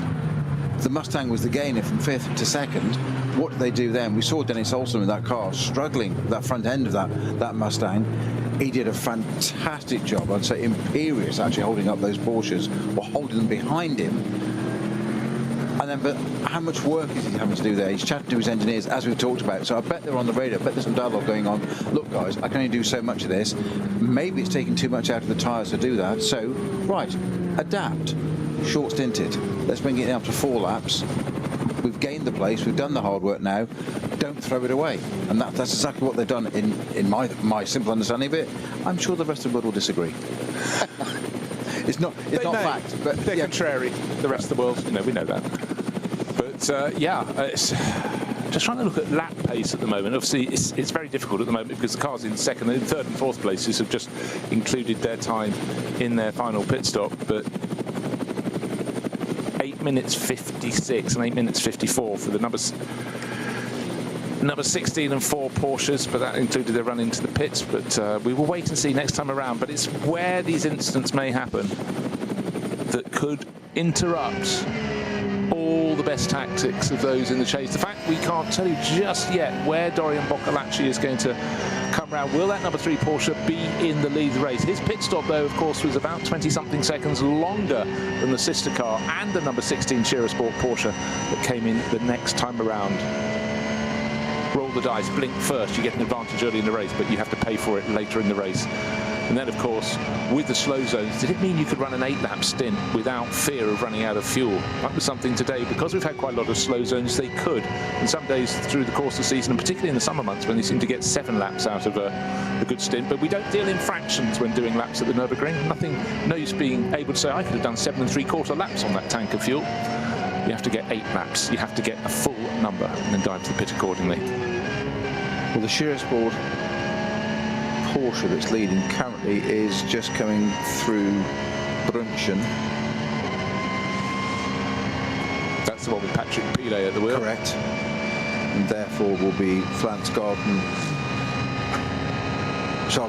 The Mustang was the gainer from 5th to 2nd. What did they do then? We saw Dennis Olsen in that car struggling with that front end of that Mustang. He did a fantastic job. I'd say imperious actually holding up those Porsches or holding them behind him. And then, but how much work is he having to do there? He's chatting to his engineers, as we've talked about. So I bet they're on the radar. I bet there's some dialogue going on. Look, guys, I can only do so much of this. Maybe it's taking too much out of the tyres to do that. So, right, adapt. Short stinted. Let's bring it up to 4 laps. We've gained the place. We've done the hard work now. Don't throw it away. And that's exactly what they've done in my simple understanding of it. I'm sure the rest of the world will disagree. It's not fact, but they're contrary. The rest of the world, we know that. But it's just trying to look at lap pace at the moment. Obviously, it's very difficult at the moment because the cars in 2nd and 3rd and 4th places have just included their time in their final pit stop. But 8 minutes 56 and 8 minutes 54 for the number 16 and 4 Porsches, but that included their run into the pits. But we will wait and see next time around. But it's where these incidents may happen that could interrupt all the best tactics of those in the chase. The fact we can't tell you just yet where Dorian Boccolacci is going to come round. Will that number 3 Porsche be in the lead of the race? His pit stop, though, of course, was about 20-something seconds longer than the sister car and the number 16 Sport Porsche that came in the next time around. Roll the dice, blink first, you get an advantage early in the race, but you have to pay for it later in the race. And then, of course, with the slow zones, did it mean you could run an 8-lap stint without fear of running out of fuel? That was something today, because we've had quite a lot of slow zones, they could. And some days through the course of the season, and particularly in the summer months, when they seem to get 7 laps out of a good stint. But we don't deal in fractions when doing laps at the Nürburgring. No use being able to say, I could have done 7 3/4 laps on that tank of fuel. You have to get 8 laps. You have to get a full number and then dive to the pit accordingly. Well, the Sport Porsche that's leading currently is just coming through Brunchen. That's the one with Patrick Pilet at the wheel. Correct. And therefore will be Flansgarden,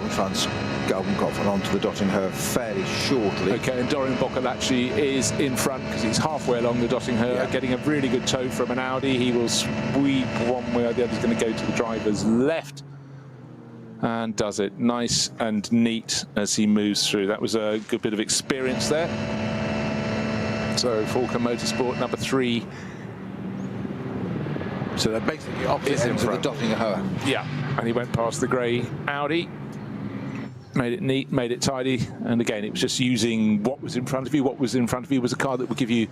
Franz Galbenkopf and onto the Dottingher fairly shortly. Okay, and Dorian Boccolacci is in front because he's halfway along the Dottingher, getting a really good tow from an Audi. He will sweep one way or the other. He's going to go to the driver's left and does it nice and neat as he moves through. That was a good bit of experience there. So Falcon Motorsport number 3. So they're basically opposite ends of the Dottingher. Yeah, and he went past the grey Audi. Made it neat, made it tidy, and again it was just using what was in front of you. What was in front of you was a car that would give you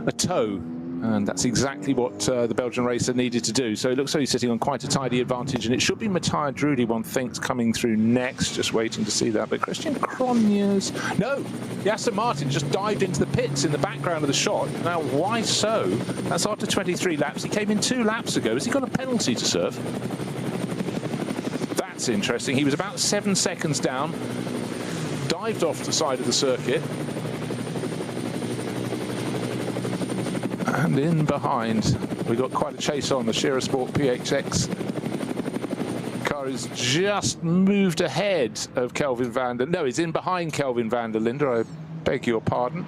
a tow, and that's exactly what the Belgian racer needed to do. So it looks like he's sitting on quite a tidy advantage, and it should be Matthias Drudy, one thinks, coming through next. Just waiting to see that. But Christian Cronjes, no, the Aston Martin just dived into the pits in the background of the shot. Now, why so? That's after 23 laps. He came in 2 laps ago. Has he got a penalty to serve? That's interesting. He was about 7 seconds down, dived off the side of the circuit, and in behind we got quite a chase on. The Sport PHX car has just moved ahead of Kelvin van der... No, he's in behind Kelvin van der Linde, I beg your pardon.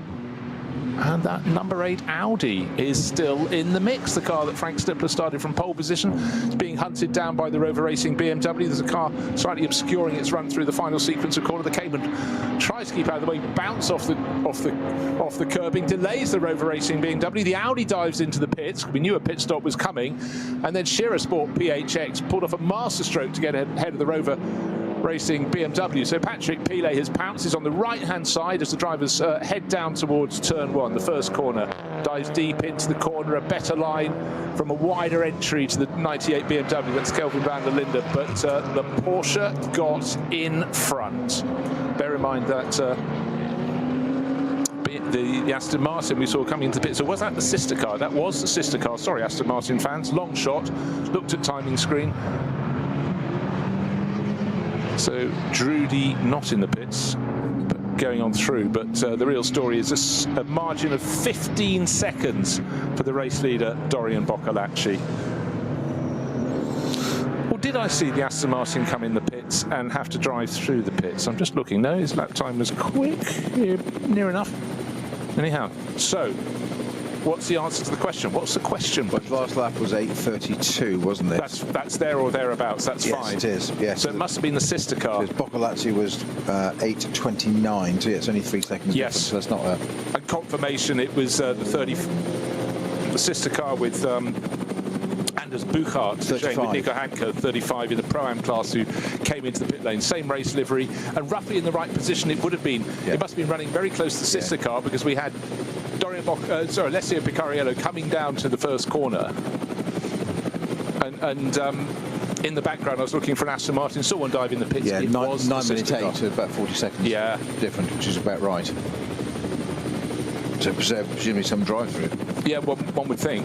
And that number 8 Audi is still in the mix. The car that Frank Stippler started from pole position is being hunted down by the Rover Racing BMW. There's a car slightly obscuring its run through the final sequence of corner. The Cayman tries to keep out of the way, bounce off the curbing, delays the Rover Racing BMW. The Audi dives into the pits. We knew a pit stop was coming, and then Sport PHX pulled off a masterstroke to get ahead of the Rover Racing BMW. So Patrick Pilet has pounced. He's on the right-hand side as the drivers head down towards turn 1, the first corner. Dives deep into the corner, a better line from a wider entry to the 98 BMW. That's Kelvin van der Linde, but the Porsche got in front. Bear in mind that the Aston Martin we saw coming into the pit. So was that the sister car? That was the sister car. Sorry, Aston Martin fans. Long shot. Looked at timing screen. So Drudy not in the pits, but going on through. But the real story is a margin of 15 seconds for the race leader, Dorian Boccolacci. Or did I see the Aston Martin come in the pits and have to drive through the pits? I'm just looking. No, his lap time was quick, near enough. Anyhow, so what's the answer to the question? What's the question? Well, the last lap was 8:32, wasn't it? That's there or thereabouts. That's yes, fine. It is. Yes. So it must have been the sister car. Boccolacci was 8:29. So yeah, it's only 3 seconds. Yes. So that's not a. And confirmation, it was the sister car with Anders Buchart, with Nico Hanke, 35 in the Pro-Am class, who came into the pit lane. Same race livery and roughly in the right position. It would have been. Yeah. It must have been running very close to the sister car, because we had Alessio Picariello coming down to the first corner, and in the background I was looking for an Aston Martin, saw one dive in the pits. Yeah, it 9 was minutes 8 to about 40 seconds. Yeah, different, which is about right. So presumably some drive-through. Yeah, well, one would think.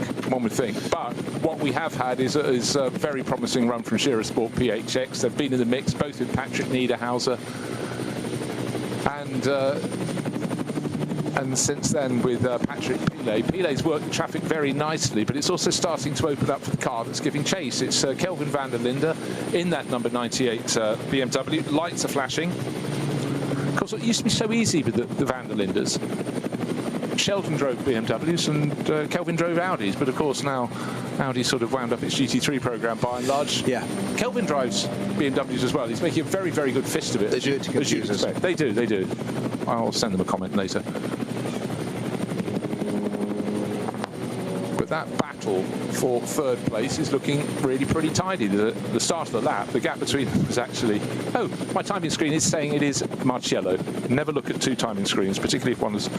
But what we have had is a very promising run from Sport PHX. They've been in the mix, both with Patrick Niederhauser and since then with Patrick Pilet. Pilet's worked the traffic very nicely, but it's also starting to open up for the car that's giving chase. It's Kelvin van der Linde in that number 98 BMW. Lights are flashing. Of course, it used to be so easy with the van der Lindes. Sheldon drove BMWs and Kelvin drove Audis, but of course now Audi sort of wound up its GT3 program by and large. Yeah. Kelvin drives BMWs as well. He's making a very, very good fist of it. They do it to confuse us. They do. I'll send them a comment later. But But that battle for third place is looking really pretty tidy. The start of the lap, the gap between them is actually... Oh, my timing screen is saying it is Marciello. Never look at two timing screens, particularly if one is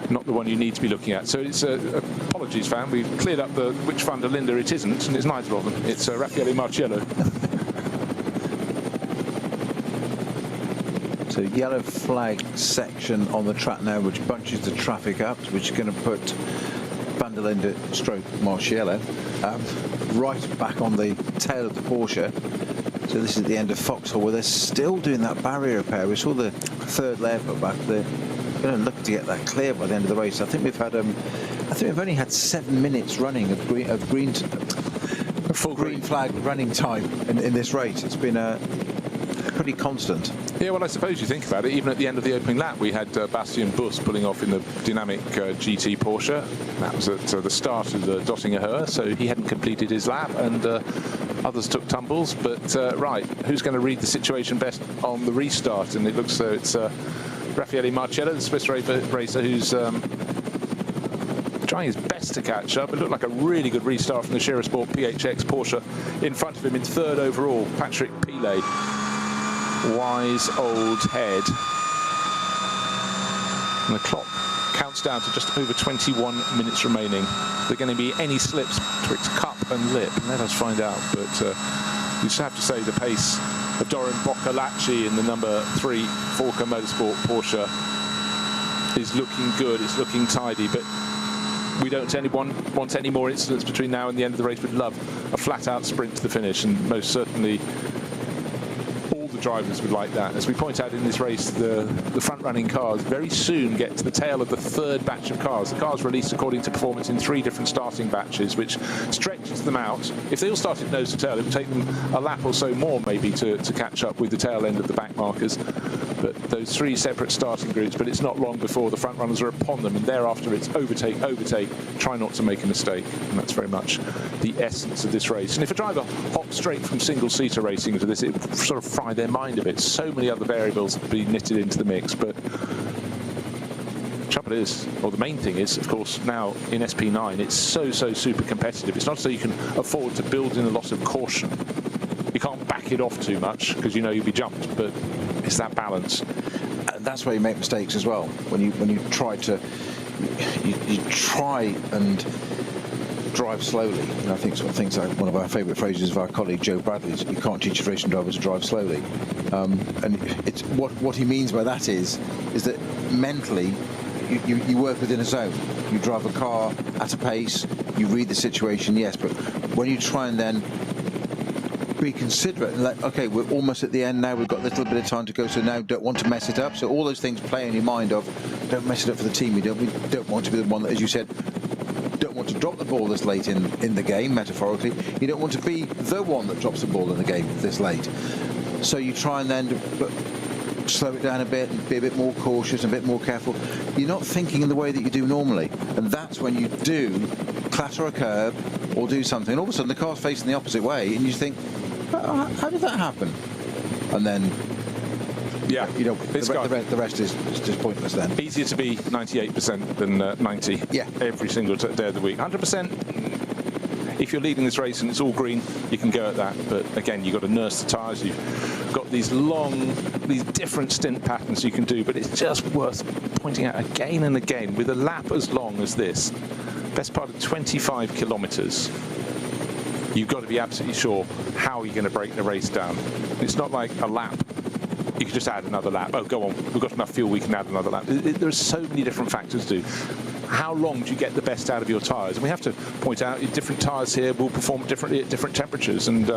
not the one you need to be looking at. So it's apologies, fan. We've cleared up which van der Linde it isn't, and it's neither of them. It's Raffaele Marciello. So yellow flag section on the track now, which bunches the traffic up, which is going to put van der Linde stroke Marciello right back on the tail of the Porsche. So this is the end of Foxhole, where they're still doing that barrier repair. We saw the third layer put back. They're going to look to get that clear by the end of the race. I think we've had, I think we've only had 7 minutes running of green flag running time in this race. It's been pretty constant. Yeah, well, I suppose you think about it, even at the end of the opening lap, we had Bastian Buss pulling off in the dynamic GT Porsche. That was at the start of the Dottinger Höhe, so he hadn't completed his lap, and others took tumbles. But, right, who's going to read the situation best on the restart? And it looks so it's Raffaele Marciello, the Swiss racer, who's trying his best to catch up. It looked like a really good restart from the Scherer Sport PHX Porsche. In front of him in third overall, Patrick Pilet. Wise old head. And the clock counts down to just over 21 minutes remaining. Are there going to be any slips twixt cup and lip? Let us find out. But you just have to say the pace of Doran Boccolacci in the number 3 Forker Motorsport Porsche is looking good. It's looking tidy, but we don't want any more incidents between now and the end of the race. We'd love a flat-out sprint to the finish, and most certainly drivers would like that. As we point out in this race, the front-running cars very soon get to the tail of the third batch of cars. The cars released according to performance in 3 different starting batches, which stretches them out. If they all started nose to tail, it would take them a lap or so more maybe to catch up with the tail end of the back markers. But those 3 separate starting groups, but it's not long before the front runners are upon them, and thereafter it's overtake, try not to make a mistake. And that's very much the essence of this race. And if a driver hops straight from single-seater racing to this, it would sort of fry their mind a bit. So many other variables to be knitted into the mix. But the trouble is, or the main thing is, of course, now in SP9, it's so super competitive. It's not so you can afford to build in a lot of caution. You can't back it off too much because you know you'll be jumped, but it's that balance. And that's where you make mistakes as well. When you try to you try and drive slowly. And I think sort of things like one of our favourite phrases of our colleague Joe Bradley's, you can't teach a racing driver to drive slowly. And it's what he means by that is that mentally you work within a zone. You drive a car at a pace, you read the situation, yes, but when you try and then be considerate and like, okay, we're almost at the end now, we've got a little bit of time to go, so now don't want to mess it up. So all those things play in your mind of don't mess it up for the team. We don't want to be the one that, as you said, don't want to drop the ball this late in the game, metaphorically. You don't want to be the one that drops the ball in the game this late. So you try and then slow it down a bit and be a bit more cautious, a bit more careful. You're not thinking in the way that you do normally. And that's when you do clatter a curb or do something. And all of a sudden the car's facing the opposite way and you think, how did that happen? And then, yeah, you know, the rest is just pointless then. Easier to be 98% than 90. Yeah. Every single day of the week. 100%. If you're leading this race and it's all green, you can go at that. But again, you've got to nurse the tyres. You've got these different stint patterns you can do. But it's just worth pointing out again and again, with a lap as long as this, best part of 25 kilometres, you've got to be absolutely sure how you're going to break the race down. It's not like a lap. You can just add another lap. Oh, go on. We've got enough fuel. We can add another lap. There are so many different factors to do. How long do you get the best out of your tyres? And we have to point out different tyres here will perform differently at different temperatures. And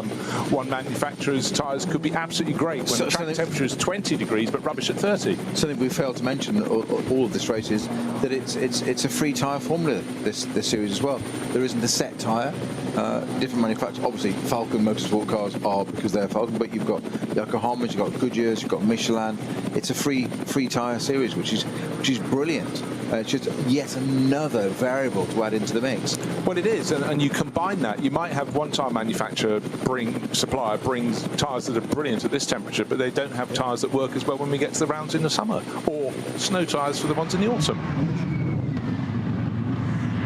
one manufacturer's tyres could be absolutely great when the track temperature is 20 degrees, but rubbish at 30. Something we failed to mention all of this race is that it's a free tyre formula, this series as well. There isn't a set tyre. Different manufacturers, obviously Falcon Motorsport cars are because they're Falcon, but you've got Yokohamas, you've got Goodyears, you've got Michelin. It's a free tyre series, which is brilliant. It's just yet another variable to add into the mix. Well, it is, and you combine that. You might have one tyre manufacturer supplier brings tyres that are brilliant at this temperature, but they don't have tyres that work as well when we get to the rounds in the summer, or snow tyres for the ones in the autumn.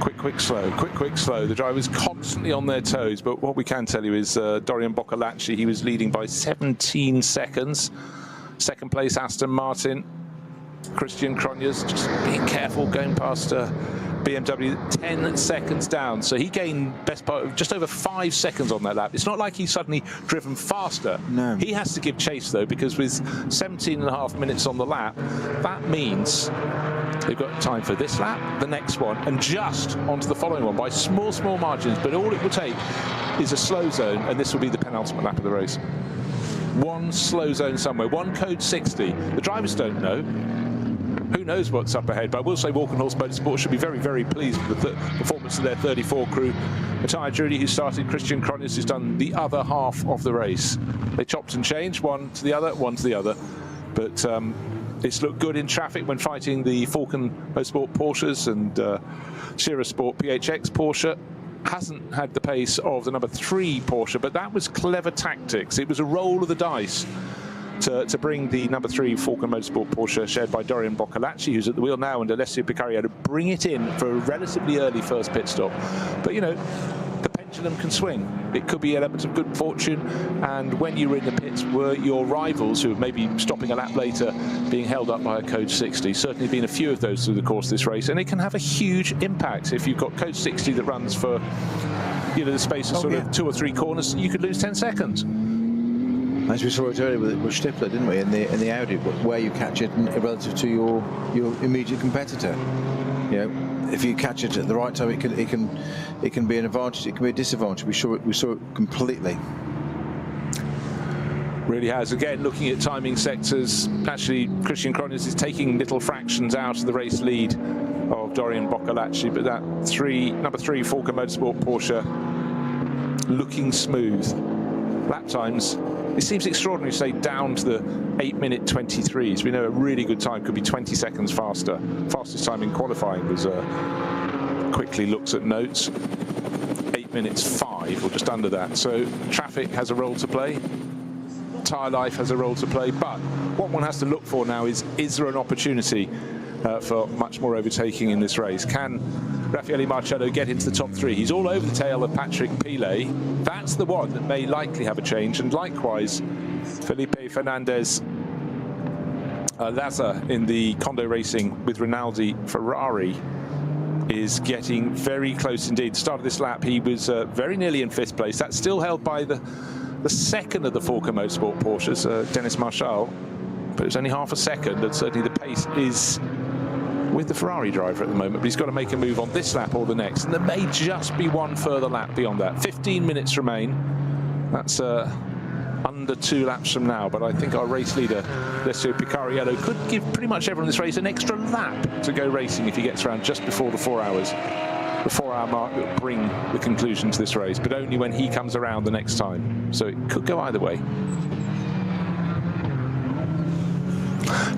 Quick quick, slow. The driver's constantly on their toes, but what we can tell you is Dorian Boccolacci, he was leading by 17 seconds. Second place, Aston Martin. Christian Cronjes, just being careful, going past BMW, 10 seconds down. So he gained best part of just over 5 seconds on that lap. It's not like he's suddenly driven faster. No. He has to give chase, though, because with 17.5 minutes on the lap, that means they've got time for this lap, the next one, and just onto the following one by small margins. But all it will take is a slow zone, and this will be the penultimate lap of the race. One slow zone somewhere, one code 60. The drivers don't know. Who knows what's up ahead, but I will say Walkenhorst Motorsport should be very pleased with the performance of their 34 crew. Matthias Judy, who started, Christian Cronjes, who's done the other half of the race. They chopped and changed, one to the other. But it's looked good in traffic when fighting the Falcon Motorsport Porsches and Sierra Sport PHX Porsche. Hasn't had the pace of the number 3 Porsche, but that was clever tactics. It was a roll of the dice to bring the number 3 Falcon Motorsport Porsche, shared by Dorian Boccolacci, who's at the wheel now, and Alessio Picariello, to bring it in for a relatively early first pit stop. But, you know, the pendulum can swing. It could be elements of good fortune, and when you were in the pits, were your rivals, who may be stopping a lap later, being held up by a code 60. Certainly been a few of those through the course of this race, and it can have a huge impact. If you've got code 60 that runs for, you know, the space of of 2 or 3 corners, you could lose 10 seconds. As we saw it earlier with Stifler, didn't we, in the Audi, where you catch it relative to your immediate competitor. You know, if you catch it at the right time, it can be an advantage, it can be a disadvantage. We saw it completely. Really has. Again, looking at timing sectors, actually Christian Cronjes is taking little fractions out of the race lead of Dorian Boccolacci, but that number 3 Falcon Motorsport Porsche looking smooth. Lap times, it seems extraordinary to say down to the 8-minute 23s. We know a really good time could be 20 seconds faster. Fastest time in qualifying was quickly looks at notes, 8 minutes 5 or just under that. So traffic has a role to play, tyre life has a role to play, but what one has to look for now is there an opportunity for much more overtaking in this race? Can Raffaele Marcello get into the top 3? He's all over the tail of Patrick Pilet. That's the one that may likely have a change, and likewise Felipe Fernandez Lazar in the Kondo Racing with Rinaldi Ferrari is getting very close indeed. Start of this lap he was very nearly in 5th place. That's still held by the second of the Falcon Motorsport Porsches, Dennis Marshall, but it was only half a second, and certainly the pace is with the Ferrari driver at the moment, but he's got to make a move on this lap or the next, and there may just be one further lap beyond that. 15 minutes remain. That's under 2 laps from now, but I think our race leader, Alessio Picariello, could give pretty much everyone in this race an extra lap to go racing if he gets around just before the 4 hours. The 4-hour mark will bring the conclusion to this race, but only when he comes around the next time. So it could go either way.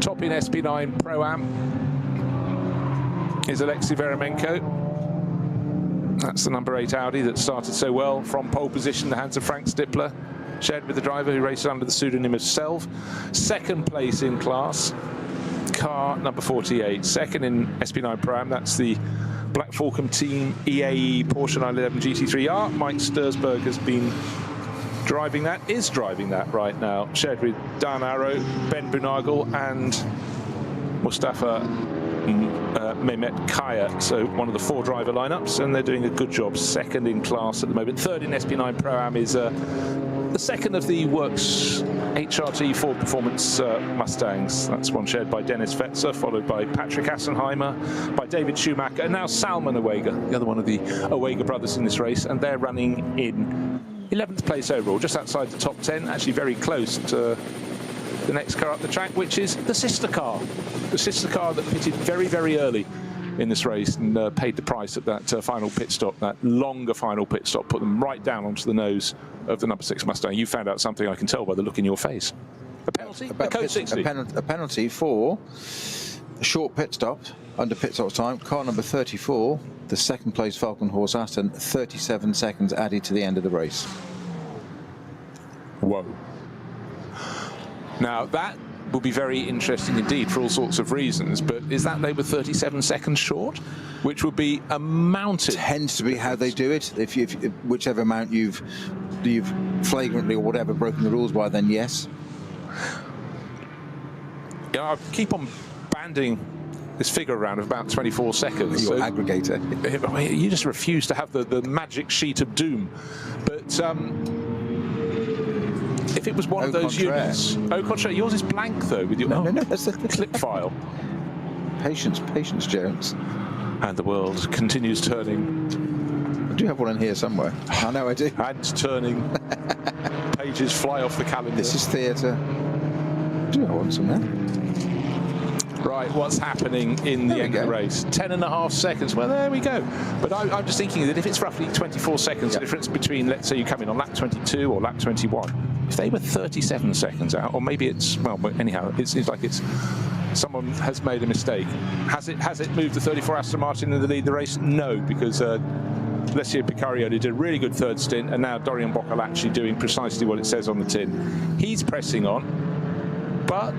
Top in SP9 Pro-Am is Alexei Veremenko. That's the number 8 Audi that started so well from pole position in the hands of Frank Stippler, shared with the driver who races under the pseudonym of Selv. Second place in class, car number 48. Second in SP9 Pro-Am, that's the Black Falcon Team EAE Porsche 911 GT3R. Mike Stursberg has been driving that, is driving that right now, shared with Dan Arrow, Ben Bunagel and Mustafa Mehmet Kaya, so one of the 4 driver lineups, and they're doing a good job. Second in class at the moment. Third in SP9 Pro-Am is the second of the Works HRT Ford Performance Mustangs. That's one shared by Dennis Fetzer, followed by Patrick Assenheimer, by David Schumacher, and now Salman Awega, the other one of the Awega brothers in this race, and they're running in 11th place overall, just outside the top 10, actually very close to the next car up the track, which is the sister car that pitted very early in this race and paid the price at that final pit stop. That longer final pit stop put them right down onto the nose of the number 6 Mustang. You found out something, I can tell by the look in your face. A penalty? A code 60? A penalty for a short pit stop, under pit stop time. Car number 34, the second place Falcon Horse Aston, 37 seconds added to the end of the race. Whoa. Now that will be very interesting indeed for all sorts of reasons. But is that they were 37 seconds short, which would be a mountain? Tends to be how they do it. If whichever amount you've flagrantly or whatever broken the rules by, then yes. Yeah, I keep on banding this figure around of about 24 seconds. Your aggregator. You just refuse to have the magic sheet of doom. But if it was one of those units, au contraire, yours is blank though with your no, that's the clip file. Patience, Jones. And the world continues turning. I do have one in here somewhere. I know I do. And turning. Pages fly off the calendar. This is theatre. Do I want some now? Right, what's happening in the end of the race? 10.5 seconds. Well, there we go. But I'm just thinking that if it's roughly 24 seconds, the difference between, let's say you come in on lap 22 or lap 21, if they were 37 seconds out, or maybe it's, well, anyhow, it's like it's someone has made a mistake. Has it moved the 34 Aston Martin in the lead of the race? No, because Alessio Picarioli did a really good third stint, and now Dorian Boccolacci doing precisely what it says on the tin. He's pressing on, but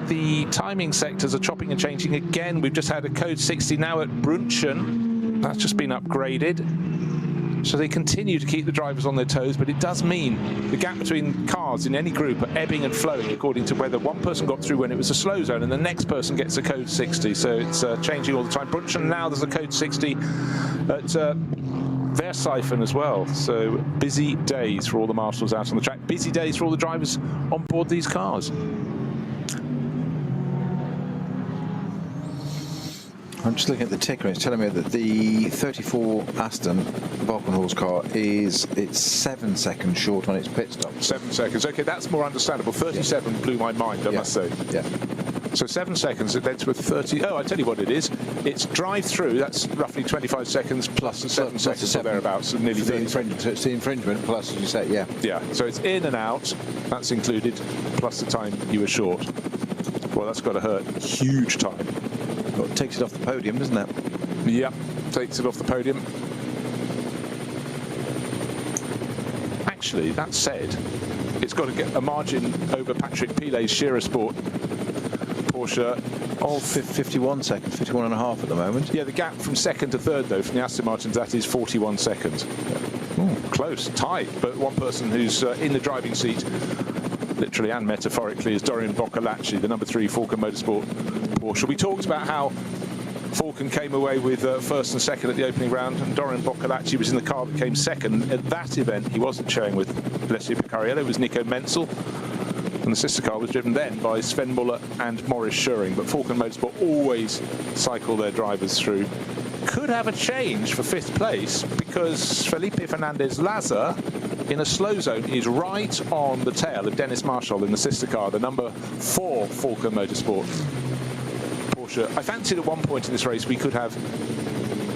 the timing sectors are chopping and changing again. We've just had a code 60 now at Brunchen. That's just been upgraded. So they continue to keep the drivers on their toes, but it does mean the gap between cars in any group are ebbing and flowing according to whether one person got through when it was a slow zone and the next person gets a code 60. So it's changing all the time. Brunchen now there's a code 60 at Verseifen as well. So busy days for all the marshals out on the track. Busy days for all the drivers on board these cars. I'm just looking at the ticker. It's telling me that the 34 Aston Valkenhorst car it's 7 seconds short on its pit stop. 7 seconds. Okay, that's more understandable. 37 blew my mind, I must say. Yeah. So 7 seconds, it led to a 30. Oh, I tell you what it is. It's drive-through. That's roughly 25 seconds plus 7 seconds or thereabouts, so nearly 30 seconds. So it's the infringement plus, as you say, yeah. Yeah. So it's in and out. That's included, plus the time you were short. Well, that's got to hurt. Huge time. Well, it takes it off the podium, doesn't it? Yeah, takes it off the podium. Actually, that said, it's got to get a margin over Patrick Pilet's Shearer Sport Porsche of 51 seconds, 51 and a half at the moment. Yeah, the gap from second to third, though, from the Aston Martins, that is 41 seconds. Ooh, close, tight, but one person who's in the driving seat, literally and metaphorically, is Dorian Boccolacci, the number 3 Falcon Motorsport Porsche. We talked about how Falcon came away with first and second at the opening round, and Dorian Boccolacci was in the car that came second. At that event, he wasn't showing with Alessio Picarioli, it was Nico Menzel, and the sister car was driven then by Sven Muller and Maurice Schuring. But Falcon Motorsport always cycle their drivers through. Could have a change for 5th place, because Felipe Fernandez-Laza in a slow zone is right on the tail of Dennis Marshall in the sister car, the number 4 Falcon Motorsport Porsche. I fancied at one point in this race we could have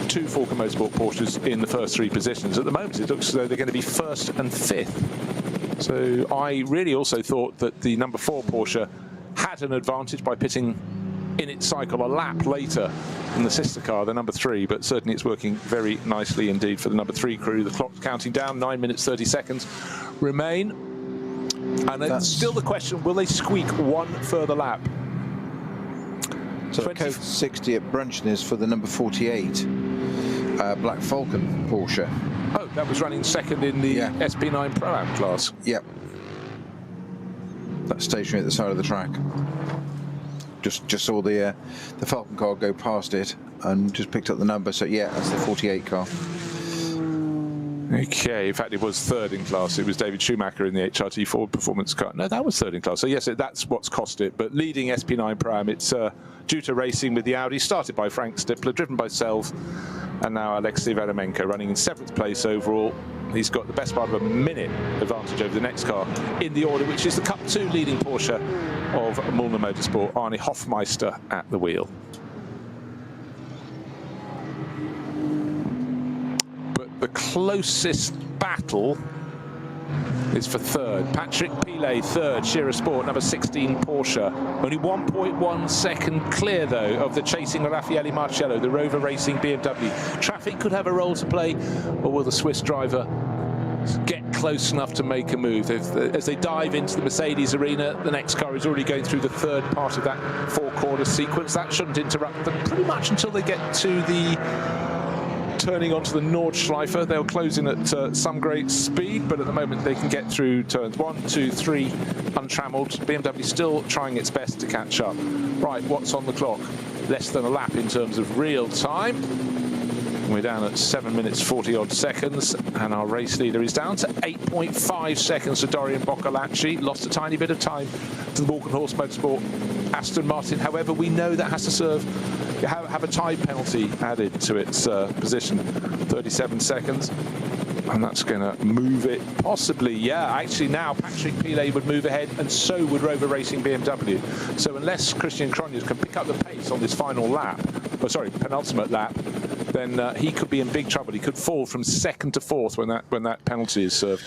2 Falcon Motorsport Porsches in the first 3 positions. At the moment it looks as though they're going to be 1st and 5th. So I really also thought that the number 4 Porsche had an advantage by pitting in its cycle a lap later than the sister car, the number 3, but certainly it's working very nicely indeed for the number 3 crew. The clock's counting down, 9 minutes 30 seconds remain, and it's still the question, will they squeak one further lap? So the code 60 at Brunchen is for the number 48 Black Falcon Porsche. Oh, that was running second in the SP9 Pro-Am class. Yep. That's stationary at the side of the track. Just saw the Falcon car go past it and just picked up the number. So yeah, that's the 48 car. Okay, in fact it was 3rd in class. It was David Schumacher in the HRT Ford performance car. No, that was 3rd in class. So yes, that's what's cost it. But leading SP9 Pro-Am, it's due to racing with the Audi, started by Frank Stippler, driven by Selv, and now Alexei Vadomenko running in 7th place overall. He's got the best part of a minute advantage over the next car in the order, which is the Cup 2 leading Porsche of Mullner Motorsport, Arne Hofmeister at the wheel. But the closest battle is for 3rd. Patrick Pilet, 3rd, Shearer Sport, number 16 Porsche. Only 1.1 second clear, though, of the chasing Raffaele Marcello, the Rover Racing BMW. Traffic could have a role to play, or will the Swiss driver get close enough to make a move. As they dive into the Mercedes arena, the next car is already going through the third part of that four-corner sequence. That shouldn't interrupt them pretty much until they get to the turning onto the Nordschleife. They'll close in at some great speed, but at the moment they can get through turns 1, 2, 3 untrammeled. BMW still trying its best to catch up. Right, what's on the clock? Less than a lap in terms of real time. We're down at 7 minutes 40 odd seconds, and our race leader is down to 8.5 seconds to Dorian Boccolacci. Lost a tiny bit of time to the Walk and Horse Motorsport Aston Martin. However, we know that has to have a time penalty added to its position, 37 seconds. And that's going to move it possibly. Yeah, actually now Patrick Pilet would move ahead, and so would Rover Racing BMW. So unless Christian Cronjes can pick up the pace on this final lap, penultimate lap, then he could be in big trouble. He could fall from second to fourth when that penalty is served.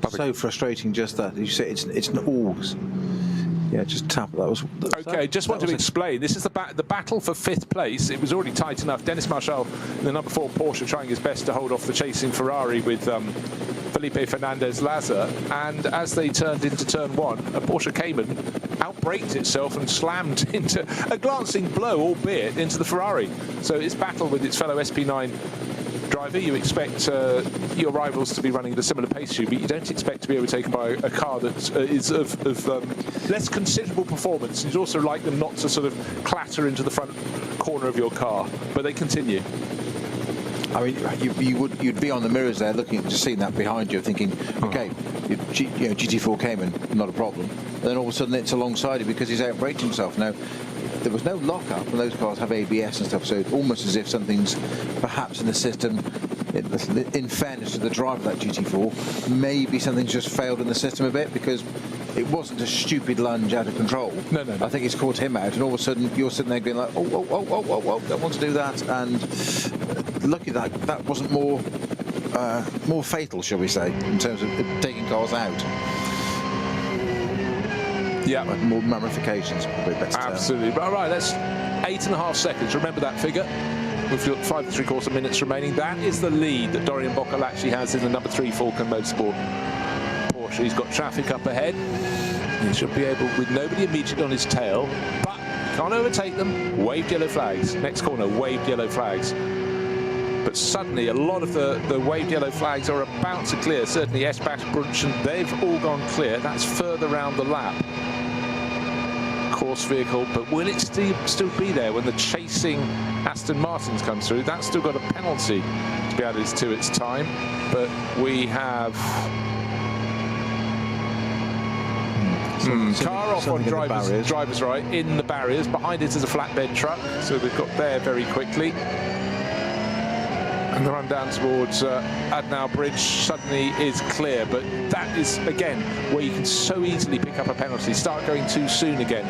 So frustrating, just that. You say it's an AUX. Yeah, just tap. Okay, just want to explain. This is the battle for 5th place. It was already tight enough. Dennis Marchal, the number 4 Porsche, trying his best to hold off the chasing Ferrari with Felipe Fernandez-Laza. And as they turned into turn 1, a Porsche Cayman outbraked itself and slammed into a glancing blow, albeit, into the Ferrari. So it's battle with its fellow SP9 driver. You expect your rivals to be running at a similar pace to you, but you don't expect to be overtaken by a car that is of less considerable performance. You'd also like them not to sort of clatter into the front corner of your car, but they continue. I mean, you'd be on the mirrors there, looking, just seeing that behind you, thinking, okay, GT4 Cayman, not a problem. And then all of a sudden it's alongside you because he's outbraked himself. Now, there was no lockup, and those cars have ABS and stuff, so it's almost as if something's perhaps in the system. In fairness to the driver of that GT4, maybe something's just failed in the system a bit, because it wasn't a stupid lunge out of control. No. I think it's caught him out, and all of a sudden you're sitting there going like, oh, don't want to do that. And lucky that wasn't more fatal, shall we say, in terms of taking cars out. Yeah, more ramifications, probably better. Absolutely. All right, that's 8.5 seconds. Remember that figure. We've got 5 3/4 minutes remaining. That is the lead that Dorian Boccolacci has in the number 3 Falcon Motorsport Porsche. He's got traffic up ahead. He should be able, with nobody immediately on his tail, but can't overtake them. Waved yellow flags. Next corner, waved yellow flags. But suddenly a lot of the waved yellow flags are about to clear. Certainly Esbach, Brunchen, they've all gone clear. That's further round the lap. Course vehicle, but will it still be there when the chasing Aston Martins comes through? That's still got a penalty to be added to its time. But we have car off on driver's right in the barriers. Behind it is a flatbed truck, so they've got there very quickly. And the run down towards Adenauer Bridge suddenly is clear, but that is, again, where you can so easily pick up a penalty. Start going too soon again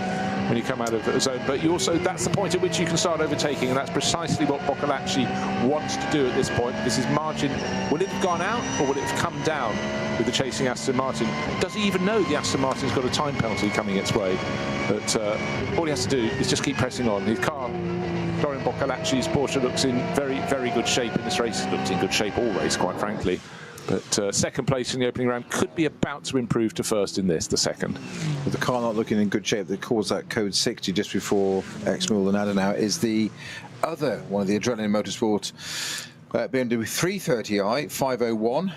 when you come out of the zone. But you also, that's the point at which you can start overtaking, and that's precisely what Boccolacci wants to do at this point. This is margin. Will it have gone out, or will it have come down with the chasing Aston Martin? Does he even know the Aston Martin's got a time penalty coming its way? But all he has to do is just keep pressing on. His car, Dorian Boccolacci's Porsche, looks in very, very good shape in this race. It looked in good shape all race, quite frankly. But second place in the opening round could be about to improve to first in this, the second. With the car not looking in good shape, that caused that code 60 just before Exmul and Adenauer is the other one of the Adrenaline Motorsport BMW 330i 501.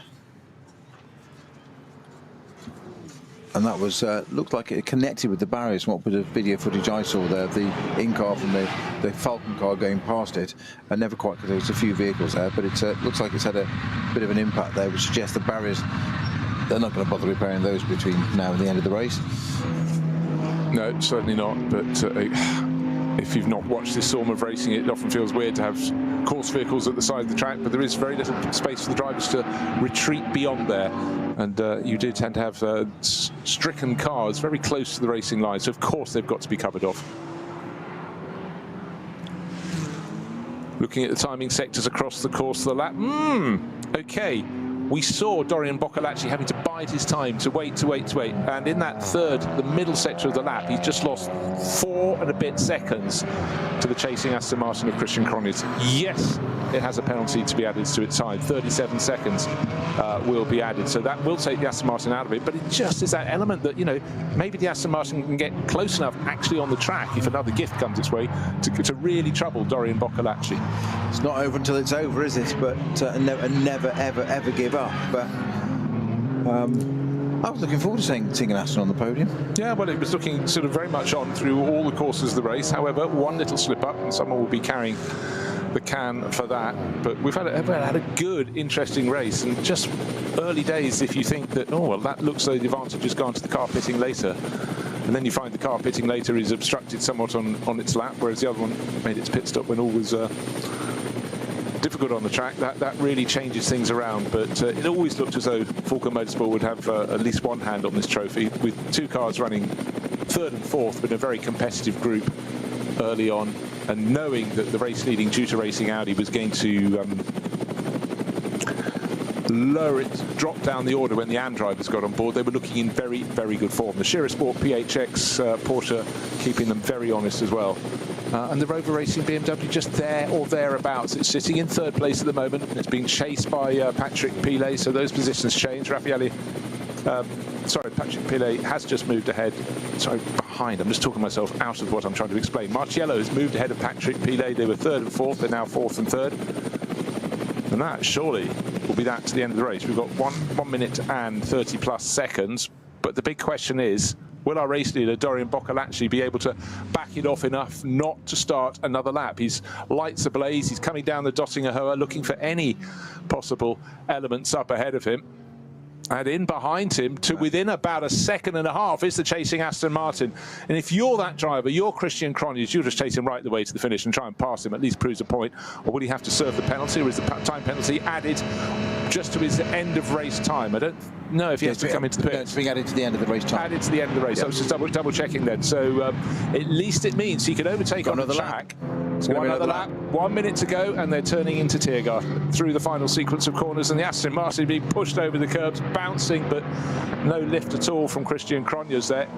And that was looked like it connected with the barriers. What with the video footage I saw there, the in-car from the Falcon car going past it, and never quite, because there was a few vehicles there, but it looks like it's had a bit of an impact there, which suggests the barriers, they're not going to bother repairing those between now and the end of the race. No, certainly not. But if you've not watched this form of racing, it often feels weird to have course vehicles at the side of the track, but there is very little space for the drivers to retreat beyond there. And you do tend to have stricken cars very close to the racing line, so of course they've got to be covered off. Looking at the timing sectors across the course of the lap. Okay, we saw Dorian Boccolacci having to bide his time, to wait. And in that third, the middle section of the lap, he's just lost 4 and a bit seconds to the chasing Aston Martin of Christian Cronjes. Yes, it has a penalty to be added to its time. 37 seconds will be added. So that will take the Aston Martin out of it. But it just is that element that, you know, maybe the Aston Martin can get close enough actually on the track, if another gift comes its way, to really trouble Dorian Boccolacci. It's not over until it's over, is it? But never, ever give up. But I was looking forward to seeing an Aston on the podium. Yeah, well, it was looking sort of very much on through all the courses of the race. However, one little slip up and someone will be carrying the can for that. But we've had a good, interesting race, and just early days if you think that, oh, well, that looks like the advantage has gone to the car pitting later. And then you find the car pitting later is obstructed somewhat on its lap, whereas the other one made its pit stop when all was difficult on the track. That really changes things around. But it always looked as though Falcon Motorsport would have at least one hand on this trophy, with 2 cars running 3rd and 4th in a very competitive group early on, and knowing that the race-leading Juta Racing Audi was going to drop down the order when the AM drivers got on board. They were looking in very, very good form. The Shira Sport PHX Porsche keeping them very honest as well. And the Rover Racing BMW just there or thereabouts. It's sitting in 3rd place at the moment. It's being chased by Patrick Pilet, so those positions change. Patrick Pilet has just moved ahead. Sorry, behind. I'm just talking myself out of what I'm trying to explain. Marciello has moved ahead of Patrick Pilet. They were 3rd and 4th. They're now 4th and 3rd. And that surely will be that to the end of the race. We've got 1 minute and 30 plus seconds. But the big question is, will our race leader, Dorian Boccolacci, be able to back it off enough not to start another lap? His lights ablaze. He's coming down the Dottinger Hoa, looking for any possible elements up ahead of him. And in behind him, to within about 1.5 seconds, is the chasing Aston Martin. And if you're that driver, you're Christian Cronjes, you'll just chase him right the way to the finish and try and pass him, at least proves a point. Or will he have to serve the penalty, or is the time penalty added just to his end of race time? I don't know if he has to come into the pit. It's being added to the end of the race time. Added to the end of the race. Yep. I was just double checking then. So at least it means he can overtake on the track. One other lap, 1 minute to go, and they're turning into Tiergarten through the final sequence of corners, and the Aston Martin being pushed over the curbs, bouncing, but no lift at all from Christian Cronjes there.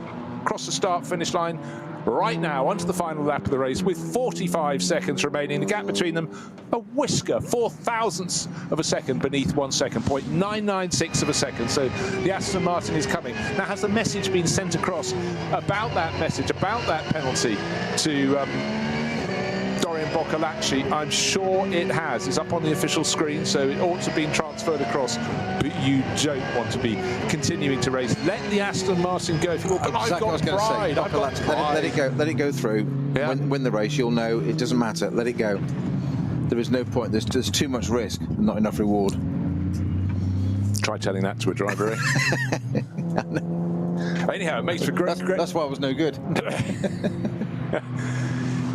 Across the start-finish line right now, onto the final lap of the race with 45 seconds remaining. The gap between them, a whisker, 4 thousandths of a second beneath 1 second, 0.996 of a second. So the Aston Martin is coming. Now, has the message been sent across about that message, about that penalty to Dorian Boccolacci? I'm sure it has. It's up on the official screen, so it ought to have been transferred across. But you don't want to be continuing to race. Let the Aston Martin go. If you want, I've got pride. Let it go through. Yeah. Win the race. You'll know it doesn't matter. Let it go. There is no point. There's too much risk and not enough reward. Try telling that to a driver. Eh? Anyhow, it makes for great. That's why I was no good.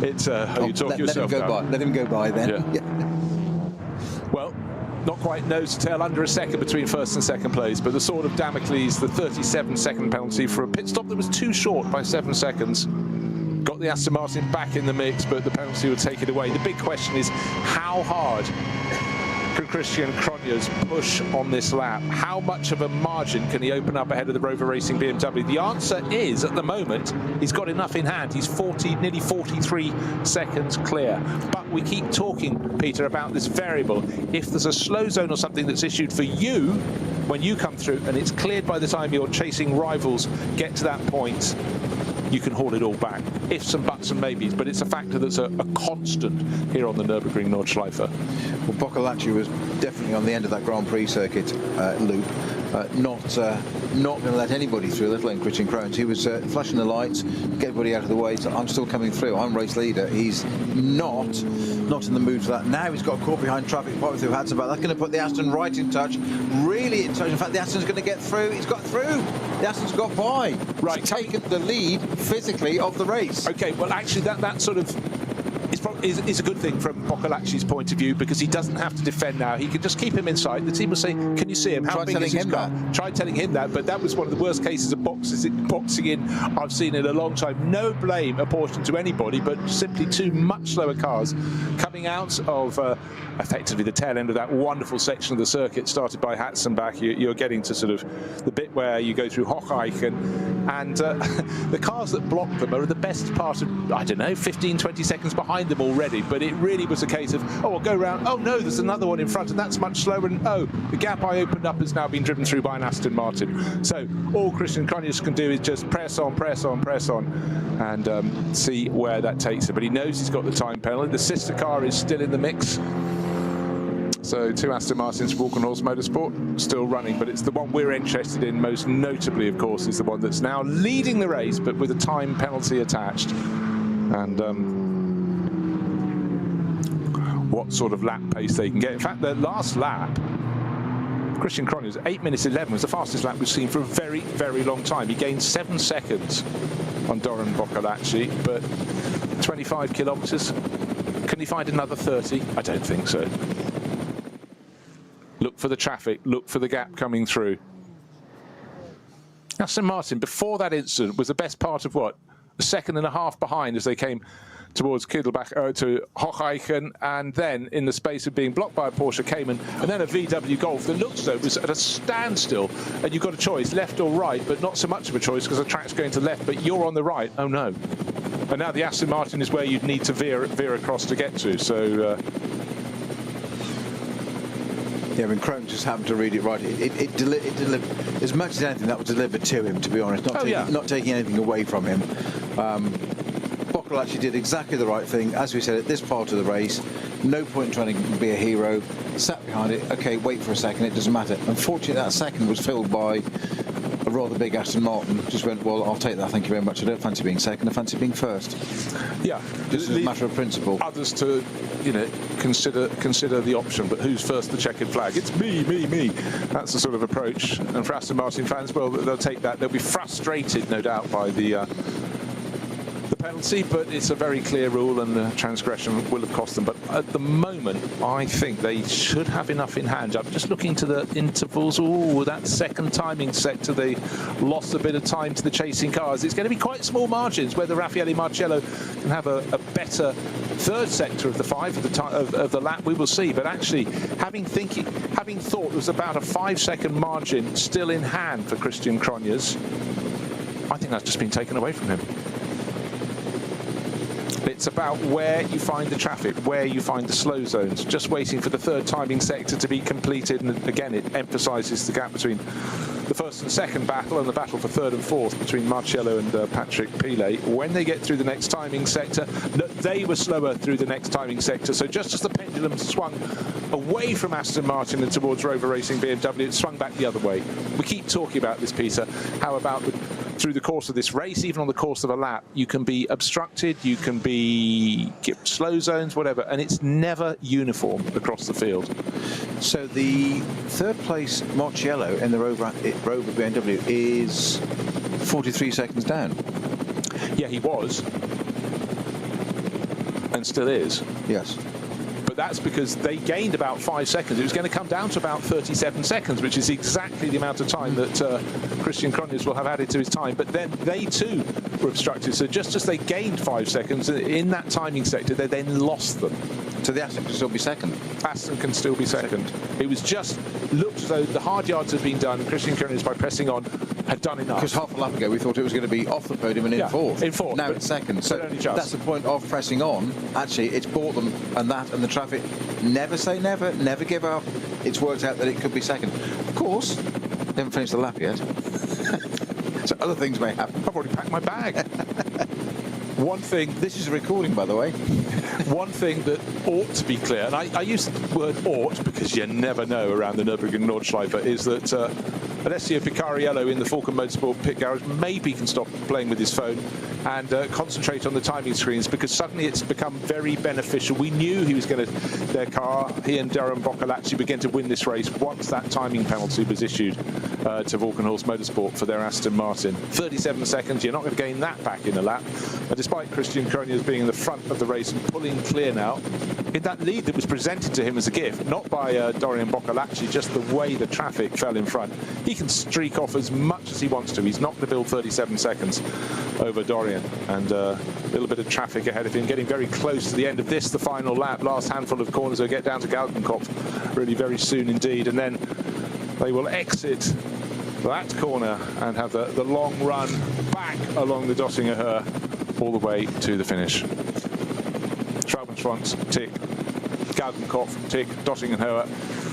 It's you talk yourself down. Let him go by then. Yeah. Well, not quite nose to tail, under 1 second between 1st and 2nd place, but the sword of Damocles, the 37-second penalty for a pit stop that was too short by 7 seconds, got the Aston Martin back in the mix, but the penalty would take it away. The big question is, how hard can Christian Cronjes push on this lap? How much of a margin can he open up ahead of the Rover Racing BMW? The answer is, at the moment, he's got enough in hand. He's nearly 43 seconds clear. But we keep talking, Peter, about this variable. If there's a slow zone or something that's issued for you when you come through, and it's cleared by the time your chasing rivals get to that point, you can haul it all back. Ifs and buts and maybes, but it's a factor that's a constant here on the Nürburgring Nordschleife. Well, Boccolacci was definitely on the end of that Grand Prix circuit loop, not going to let anybody through, let alone Christian Cronjes. He was flashing the lights, get everybody out of the way. So I'm still coming through. I'm race leader. He's not in the mood for that. Now he's got caught behind traffic, probably through Hatzenbach. That's going to put the Aston right in touch, really in touch. In fact, the Aston's going to get through. He's got through. The Aston's got by. Right, he's taken the lead physically of the race. Okay, well, actually, that sort of is probably is a good thing from Boccolacci's point of view, because he doesn't have to defend now. He can just keep him inside. The team will say, can you see him? How big is his car? Try telling him that, but that was one of the worst cases of boxing in I've seen in a long time. No blame apportioned to anybody, but simply two much slower cars coming out of effectively the tail end of that wonderful section of the circuit started by Hatzenbach. You're getting to sort of the bit where you go through Hocheichen, and the cars that block them are the best part of, I don't know, 15, 20 seconds behind them already. But it really was a case of, oh, I'll go round, oh no, there's another one in front, and that's much slower, and oh, the gap I opened up has now been driven through by an Aston Martin. So all Christian Cronjes can do is just press on, press on, press on, and see where that takes him. But he knows he's got the time penalty. The sister car is still in the mix. So two Aston Martins for Walkenhorst Motorsport still running, but it's the one we're interested in most notably, of course, is the one that's now leading the race, but with a time penalty attached. And what sort of lap pace they can get. In fact, the last lap, Christian Cronjes, 8 minutes 11, was the fastest lap we've seen for a very, very long time. He gained 7 seconds on Doron Boccolacci, but 25 kilometres. Can he find another 30? I don't think so. Look for the traffic, look for the gap coming through. Aston Martin, before that incident, was the best part of what? A second and a half behind as they came towards Kittelbach to Hocheichen, and then in the space of being blocked by a Porsche Cayman and then a VW Golf that looks though was at a standstill, and you've got a choice, left or right, but not so much of a choice because the track's going to left, but you're on the right. Oh no. And now the Aston Martin is where you'd need to veer across to get to. So yeah, I mean, Cronjes just happened to read it right. It delivered, as much as anything, that was delivered to him, to be honest, not taking anything away from him. Boccolacci did exactly the right thing. As we said, at this part of the race, no point in trying to be a hero. Sat behind it, okay, wait for a second, it doesn't matter. Unfortunately, that second was filled by a rather big Aston Martin. Just went, well, I'll take that, thank you very much. I don't fancy being second, I fancy being first. Yeah. Just as a matter of principle. Others to, you know, consider the option, but who's first the checkered flag? It's me, me, me. That's the sort of approach. And for Aston Martin fans, well, they'll take that. They'll be frustrated, no doubt, by the penalty, but it's a very clear rule, and the transgression will have cost them. But at the moment, I think they should have enough in hand. I'm just looking to the intervals. Oh, that second timing sector, they lost a bit of time to the chasing cars. It's going to be quite small margins whether Raffaele Marciello can have a better third sector of the 5 of the lap. We will see. But actually, having thought there was about a 5-second margin still in hand for Christian Cronjes, I think that's just been taken away from him. It's about where you find the traffic, where you find the slow zones, just waiting for the third timing sector to be completed. And again, it emphasises the gap between the first and second battle and the battle for third and fourth between Marciello and Patrick Pilet. When they get through the next timing sector, they were slower through the next timing sector. So just as the pendulum swung away from Aston Martin and towards Rover Racing BMW, it swung back the other way. We keep talking about this, Peter. How about through the course of this race, even on the course of a lap, you can be obstructed, you can be slow zones, whatever, and it's never uniform across the field. So the third place Marciello in the Rover BMW is 43 seconds down. Yeah, he was, and still is. Yes. But that's because they gained about 5 seconds. It was going to come down to about 37 seconds, which is exactly the amount of time that Christian Cronjes will have added to his time. But then they too were obstructed. So just as they gained 5 seconds in that timing sector, they then lost them. So the Aston can still be second? Aston can still be second. It was just looked as though the hard yards had been done, and Christian Cronjes, by pressing on, had done enough. Because half a lap ago we thought it was going to be off the podium and in fourth. In fourth. Now it's second. So that's the point of pressing on. Actually, it's bought them, and the traffic. Never say never, never give up. It's worked out that it could be second. Of course, they haven't finished the lap yet. So other things may happen. I've already packed my bag. One thing, this is a recording, by the way. One thing that ought to be clear, and I use the word ought because you never know around the Nürburgring Nordschleife, is that Alessio Picariello in the Falcon Motorsport pit garage maybe can stop playing with his phone and concentrate on the timing screens, because suddenly it's become very beneficial. We knew he was going to, he and Doron Boccolacci began to win this race once that timing penalty was issued. to Walkenhorst Motorsport for their Aston Martin. 37 seconds, you're not going to gain that back in a lap. Despite Christian Cronjes being in the front of the race and pulling clear now, in that lead that was presented to him as a gift, not by Dorian Boccolacci, just the way the traffic fell in front. He can streak off as much as he wants to. He's not going to build 37 seconds over Dorian. And a little bit of traffic ahead of him, getting very close to the end of this, the final lap. Last handful of corners, they'll get down to Galgenkopf really very soon indeed. And then they will exit that corner and have the long run back along the Dottinger Höhe all the way to the finish. Traubenschwanz, tick. Galgenkopf, tick. Dottinger Höhe.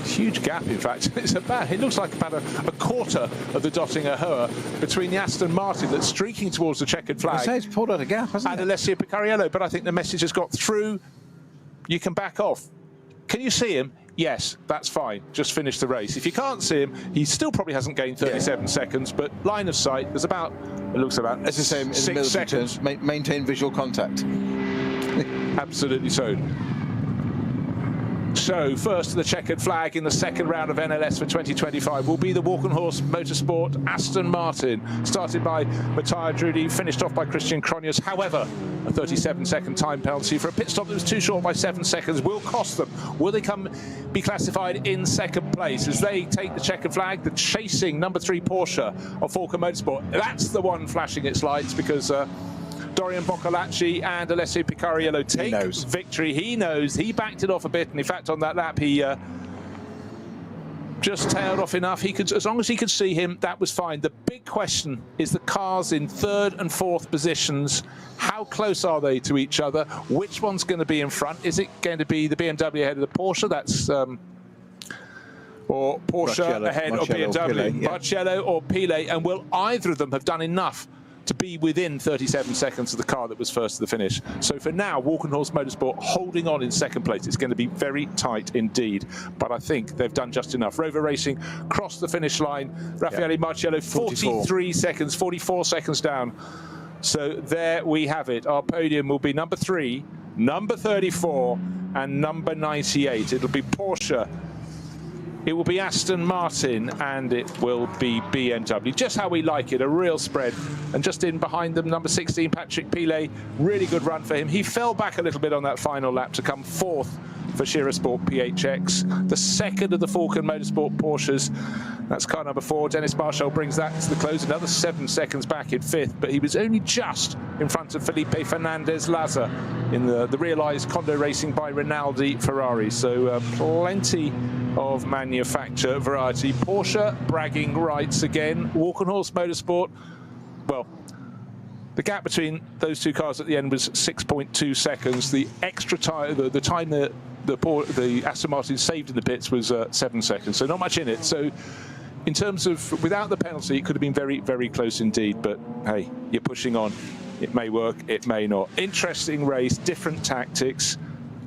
Huge gap, in fact. It looks like about a quarter of the Dottinger Höhe between the Aston Martin that's streaking towards the checkered flag. It's pulled out a gap, hasn't it? And Alessio Picariello, but I think the message has got through. You can back off. Can you see him? Yes, that's fine. Just finish the race. If you can't see him, he still probably hasn't gained 37 seconds, but line of sight, there's about, it looks about it's the same in 6 seconds. Terms, maintain visual contact. Absolutely so. So, first to the checkered flag in the second round of NLS for 2025 will be the Walkenhorst Motorsport Aston Martin, started by Matthias Drudi, finished off by Christian Cronjes. However, a 37-second time penalty for a pit stop that was too short by 7 seconds will cost them. Will they be classified in second place as they take the checkered flag? The chasing number 3 Porsche of Falken Motorsport. That's the one flashing its lights because Dorian Boccolacci and Alessio Picariello take victory. He knows. He backed it off a bit, and in fact, on that lap, he just tailed off enough. He could, as long as he could see him, that was fine. The big question is the cars in 3rd and 4th positions. How close are they to each other? Which one's going to be in front? Is it going to be the BMW ahead of the Porsche? That's or Porsche Barrichello, ahead of BMW, Barrichello or Pile, and will either of them have done enough to be within 37 seconds of the car that was first to the finish? So for now, Walkenhorst Motorsport holding on in second place. It's going to be very tight indeed, but I think they've done just enough. Rover Racing crossed the finish line. Raffaele Marciello, 43 seconds, 44 seconds down. So there we have it. Our podium will be number 3, number 34, and number 98. It'll be Porsche, it will be Aston Martin, and it will be BMW. Just how we like it, a real spread. And just in behind them, number 16, Patrick Pile. Really good run for him. He fell back a little bit on that final lap to come 4th for Schirra-Sport PHX. The second of the Falken Motorsport Porsches. That's car number 4. Dennis Marshall brings that to the close. Another 7 seconds back in 5th, but he was only just in front of Felipe Fernandez-Laza in the realised Condo Racing by Rinaldi Ferrari. So plenty of manufacturer variety. Porsche bragging rights again. Walkenhorst Motorsport, well, the gap between those two cars at the end was 6.2 seconds. The extra time, the time that the Aston Martin saved in the pits was 7 seconds. So not much in it. So in terms of, without the penalty, it could have been very, very close indeed. But hey, you're pushing on. It may work, it may not. Interesting race, different tactics.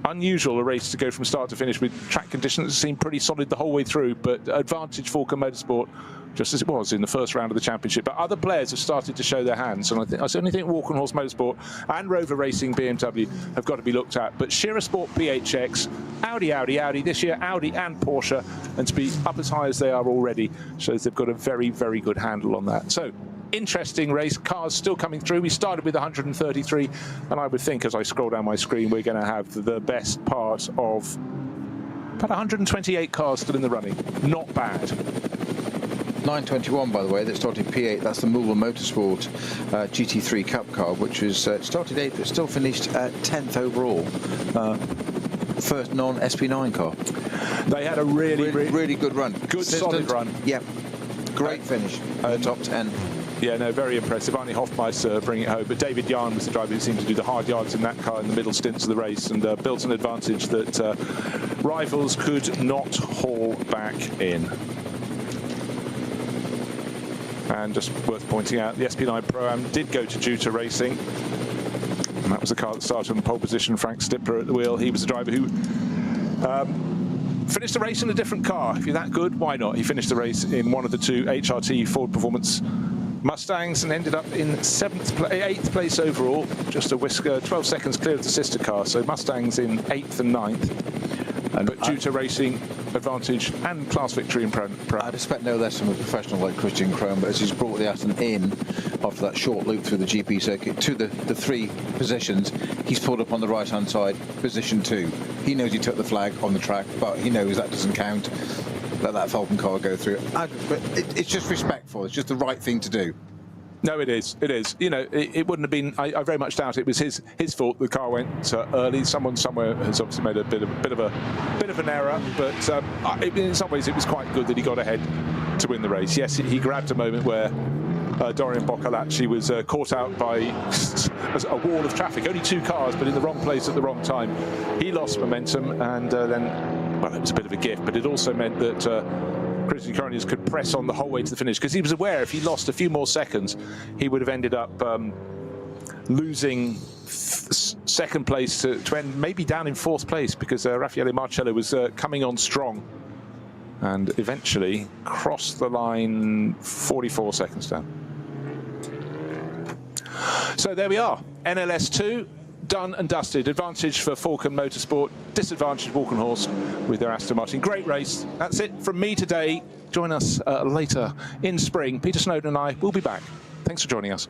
Unusual a race to go from start to finish with track conditions that seem pretty solid the whole way through, but advantage Falken Motorsport, just as it was in the first round of the championship. But other players have started to show their hands, and I certainly think Walkenhorst Motorsport and Rover Racing BMW have got to be looked at. But Schirra-Sport PHX, Audi this year, Audi and Porsche, and to be up as high as they are already shows they've got a very, very good handle on that. So, interesting race, cars still coming through. We started with 133, and I would think as I scroll down my screen, we're going to have the best part of about 128 cars still in the running. Not bad. 921, by the way, that started P8. That's the Müller Motorsport GT3 Cup car, which was started 8th, but still finished 10th overall. First non-SP9 car. They had a really good run. Good, solid run. Yep. Great finish. Top 10. Yeah, no, very impressive. Arnie Hofmeister bringing it home, but David Yarn was the driver who seemed to do the hard yards in that car in the middle stints of the race and built an advantage that rivals could not haul back in. And just worth pointing out, the SP9 Pro-Am did go to Juta Racing, and that was the car that started on the pole position. Frank Stipler at the wheel. He was the driver who finished the race in a different car. If you're that good, why not? He finished the race in one of the 2 HRT Ford Performance Mustangs and ended up in 8th place overall, just a whisker, 12 seconds clear of the sister car. So Mustangs in 8th and 9th. But due to racing advantage and class victory in Pro. I'd expect no less from a professional like Christian Krohn, but as he's brought the Aston in after that short loop through the GP circuit to the 3 positions, he's pulled up on the right-hand side, position 2. He knows he took the flag on the track, but he knows that doesn't count. Let that Falcon car go through. But it's just respectful. It's just the right thing to do. No, it is. It is. You know, it wouldn't have been. I very much doubt it was his fault. The car went early. Someone somewhere has obviously made a bit of an error. But in some ways, it was quite good that he got ahead to win the race. Yes, he grabbed a moment where Dorian Boccolacci was caught out by a wall of traffic. Only 2 cars, but in the wrong place at the wrong time. He lost momentum, and then, well, it was a bit of a gift. But it also meant that Christian Krohn could press on the whole way to the finish, because he was aware if he lost a few more seconds, he would have ended up losing second place to end maybe down in 4th place, because Raffaele Marcello was coming on strong and eventually crossed the line 44 seconds down. So there we are, NLS2 done and dusted. Advantage for Falcon Motorsport, disadvantage Walkenhorst with their Aston Martin. Great race. That's it from me today. Join us later in spring. Peter Snowden and I will be back. Thanks for joining us.